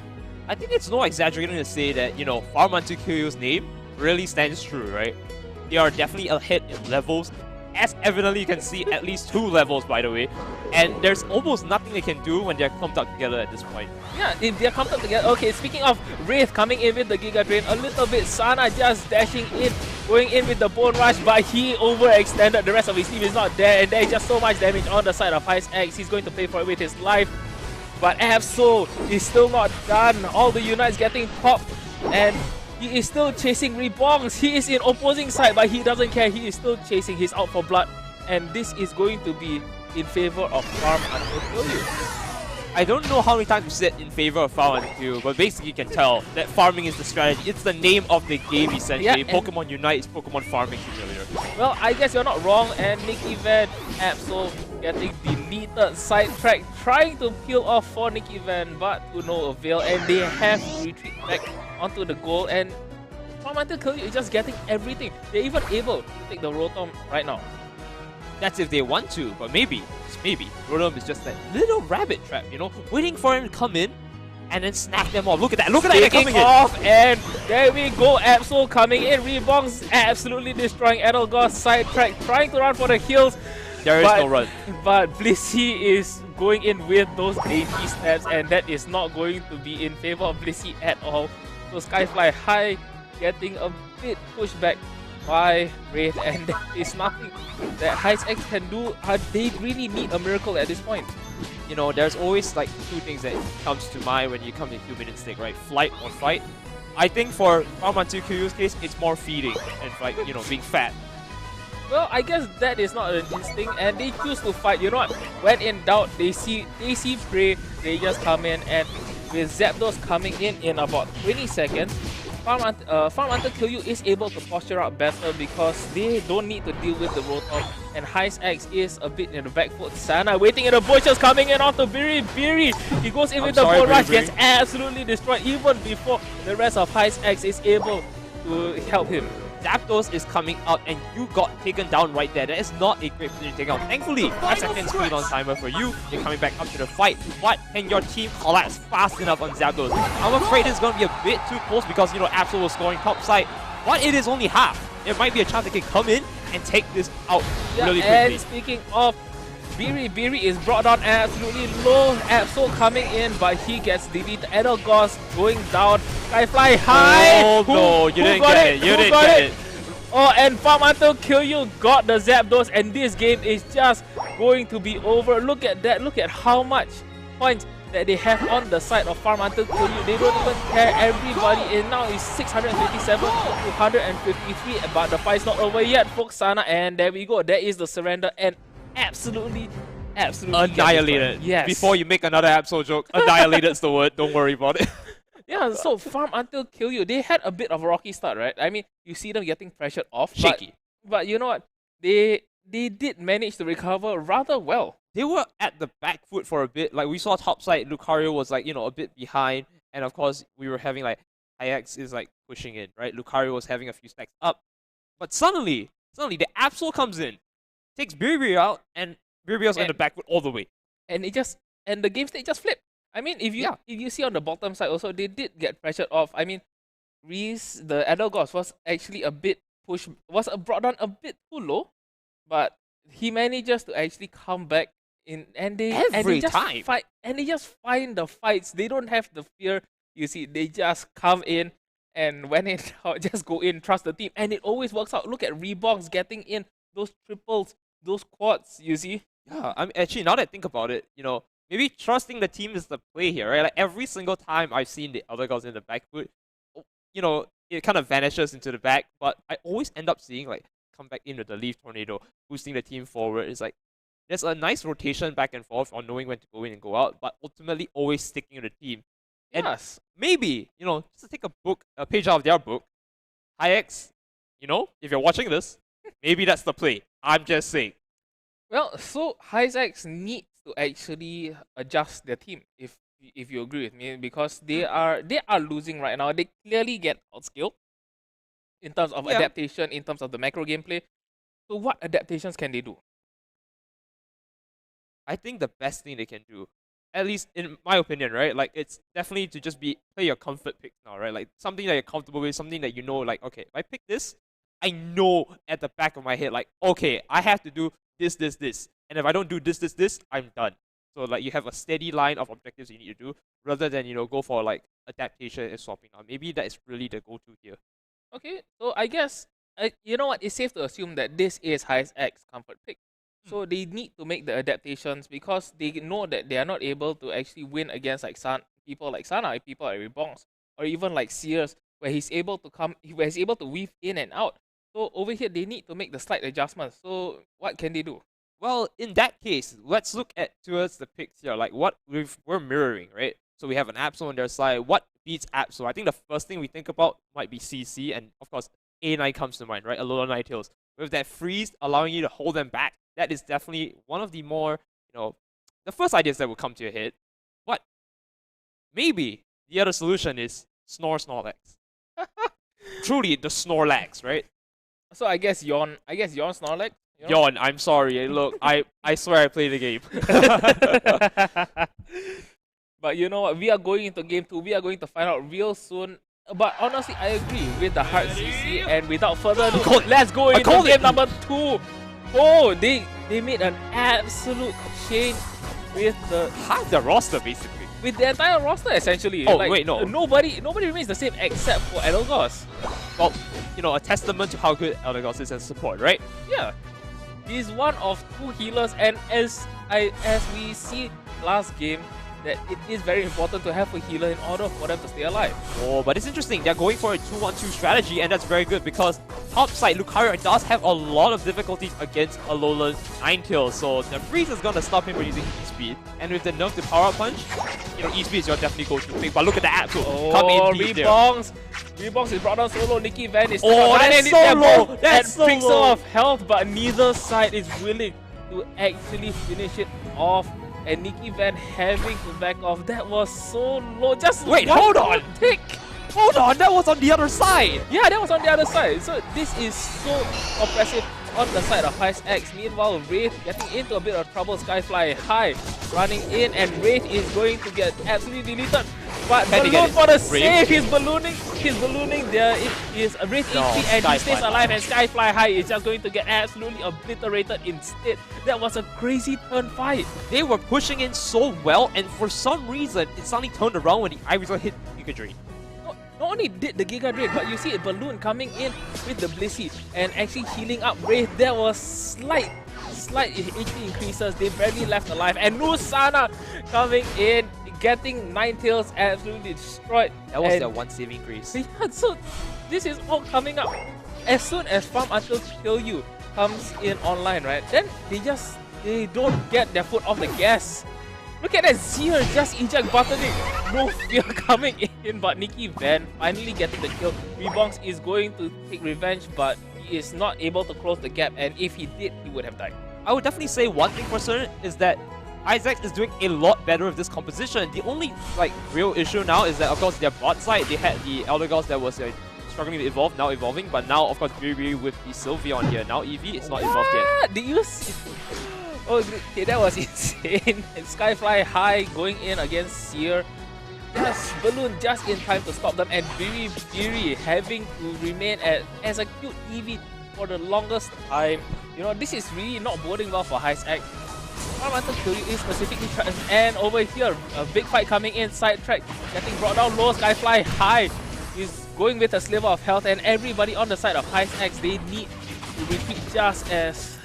I think it's no exaggeration to say that, you know, Farm Hunter Kill You's name really stands true, right? They are definitely ahead in levels. As evidently you can see, at least 2 levels, by the way. And there's almost nothing they can do when they're clumped up together at this point. Yeah, if they're clumped up together. Okay, speaking of Wraith coming in with the Giga Drain, a little bit, Sana just dashing in, going in with the Bone Rush, but he overextended. The rest of his team is not there, and there's just so much damage on the side of Heist X. He's going to pay for it with his life. But Absol is still not done. All the Unites getting popped, and he is still chasing Rebongs. He is in opposing side, but he doesn't care. He is still chasing. He's out for blood. And this is going to be in favor of Farm Hunter Kill You. I don't know how many times you said in favor of Farm Hunter Kill You, but basically you can tell that farming is the strategy. It's the name of the game, essentially. Yeah, Pokemon Unite is Pokemon farming simulator. Well, I guess you're not wrong. And Nicky Van, Absol getting deleted. Sidetrack trying to peel off for Nicky Van, but to no avail. And they have to retreat back onto the goal, and Farm Hunter Kill You is just getting everything. They're even able to take the Rotom right now. That's if they want to, but maybe, just maybe, Rotom is just that little rabbit trap, you know, waiting for him to come in and then snap them off. Look at that, they're coming off, and there we go, Absol coming in. Rebongs absolutely destroying Edelgoss. Sidetrack trying to run for the kills. There is no run. But Blissey is going in with those dainty steps, and that is not going to be in favor of Blissey at all. So Skyfly High getting a bit pushed back by Wraith, and there is nothing that Heist X can do. They really need a miracle at this point. You know, there's always like 2 things that comes to mind when you come to human instinct, right? Flight or fight. I think for Farm Hunter Kill You's case, it's more feeding and like, you know, being fat. Well, I guess that is not an instinct, and they choose to fight. You know what? When in doubt, they see prey, they just come in, and with Zapdos coming in about 20 seconds, Farm Hunter Kill You is able to posture out better because they don't need to deal with the Rotom, and Heist X is a bit in the back foot. Sana waiting in the bushes, coming in onto Biri. He goes in with the Bone Rush, gets absolutely destroyed even before the rest of Heist X is able to help him. Zapdos is coming out and you got taken down right there. That is not a great position to take out. Thankfully, 5 seconds screen on timer for you. You're coming back up to the fight. But can your team collapse fast enough on Zapdos? I'm afraid it's going to be a bit too close because, you know, Absol was scoring top side. But it is only half. There might be a chance they can come in and take this out really quickly. And speaking of Biri is brought down absolutely low. Absol coming in, but he gets deleted. Edelgos going down. Skyfly high. Oh no, you didn't get it. You didn't get it. Oh, and Farm Until Kill You got the Zapdos, and this game is just going to be over. Look at that. Look at how much points that they have on the side of Farm Until Kill You. They don't even care. Everybody in now is 657 to 253, but the fight's not over yet, folks. Sana, and there we go. There is the surrender, and absolutely Annihilated. Yes. Before you make another Absol joke, annihilated's the word. Don't worry about it. Yeah, so Farm Until Kill You, they had a bit of a rocky start, right? I mean, you see them getting pressured off. Shaky. But you know what? They did manage to recover rather well. They were at the back foot for a bit. Like, we saw topside, Lucario was like, a bit behind. And of course, we were having like, IX is like pushing in, right? Lucario was having a few stacks up. But suddenly, the Absol comes in, takes Biribiri out, and Biribiri's in the back foot all the way. And the game state just flipped. I mean, if you see on the bottom side also, they did get pressured off. I mean, Reese, the Edelgos, was actually a bit pushed, was brought down a bit too low, but he manages to actually come back in, and they just find the fights. They don't have the fear. You see, they just come in, and when it just go in, trust the team, and it always works out. Look at Reeboks getting in those triples, those quads. You see. Yeah, I mean, actually, now that I think about it, maybe trusting the team is the play here, right? Like, every single time I've seen the other guys in the back foot, it kind of vanishes into the back, but I always end up seeing, like, come back in with the Leaf Tornado, boosting the team forward. It's like, there's a nice rotation back and forth on knowing when to go in and go out, but ultimately always sticking with the team. Yes. And maybe, just to take a page out of their book, Hyex, if you're watching this, maybe that's the play. I'm just saying. Well, so Hyex needs to actually adjust their team, if you agree with me, because they are losing right now. They clearly get outskilled in terms of adaptation, in terms of the macro gameplay. So what adaptations can they do? I think the best thing they can do, at least in my opinion, right? Like, it's definitely to just play your comfort picks now, right? Like, something that you're comfortable with, something that like, okay, if I pick this, I know at the back of my head, like, okay, I have to do this. And if I don't do this, I'm done. So, like, you have a steady line of objectives you need to do, rather than, go for, like, adaptation and swapping out. Maybe that is really the go-to here. Okay, so I guess, you know what, it's safe to assume that this is Hyex comfort pick. So they need to make the adaptations because they know that they are not able to actually win against like people like Sana, people like Rebongs, or even like Sears, where he's able to weave in and out. So over here, they need to make the slight adjustments. So what can they do? Well, in that case, let's look towards the picks here, like what we're mirroring, right? So we have an Absol on their side. What beats Absol? I think the first thing we think about might be CC, and of course, A9 comes to mind, right? Alola Ninetales. With that freeze allowing you to hold them back, that is definitely one of the more, the first ideas that will come to your head. But maybe the other solution is Snorlax. Truly, the Snorlax, right? So I guess Yawn Snorlax. Yawn, I'm sorry. Look, I swear I played the game. But you know what? We are going into game 2. We are going to find out real soon. But honestly, I agree with the hard CC. And without further ado, let's go into game number 2. Oh, they made an absolute change with half the roster, basically. With the entire roster, essentially. Oh, like, wait, no. Nobody remains the same except for Edelgos. Well, a testament to how good Edelgos is as support, right? Yeah. He's one of 2 healers, and as we see last game, that it is very important to have a healer in order for them to stay alive. Oh, but it's interesting. They're going for a 2-1-2 strategy, and that's very good because topside Lucario does have a lot of difficulties against Alola Ninetales, so the freeze is going to stop him from using E-Speed. And with the nerf to Power Up Punch, E-Speed is your definitely go-to pick. But look at that Absol. Come in deep there. Rebongs is brought down solo. Nikki Van is that's so low. That's so pixel low. of health, but neither side is willing to actually finish it off. And Nikki Van having to back off. That was so low. Just wait, hold on. Hold on, that was on the other side. Yeah, that was on the other side. So this is so oppressive on the side of Hyex. Meanwhile, Wraith getting into a bit of trouble. Skyfly high running in, and Wraith is going to get absolutely deleted. But Can they Balloon get for the it? Brave? save. He's ballooning. There it is a Wraith HP and he stays Skyfly alive, and Skyfly High is just going to get absolutely obliterated instead. That was a crazy turn fight. They were pushing in so well, and for some reason, it suddenly turned around when the Ivysaur hit Giga Drain. Not only did the Giga Drain, but you see a Balloon coming in with the Blissey and actually healing up Wraith. There was slight HP increases. They barely left alive. And Nusana coming in, getting Ninetales absolutely destroyed. That was and their one saving grace. yeah, so this is all coming up. As soon as Farm Until Kill You comes in online, right? Then they don't get their foot off the gas. Look at that Zero just eject buttoning. No fear coming in, but Nikki Van finally getting the kill. Rebongs is going to take revenge, but he is not able to close the gap, and if he did, he would have died. I would definitely say one thing for certain is that Isaac is doing a lot better with this composition. The only real issue now is that, of course, their bot side, they had the Elder Gods that was struggling to evolve, now evolving, but now, of course, Riri with the Sylvia on here. Now Eevee is not evolved yet. Did you see? Oh, okay, that was insane. And Skyfly High going in against Seer. Yes, Balloon just in time to stop them, and Biri having to remain as a cute Eevee for the longest time. You know, this is really not boding well for High's Act. Farm Until Kill You is specifically and over here, a big fight coming in, sidetrack, getting brought down low. Skyfly High is going with a sliver of health, and everybody on the side of High's Axe, they need to retreat just as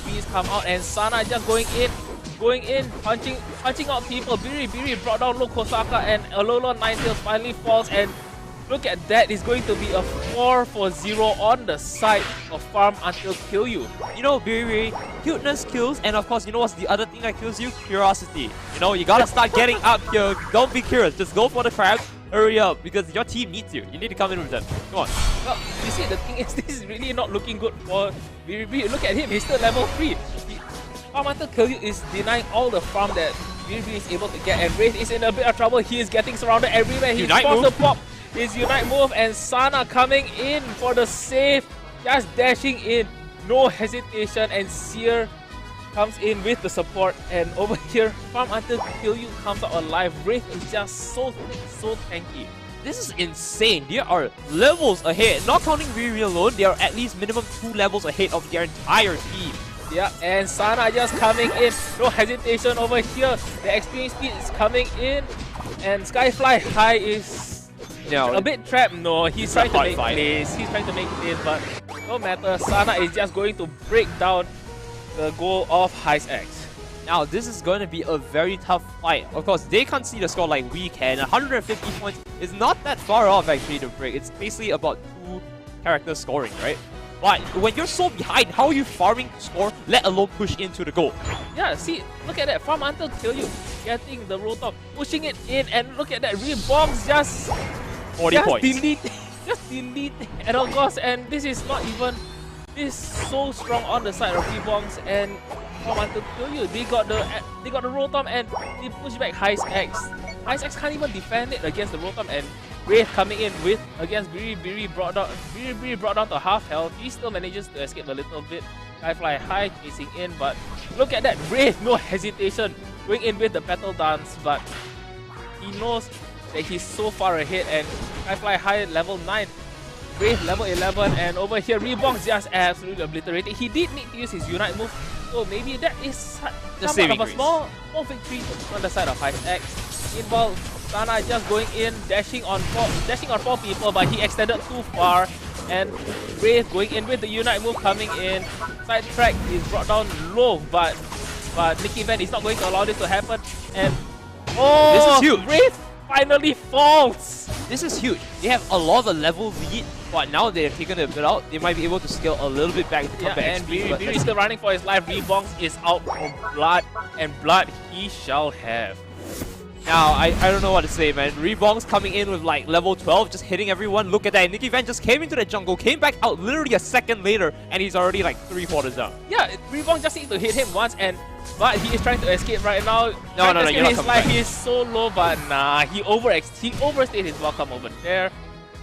bees come out, and Sana just going in, punching out people. Biri brought down low Kosaka, and Alola Ninetales finally falls, and look at that, it's going to be a 4-0 on the side of Farm Until Kill You. You know, Biri, cuteness kills, and of course, you know what's the other thing that kills you? Curiosity. You know, you gotta start getting up here. Don't be curious, just go for the crab. Hurry up, because your team needs you. You need to come in with them. Come on. Well, you see, the thing is, this is really not looking good for Biri. Look at him, he's still level 3. Farm Until Kill You is denying all the farm that Biri is able to get, and Wraith is in a bit of trouble. He is getting surrounded everywhere. He's forced to pop his Unite move, and Sana coming in for the save, just dashing in, no hesitation, and Seer comes in with the support, and over here, Farm Until Kill You comes out alive. Wraith is just so tanky. This is insane. They are levels ahead. Not counting Riri alone, they are at least minimum 2 levels ahead of their entire team. Yeah, and Sana just coming in, no hesitation over here. The experience speed is coming in, and Skyfly High is a bit trapped. No, he's trying to make plays. He's trying to make plays, but no matter. Sana is just going to break down the goal of High's Axe. Now, this is going to be a very tough fight. Of course, they can't see the score like we can. 150 points is not that far off actually to break. It's basically about 2 characters scoring, right? But when you're so behind, how are you farming to score, let alone push into the goal? Yeah, see, look at that. Farm Until Kill You, getting the roll top, pushing it in, and look at that. Rebombs just 40 points. Just delete Edelgos, and this is not even so strong on the side of Rebombs, and Farm Until Kill You. They got the roll top, and they push back High's Axe. High's Axe can't even defend it against the roll top, and Wraith coming in against Biri. Biri brought down to half health. He still manages to escape a little bit. Skyfly High chasing in, but look at that. Wraith, no hesitation, going in with the Petal Dance, but he knows that he's so far ahead, and Skyfly High level 9. Wraith level 11, and over here Rebongs just absolutely obliterated. He did need to use his Unite move, so maybe that is somewhat of a small victory on the side of High's Axe. Meanwhile, Sana just going in, dashing on 4 people, but he extended too far, and Wraith going in with the Unite move coming in. Sidetrack is brought down low, but Nikki Van is not going to allow this to happen, and this is huge. Wraith finally falls! This is huge. They have a lot of a level lead, but now they're taking a bit out. They might be able to scale a little bit back to come back. And Biri is still running for his life. Rebongs is out for blood, and blood he shall have. Now, I don't know what to say, man. Rebongs coming in with like level 12, just hitting everyone. Look at that. Nikki Van just came into the jungle, came back out literally a second later, and he's already like 3/4 down. Yeah, Rebongs just need to hit him once, but he is trying to escape right now. No, you're not his life. He is so low, but nah, he overstayed his welcome over there.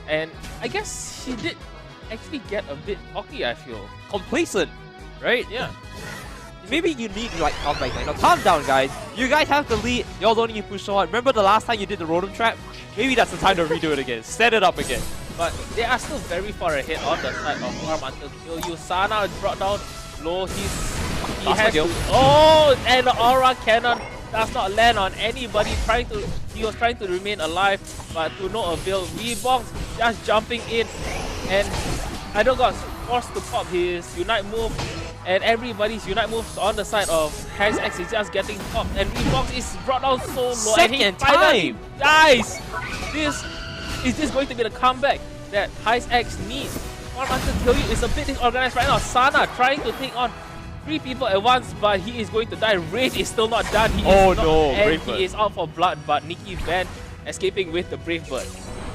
And I guess he did actually get a bit cocky, I feel. Complacent, right? Yeah. maybe you need to like come back. Calm down, guys. You guys have the lead. Y'all don't need to push so hard. Remember the last time you did the rotom trap? Maybe that's the time to redo it again. Set it up again. But they are still very far ahead on the side of Farm until kill you. Sana brought down low. He has to, and the aura cannon does not land on anybody. He was trying to remain alive, but to no avail. Reebox just jumping in, and Idol got forced to pop his Unite move, and everybody's Unite moves on the side of HiceX is just getting popped, and Reebox is brought down so low. Second time! Guys, is this going to be the comeback that HiceX needs? Farm until kill you is a bit disorganized right now. Sana trying to take on 3 people at once, but he is going to die. Wraith is still not done. He is out for blood, but Nikki Van escaping with the Brave Bird.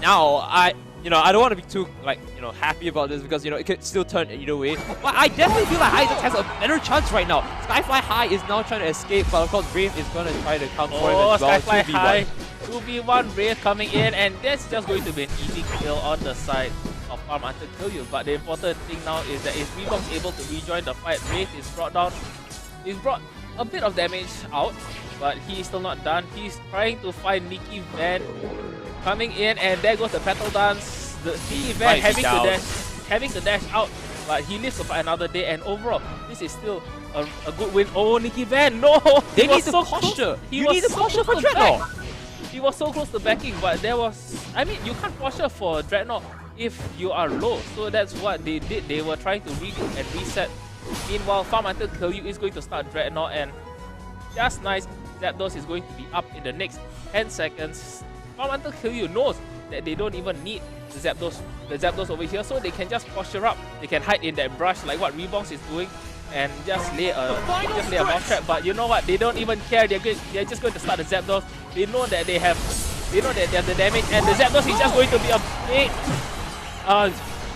Now, I don't want to be too happy about this because it could still turn either way. But I definitely feel like Isaac has a better chance right now. Skyfly High is now trying to escape, but of course Brave is going to try to come for him as well. Skyfly High, 2v1 Brave coming in, and that's just going to be an easy kill on the side of Farm until kill you. But the important thing now is that if Reebox able to rejoin the fight, Wraith is brought down. He's brought a bit of damage out, but he is still not done. He's trying to find Nikki Van coming in, and there goes the Petal Dance. The Nikki Van having to dash out, but he lives to fight another day. And overall, this is still a good win. Oh, Nikki Van, no! They need to posture. You need to posture for Dreadnought. He was so close to backing, but there was... I mean, you can't posture for Dreadnought if you are low. So that's what they did. They were trying to reset. Meanwhile, Farm until kill you is going to start Dreadnought, and just nice, Zapdos is going to be up in the next 10 seconds. Farm until kill you knows that they don't even need the Zapdos over here, so they can just posture up. They can hide in that brush like what Reebox is doing, and just lay a mouse trap. But you know what? They don't even care. They're just going to start the Zapdos. They know that they have the damage, and the Zapdos is just going to be a big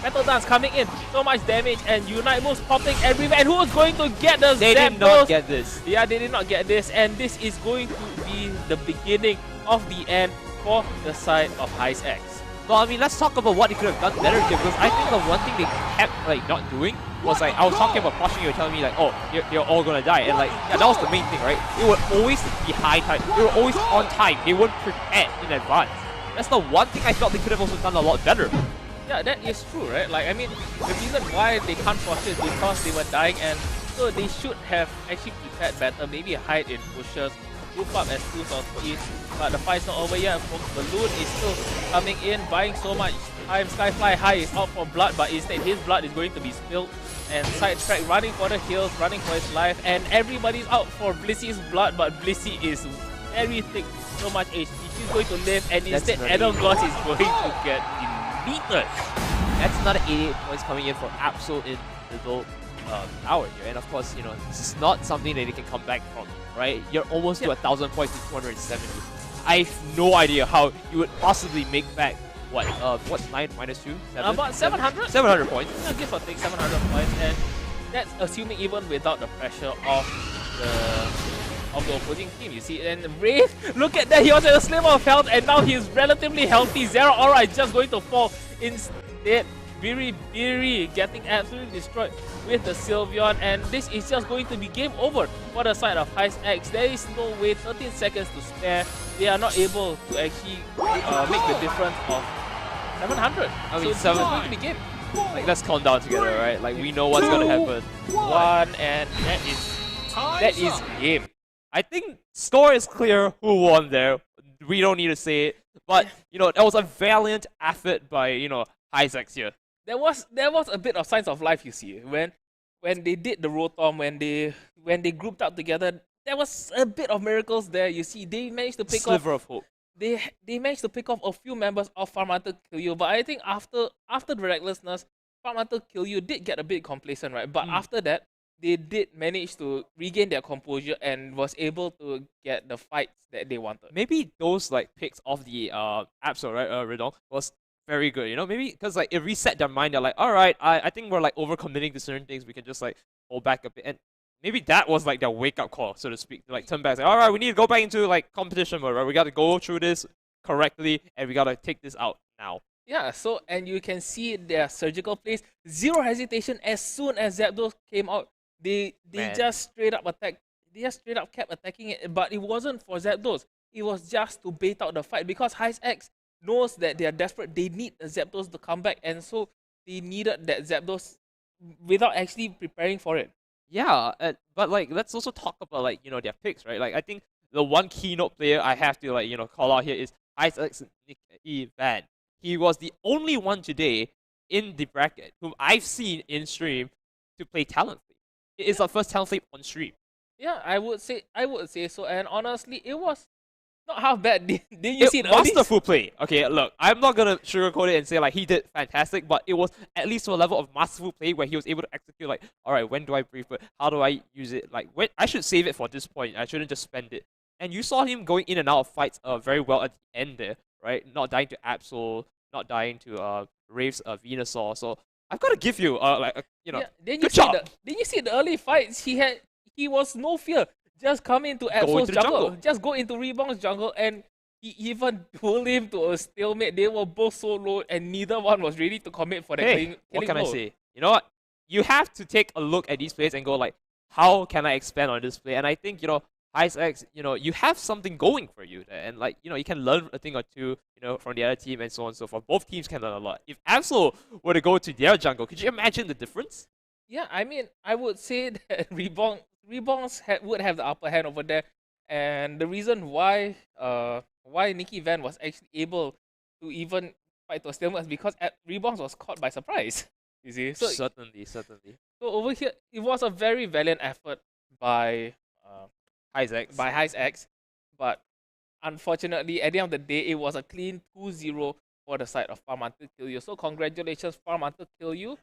Metal Dance coming in. So much damage, and Unite moves popping everywhere. And who's going to get the Zapdos? They did not get this. Yeah, they did not get this, and this is going to be the beginning of the end for the side of HiceX. Well, I mean, let's talk about what they could have done better here, because I think the one thing they kept not doing was I was talking about posturing, you were telling me oh, you're all gonna die, and yeah, that was the main thing, right? They would always be high time, they were always on time, they wouldn't prepare in advance. That's the one thing I felt they could have also done a lot better. Yeah, that is true, right? I mean, the reason why they can't posture is because they were dying, and so they should have actually prepared better, maybe hide in bushes, group up as 2s or 3s, but the fight's not over yet. Balloon is still coming in, buying so much time. Skyfly High is out for blood, but instead his blood is going to be spilled. And Sidetrack running for the hills, running for his life, and everybody's out for Blissy's blood, but Blissey is very thick, so much HP. She's going to live, and instead Edelgloss is going to get deleted. That's another 88 points coming in for Absol in little hour here, and of course, this is not something that they can come back from, right? You're almost to 1,000 points to 270. I have no idea how you would possibly make back what's 9 minus 2? 7? About 700? 700 points. Yeah, give or take 700 points, and that's assuming even without the pressure of the opposing team, you see. And Wraith, look at that, he was at a sliver of health, and now he's relatively healthy. Zero Aura is just going to fall instead. Biri getting absolutely destroyed with the Sylveon, and this is just going to be game over for the side of HiceX. There is no way, 13 seconds to spare. They are not able to actually make the difference of 700. I mean, so this is going to be game. Let's count down together, right? We know what's going to happen. 1, and that is game. I think score is clear who won there. We don't need to say it. But, that was a valiant effort by, HiceX here. There was a bit of signs of life, you see, when they did the Rotom, when they grouped up together. There was a bit of miracles there. You see, they managed to pick off sliver of hope. They managed to pick off a few members of Farm until kill you, but I think after the recklessness, Farm until kill you did get a bit complacent, right? But after that, they did manage to regain their composure and was able to get the fights that they wanted. Maybe those picks of the Absol, right, Redong, was very good, maybe because it reset their mind. They're like, all right, I think we're overcommitting to certain things. We can just hold back a bit, and maybe that was their wake up call, so to speak. Turn back, all right, we need to go back into competition mode, right? We got to go through this correctly, and we got to take this out now. Yeah, so and you can see their surgical plays, zero hesitation. As soon as Zapdos came out, They Man. just straight up attack. They just straight up kept attacking it, but it wasn't for Zapdos. It was just to bait out the fight because HiSX knows that they are desperate. They need the Zapdos to come back, and so they needed that Zapdos without actually preparing for it. Yeah, but like let's also talk about like their picks, right? Like I think the one keynote player I have to like call out here is Isaac's Nicky Van. He was the only one today in the bracket whom I've seen in stream to play Talonflame. It is our first Talonflame on stream. Yeah, I would say so. And honestly, it was not half bad. Did you see the masterful play? Okay, look, I'm not gonna sugarcoat it and say like he did fantastic, but it was at least to a level of masterful play where he was able to execute like, all right, when do I brief it? How do I use it? Like when I should save it for this point. I shouldn't just spend it. And you saw him going in and out of fights very well at the end there, right? Not dying to Absol, not dying to Rave's Venusaur. So I've got to give you good job. Did you see the early fights? He was no fear. Just come into Absol's jungle. Just go into Rebound's jungle, and he even pulled him to a stalemate. They were both so low, and neither one was ready to commit for that killing what can blow. I say? You know what? You have to take a look at these plays and go like, how can I expand on this play? And I think HiSX, you have something going for you there, and like you can learn a thing or two, from the other team and so on and so forth. Both teams can learn a lot. If Absol were to go to their jungle, could you imagine the difference? Yeah, I mean, I would say that Rebound would have the upper hand over there, and the reason why Nicky Van was actually able to even fight to a stalemate is because Rebound was caught by surprise. You see, so certainly. So over here, it was a very valiant effort by HiSX, but unfortunately, at the end of the day, it was a clean 2-0 for the side of Farm Until Kill You. So congratulations, Farm Until Kill You.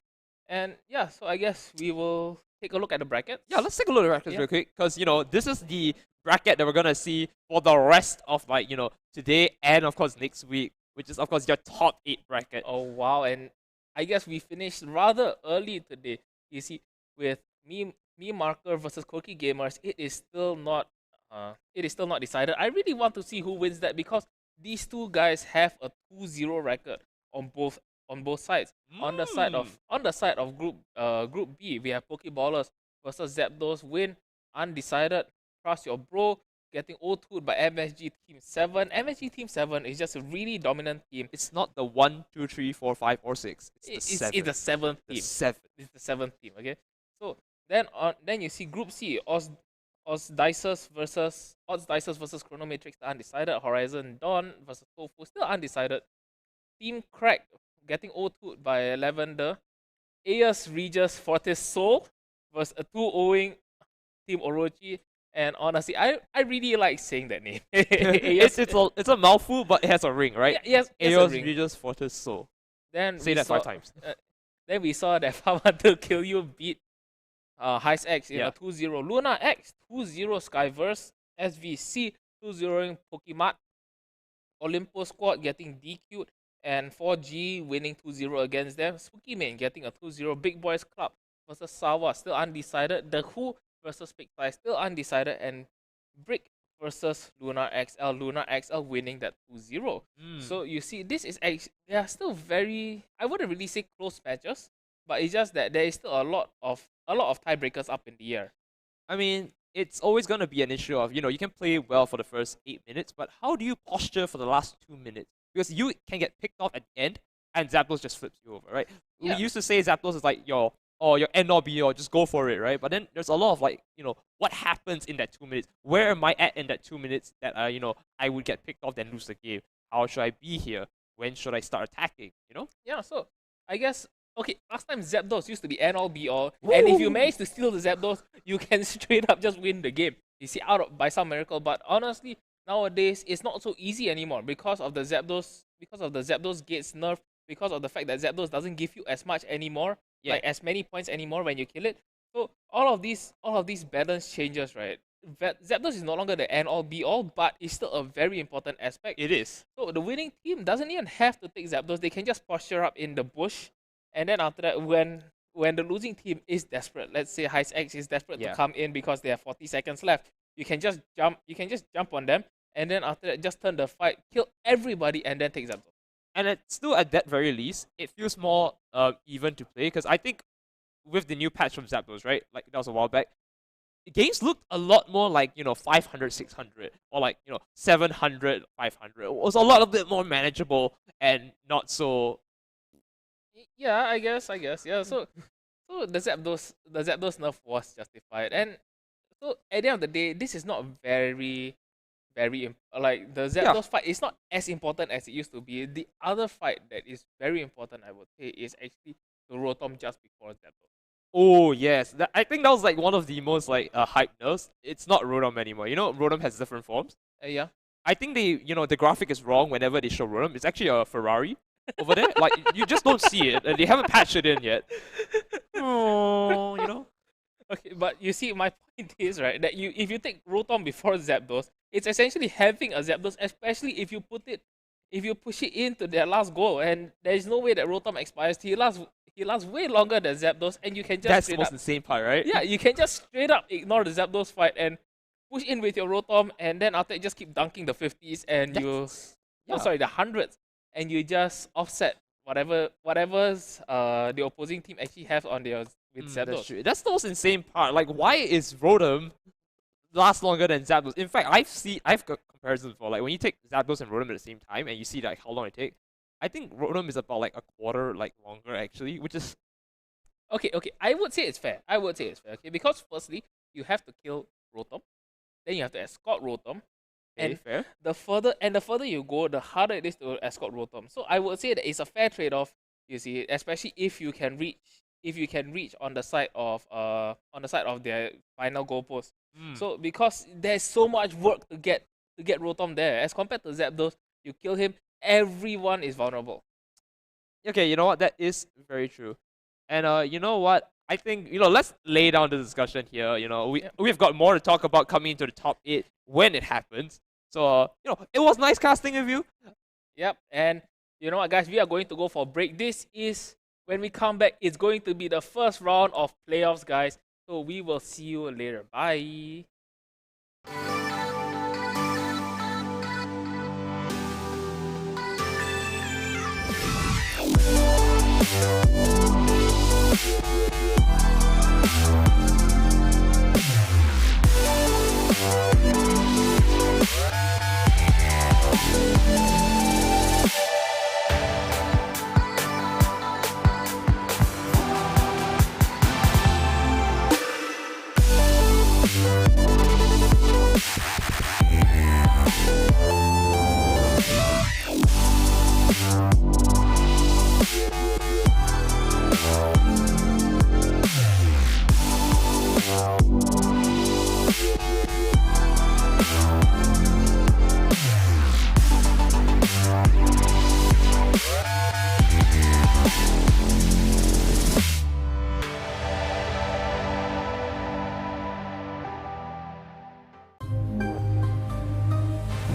And yeah, so I guess we will take a look at the bracket. Yeah, let's take a look at the brackets real quick, because this is the bracket that we're gonna see for the rest of today and of course next week, which is of course your top 8 bracket. Oh wow, and I guess we finished rather early today. You see, with me Marker versus Quirky Gamers, it is still not decided. I really want to see who wins that because these two guys have a 2-0 record on both sides. On the side of group B, we have Pokeballers versus Zapdos. Win undecided. Trust your bro. Getting 0-2'd by MSG Team 7. MSG Team 7 is just a really dominant team. It's not the 1, 2, 3, 4, 5, or 6. It's the 7. It's the 7th team. It's the 7th team. Okay. So then you see Group C. Odds Dicers versus Chronomatrix, still undecided. Horizon Dawn versus Tofu, still undecided. Team Crack getting 0-2'd by Lavender. Aeus Regis Fortis Soul versus a 2-0ing Team Orochi. And honestly, I really like saying that name. it's a mouthful, but it has a ring, right? Yes, Aeos Regis Fortis Soul. Then say that 5 times. Then we saw that Farm Until Kill You beat HiSX in a 2-0. Luna X 2-0 Skyverse. SVC 2-0ing Pokemon. Olympus Squad getting DQ'd. And 4G winning 2-0 against them. Spooky Main getting a 2-0. Big Boys Club versus Sawa, still undecided. The Who versus Pigtai, still undecided. And Brick versus Luna XL. Luna XL winning that 2-0. So you see, this is actually, they are still very, I wouldn't really say close matches, but it's just that there is still a lot of tiebreakers up in the air. I mean, it's always going to be an issue of, you can play well for the first 8 minutes, but how do you posture for the last 2 minutes? Because you can get picked off at the end, and Zapdos just flips you over, right? Yeah. We used to say Zapdos is like your end or be or just go for it, right? But then there's a lot of what happens in that 2 minutes? Where am I at in that 2 minutes that I would get picked off then lose the game? How should I be here? When should I start attacking? Yeah, so I guess last time Zapdos used to be end all be all, and if you manage to steal the Zapdos, you can straight up just win the game. You see, by some miracle. But honestly, nowadays it's not so easy anymore because of the Zapdos gates nerf, because of the fact that Zapdos doesn't give you as much anymore, like as many points anymore when you kill it. So all of these balance changes, right? Zapdos is no longer the end all be all, but it's still a very important aspect. It is. So the winning team doesn't even have to take Zapdos. They can just posture up in the bush, and then after that, when the losing team is desperate, let's say HiSX is desperate to come in because they have 40 seconds left, you can just jump on them, and then after that, just turn the fight, kill everybody, and then take Zapdos. And it's still, at that very least, it feels more even to play, because I think with the new patch from Zapdos, right? Like that was a while back. The games looked a lot more like 500, 600, or like 700, 500. It was a lot of bit more manageable and not so. Yeah, I guess. Yeah. So the Zapdos nerf was justified, and so at the end of the day, this is not very like the Zapdos fight is not as important as it used to be. The other fight that is very important, I would say, is actually the Rotom just before Zapdos. Oh yes, I think that was like one of the most like hype nerfs. It's not Rotom anymore. Rotom has different forms. Yeah. I think the graphic is wrong whenever they show Rotom. It's actually a Ferrari over there. Like you just don't see it, and they haven't patched it in yet. Oh. Okay, but you see, my point is right that if you take Rotom before Zapdos, it's essentially having a Zapdos, especially if you push it into their last go, and there is no way that Rotom expires. He lasts way longer than Zapdos, and you can just That's the most insane part, right? Yeah, you can just straight up ignore the Zapdos fight and push in with your Rotom, and then after just keep dunking the 50s and the 100s, and you just offset whatever's the opposing team actually have on their with Zapdos. That's true. That's the most insane part. Like, why is Rotom last longer than Zapdos? In fact, I've got comparisons before. Like when you take Zapdos and Rotom at the same time, and you see like how long it takes. I think Rotom is about like a quarter longer actually, which is okay. I would say it's fair. Okay, because firstly you have to kill Rotom, then you have to escort Rotom, and fair. The further you go, the harder it is to escort Rotom. So I would say that it's a fair trade-off. You see, especially if you can reach on the side of their final goalpost. So because there's so much work to get Rotom there, as compared to Zapdos, you kill him, everyone is vulnerable. Okay, you know what? That is very true. And you know what? I think let's lay down the discussion here. We've got more to talk about coming into the top 8 when it happens. So it was nice casting with you. Yep, and you know what, guys? We are going to go for a break. This is when we come back. It's going to be the first round of playoffs, guys. So we will see you later. Bye.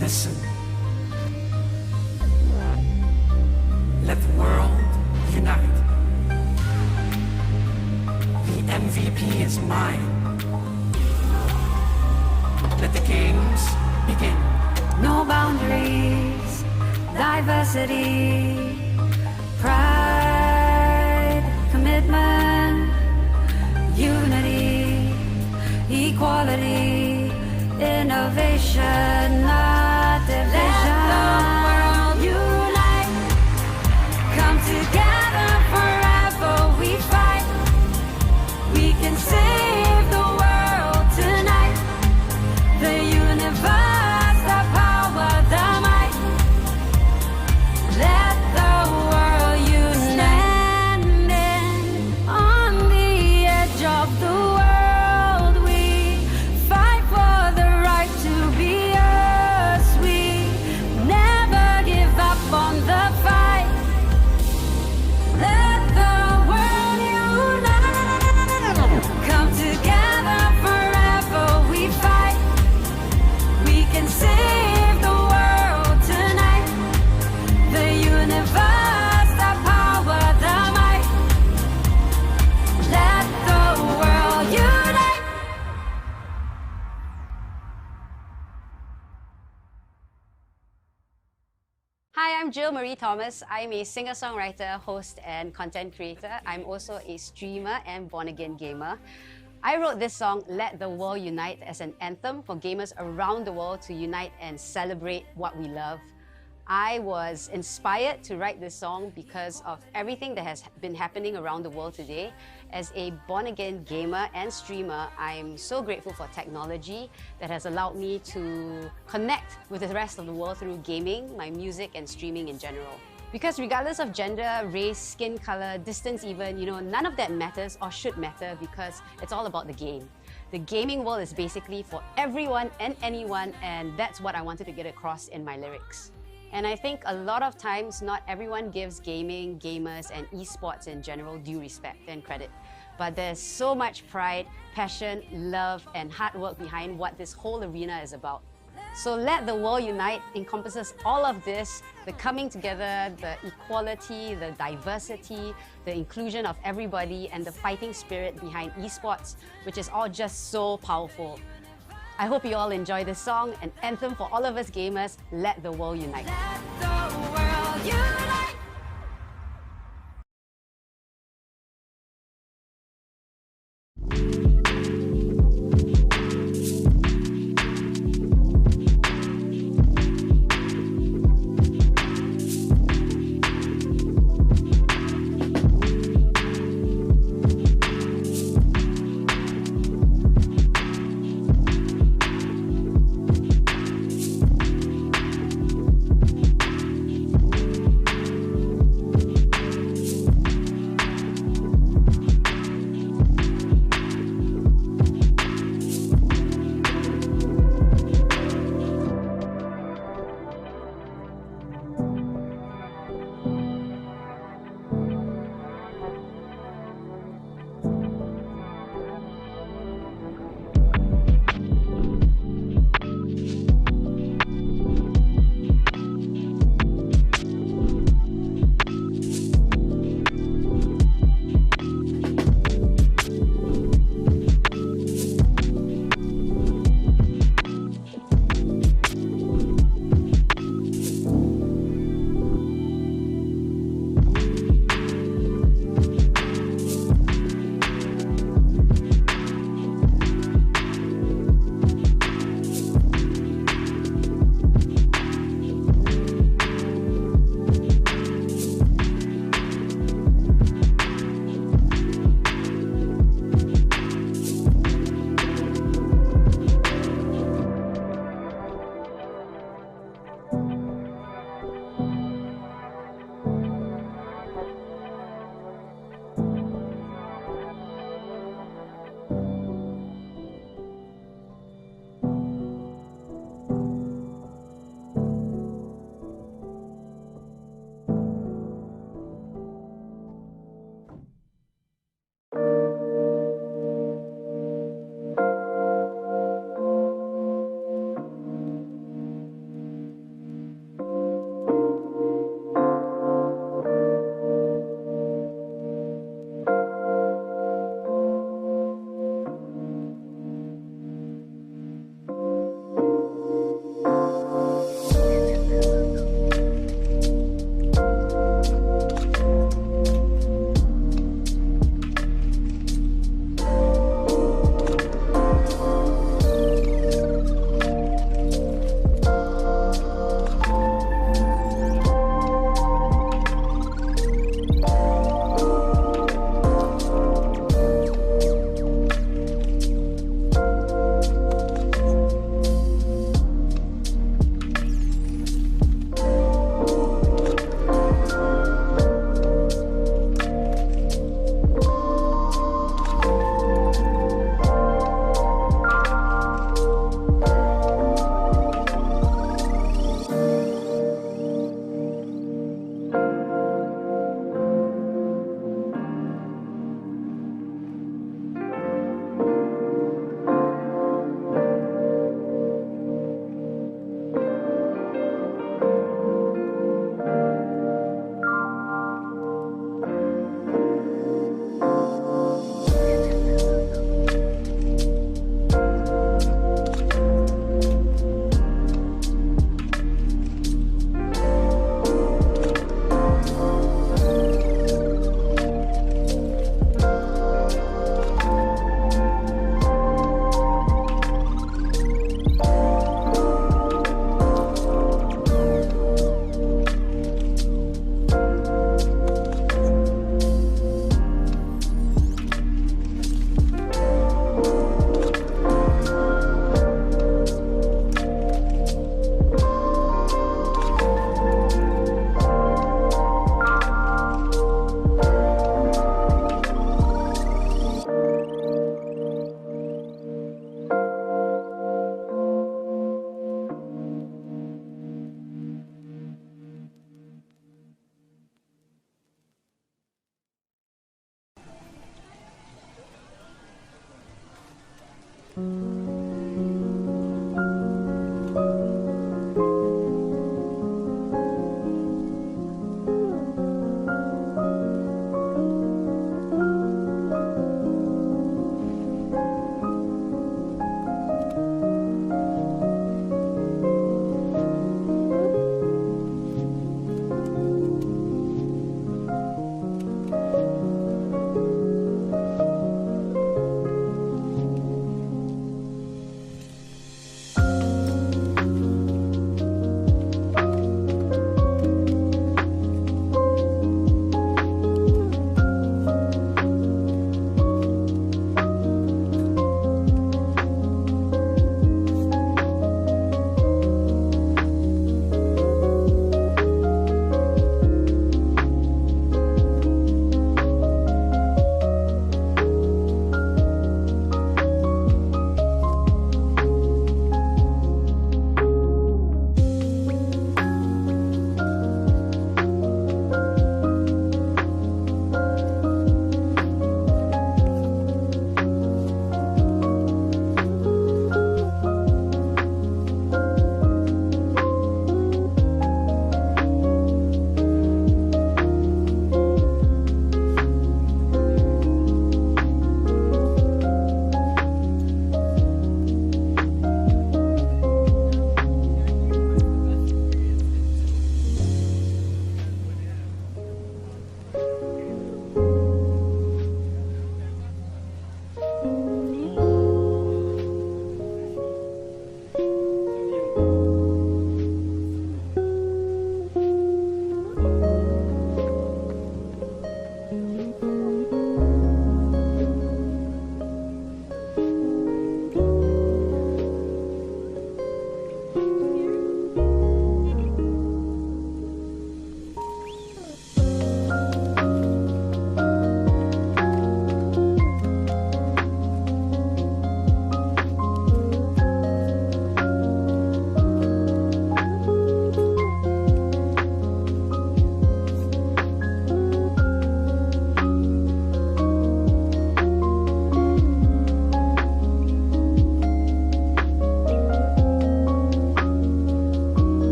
Listen. Let the world unite. The MVP is mine. Let the games begin. No boundaries, diversity, pride, commitment, unity, equality, innovation, not division. Let the world unite. Come together forever we fight. We can save the world tonight. The universe, the power, the might. Let the world unite. Standing Jill Marie Thomas. I'm a singer-songwriter, host, and content creator. I'm also a streamer and born-again gamer. I wrote this song, Let the World Unite, as an anthem for gamers around the world to unite and celebrate what we love. I was inspired to write this song because of everything that has been happening around the world today. As a born-again gamer and streamer, I'm so grateful for technology that has allowed me to connect with the rest of the world through gaming, my music, and streaming in general. Because regardless of gender, race, skin color, distance even, none of that matters or should matter because it's all about the game. The gaming world is basically for everyone and anyone, and that's what I wanted to get across in my lyrics. And I think a lot of times not everyone gives gaming, gamers, and esports in general due respect and credit. But there's so much pride, passion, love, and hard work behind what this whole arena is about. So Let the World Unite encompasses all of this, the coming together, the equality, the diversity, the inclusion of everybody, and the fighting spirit behind esports, which is all just so powerful. I hope you all enjoy this song, an anthem for all of us gamers, Let the World Unite. Let the world unite.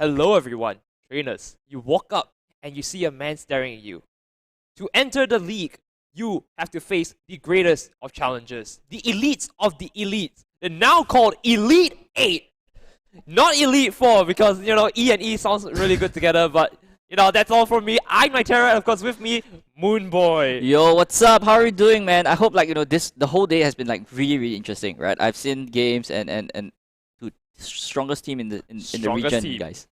Hello everyone, trainers. You walk up and you see a man staring at you. To enter the league, you have to face the greatest of challengers, the elites of the elites. They're now called Elite 8. Not Elite 4 because, E and E sounds really good together, but, that's all from me. I'm Mytera, and of course with me, Moon Boy. Yo, what's up? How are you doing, man? I hope the whole day has been really, really interesting, right? I've seen games and dude, strongest team in the region, team. guys.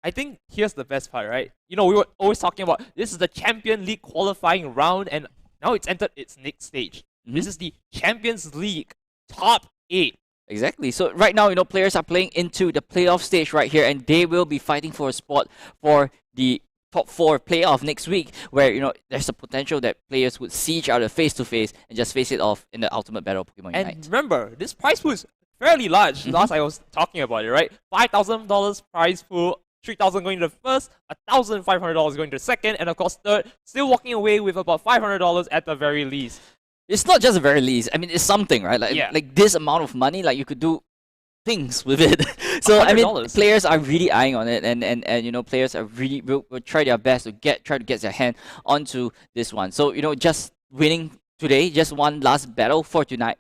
I think here's the best part, right? We were always talking about this is the Champion League qualifying round, and now it's entered its next stage. This is the Champions League top 8. Exactly. So right now, players are playing into the playoff stage right here, and they will be fighting for a spot for the top 4 playoff next week, where there's a potential that players would see each other face to face and just face it off in the ultimate battle of Pokemon Unite. And remember, this prize pool is fairly large. Last I was talking about it, right? $5,000 prize pool, $3,000 going to the first, $1,500 going to the second, and of course third. Still walking away with about $500 at the very least. It's not just the very least. I mean, it's something, right? Like this amount of money, you could do things with it. So I mean, players are really eyeing on it, and players are really will try their best to try to get their hand onto this one. So just winning today, just one last battle for tonight.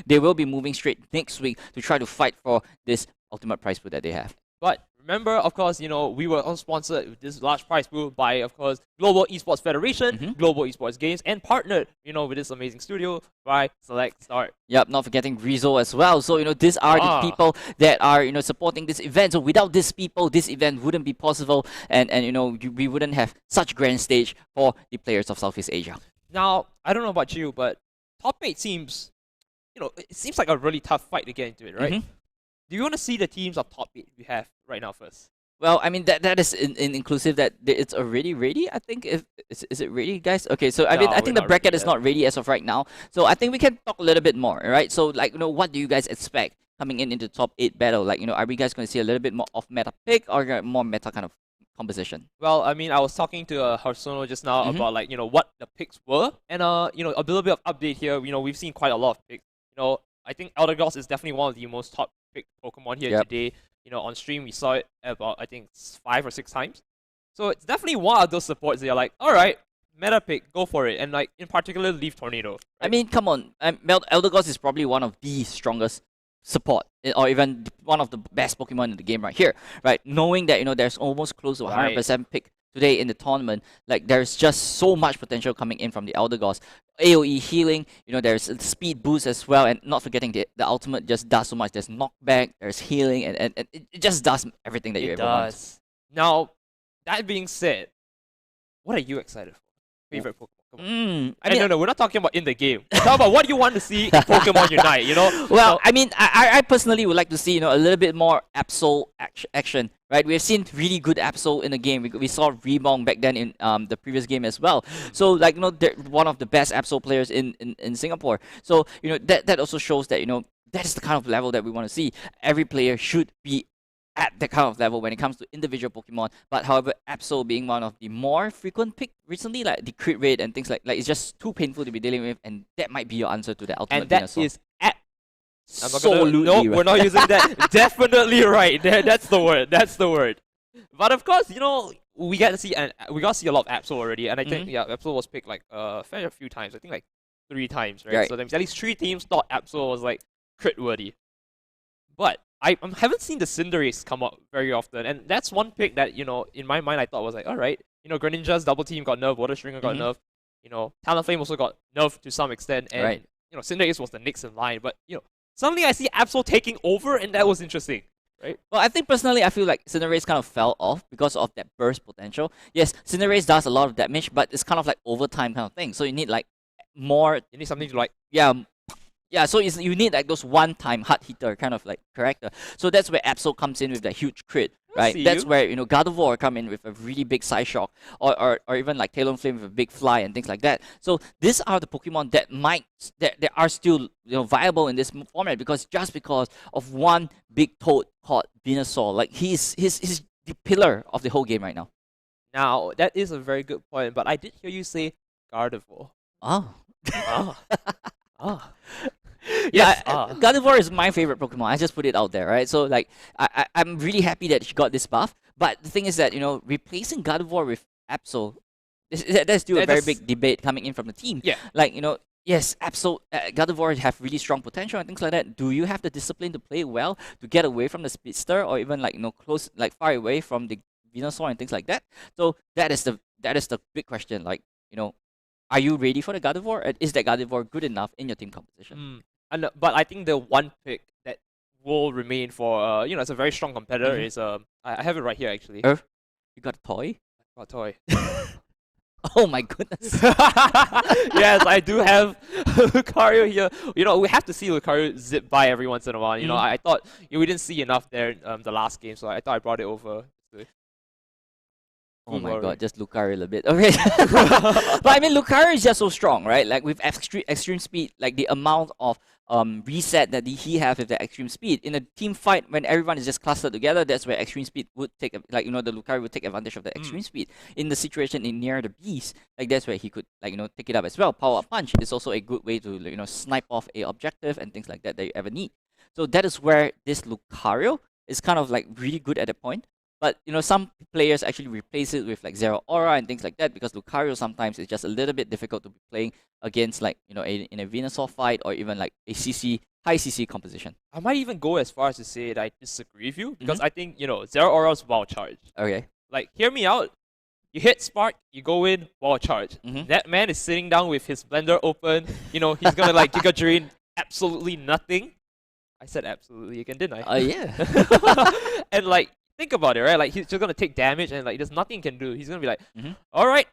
They will be moving straight next week to try to fight for this ultimate prize pool that they have. But remember, of course, we were all sponsored with this large prize pool by, of course, Global Esports Federation, Global Esports Games, and partnered, with this amazing studio by Select Start. Yep, not forgetting Rizzo as well. So, these are the people that are, supporting this event. So without these people, this event wouldn't be possible, and we wouldn't have such grand stage for the players of Southeast Asia. Now, I don't know about you, but top 8 seems, it seems like a really tough fight to get into it, right? Do you want to see the teams of top 8 we have right now first? Well, I mean that is inclusive that it's already ready. I think is it ready, guys? Okay, so I think the bracket is not ready as of right now. So I think we can talk a little bit more, right? So what do you guys expect coming into top 8 battle? Are we guys going to see a little bit more off meta pick or more meta kind of composition? Well, I mean, I was talking to Harsono just now about what the picks were, and a little bit of update here. We've seen quite a lot of picks. I think Eldegoss is definitely one of the most top picked Pokemon here today. On stream we saw it about I think 5 or 6 times. So it's definitely one of those supports that you're like, all right, meta pick, go for it. And in particular, Leaf Tornado. Right? I mean, come on, Eldegoss is probably one of the strongest support, or even one of the best Pokemon in the game right here, right? Knowing that there's almost close to 100% pick today in the tournament, there's just so much potential coming in from the Eldegoss. AoE healing, there's speed boost as well, and not forgetting the ultimate just does so much. There's knockback, there's healing, and it just does everything that you ever want. Now, that being said, what are you excited for? Favorite Pokemon? No, we're not talking about in the game. We're talking about what you want to see in Pokemon Unite, Well, I mean, I personally would like to see, a little bit more Absol action, right? We've seen really good Absol in the game. We saw Rebong back then in the previous game as well. So, they're one of the best Absol players in Singapore. So, that also shows that, that is the kind of level that we want to see. Every player should be at that kind of level when it comes to individual Pokemon. But however, Absol being one of the more frequent pick recently, the crit rate and things like it's just too painful to be dealing with, and that might be your answer to the ultimate and that Venusaur. Is we're not using that. Definitely right. That's the word. That's the word. But of course, we got to see a lot of Absol already, and I think Absol was picked a fair few times. I think 3 times, right? So that means at least 3 teams thought Absol was crit worthy. But I haven't seen the Cinderace come up very often, and that's one pick that in my mind I thought was all right. Greninja's double team got nerfed, Water Stringer got nerfed. Talonflame also got nerfed to some extent, and Cinderace was the next in line. But suddenly I see Absol taking over, and that was interesting, right? Well, I think personally I feel like Cinderace kind of fell off because of that burst potential. Yes, Cinderace does a lot of damage, but it's kind of overtime kind of thing. So you need more. You need something to Yeah, so you need those one-time hard hitter kind of character. So that's where Absol comes in with that huge crit, right? That's where Gardevoir come in with a really big side shock, or even Talonflame with a big fly and things like that. So these are the Pokemon that are still viable in this format because of one big toad called Venusaur. He's the pillar of the whole game right now. Now that is a very good point, but I did hear you say Gardevoir. Oh. Oh. Oh. Yeah, Gardevoir is my favorite Pokemon. I just put it out there, right? So like, I'm really happy that she got this buff. But the thing is that replacing Gardevoir with Absol, there's still a very big debate coming in from the team. Yeah. Like yes, Absol, Gardevoir have really strong potential and things like that. Do you have the discipline to play well to get away from the Speedster or even like close, like far away from the Venusaur and things like that? So that is the big question. Like are you ready for the Gardevoir? Is that Gardevoir good enough in your team composition? But I think the one pick that will remain for as a very strong competitor is I have it right here actually. You got a toy? I got a toy. Oh my goodness. Yes, I do have Lucario here. We have to see Lucario zip by every once in a while. I thought we didn't see enough there the last game, so I thought I brought it over. Oh my god, just Lucario a little bit. Okay. But I mean, Lucario is just so strong, right? Like with extreme speed, like the amount of reset that he have with the extreme speed. In a team fight, when everyone is just clustered together, that's where extreme speed would take, the Lucario would take advantage of the extreme speed. In the situation in near the beast, like that's where he could, take it up as well. Power up punch is also a good way to, snipe off a objective and things like that you ever need. So that is where this Lucario is kind of like really good at that point. But some players actually replace it with like Zero Aura and things like that because Lucario sometimes is just a little bit difficult to be playing against in a Venusaur fight or even like a high CC composition. I might even go as far as to say that I disagree with you because I think Zero Aura's wild charge. Okay. Like hear me out. You hit Spark, you go in, wild charge. That man is sitting down with his blender open. He's gonna like Giga Drain absolutely nothing. I said absolutely again, didn't I? Yeah. And like. Think about it, right? Like he's just gonna take damage and like there's nothing he can do. He's gonna be like, all right.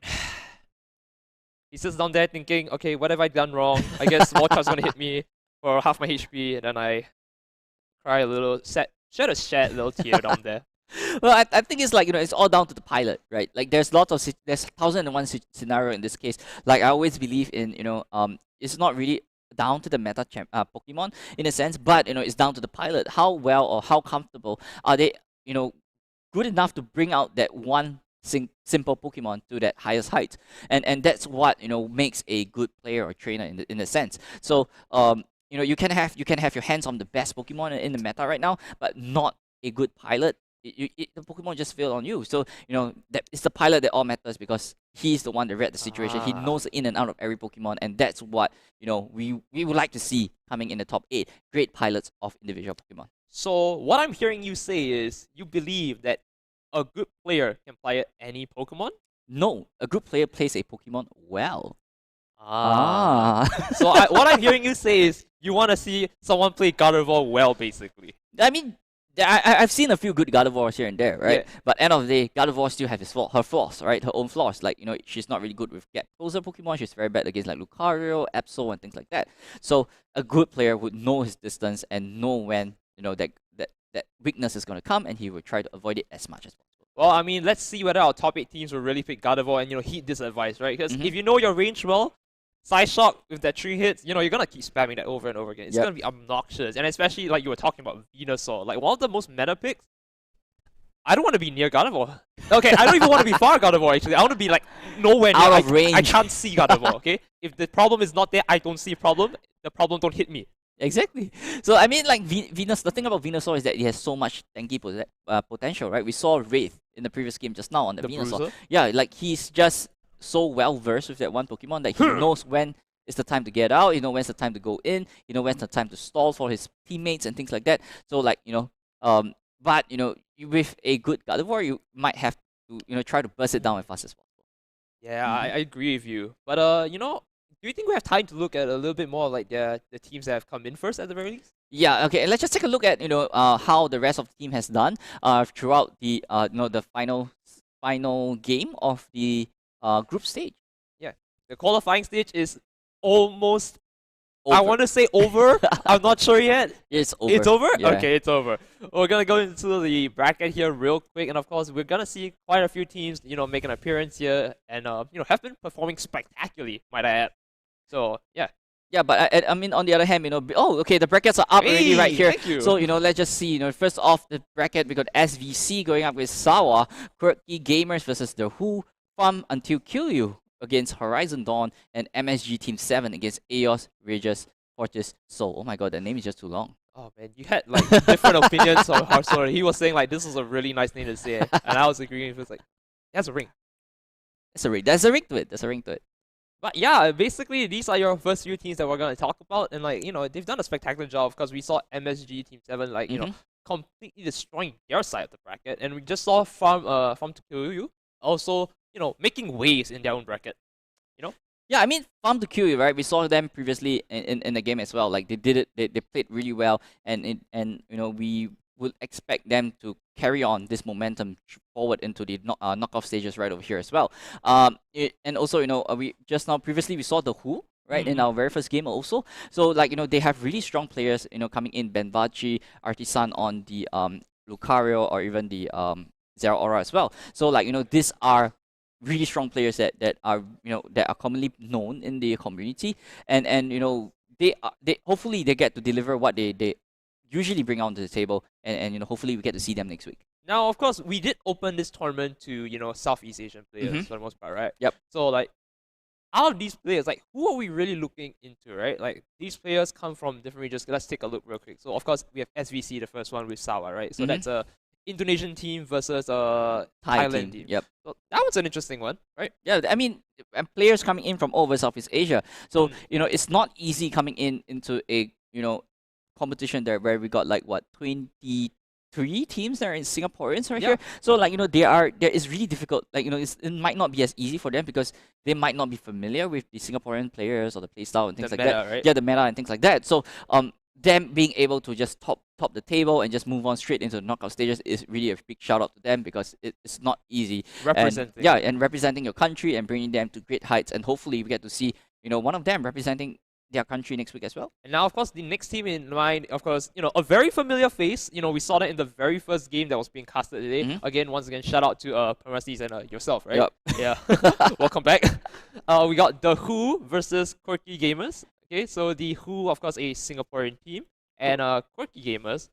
He sits down there thinking, okay, what have I done wrong? I guess Molchar's gonna hit me for half my HP, and then I cry a little, shed a little tear down there. Well, I think it's like it's all down to the pilot, right? Like there's 1001 scenario in this case. Like I always believe in it's not really down to the meta Pokemon in a sense, but it's down to the pilot. How well or how comfortable are they? Good enough to bring out that one simple Pokemon to that highest height, and that's what makes a good player or trainer in a sense. So you can have your hands on the best Pokemon in the meta right now, but not a good pilot. The Pokemon just fail on you. So that it's the pilot that all matters because he's the one that read the situation. He knows in and out of every Pokemon, and that's what we would like to see coming in the top 8. Great pilots of individual Pokemon. So what I'm hearing you say is you believe that a good player can play any Pokemon? No, a good player plays a Pokemon well. So what I'm hearing you say is you want to see someone play Gardevoir well, basically. I mean, I've seen a few good Gardevoirs here and there, right? Yeah. But end of the day, Gardevoir still has her flaws, right? Her own flaws. Like, she's not really good with get closer Pokemon. She's very bad against like Lucario, Absol, and things like that. So a good player would know his distance and know when that weakness is going to come, and he will try to avoid it as much as possible. Well, I mean, let's see whether our top 8 teams will really pick Gardevoir and heed this advice, right? Because if you know your range well, Psyshock with that 3 hits, you're gonna keep spamming that over and over again. It's gonna be obnoxious, and especially like you were talking about Venusaur, like one of the most meta picks. I don't want to be near Gardevoir. Okay, I don't even want to be far Gardevoir. Actually, I want to be like nowhere near. Out of range. I can't see Gardevoir. Okay, if the problem is not there, I don't see a problem. The problem don't hit me. Exactly. So I mean, like Venus. The thing about Venusaur is that it has so much tanky potential, right? We saw Wraith in the previous game just now on the Venusaur. Bruiser? Yeah, like he's just so well versed with that one Pokemon that he knows when it's the time to get out. When's the time to go in. When's the time to stall for his teammates and things like that. So like but with a good Gardevoir, you might have to try to burst it down as fast as possible. Yeah, I agree with you. But do you think we have time to look at a little bit more like the teams that have come in first at the very least? Yeah, okay. And let's just take a look at how the rest of the team has done throughout the the final game of the group stage. Yeah, the qualifying stage is almost. Over. I want to say over. I'm not sure yet. It's over. It's over? Yeah. Okay, it's over. We're going to go into the bracket here real quick. And of course, we're going to see quite a few teams, make an appearance here. And, have been performing spectacularly, might I add. So, yeah. Yeah, but I mean, on the other hand, okay, the brackets are up already right here. Thank you. So, let's just see. First off the bracket, we got SVC going up with Sawa, Quirky Gamers versus The Who, Farm Until Kill You against Horizon Dawn, and MSG Team 7 against Eos Rages Fortis Soul. Oh my god, that name is just too long. Oh man, you had like different opinions on Hearthstone. He was saying like this was a really nice name to say, and I was agreeing. It was like, that's a ring. It's a ring. There's a ring to it. There's a ring to it. But yeah, basically these are your first few teams that we're gonna talk about, and like they've done a spectacular job because we saw MSG Team 7 like completely destroying their side of the bracket, and we just saw from to Kill You also making waves in their own bracket. Yeah, I mean, Farm to Kill You, right? We saw them previously in the game as well. Like they did it, they played really well, and we would expect them to carry on this momentum forward into the knockoff stages right over here as well. And also, we just now previously we saw the Who, right, in our very first game also. So like they have really strong players, coming in, Benvachi, Artisan on the Lucario, or even the Zero Aura as well. So like these are really strong players that are commonly known in the community, and they hopefully they get to deliver what they usually bring onto the table, and hopefully we get to see them next week. Now, of course, we did open this tournament to Southeast Asian players for the most part, right? Yep. So like, out of these players, like who are we really looking into, right? Like these players come from different regions. Let's take a look real quick. So of course we have SVC, the first one with Sawa, right? So that's a Indonesian team versus a Thailand team. Yep. So that was an interesting one, right? Yeah, I mean, players coming in from all over Southeast Asia. So it's not easy coming into a competition there where we got like what 23 teams that are in Singaporeans right here. So like there is really difficult. Like it might not be as easy for them because they might not be familiar with the Singaporean players or the playstyle and things like that. Right? Yeah, the meta and things like that. So them being able to just top the table and just move on straight into the knockout stages is really a big shout out to them, because it's not easy. Representing. And representing your country and bringing them to great heights, and hopefully we get to see one of them representing their country next week as well. And now, of course, the next team in mind, of course, a very familiar face. We saw that in the very first game that was being casted today. Again, once again, shout out to Parmastis and yourself, right? Yep. Yeah. Welcome back. We got the Who versus Quirky Gamers. Okay, so the Who, of course, a Singaporean team, and Quirky Gamers,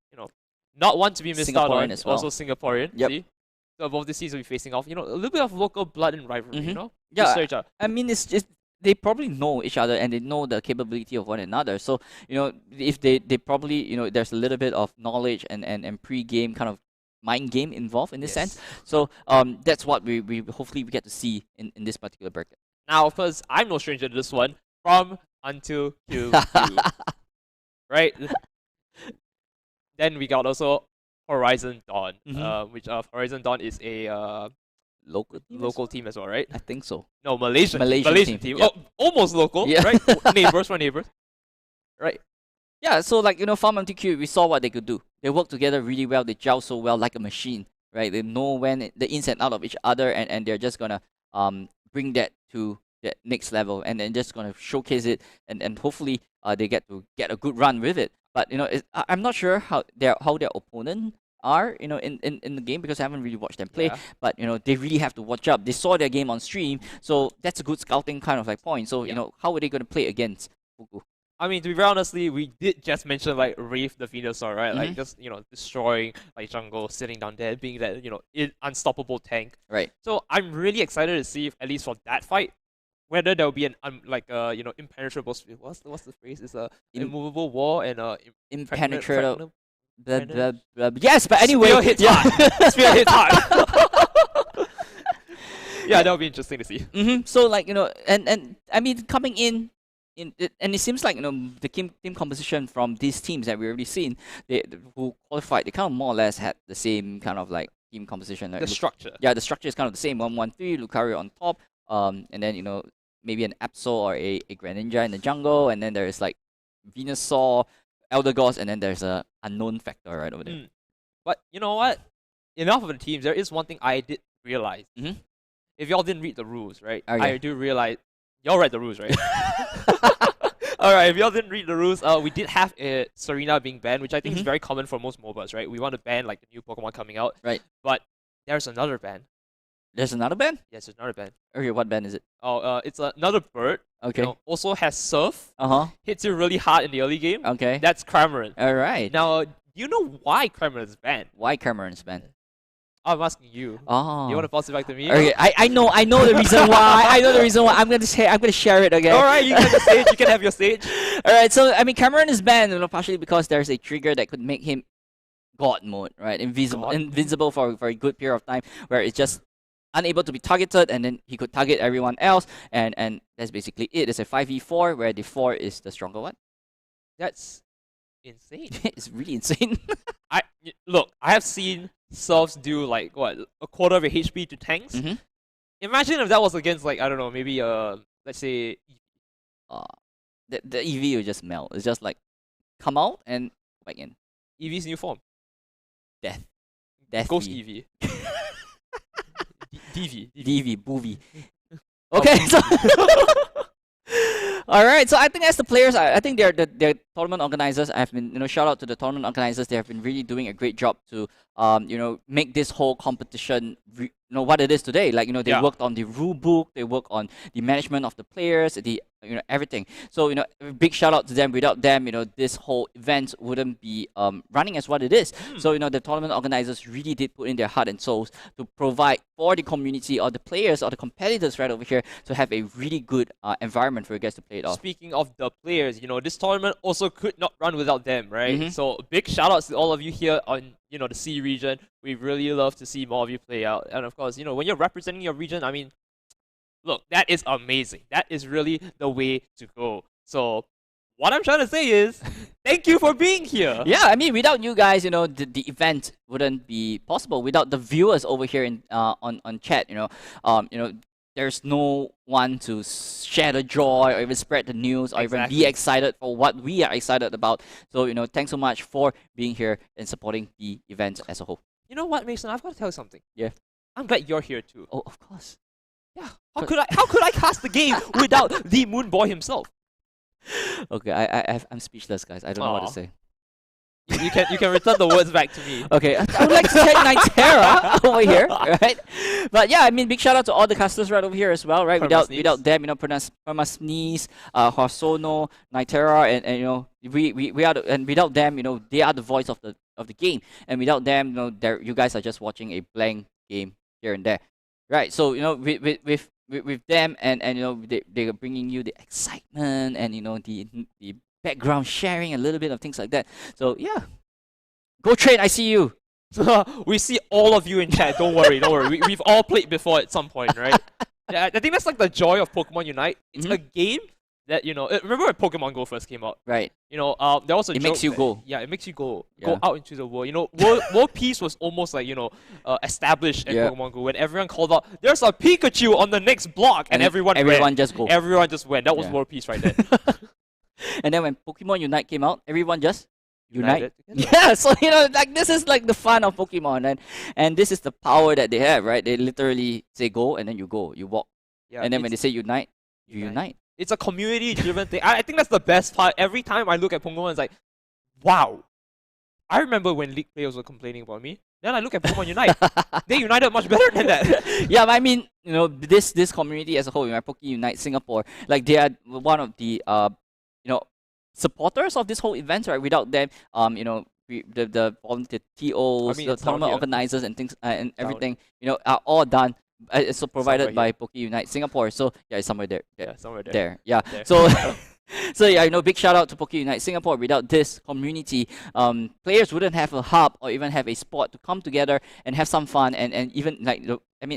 not one to be missed out on, as well. also Singaporean. Yep. See? So both these teams will be facing off. A little bit of local blood and rivalry. Yeah, Just so I mean, it's just they probably know each other and they know the capability of one another. So if they probably there's a little bit of knowledge and pre-game kind of mind game involved in this sense. So that's what we hopefully we get to see in this particular bracket. Now, of course, I'm no stranger to this one. From until Q. Right? Then we got also Horizon Dawn, which Horizon Dawn is a local team as well, right? I think so. No, Malaysian team. Yep. Oh, almost local, Yeah. right? Neighbors. Right. Yeah, so like Farm MTQ, we saw what they could do. They work together really well. They gel so well like a machine, right? They know when the ins and out of each other, and they're just gonna bring that to that next level, and then just gonna showcase it, and hopefully they get a good run with it. But I'm not sure how their opponent are in the game, because I haven't really watched them play. Yeah. But they really have to watch up. They saw their game on stream, so that's a good scouting kind of like point. So how are they gonna play against Fugu? I mean, to be very honestly, we did just mention like Wraith the Venusaur, right? Like just destroying like jungle, sitting down there, being that unstoppable tank. Right. So I'm really excited to see if at least for that fight, whether there will be an impenetrable. What's the phrase? It's a immovable wall and impenetrable. Yes, but anyway, Spear hits hard. Spear hits hard. Yeah, that would be interesting to see. So like and I mean coming in. And it seems like the team composition from these teams that we've already seen, who qualified, they kind of more or less had the same kind of like team composition. Like, the structure. Yeah, the structure is kind of the same. 1-1-3, Lucario on top, and then maybe an Absol or a Greninja in the jungle, and then there's like Venusaur, Elder Gods, and then there's a unknown factor right over there. But you know what? Enough of the teams. There is one thing I did realize. If y'all didn't read the rules, right? Okay. I do realize y'all read the rules, right? Alright, if y'all didn't read the rules, we did have Serena being banned, which I think is very common for most MOBAs, right? We want to ban like the new Pokemon coming out. Right. But there's another ban. There's another ban? Yes, there's another ban. Okay, what ban is it? Oh, it's another bird. Okay. Also has Surf. Hits you really hard in the early game. Okay. That's Cramorant. Alright. Now, do you know why Cramorant is banned? Why Cramorant is banned? I'm asking you. Oh. You want to pass it back to me? Okay, I know the reason why. I know the reason why. I'm gonna share it again. All right, you get the stage. You can have your stage. All right, so I mean, Cameron is banned, partially because there's a trigger that could make him God mode, right? Invincible for a good period of time, where it's just unable to be targeted, and then he could target everyone else, and that's basically it. It's a 5v4 where the 4 is the stronger one. That's insane. It's really insane. Look, I have seen serfs do like what, a quarter of a HP to tanks. Imagine if that was against like, I don't know, maybe let's say the EV will just melt. It's just like come out and go back in. EV's new form. Death. Ghost V. EV. DV. DV. Boovy. Okay, so all right. So I think as the players, I think they're the tournament organizers. I've been, shout out to the tournament organizers. They have been really doing a great job to, make this whole competition, what it is today. Like, they worked on the rule book, they worked on the management of the players, the everything. So, a big shout out to them. Without them, this whole event wouldn't be running as what it is. So, the tournament organizers really did put in their heart and souls to provide for the community or the players or the competitors right over here to have a really good environment for you guys to play it off. Speaking of the players, this tournament also could not run without them, right? So big shout outs to all of you here on the C region. We really love to see more of you play out. And of course, when you're representing your region, I mean, look, that is amazing. That is really the way to go. So what I'm trying to say is, thank you for being here. Yeah, I mean, without you guys, the event wouldn't be possible. Without the viewers over here in on chat, there's no one to share the joy or even spread the news or even be excited for what we are excited about. So, thanks so much for being here and supporting the event as a whole. You know what, Mason? I've got to tell you something. Yeah. I'm glad you're here too. Oh, of course. Yeah. How could I cast the game without the Moon Boy himself? Okay, I'm speechless, guys. I don't know what to say. You can return the words back to me. Okay, I would like to thank Nitera over here, right? But yeah, I mean, big shout out to all the casters right over here as well, right? Without them, Permasneeze, Horsono, Nitera, and we are and without them, they are the voice of the game, and without them, you guys are just watching a blank game here and there, right? So with them and they are bringing you the excitement and the background sharing, a little bit of things like that. So yeah, go train. I see you. We see all of you in chat. Don't worry. We've all played before at some point, right? Yeah, I think that's like the joy of Pokemon Unite. It's a game that remember when Pokemon Go first came out? Right. There was a it makes you go. Yeah, it makes you go out into the world. World peace was almost like established at Pokemon Go when everyone called out, "There's a Pikachu on the next block," and everyone just go. Everyone just went. That was world peace right there. And then when Pokemon Unite came out, everyone just unite. Yeah, so like this is like the fun of Pokemon, and this is the power that they have, right? They literally say go, and then you go, you walk, and then when they say unite, you unite. It's a community-driven thing. I think that's the best part. Every time I look at Pokemon, it's like, wow. I remember when League players were complaining about me. Then I look at Pokemon Unite. They united much better than that. Yeah, but I mean, this community as a whole, Pokemon Unite Singapore, like they are one of the supporters of this whole event, right? Without them, the volunteer TOs, the tournament organizers and things and everything, are all done. It's provided by Pokemon Unite Singapore. So yeah, it's somewhere there. Yeah, somewhere there. Yeah. So so yeah, big shout out to Pokemon Unite Singapore. Without this community, players wouldn't have a hub or even have a spot to come together and have some fun and even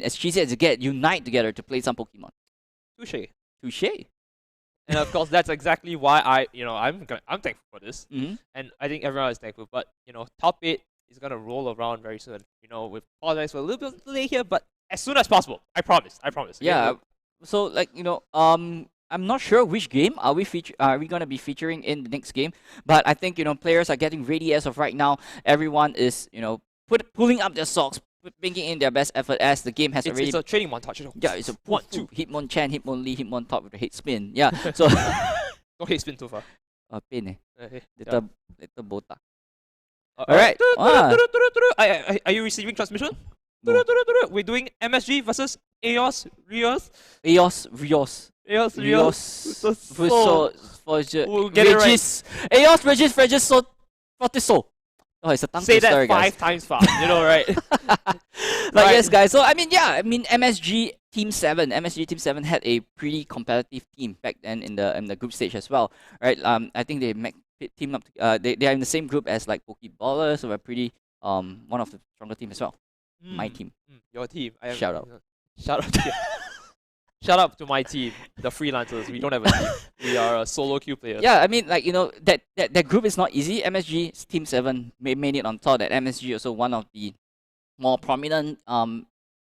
as cheesy as it gets, unite together to play some Pokemon. Touché. And of course, that's exactly why I'm thankful for this, and I think everyone is thankful. But top 8 is gonna roll around very soon. We apologize for a little bit of delay here, but as soon as possible, I promise. Yeah. So I'm not sure which game are we gonna be featuring in the next game, but I think players are getting ready as of right now. Everyone is pulling up their socks, making in their best effort as the game has already. It's a training montage. Yeah, it's a 1, 2, Hitmonchan, Hitmonlee, Hitmontop with the head spin. Yeah, so. Don't head spin too far. Pain Little botak. Alright. Are you receiving transmission? No. We're doing MSG versus Eos Rios. We'll get it right. Eos Regis Fortiso. Oh, it's a tongue Say twister, that 5 times fast. Right? But yes, guys. So I mean, yeah, I mean MSG Team 7 had a pretty competitive team back then in the group stage as well, right? I think they team up. They are in the same group as like Pokeballers, so we're pretty one of the stronger team as well. My team. Your team. Shout out. Shout out. Shout out to my team, the freelancers. We don't have a team. We are solo queue players. Yeah, I mean, like, you know, that group is not easy. MSG Team 7 made it on top. That MSG also one of the more prominent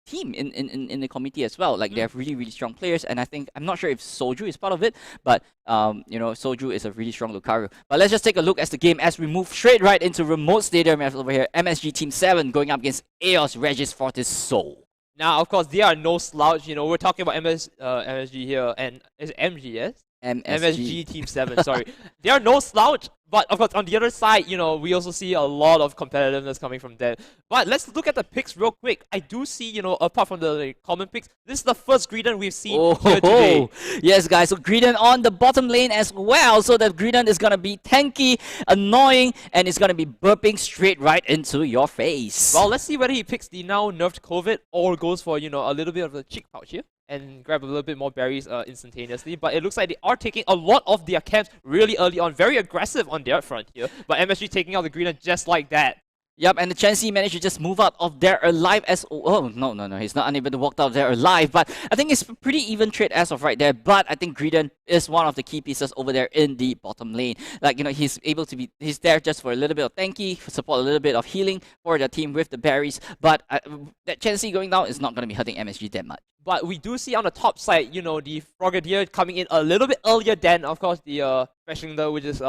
team in the committee as well. Like, they have really, really strong players, and I think, I'm not sure if Soju is part of it, but, you know, Soju is a really strong Lucario. But let's just take a look at the game as we move straight right into remote stadium over here. MSG Team 7 going up against Eos, Regis, Fortis, Soul. Now, of course, they are no slouch. You know, we're talking about MSG here, and is it MG, yes? MSG Team 7, sorry. They are no slouch, but of course, on the other side, you know, we also see a lot of competitiveness coming from them. But let's look at the picks real quick. I do see, you know, apart from the common picks, this is the first Greedon we've seen here today. Yes, guys, so Greedon on the bottom lane as well. So that Greedon is going to be tanky, annoying, and it's going to be burping straight right into your face. Well, let's see whether he picks the now nerfed COVID or goes for, you know, a little bit of the cheek pouch here and grab a little bit more berries instantaneously. But it looks like they are taking a lot of their camps really early on, very aggressive on their front here. But MSG taking out the Greedon just like that. Yep, and the Chansey managed to just move out of there alive as... Oh, no, he's not unable to walk out of there alive. But I think it's pretty even trade as of right there. But I think Greedon is one of the key pieces over there in the bottom lane. Like, you know, he's able to be... He's there just for a little bit of tanky, support a little bit of healing for the team with the berries. But that Chansey going down is not going to be hurting MSG that much. But we do see on the top side, you know, the Frogadier coming in a little bit earlier than, of course, the Fashioner, which is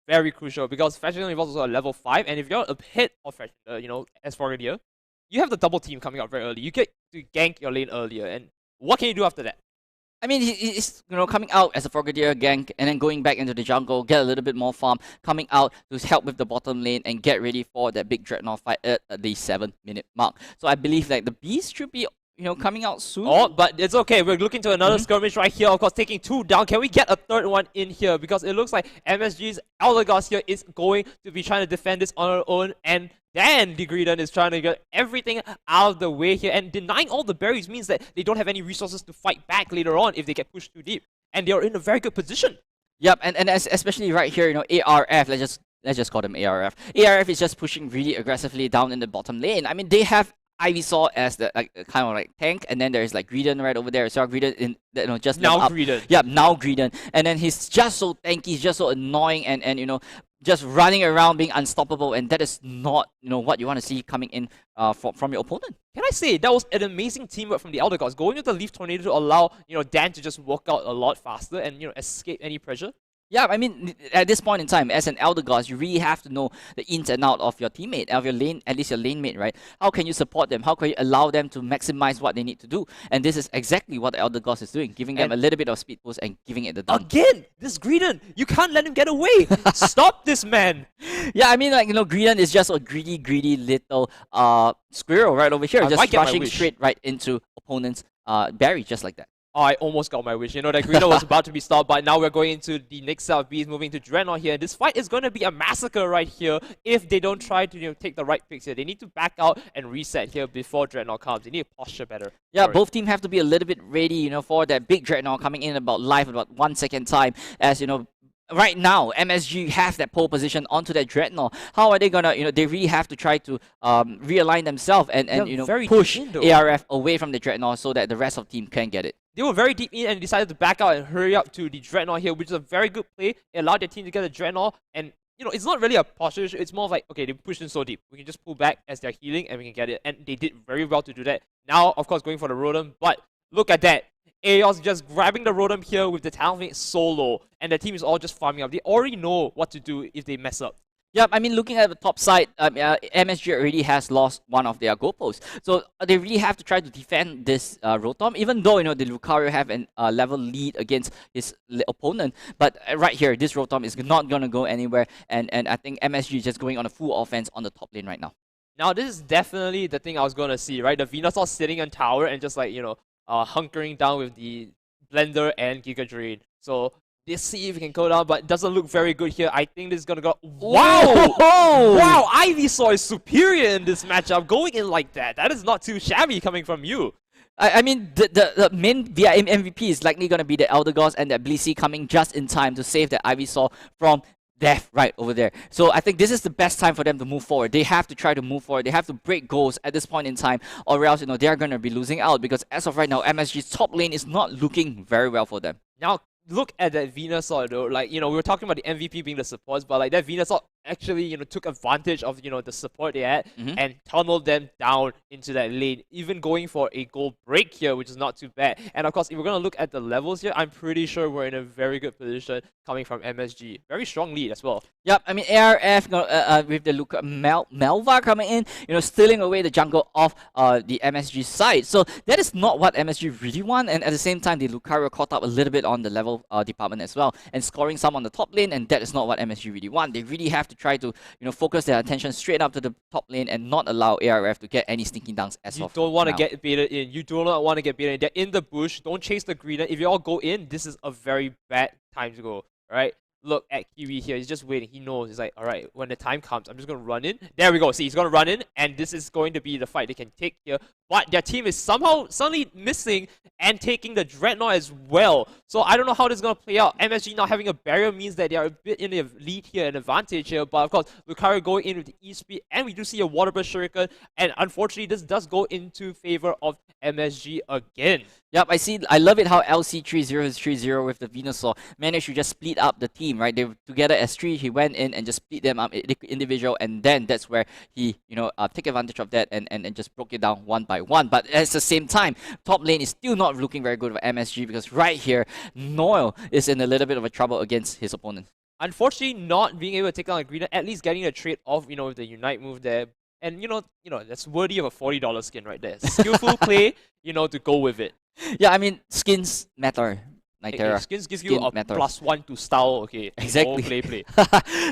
very crucial because Fashioner is also a level 5, and if you're ahead of Fashioner, you know, as Frogadier, you have the double team coming out very early. You get to gank your lane earlier, and what can you do after that? I mean, he's, you know, coming out as a Frogadier gank and then going back into the jungle, get a little bit more farm, coming out to help with the bottom lane and get ready for that big Dreadnought fight at the 7-minute mark. So I believe like the Beast should be, you know, coming out soon. Oh, but it's okay. We're looking to another skirmish right here. Of course, taking 2 down. Can we get a third one in here? Because it looks like MSG's Eldegoss here is going to be trying to defend this on her own. And then the Greedon is trying to get everything out of the way here. And denying all the berries means that they don't have any resources to fight back later on if they get pushed too deep. And they are in a very good position. Yep, and especially right here, you know, ARF, let's just call them ARF. ARF is just pushing really aggressively down in the bottom lane. I mean, they have Ivysaur as the kind of like tank, and then there's like Greedon right over there. So Greedon in, you know, just now up. Greedon. Yeah, now Greedon, and then he's just so tanky, he's just so annoying, and you know, just running around being unstoppable, and that is not, you know, what you want to see coming in from your opponent. Can I say that was an amazing teamwork from the Eldegoss, going with the Leaf Tornado to allow, you know, Dan to just walk out a lot faster and, you know, escape any pressure. Yeah, I mean, at this point in time, as an Eldegoss, you really have to know the ins and out of your teammate, of your lane, at least your lane mate, right? How can you support them? How can you allow them to maximize what they need to do? And this is exactly what the Eldegoss is doing, giving them a little bit of speed boost and giving it the dunk. Again, this Greedon, you can't let him get away. Stop this man. Yeah, I mean, like, you know, Greedon is just a greedy little squirrel right over here, just rushing straight right into opponents' berry, just like that. Oh, I almost got my wish. You know, that Greedon was about to be stopped, but now we're going into the next set of bees, moving to Dreadnought here. This fight is going to be a massacre right here if they don't try to, you know, take the right picks here. They need to back out and reset here before Dreadnought comes. They need to posture better. Yeah, both teams have to be a little bit ready, you know, for that big Dreadnought coming in about 1 second time. As, you know, right now, MSG have that pole position onto that Dreadnought. How are they gonna, you know, they really have to try to realign themselves and you know, push ARF away from the Dreadnought so that the rest of the team can get it. They were very deep in and decided to back out and hurry up to the Dreadnought here, which is a very good play. It allowed their team to get the Dreadnought, and, you know, it's not really a posture issue. It's more of like, okay, they pushed in so deep. We can just pull back as they're healing and we can get it. And they did very well to do that. Now, of course, going for the Rotom, but look at that. Eos just grabbing the Rotom here with the Talonflame solo, and the team is all just farming up. They already know what to do if they mess up. Yep, I mean, looking at the top side, MSG already has lost one of their goalposts. So they really have to try to defend this Rotom, even though, you know, the Lucario have a level lead against his opponent. But right here, this Rotom is not going to go anywhere, and I think MSG is just going on a full offense on the top lane right now. Now, this is definitely the thing I was going to see, right? The Venusaur sitting on tower and just, like, you know, hunkering down with the Blender and Giga Drain. So Let's see if it can go down, but it doesn't look very good here. I think this is gonna go. Wow! Whoa! Wow! Ivysaur is superior in this matchup. Going in like that, that is not too shabby coming from you. I mean, the main VIM MVP is likely going to be the Elder Gods and that Blissey coming just in time to save that Ivysaur from death right over there. So I think this is the best time for them to move forward. They have to try to move forward. They have to break goals at this point in time, or else, you know, they are going to be losing out, because as of right now, MSG's top lane is not looking very well for them. Now, look at that Venusaur though. Like, you know, we were talking about the MVP being the supports, but like that Venusaur actually, you know, took advantage of, you know, the support they had and tunneled them down into that lane, even going for a goal break here, which is not too bad. And of course, if we're going to look at the levels here, I'm pretty sure we're in a very good position coming from MSG. Very strong lead as well. Yep, I mean, ARF with the Melva coming in, you know, stealing away the jungle of the MSG side. So that is not what MSG really want, and at the same time, the Lucario caught up a little bit on the level department as well, and scoring some on the top lane, and that is not what MSG really want. They really have to try to, you know, focus their attention straight up to the top lane and not allow ARF to get any sneaking dunks as You of don't want to now. get baited in. You do not want to get baited in. They're in the bush. Don't chase the greener. If you all go in, this is a very bad time to go. Alright? Look at Kiwi here. He's just waiting. He knows. He's like, alright, when the time comes, I'm just going to run in. There we go. See, he's going to run in, and this is going to be the fight they can take here. But their team is somehow suddenly missing and taking the Dreadnought as well. So I don't know how this is going to play out. MSG not having a barrier means that they are a bit in the lead here, an advantage here. But of course, Lucario going in with the E-Speed, and we do see a Water Burst Shuriken. And unfortunately, this does go into favor of MSG again. Yep, I love it how LC3030 with the Venusaur managed to just split up the team, right? They were together as three. He went in and just split them up individual, and then that's where he, you know, took advantage of that and just broke it down one by one. But at the same time, top lane is still not looking very good for MSG, because right here, Noel is in a little bit of a trouble against his opponent. Unfortunately, not being able to take down a greener, at least getting a trade off, you know, with the Unite move there. And you know, that's worthy of a $40 skin right there. Skillful play, you know, to go with it. Yeah, I mean, skins matter. Skins gives you a matters. +1 to style, okay. Exactly. Play.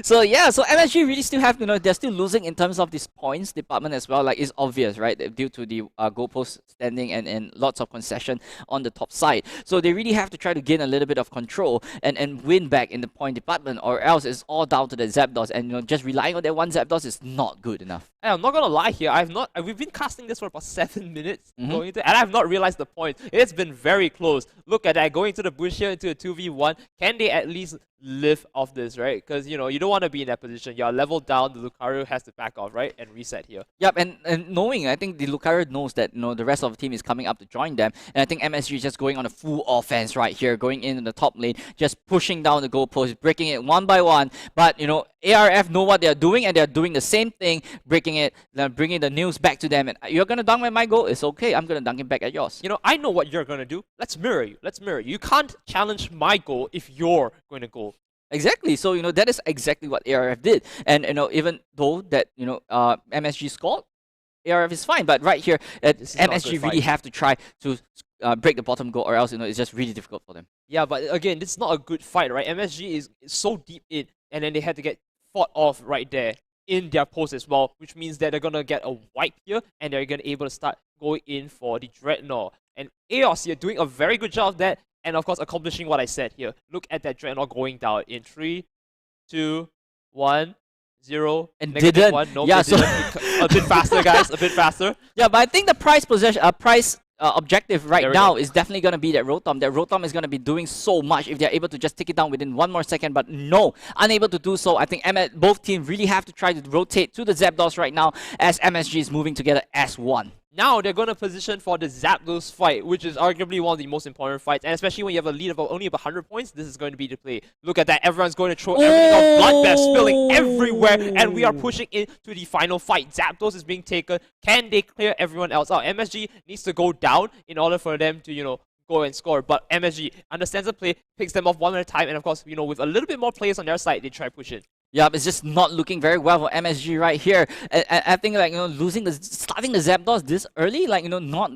So yeah, so MSG really still have, you know, they're still losing in terms of this points department as well. Like, it's obvious, right? Due to the goalpost standing and lots of concession on the top side. So they really have to try to gain a little bit of control and win back in the point department, or else it's all down to the Zapdos. And, you know, just relying on that one Zapdos is not good enough. And I'm not gonna lie here, we've been casting this for about 7 minutes going into, and I've not realized the point. It's been very close. Look at that, going to the bush here into a 2v1. Can they at least live off this, right? Because, you know, you don't want to be in that position. You're leveled down, the Lucario has to back off, right? And reset here. Yep, and knowing, I think the Lucario knows that, you know, the rest of the team is coming up to join them, and I think MSG is just going on a full offense right here, going in the top lane, just pushing down the goalpost, breaking it one by one. But, you know, ARF know what they're doing, and they're doing the same thing, breaking it, then bringing the news back to them. And you're gonna dunk at my goal, it's okay, I'm gonna dunk it back at yours. You know, I know what you're gonna do. Let's mirror you. Let's mirror you. You can't challenge my goal if you're going to go. Exactly. So, you know, that is exactly what ARF did. And, you know, even though that, you know, MSG scored, ARF is fine. But right here, MSG really have to try to break the bottom goal, or else, you know, it's just really difficult for them. Yeah, but again, this is not a good fight, right? MSG is so deep in, and then they had to get fought off right there in their post as well, which means that they're going to get a wipe here, and they're going to be able to start going in for the Dreadnought. And Eos here doing a very good job of that, and of course accomplishing what I said here. Look at that Dreadnought going down in 3, 2, 1, 0. And didn't. 1. Nope, yeah, so a bit faster, guys. A bit faster. Yeah, but I think the prize objective right now is definitely going to be that Rotom. That Rotom is going to be doing so much if they're able to just take it down within 1 more second, but no, unable to do so. I think both teams really have to try to rotate to the Zapdos right now, as MSG is moving together as one. Now they're going to position for the Zapdos fight, which is arguably one of the most important fights. And especially when you have a lead of only about 100 points, this is going to be the play. Look at that. Everyone's going to throw everything off. Bloodbath spilling everywhere. And we are pushing into the final fight. Zapdos is being taken. Can they clear everyone else out? MSG needs to go down in order for them to, you know, go and score. But MSG understands the play, picks them off one at a time. And of course, you know, with a little bit more players on their side, they try to push it. Yeah, it's just not looking very well for MSG right here. I think, like, you know, starting the Zapdos this early, like, you know, not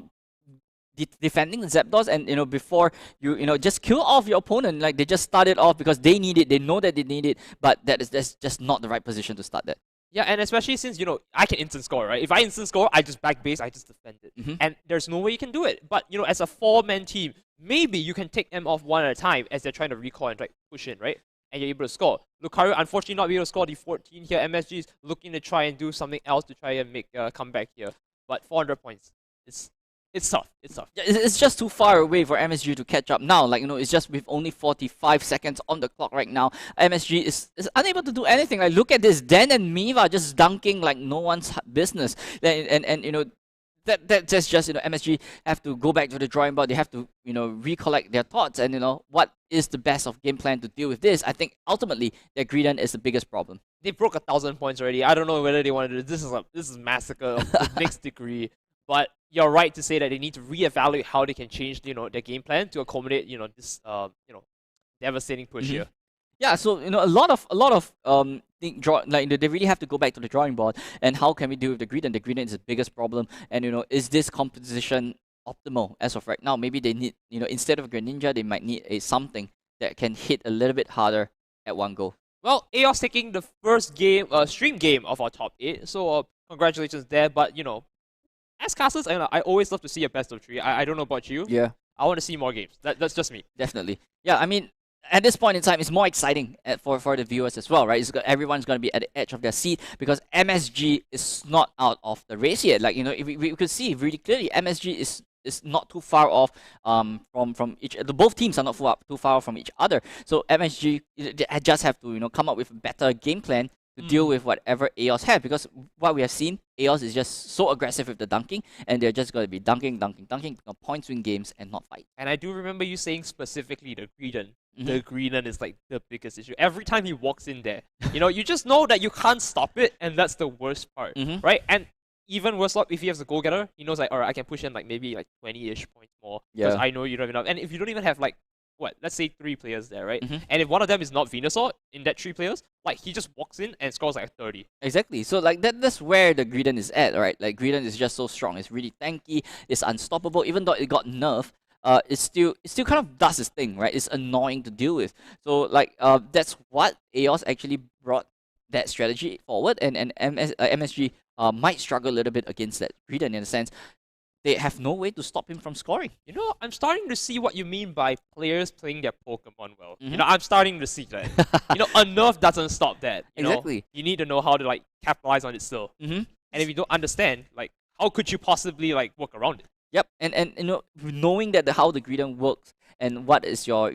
defending the Zapdos, and, you know, before you know, just kill off your opponent. Like, they just started off because they need it, they know that they need it, but that's just not the right position to start that. Yeah, and especially since, you know, I can instant score, right? If I instant score, I just back base, I just defend it. And there's no way you can do it. But, you know, as a 4-man team, maybe you can take them off one at a time as they're trying to recall and try to push in, right? And you're able to score. Lucario, unfortunately, not able to score the 14 here. MSG is looking to try and do something else to try and make a comeback here. But 400 points, it's tough. It's tough. Yeah, it's just too far away for MSG to catch up now. Like, it's just with only 45 seconds on the clock right now. MSG is unable to do anything. Like, look at this. Den and Miva just dunking like no one's business. And that's just, MSG have to go back to the drawing board. They have to, recollect their thoughts and, what is the best of game plan to deal with this. I think ultimately their Greedent is the biggest problem. They broke 1,000 points already. I don't know whether they want to do this. This is massacre of the next degree. But you're right to say that they need to reevaluate how they can change, their game plan to accommodate, this, devastating push here. Yeah, so a lot of they really have to go back to the drawing board. And how can we deal with the Greedent? The Greedent is the biggest problem. And is this composition optimal as of right now? Maybe they need, instead of Greninja, they might need something that can hit a little bit harder at one go. Well, EOS taking the first game, stream game of our top 8. So congratulations there. But as casters, I always love to see a best of 3. I don't know about you. Yeah. I want to see more games. That's just me. Definitely. Yeah, I mean, at this point in time, it's more exciting for the viewers as well, right? Everyone's going to be at the edge of their seat because MSG is not out of the race yet. Like, we could see really clearly MSG is not too far off from each. Both teams are not too far from each other. So MSG they just have to come up with a better game plan to deal with whatever EOS have, because what we have seen, EOS is just so aggressive with the dunking, and they're just going to be dunking, point swing games and not fight. And I do remember you saying specifically the Greedent. The Greedent is like the biggest issue. Every time he walks in there, you just know that you can't stop it, and that's the worst part, right? And even worse luck, if he has a goal-getter, he knows like, alright, I can push in like maybe like 20-ish points more, because I know you don't have enough. And if you don't even have like, let's say 3 players there, right? And if one of them is not Venusaur in that 3 players, like he just walks in and scores like 30. Exactly. So like that's where the Greedent is at, right? Like Greedent is just so strong. It's really tanky. It's unstoppable. Even though it got nerfed, it still kind of does its thing, right? It's annoying to deal with. So like that's what EOS actually brought that strategy forward, and MSG might struggle a little bit against that Greedent in a sense. They have no way to stop him from scoring. I'm starting to see what you mean by players playing their Pokemon well. I'm starting to see that. A nerf doesn't stop that. Exactly. You need to know how to like capitalize on it still. And if you don't understand, like, how could you possibly like work around it? Yep. And knowing that how the Greedent works and what is your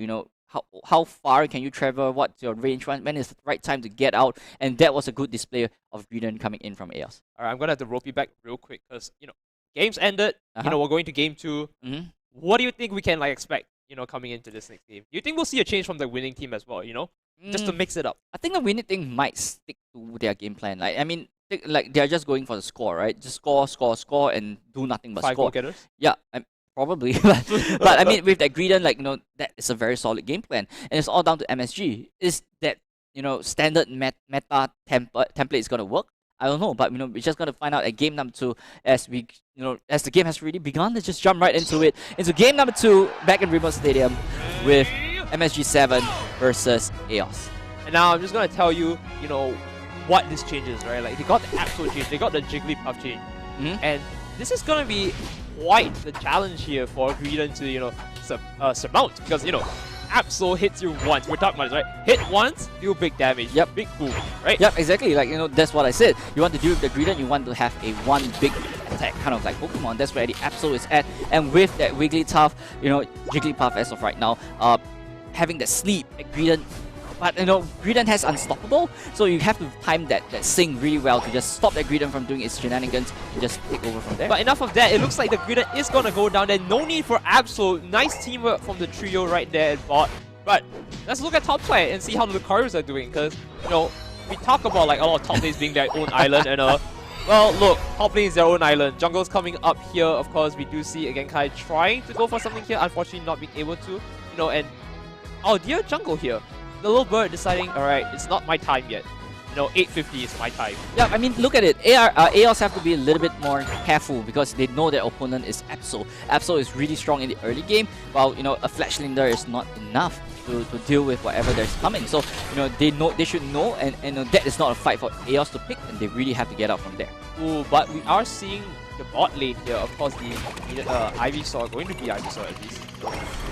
how far can you travel, what's your range, when is the right time to get out, and that was a good display of Greedent coming in from EOS. Alright, I'm gonna have to rope you back real quick because games ended. We're going to game 2. What do you think we can like expect? Coming into this next game, do you think we'll see a change from the winning team as well? Just to mix it up. I think the winning team might stick to their game plan. Like, I mean, like they're just going for the score, right? Just score, and do nothing but 5 score. goal-getters? Yeah, probably. but I mean, with that Greedent, like that is a very solid game plan, and it's all down to MSG. Is that standard meta template is gonna work? I don't know, but we're just gonna find out at game number 2 as we as the game has really begun. Let's just jump right into it. Into game number 2 back in Remote Stadium with MSG7 versus EOS. And now I'm just gonna tell you, what this changes, right? Like they got the absolute change, they got the Jigglypuff change, and this is gonna be quite the challenge here for Greedent to surmount, because Absol hits you once. We're talking about this, right? Hit once, deal big damage. Yep. Big boom, right? Yep, exactly. Like, that's what I said. You want to deal with the Greedent, you want to have a one big attack, kind of like Pokemon. That's where the Absol is at. And with that Wigglytuff, Jigglypuff as of right now, having that sleep at Greedent. But, Greedent has Unstoppable, so you have to time that sync really well to just stop that Greedent from doing its shenanigans and just take over from there. But enough of that, it looks like the Greedent is going to go down there. No need for Absol. Nice teamwork from the trio right there at bot. But let's look at top side and see how the Lucario are doing, because, we talk about like a lot of top lanes being their own island, and well, look, top lane is their own island. Jungle's coming up here, of course. We do see, again, Kai trying to go for something here, unfortunately not being able to, and our dear jungle here. The little bird deciding, alright, it's not my time yet. 850 is my time. Yeah, I mean, look at it. EOS have to be a little bit more careful because they know their opponent is Absol. Absol is really strong in the early game, while, a Fletchlinger is not enough to deal with whatever there's coming. So, they should know, and that is not a fight for EOS to pick, and they really have to get out from there. Ooh, but we are seeing the bot lane here. Of course, the Ivysaur, going to be Ivysaur at least,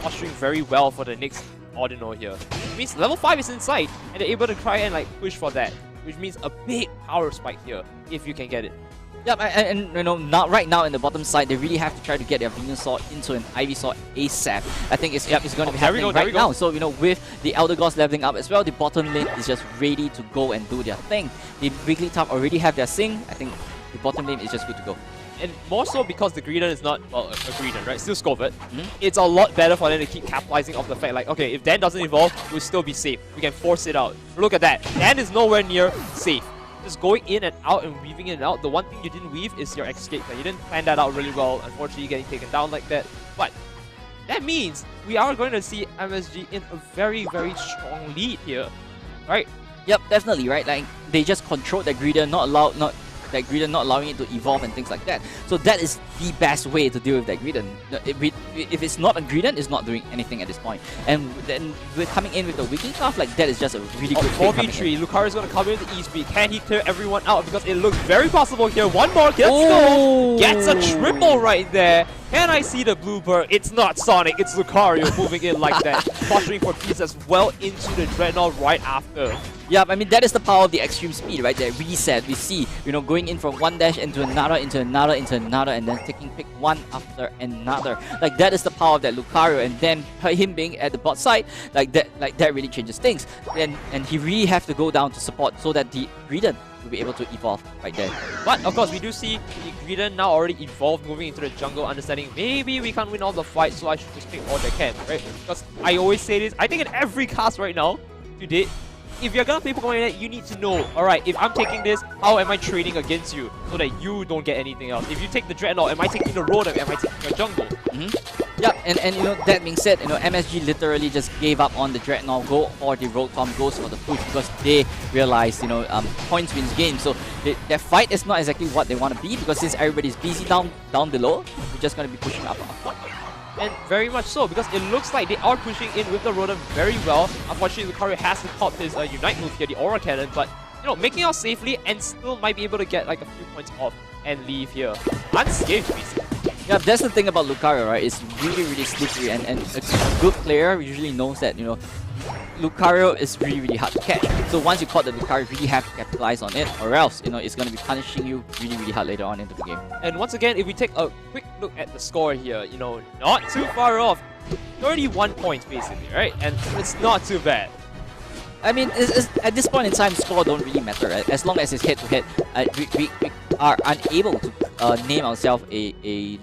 posturing very well for the next Ordinal here. Which means level 5 is in sight, and they're able to try and like push for that. Which means a big power spike here, if you can get it. Yep, and you know, right now in the bottom side, they really have to try to get their Venusaur into an Ivysaur ASAP. I think it's going to be happening right now. So, you know, with the Elder Gods leveling up as well, the bottom lane is just ready to go and do their thing. The Wigglytuff already have their Sing. I think the bottom lane is just good to go. And more so because the Greedent is not, well, a Greedent, right? Still Scovet. It's a lot better for them to keep capitalizing off the fact, like, okay, if Dan doesn't evolve, we'll still be safe. We can force it out. Look at that. Dan is nowhere near safe. Just going in and out and weaving in and out. The one thing you didn't weave is your escape. You didn't plan that out really well. Unfortunately, getting taken down like that. But that means we are going to see MSG in a very, very strong lead here, right? Yep, definitely, right? Like, they just controlled that Greedent, not allowing it to evolve and things like that. So that is the best way to deal with that Greedent. If it's not a Greedent, it's not doing anything at this point. And then we're coming in with the Wigglytuff, like that is just a really good thing. 4v3, Lucario is going to come in with the E-Speed. Can he clear everyone out? Because it looks very possible here. One more, gets a triple right there. Can I see the Bluebird? It's not Sonic, it's Lucario moving in like that. Posturing for peace as well into the Dreadnought right after. Yeah, I mean, that is the power of the extreme speed, right? That reset, we see, you know, going in from one dash into another, and then taking pick one after another. Like, that is the power of that Lucario, and then him being at the bot side, like that really changes things. And he really have to go down to support so that the Greedent will be able to evolve right there. But, of course, we do see the Greedent now already evolved, moving into the jungle, understanding maybe we can't win all the fights, so I should just pick all they can, right? Because I always say this, I think in every cast right now, to date, if you're gonna play Pokemon Unite, you need to know, alright, if I'm taking this, how am I trading against you so that you don't get anything else? If you take the Dreadnought, am I taking the Rotom? Am I taking your jungle? Yeah, and you know, that being said, you know, MSG literally just gave up on the Dreadnought, go for the Rotom, goes for the push because they realized, you know, points wins game. So their fight is not exactly what they want to be because since everybody's busy down below, we're just going to be pushing up. And very much so, because it looks like they are pushing in with the Rotom very well. Unfortunately, Lucario has to pop his Unite move here, the Aura Cannon, but you know, making out safely and still might be able to get like a few points off and leave here. Unscathed, basically. Yeah, that's the thing about Lucario, right? It's really, really slippery, and a good player usually knows that, you know, Lucario is really, really hard to catch. So once you caught the Lucario, you really have to capitalize on it, or else, you know, it's going to be punishing you really, really hard later on into the game. And once again, if we take a quick look at the score here, you know, not too far off. 31 points, basically, right? And it's not too bad. I mean, at this point in time, score don't really matter, right? As long as it's head-to-head, we are unable to name ourselves a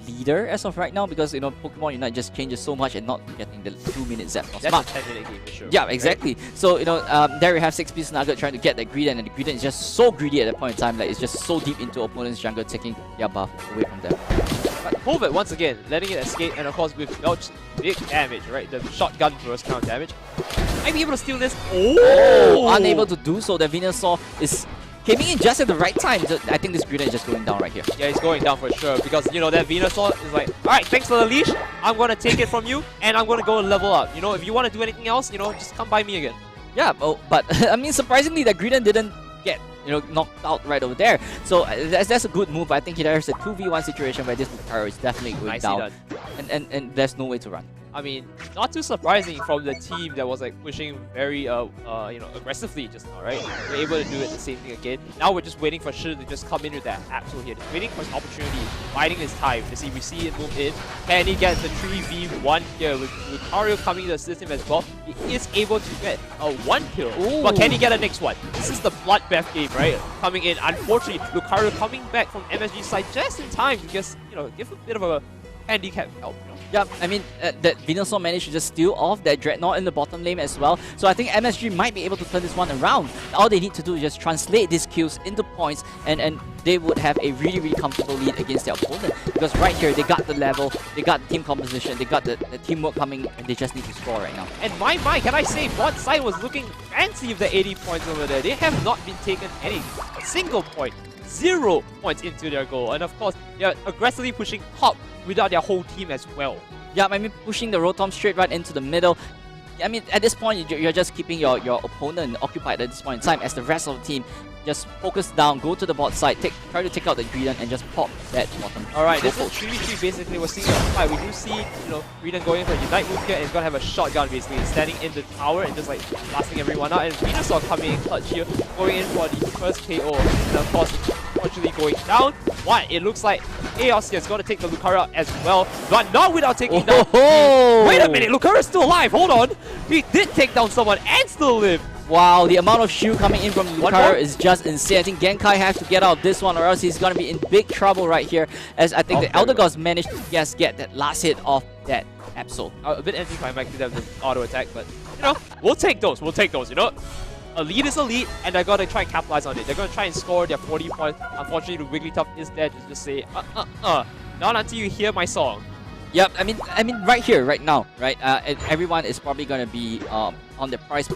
leader as of right now because, you know, Pokemon Unite just changes so much and not getting the 2-minute zap. That's a 10-minute game for sure. Yeah, exactly. Right? So, you know, there we have 6-piece Nugget trying to get that Greedent, and the Greedent is just so greedy at that point in time, like it's just so deep into opponent's jungle, taking their buff away from them. But Hovet, once again, letting it escape, and of course with Belch, big damage, right? The shotgun burst count damage. Might be able to steal this. Oh! Unable to do so. The Venusaur is coming in just at the right time. I think this Greedent is just going down right here. Yeah, it's going down for sure because, you know, that Venusaur is like, alright, thanks for the leash. I'm going to take it from you and I'm going to go and level up. You know, if you want to do anything else, you know, just come by me again. Yeah, but I mean, surprisingly, that Greedent didn't get, you know, knocked out right over there. So that's a good move. I think there's a 2v1 situation where this Lucario is definitely going down. And there's no way to run. I mean, not too surprising from the team that was like pushing very, you know, aggressively just now, right? We're able to do it the same thing again. Now we're just waiting for Shi to just come in with that absolute hit. Waiting for his opportunity, biding his time. You see, we see it move in. Can he get the 3v1 here with Lucario coming to assist him as well? He is able to get a 1 kill. Ooh. But can he get a next one? This is the bloodbath game, right? Coming in. Unfortunately, Lucario coming back from MSG's side just in time to just, you know, give a bit of a handicap help, you know? Yeah, I mean, that Venusaur managed to just steal off that Dreadnought in the bottom lane as well. So I think MSG might be able to turn this one around. All they need to do is just translate these kills into points, and they would have a really, really comfortable lead against their opponent. Because right here, they got the level, they got the team composition, they got the teamwork coming, and they just need to score right now. And my, can I say, bot side was looking fancy with the 80 points over there. They have not been taken any single point. 0 points into their goal. And of course, they're aggressively pushing top without their whole team as well. Yeah, I mean, pushing the Rotom straight right into the middle. I mean, at this point, you're just keeping your opponent occupied at this point in time, as the rest of the team just focus down, go to the bot side, try to take out the Greedon and just pop that bottom. Alright, this is 3v3 basically. We're seeing a fight. We do see, you know, Greedon going for a Unite move here and he's gonna have a shotgun basically, standing in the tower and just like blasting everyone out. And Venusaur coming in clutch here, going in for the first KO. And of course, unfortunately going down. What? It looks like Eos here is gonna take the Lucario out as well, but not without taking down. Wait a minute, Lucario's still alive. Hold on. He did take down someone and still live. Wow, the amount of shield coming in from Lucario is just insane. I think Genkai has to get out of this one or else he's going to be in big trouble right here, as I think the Elder Gods managed to just get that last hit off that Absol. A bit anticlimactic with the auto attack, but you know, we'll take those, you know. A lead is a lead, and they're going to try and capitalize on it. They're going to try and score their 40 points. Unfortunately, the Wigglytuff is there to just say, not until you hear my song. Yep, I mean, right here, right now, right? Everyone is probably gonna be on the price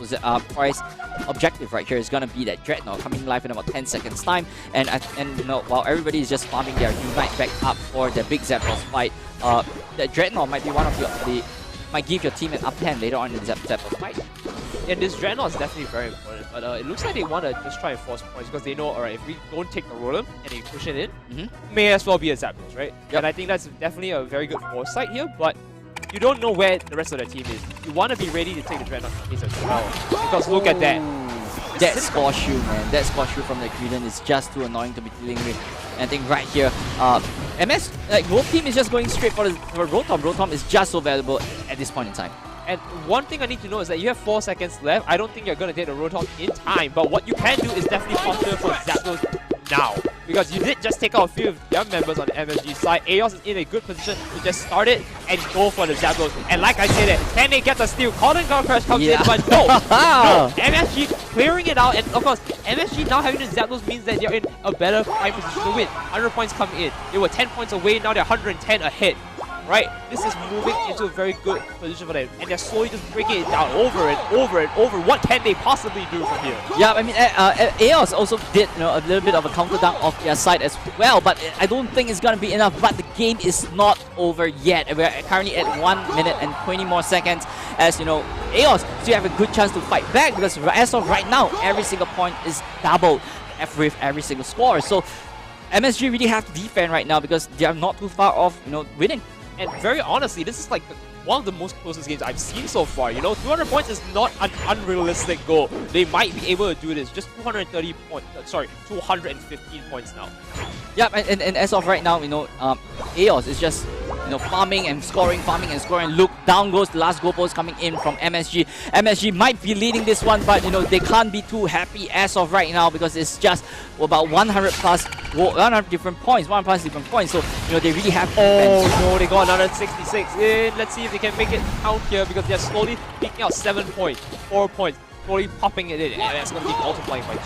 objective right here. Is gonna be that Dreadnought coming live in about 10 seconds time, and you know, while everybody is just farming their Unite back up for the big Zapdos fight, the Dreadnought might be one of the might give your team an up hand later on in the Zapdos fight. And this Dreadnought is definitely very important, but it looks like they want to just try and force points because they know, alright, if we don't take the Rotom and they push it in, may as well be a Zapdos, right? Yep. And I think that's definitely a very good foresight here, but you don't know where the rest of the team is. You want to be ready to take the Dreadnought in case as well, because look at that. That score shield, man. That score shield from the Greedon is just too annoying to be dealing with. And I think right here, MS, like both team is just going straight for Rotom. Rotom is just so valuable at this point in time. And one thing I need to know is that you have 4 seconds left. I don't think you're going to get the Rotom in time, but what you can do is definitely counter for Zapdos now. Because you did just take out a few of their members on the MSG side. Eos is in a good position to just start it and go for the Zapdos. And like I said, can they get the steal? Cotton Guard Crash comes in, but no. No. MSG clearing it out, and of course, MSG now having the Zapdos means that they're in a better prime position to win. 100 points come in. They were 10 points away, now they're 110 ahead. Right? This is moving into a very good position for them. And they're slowly just breaking it down over and over and over. What can they possibly do from here? Yeah, I mean, Eos also did, you know, a little bit of a counter dunk off their side as well, but I don't think it's going to be enough. But the game is not over yet. We're currently at 1 minute and 20 more seconds. As you know, Eos still have a good chance to fight back, because as of right now, every single point is doubled with every single score. So MSG really have to defend right now because they are not too far off, you know, winning. And very honestly, this is like one of the most closest games I've seen so far. You know, 200 points is not an unrealistic goal. They might be able to do this. Just 230 points. Sorry, 215 points now. Yeah, and as of right now, you know, Eos is just, you know, farming and scoring. Look, down goes the last goal post coming in from MSG. MSG might be leading this one, but you know, they can't be too happy as of right now because it's just about 100 plus, 100 different points, 100 plus different points. So you know, they really have. Oh no, they got another 66 in. Let's see if they can make it count here because they're slowly picking out 7 points, 4 points. Slowly popping it in, and that's going to be multiplying by 2.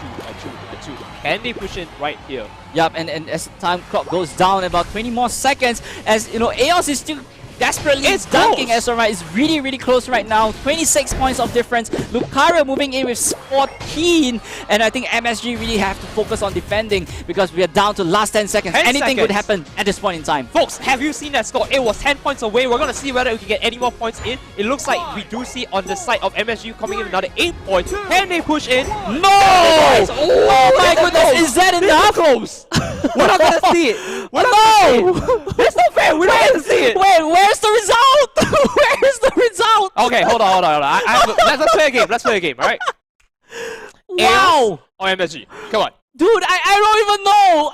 Can they push it right here? Yup, and as time clock goes down, about 20 more seconds, as you know, Eos is still desperately dunking as of right. It's really, really close right now. 26 points of difference. Lucario moving in with 14, and I think MSG really have to focus on defending because we are down to last 10 seconds. Anything could happen at this point in time. Folks, have you seen that score? It was 10 points away. We're going to see whether we can get any more points in. It looks like we do see on the side of MSG coming in another 8 points. Can they push in? No! Oh my goodness, is that enough? Close. We're not going to see it. We're not That's not fair. We're not going to see it. Wait, where's the result? Where's the result? Okay, hold on. Let's play a game. Let's play a game, alright? Wow! Or MSG. Come on. Dude, I don't even know.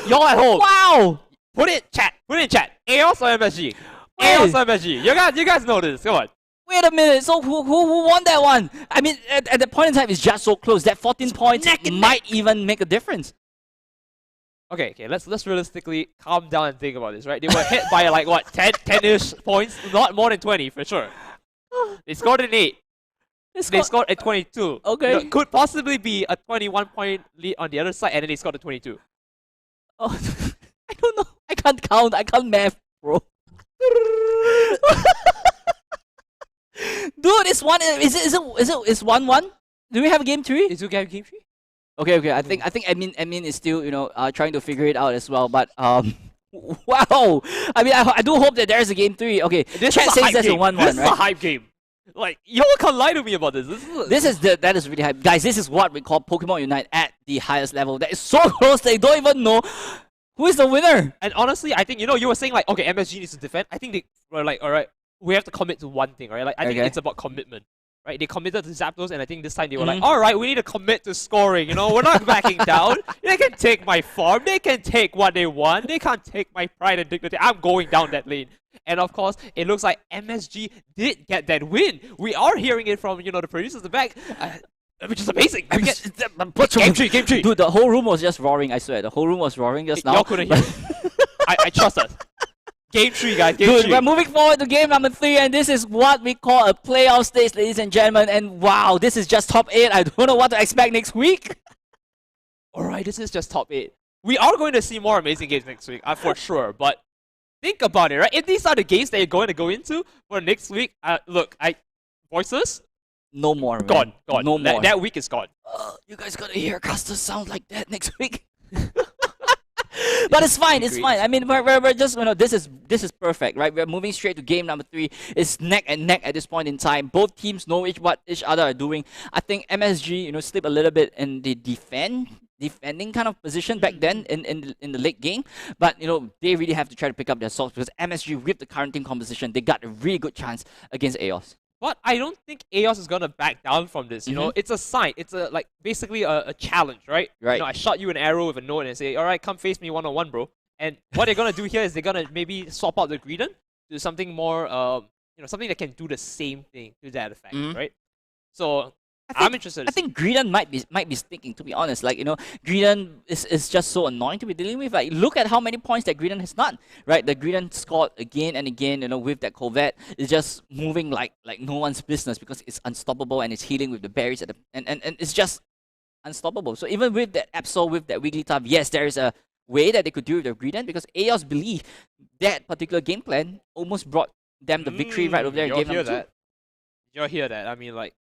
Y'all at home. Wow! Put it in chat. Eos or MSG? Eos or MSG? You guys know this. Come on. Wait a minute, so who won that one? I mean, at that point in time, it's just so close. That 14 points might even make a difference. Okay, let's realistically calm down and think about this, right? They were hit by like what, 10-ish points, not more than 20 for sure. They scored an 8. They scored a 22. Okay. You know, could possibly be a 21-point lead on the other side, and then they scored a 22. Oh, I don't know. I can't count. I can't math, bro. Dude, it's 1. Is it 1-1? Do we have game 3? Is it game 3? Okay. I think admin is still, you know, trying to figure it out as well. But wow. I mean, I do hope that there is a game 3. Okay. This Chat is says that's a 1-1, This right? is a hype game. Like, y'all can't lie to me about this. That is really hype. Guys, this is what we call Pokemon Unite at the highest level. That is so close they don't even know who is the winner. And honestly, I think, you were saying like, okay, MSG needs to defend. I think they were like, alright, we have to commit to one thing, right? Like, I think it's about commitment. Right? They committed to Zapdos, and I think this time they were like, alright, we need to commit to scoring, we're not backing down. They can take my farm, they can take what they want, they can't take my pride and dignity. I'm going down that lane. And of course, it looks like MSG did get that win. We are hearing it from, the producers at the back, which is amazing. Game tree. Dude, the whole room was just roaring, I swear. The whole room was roaring just now. Y'all couldn't hear it. I trust us. Game 3, guys. Game 3. We're moving forward to game number 3, and this is what we call a playoff stage, ladies and gentlemen. And wow, this is just top 8. I don't know what to expect next week. Alright, this is just top 8. We are going to see more amazing games next week, for sure. But think about it, right? If these are the games that you're going to go into for next week, look, voices? No more, man. Gone. No more. That week is gone. You guys gotta hear casters sound like that next week. But it's fine, it's fine. I mean, we're just, this is perfect, right? We're moving straight to game number 3. It's neck and neck at this point in time. Both teams know what each other are doing. I think MSG, slipped a little bit in the defending kind of position back then in the late game. But, they really have to try to pick up their salts because MSG, with the current team composition, they got a really good chance against EOS. But I don't think EOS is gonna back down from this. It's a sign. It's basically a challenge, right? Right. I shot you an arrow with a note and say, all right, come face me 1-on-1, bro. And what they're gonna do here is they're gonna maybe swap out the Greedon to something more, something that can do the same thing to that effect, right? So I'm interested. I think Greedon might be sticking, to be honest. Like, Greedon is just so annoying to be dealing with. Like, look at how many points that Greedon has done, right? The Greedon scored again and again, with that Corvette. It's just moving like no one's business because it's unstoppable and it's healing with the berries and it's just unstoppable. So even with that Absol, with that Wigglytuff, yes, there is a way that they could do it with Greedon because EOS believe that particular game plan almost brought them the victory right over there in game number 2. You'll hear that. I mean, like,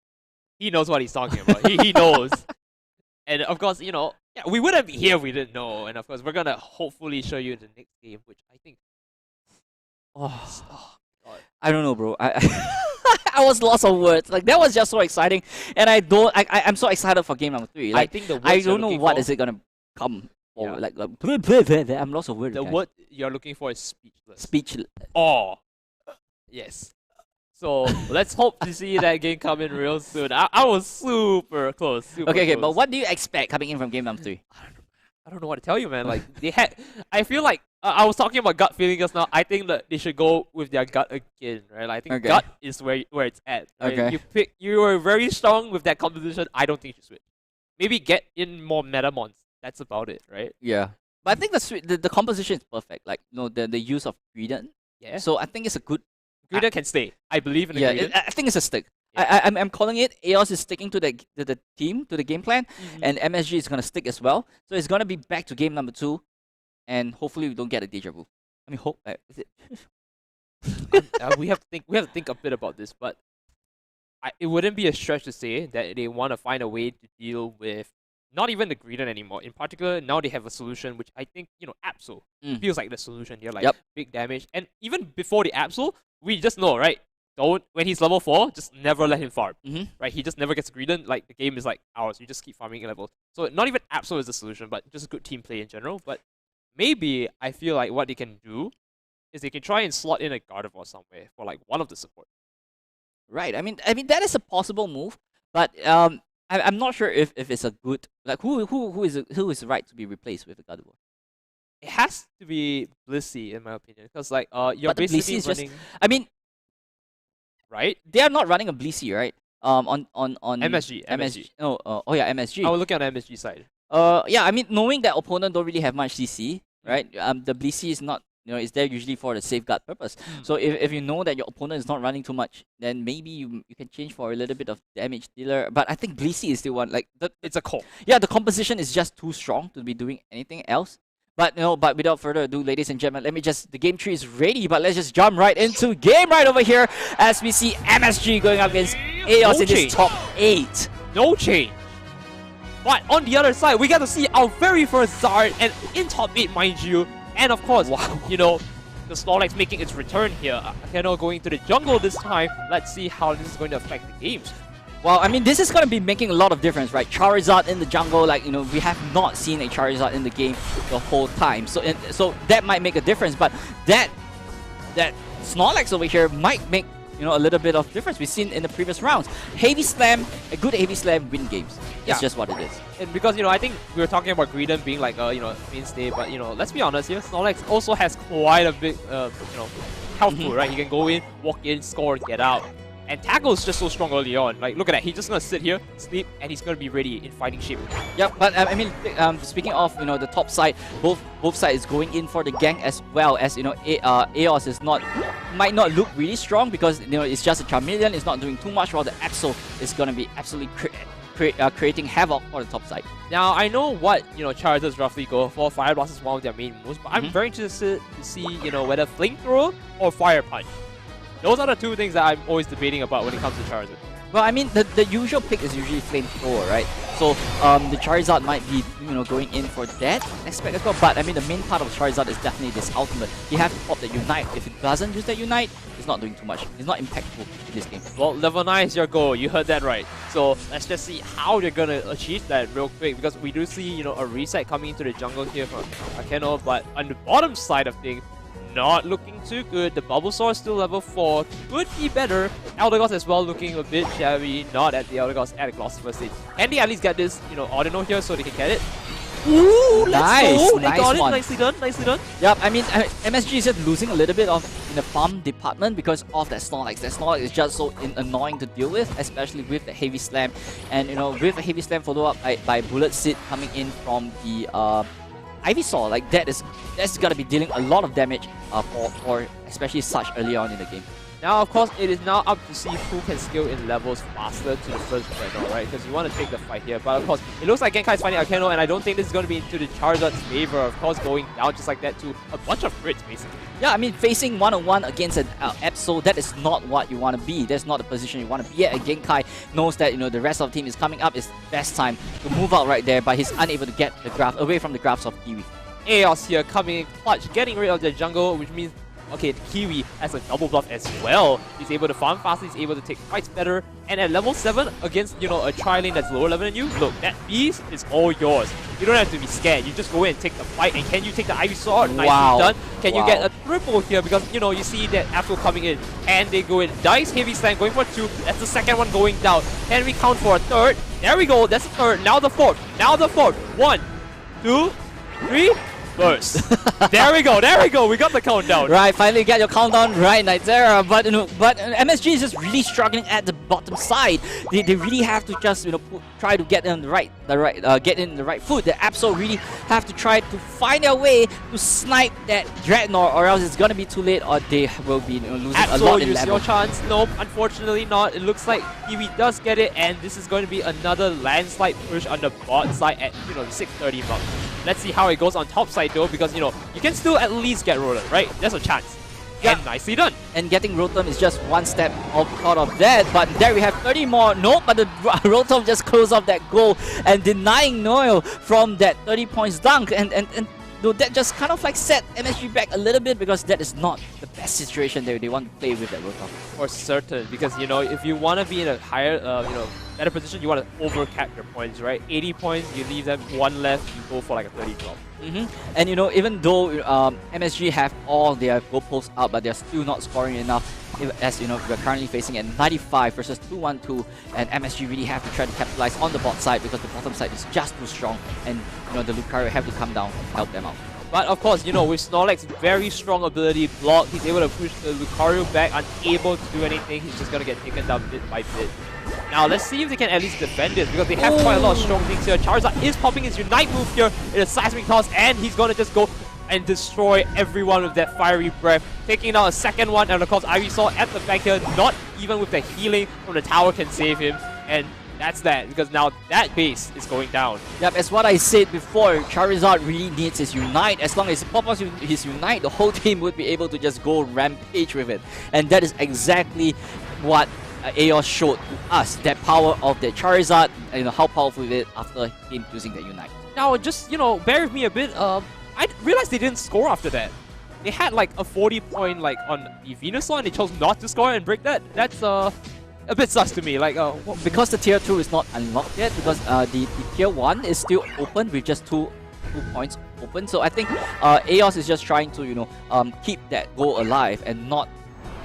he knows what he's talking about. He knows. And of course, we wouldn't be here if we didn't know. And of course, we're gonna hopefully show you in the next game, which I think. Oh God. I don't know, bro. I was lost of words. Like, that was just so exciting, and I'm so excited for game number 3. Like, I think the I don't know what is it gonna come. Yeah. Like I'm lost of words. The word you're looking for is speechless. Speechless. Oh, yes. So let's hope to see that game come in real soon. I was super close. Okay, but what do you expect coming in from game number 3? I don't know what to tell you, man. Like, I feel like I was talking about gut feeling just now. I think that they should go with their gut again, right? Like, I think gut is where it's at. Right? Okay. You were very strong with that composition. I don't think you should switch. Maybe get in more Metamons. That's about it, right? Yeah. But I think the composition is perfect. Like, the use of Greedon. Yeah. So I think it's a good. Greedon can stay. I believe in the Greedon. I think it's a stick. Yeah. I'm calling it. EOS is sticking to the team, to the game plan, and MSG is gonna stick as well. So it's gonna be back to game number 2, and hopefully we don't get a deja vu. I mean, hope is it? We have to think a bit about this, but it wouldn't be a stretch to say that they want to find a way to deal with not even the Greedon anymore. In particular, now they have a solution which I think Absol feels like the solution. They're like big damage, and even before the Absol, we just know, right? When he's level 4, just never let him farm. Right? He just never gets Greedon. Like, the game is like ours. You just keep farming levels. So not even Absol is the solution, but just good team play in general. But maybe I feel like what they can do is they can try and slot in a Gardevoir somewhere for like one of the support. Right. I mean that is a possible move, but I'm not sure if it's a good, like, who is right to be replaced with a Gardevoir. It has to be Blissey, in my opinion, because like you're basically running. I mean, right? They are not running a Blissey, right? On MSG. No, MSG. I will look at the MSG side. Yeah. I mean, knowing that opponent don't really have much CC, right? The Blissey is not. It's there usually for the safeguard purpose. So if you know that your opponent is not running too much, then maybe you can change for a little bit of damage dealer. But I think Blissey is still one. Like, it's a call. Yeah, the composition is just too strong to be doing anything else. But but without further ado, ladies and gentlemen, the game tree is ready, but let's just jump right into game right over here as we see MSG going up against EOS in this top 8. No change. But on the other side, we get to see our very first Zard, and in top 8, mind you. And of course, the Snorlax making its return here. Akeno going to the jungle this time. Let's see how this is going to affect the games. Well, I mean, this is going to be making a lot of difference, right? Charizard in the jungle, like, you know, we have not seen a Charizard in the game the whole time. So so that might make a difference, but that Snorlax over here might make, you know, a little bit of difference. We've seen in the previous rounds. Heavy Slam, a good Heavy Slam win games. That's just what it is. And because, you know, I think we were talking about Greedent being like a, you know, mainstay, but, you know, let's be honest here, Snorlax also has quite a big, you know, health pool, right? He can go in, walk in, score, get out. And Tackle is just so strong early on. Like, look at that. He's just going to sit here, sleep, and he's going to be ready in fighting shape. Yeah, but I mean, speaking of, you know, the top side, both sides going in for the gank as well as, you know, Eos is might not look really strong because, you know, it's just a Charmeleon. It's not doing too much, while the Absol is going to be absolutely creating havoc for the top side. Now, I know what, you know, Charizards roughly go for. Fire Blast is one of their main moves, but I'm very interested to see, you know, whether Flamethrower or Fire Punch. Those are the two things that I'm always debating about when it comes to Charizard. Well, I mean, the usual pick is usually Flamethrower, right? So the Charizard might be, you know, going in for that aspect as well. But I mean, the main part of Charizard is definitely this ultimate. You have to pop the Unite. If it doesn't use that Unite, it's not doing too much. It's not impactful in this game. Well, level 9 is your goal. You heard that right. So let's just see how they're gonna achieve that real quick, because we do see, you know, a reset coming into the jungle here from Akeno. But on the bottom side of things, not looking too good. The Bulbasaur is still level 4. Could be better. Eldegoss as well looking a bit shabby. Not at the Eldegoss at a Glossifer stage. Can they at least get this, you know, Audino here so they can get it? Ooh, nice, They got it. Nicely done, nicely done. Yep, I mean, MSG is just losing a little bit in the farm department because of that Snorlax. That Snorlax is just so annoying to deal with, especially with the Heavy Slam. And, you know, with the Heavy Slam followed up by Bullet Seed coming in from the Ivysaur, like that's gonna be dealing a lot of damage for especially such early on in the game. Now, of course, it is now up to see who can scale in levels faster to the first Dreadnought, right? Because you want to take the fight here. But of course, it looks like Genkai is finding Akeno, and I don't think this is going to be into the Charizard's favor. Of course, going down just like that to a bunch of crits, basically. Yeah, I mean, facing one-on-one against an Absol, that is not what you want to be. That's not the position you want to be at. And Genkai knows that, you know, the rest of the team is coming up. It's best time to move out right there, but he's unable to get the graph away from the graphs of Kiwi. Eos here coming in clutch, getting rid of the jungle, which means, okay, the Kiwi has a double buff as well. He's able to farm faster, he's able to take fights better. And at level 7, against, you know, a tri-lane that's lower level than you, look, that beast is all yours. You don't have to be scared. You just go in and take the fight. And can you take the Ivysaur? Nicely done. Can you get a triple here? Because, you know, you see that Afro coming in. And they go in. Dice Heavy Slam going for 2. That's the second one going down. Can we count for a third? There we go. That's a third. Now the fourth. Now the fourth. 1, 2, 3. Burst. There we go, we got the countdown. Right, finally get your countdown right, Nightera. But, you know, MSG is just really struggling at the bottom side. They really have to just, you know, try to get in the right foot. The Absol really have to try to find their way to snipe that Dreadnought, or else it's gonna be too late, or they will be, you know, losing a lot in level. Your chance. Nope, unfortunately not. It looks like Kiwi does get it, and this is going to be another landslide push on the bot side at, you know, the 630 mark. Let's see how it goes on top side though, because, you know, you can still at least get Rotom, right? There's a chance. Yeah. And nicely done. And getting Rotom is just one step out of that. But there we have 30 more. Nope, but the Rotom just closed off that goal and denying Noel from that 30 points dunk. And that just kind of like set MSG back a little bit, because that is not the best situation they want to play with that Rotom. For certain, because, you know, if you want to be in a higher, you know, better position, you want to overcap your points, right? 80 points, you leave them 1 left, you go for like a 30 drop. And, you know, even though MSG have all their goalposts up, but they're still not scoring enough. As you know, we're currently facing at 95 versus 212, and MSG really have to try to capitalize on the bot side, because the bottom side is just too strong, and, you know, the Lucario have to come down and help them out. But of course, you know, with Snorlax, very strong ability, block, he's able to push the Lucario back, unable to do anything, he's just gonna get taken down bit by bit. Now, let's see if they can at least defend this, because they have quite a lot of strong things here. Charizard is popping his Unite move here in a Seismic Toss, and he's gonna just go and destroy everyone with that Fiery Breath. Taking out a second one, and of course, Ivysaur at the back here, not even with the healing from the tower can save him. And that's that, because now that base is going down. Yep, as what I said before, Charizard really needs his Unite. As long as he pops his Unite, the whole team would be able to just go rampage with it. And that is exactly what Eos showed to us, that power of the Charizard, and, you know, how powerful it is after him using the Unite. Now, just, you know, bear with me a bit. I realized they didn't score after that. they had like a 40 point like on the Venusaur and they chose not to score and break that. That's a bit sus to me. Like because the tier 2 is not unlocked yet, because the tier 1 is still open with just two points open. So I think Aeos is just trying to keep that goal alive and not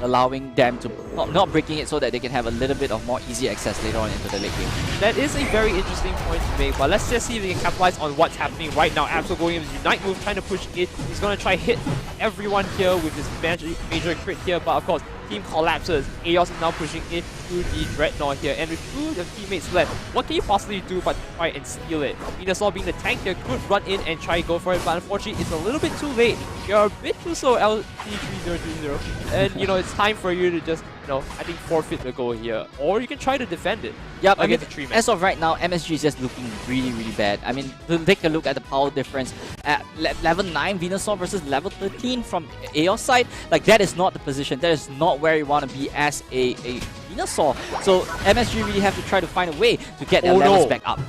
allowing them to not breaking it so that they can have a little bit of more easy access later on into the late game. That is a very interesting point to make, but let's just see if they can capitalize on what's happening right now. Absol going in with Unite move, trying to push it. He's going to try hit everyone here with his major crit here, but of course, team collapses. Aeos is now pushing in through the Dreadnought here, and with two of the teammates left, what can you possibly do but try and steal it? Venusaur being the tank here could run in and try to go for it, but unfortunately, it's a little bit too late. You're a bit too slow, LT3030, and it's time for you to just, I think forfeit the goal here, or you can try to defend it. Yep, I mean, as of right now, MSG is just looking really, really bad. I mean, take a look at the power difference. At level 9 Venusaur versus level 13 from Aeos side, like that is not the position. That is not where you want to be as a Venusaur. So MSG really have to try to find a way to get their levels back up.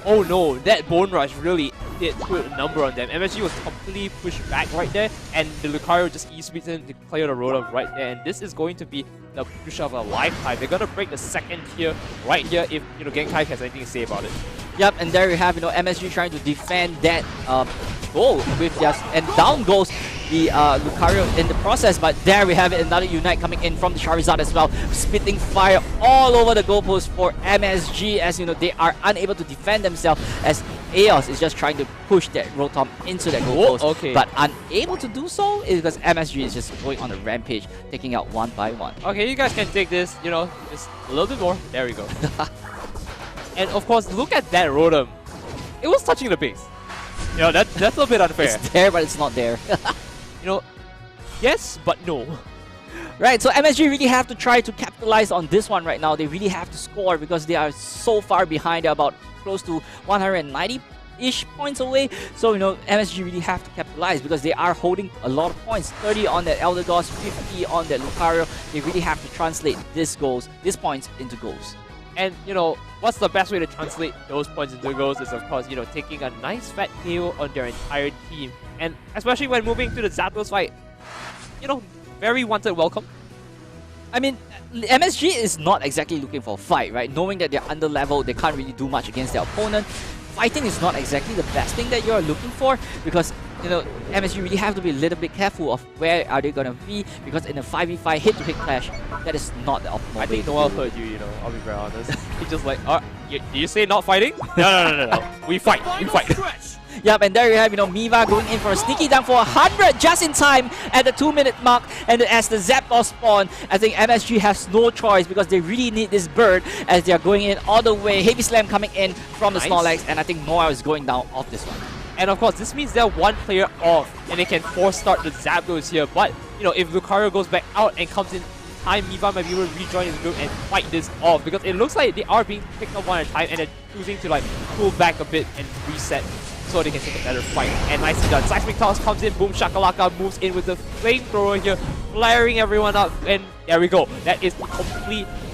Oh no, that Bone Rush really did put a number on them. MSG was completely pushed back right there, and the Lucario just E-speeds in to clear the road up right there, and this is going to be the push of a lifetime. They're gonna break the second tier right here if Genkai has anything to say about it. Yep, and there you have MSG trying to defend that goal with just, and down goes the Lucario in the process, but there we have it, another Unite coming in from the Charizard as well, spitting fire all over the goalpost for MSG as they are unable to defend themselves as Aeos is just trying to push that Rotom into that goalpost, but unable to do so is because MSG is just going on a rampage, taking out one by one. Okay, you guys can take this, just a little bit more. There we go. And of course, look at that Rotom. It was touching the base. That's a bit unfair. It's there, but it's not there. Yes, but no. Right, so MSG really have to try to capitalize on this one right now. They really have to score because they are so far behind. They're about close to 190-ish points away. So, MSG really have to capitalize because they are holding a lot of points. 30 on that Elder Gods, 50 on that Lucario. They really have to translate these points into goals. And, what's the best way to translate those points into goals is, of course, taking a nice fat KO on their entire team. And especially when moving to the Zapdos fight, very wanted welcome. I mean, MSG is not exactly looking for a fight, right? Knowing that they're under level, they can't really do much against their opponent. Fighting is not exactly the best thing that you're looking for because, MSG really have to be a little bit careful of where are they going to be because in a 5v5 hit-to-hit clash, that is not the optimal way. I think Noel heard you, I'll be very honest. He's just like, do you say not fighting? No. We fight. Yep, and there you have, Miva going in for a sneaky down for 100 just in time at the 2-minute mark. And as the Zapdos spawn, I think MSG has no choice because they really need this bird as they are going in all the way. Heavy Slam coming in from the Snorlax, and I think Noah is going down off this one. And of course, this means they're one player off, and they can force start the Zapdos here. But, if Lucario goes back out and comes in time, Miva might be able to rejoin his group and fight this off because it looks like they are being picked up one at a time and they're choosing to pull back a bit and reset so they can take a better fight. And nicely done. Seismic Toss comes in, boom shakalaka, moves in with the flamethrower here, flaring everyone up, and there we go. That is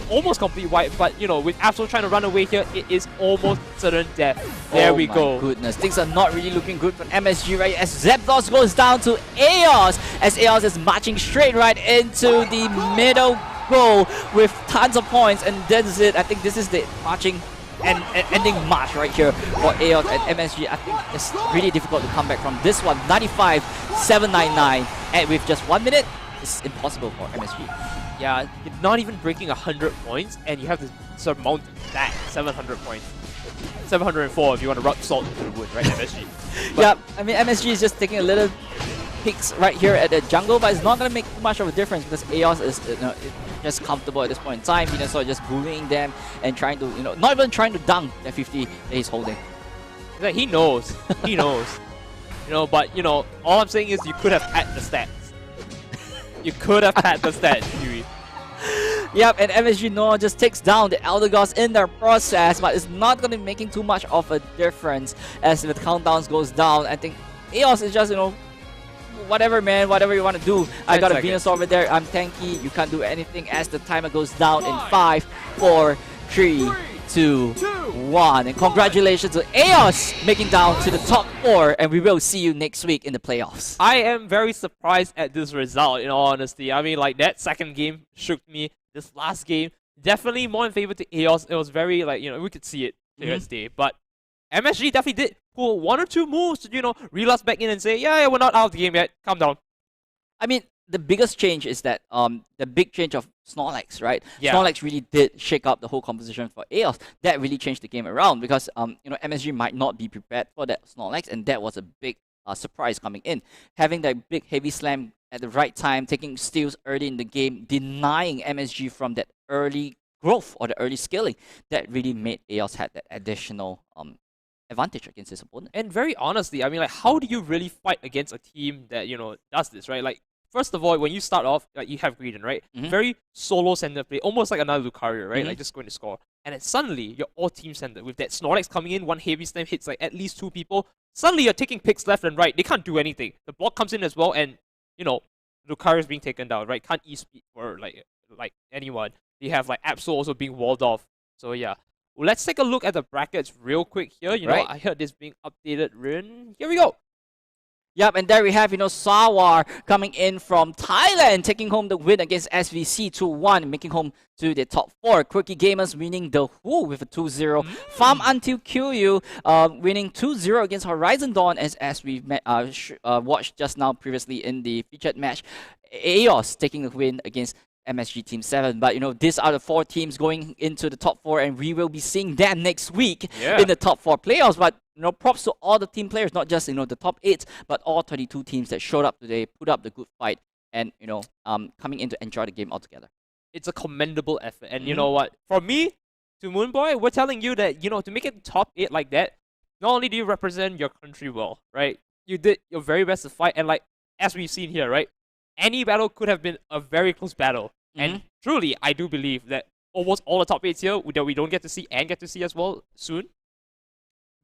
almost complete wipe, but with Absol trying to run away here, it is almost certain death. There we go. Oh my goodness, things are not really looking good for MSG right as Zapdos goes down to Aeos as Aeos is marching straight right into the middle goal with tons of points, and that's it. I think this is the marching and ending march right here for Aeos and MSG. I think it's really difficult to come back from this one. 95, 799, and with just 1 minute, it's impossible for MSG. Yeah, you're not even breaking 100 points, and you have to surmount that 700 points. 704 if you want to rub salt into the wound, right, MSG? Yeah, I mean, MSG is just taking a little peeks right here at the jungle, but it's not going to make too much of a difference because Aeos is just comfortable at this point in time. Venusaur just bullying them and trying to, not even trying to dunk that 50 that he's holding. Like, he knows. He knows. But, all I'm saying is you could have had the stats. You could have had the stats, Huey. Yep, and MSG Noah just takes down the Elder Gods in their process, but it's not going to be making too much of a difference as the countdowns goes down. I think Aeos is just, whatever, man, whatever you want to do. I got a Venusaur over there. I'm tanky. You can't do anything as the timer goes down in 5, 4, 3, 2, 1. And congratulations to EOS making down to the top 4. And we will see you next week in the playoffs. I am very surprised at this result, in all honesty. I mean, like, that second game shook me. This last game, definitely more in favor to EOS. It was very, like, we could see it clear as day. But MSG definitely did pull 1 or 2 moves to, reel us back in and say, yeah, we're not out of the game yet. Calm down. I mean, the biggest change is that the big change of Snorlax, right? Yeah. Snorlax really did shake up the whole composition for EOS. That really changed the game around because MSG might not be prepared for that Snorlax, and that was a big surprise coming in. Having that big heavy slam at the right time, taking steals early in the game, denying MSG from that early growth or the early scaling, that really made EOS had that additional advantage against his opponent. And very honestly, I mean, like, how do you really fight against a team that, does this, right? Like, first of all, when you start off, like, you have Greedon, right? Very solo-centered play, almost like another Lucario, right? Like, just going to score. And then suddenly, you're all team-centered. With that Snorlax coming in, one heavy slam hits, like, at least 2 people. Suddenly, you're taking picks left and right. They can't do anything. The block comes in as well, and, Lucario's being taken down, right? Can't E-speed for, like anyone. You have, like, Absol also being walled off. So, yeah. Well, let's take a look at the brackets real quick here. I heard this being updated. Here we go. Yep, and there we have, Sawar coming in from Thailand, taking home the win against SVC 2-1, making home to the top 4. Quirky Gamers winning the Who with a 2-0. Farm Until Kill You winning 2-0 against Horizon Dawn, as we watched just now previously in the featured match. EOS taking the win against MSG Team 7. But, these are the 4 teams going into the top 4, and we will be seeing them next week in the top 4 playoffs. But, props to all the team players, not just, the top 8, but all 32 teams that showed up today, put up the good fight, and, coming in to enjoy the game altogether. It's a commendable effort. And you know what? From me to Moonboy, we're telling you that, to make it top 8 like that, not only do you represent your country well, right? You did your very best to fight, and, like, as we've seen here, right? Any battle could have been a very close battle. And truly, I do believe that almost all the top 8s here that we don't get to see and get to see as well soon.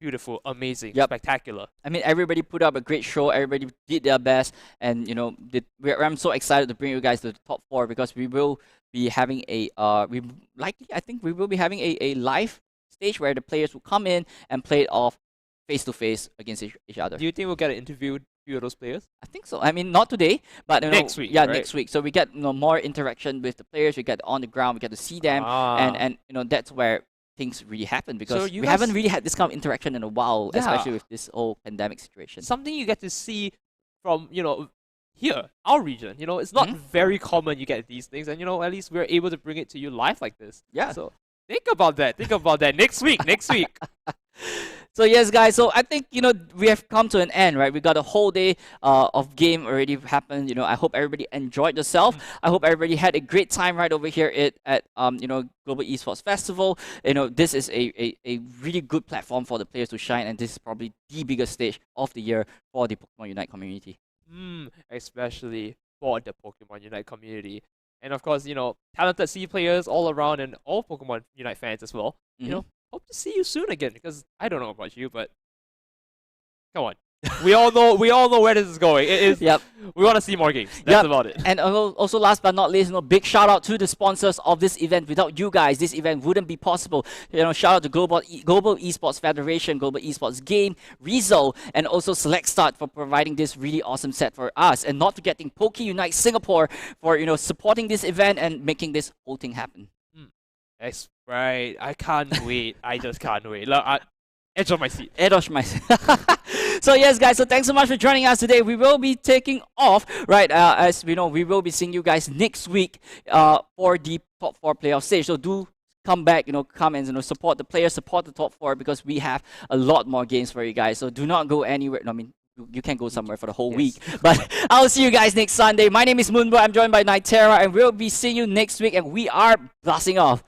Beautiful, amazing, spectacular. I mean, everybody put up a great show. Everybody did their best. And, I'm so excited to bring you guys to the top 4 because we will be having I think we will be having a live stage where the players will come in and play it off face-to-face against each other. Do you think we'll get interviewed? Few of those players? I think so. I mean, not today, but next week. Yeah, right? Next week. So we get more interaction with the players. We get on the ground. We get to see them, and that's where things really happen because we haven't really had this kind of interaction in a while, especially with this whole pandemic situation. Something you get to see from here, our region. It's not very common you get these things, and at least we're able to bring it to you live like this. Yeah. So think about that. Think about that next week. Next week. So yes, guys. So I think we have come to an end, right? We got a whole day of game already happened. I hope everybody enjoyed yourself. I hope everybody had a great time right over here at Global Esports Festival. This is a really good platform for the players to shine, and this is probably the biggest stage of the year for the Pokemon Unite community. Especially for the Pokemon Unite community. And of course, talented C players all around and all Pokemon Unite fans as well. Hope to see you soon again because I don't know about you, but come on. We all know where this is going. It is we want to see more games. That's about it. And also last but not least, big shout out to the sponsors of this event. Without you guys, this event wouldn't be possible. Shout out to Global Esports Federation, Global Esports Game, Rizzo, and also Select Start for providing this really awesome set for us. And not forgetting Poke Unite Singapore for supporting this event and making this whole thing happen. That's right. I can't wait. I just can't wait. Look, edge of my seat. Edge of my seat. So yes, guys. So thanks so much for joining us today. We will be taking off, right? As we know, we will be seeing you guys next week for the top 4 playoff stage. So do come back, come and support the players, support the top 4 because we have a lot more games for you guys. So do not go anywhere. No, I mean, you can go somewhere for the whole week. But I'll see you guys next Sunday. My name is Moonboy. I'm joined by Nightera, and we'll be seeing you next week. And we are blasting off.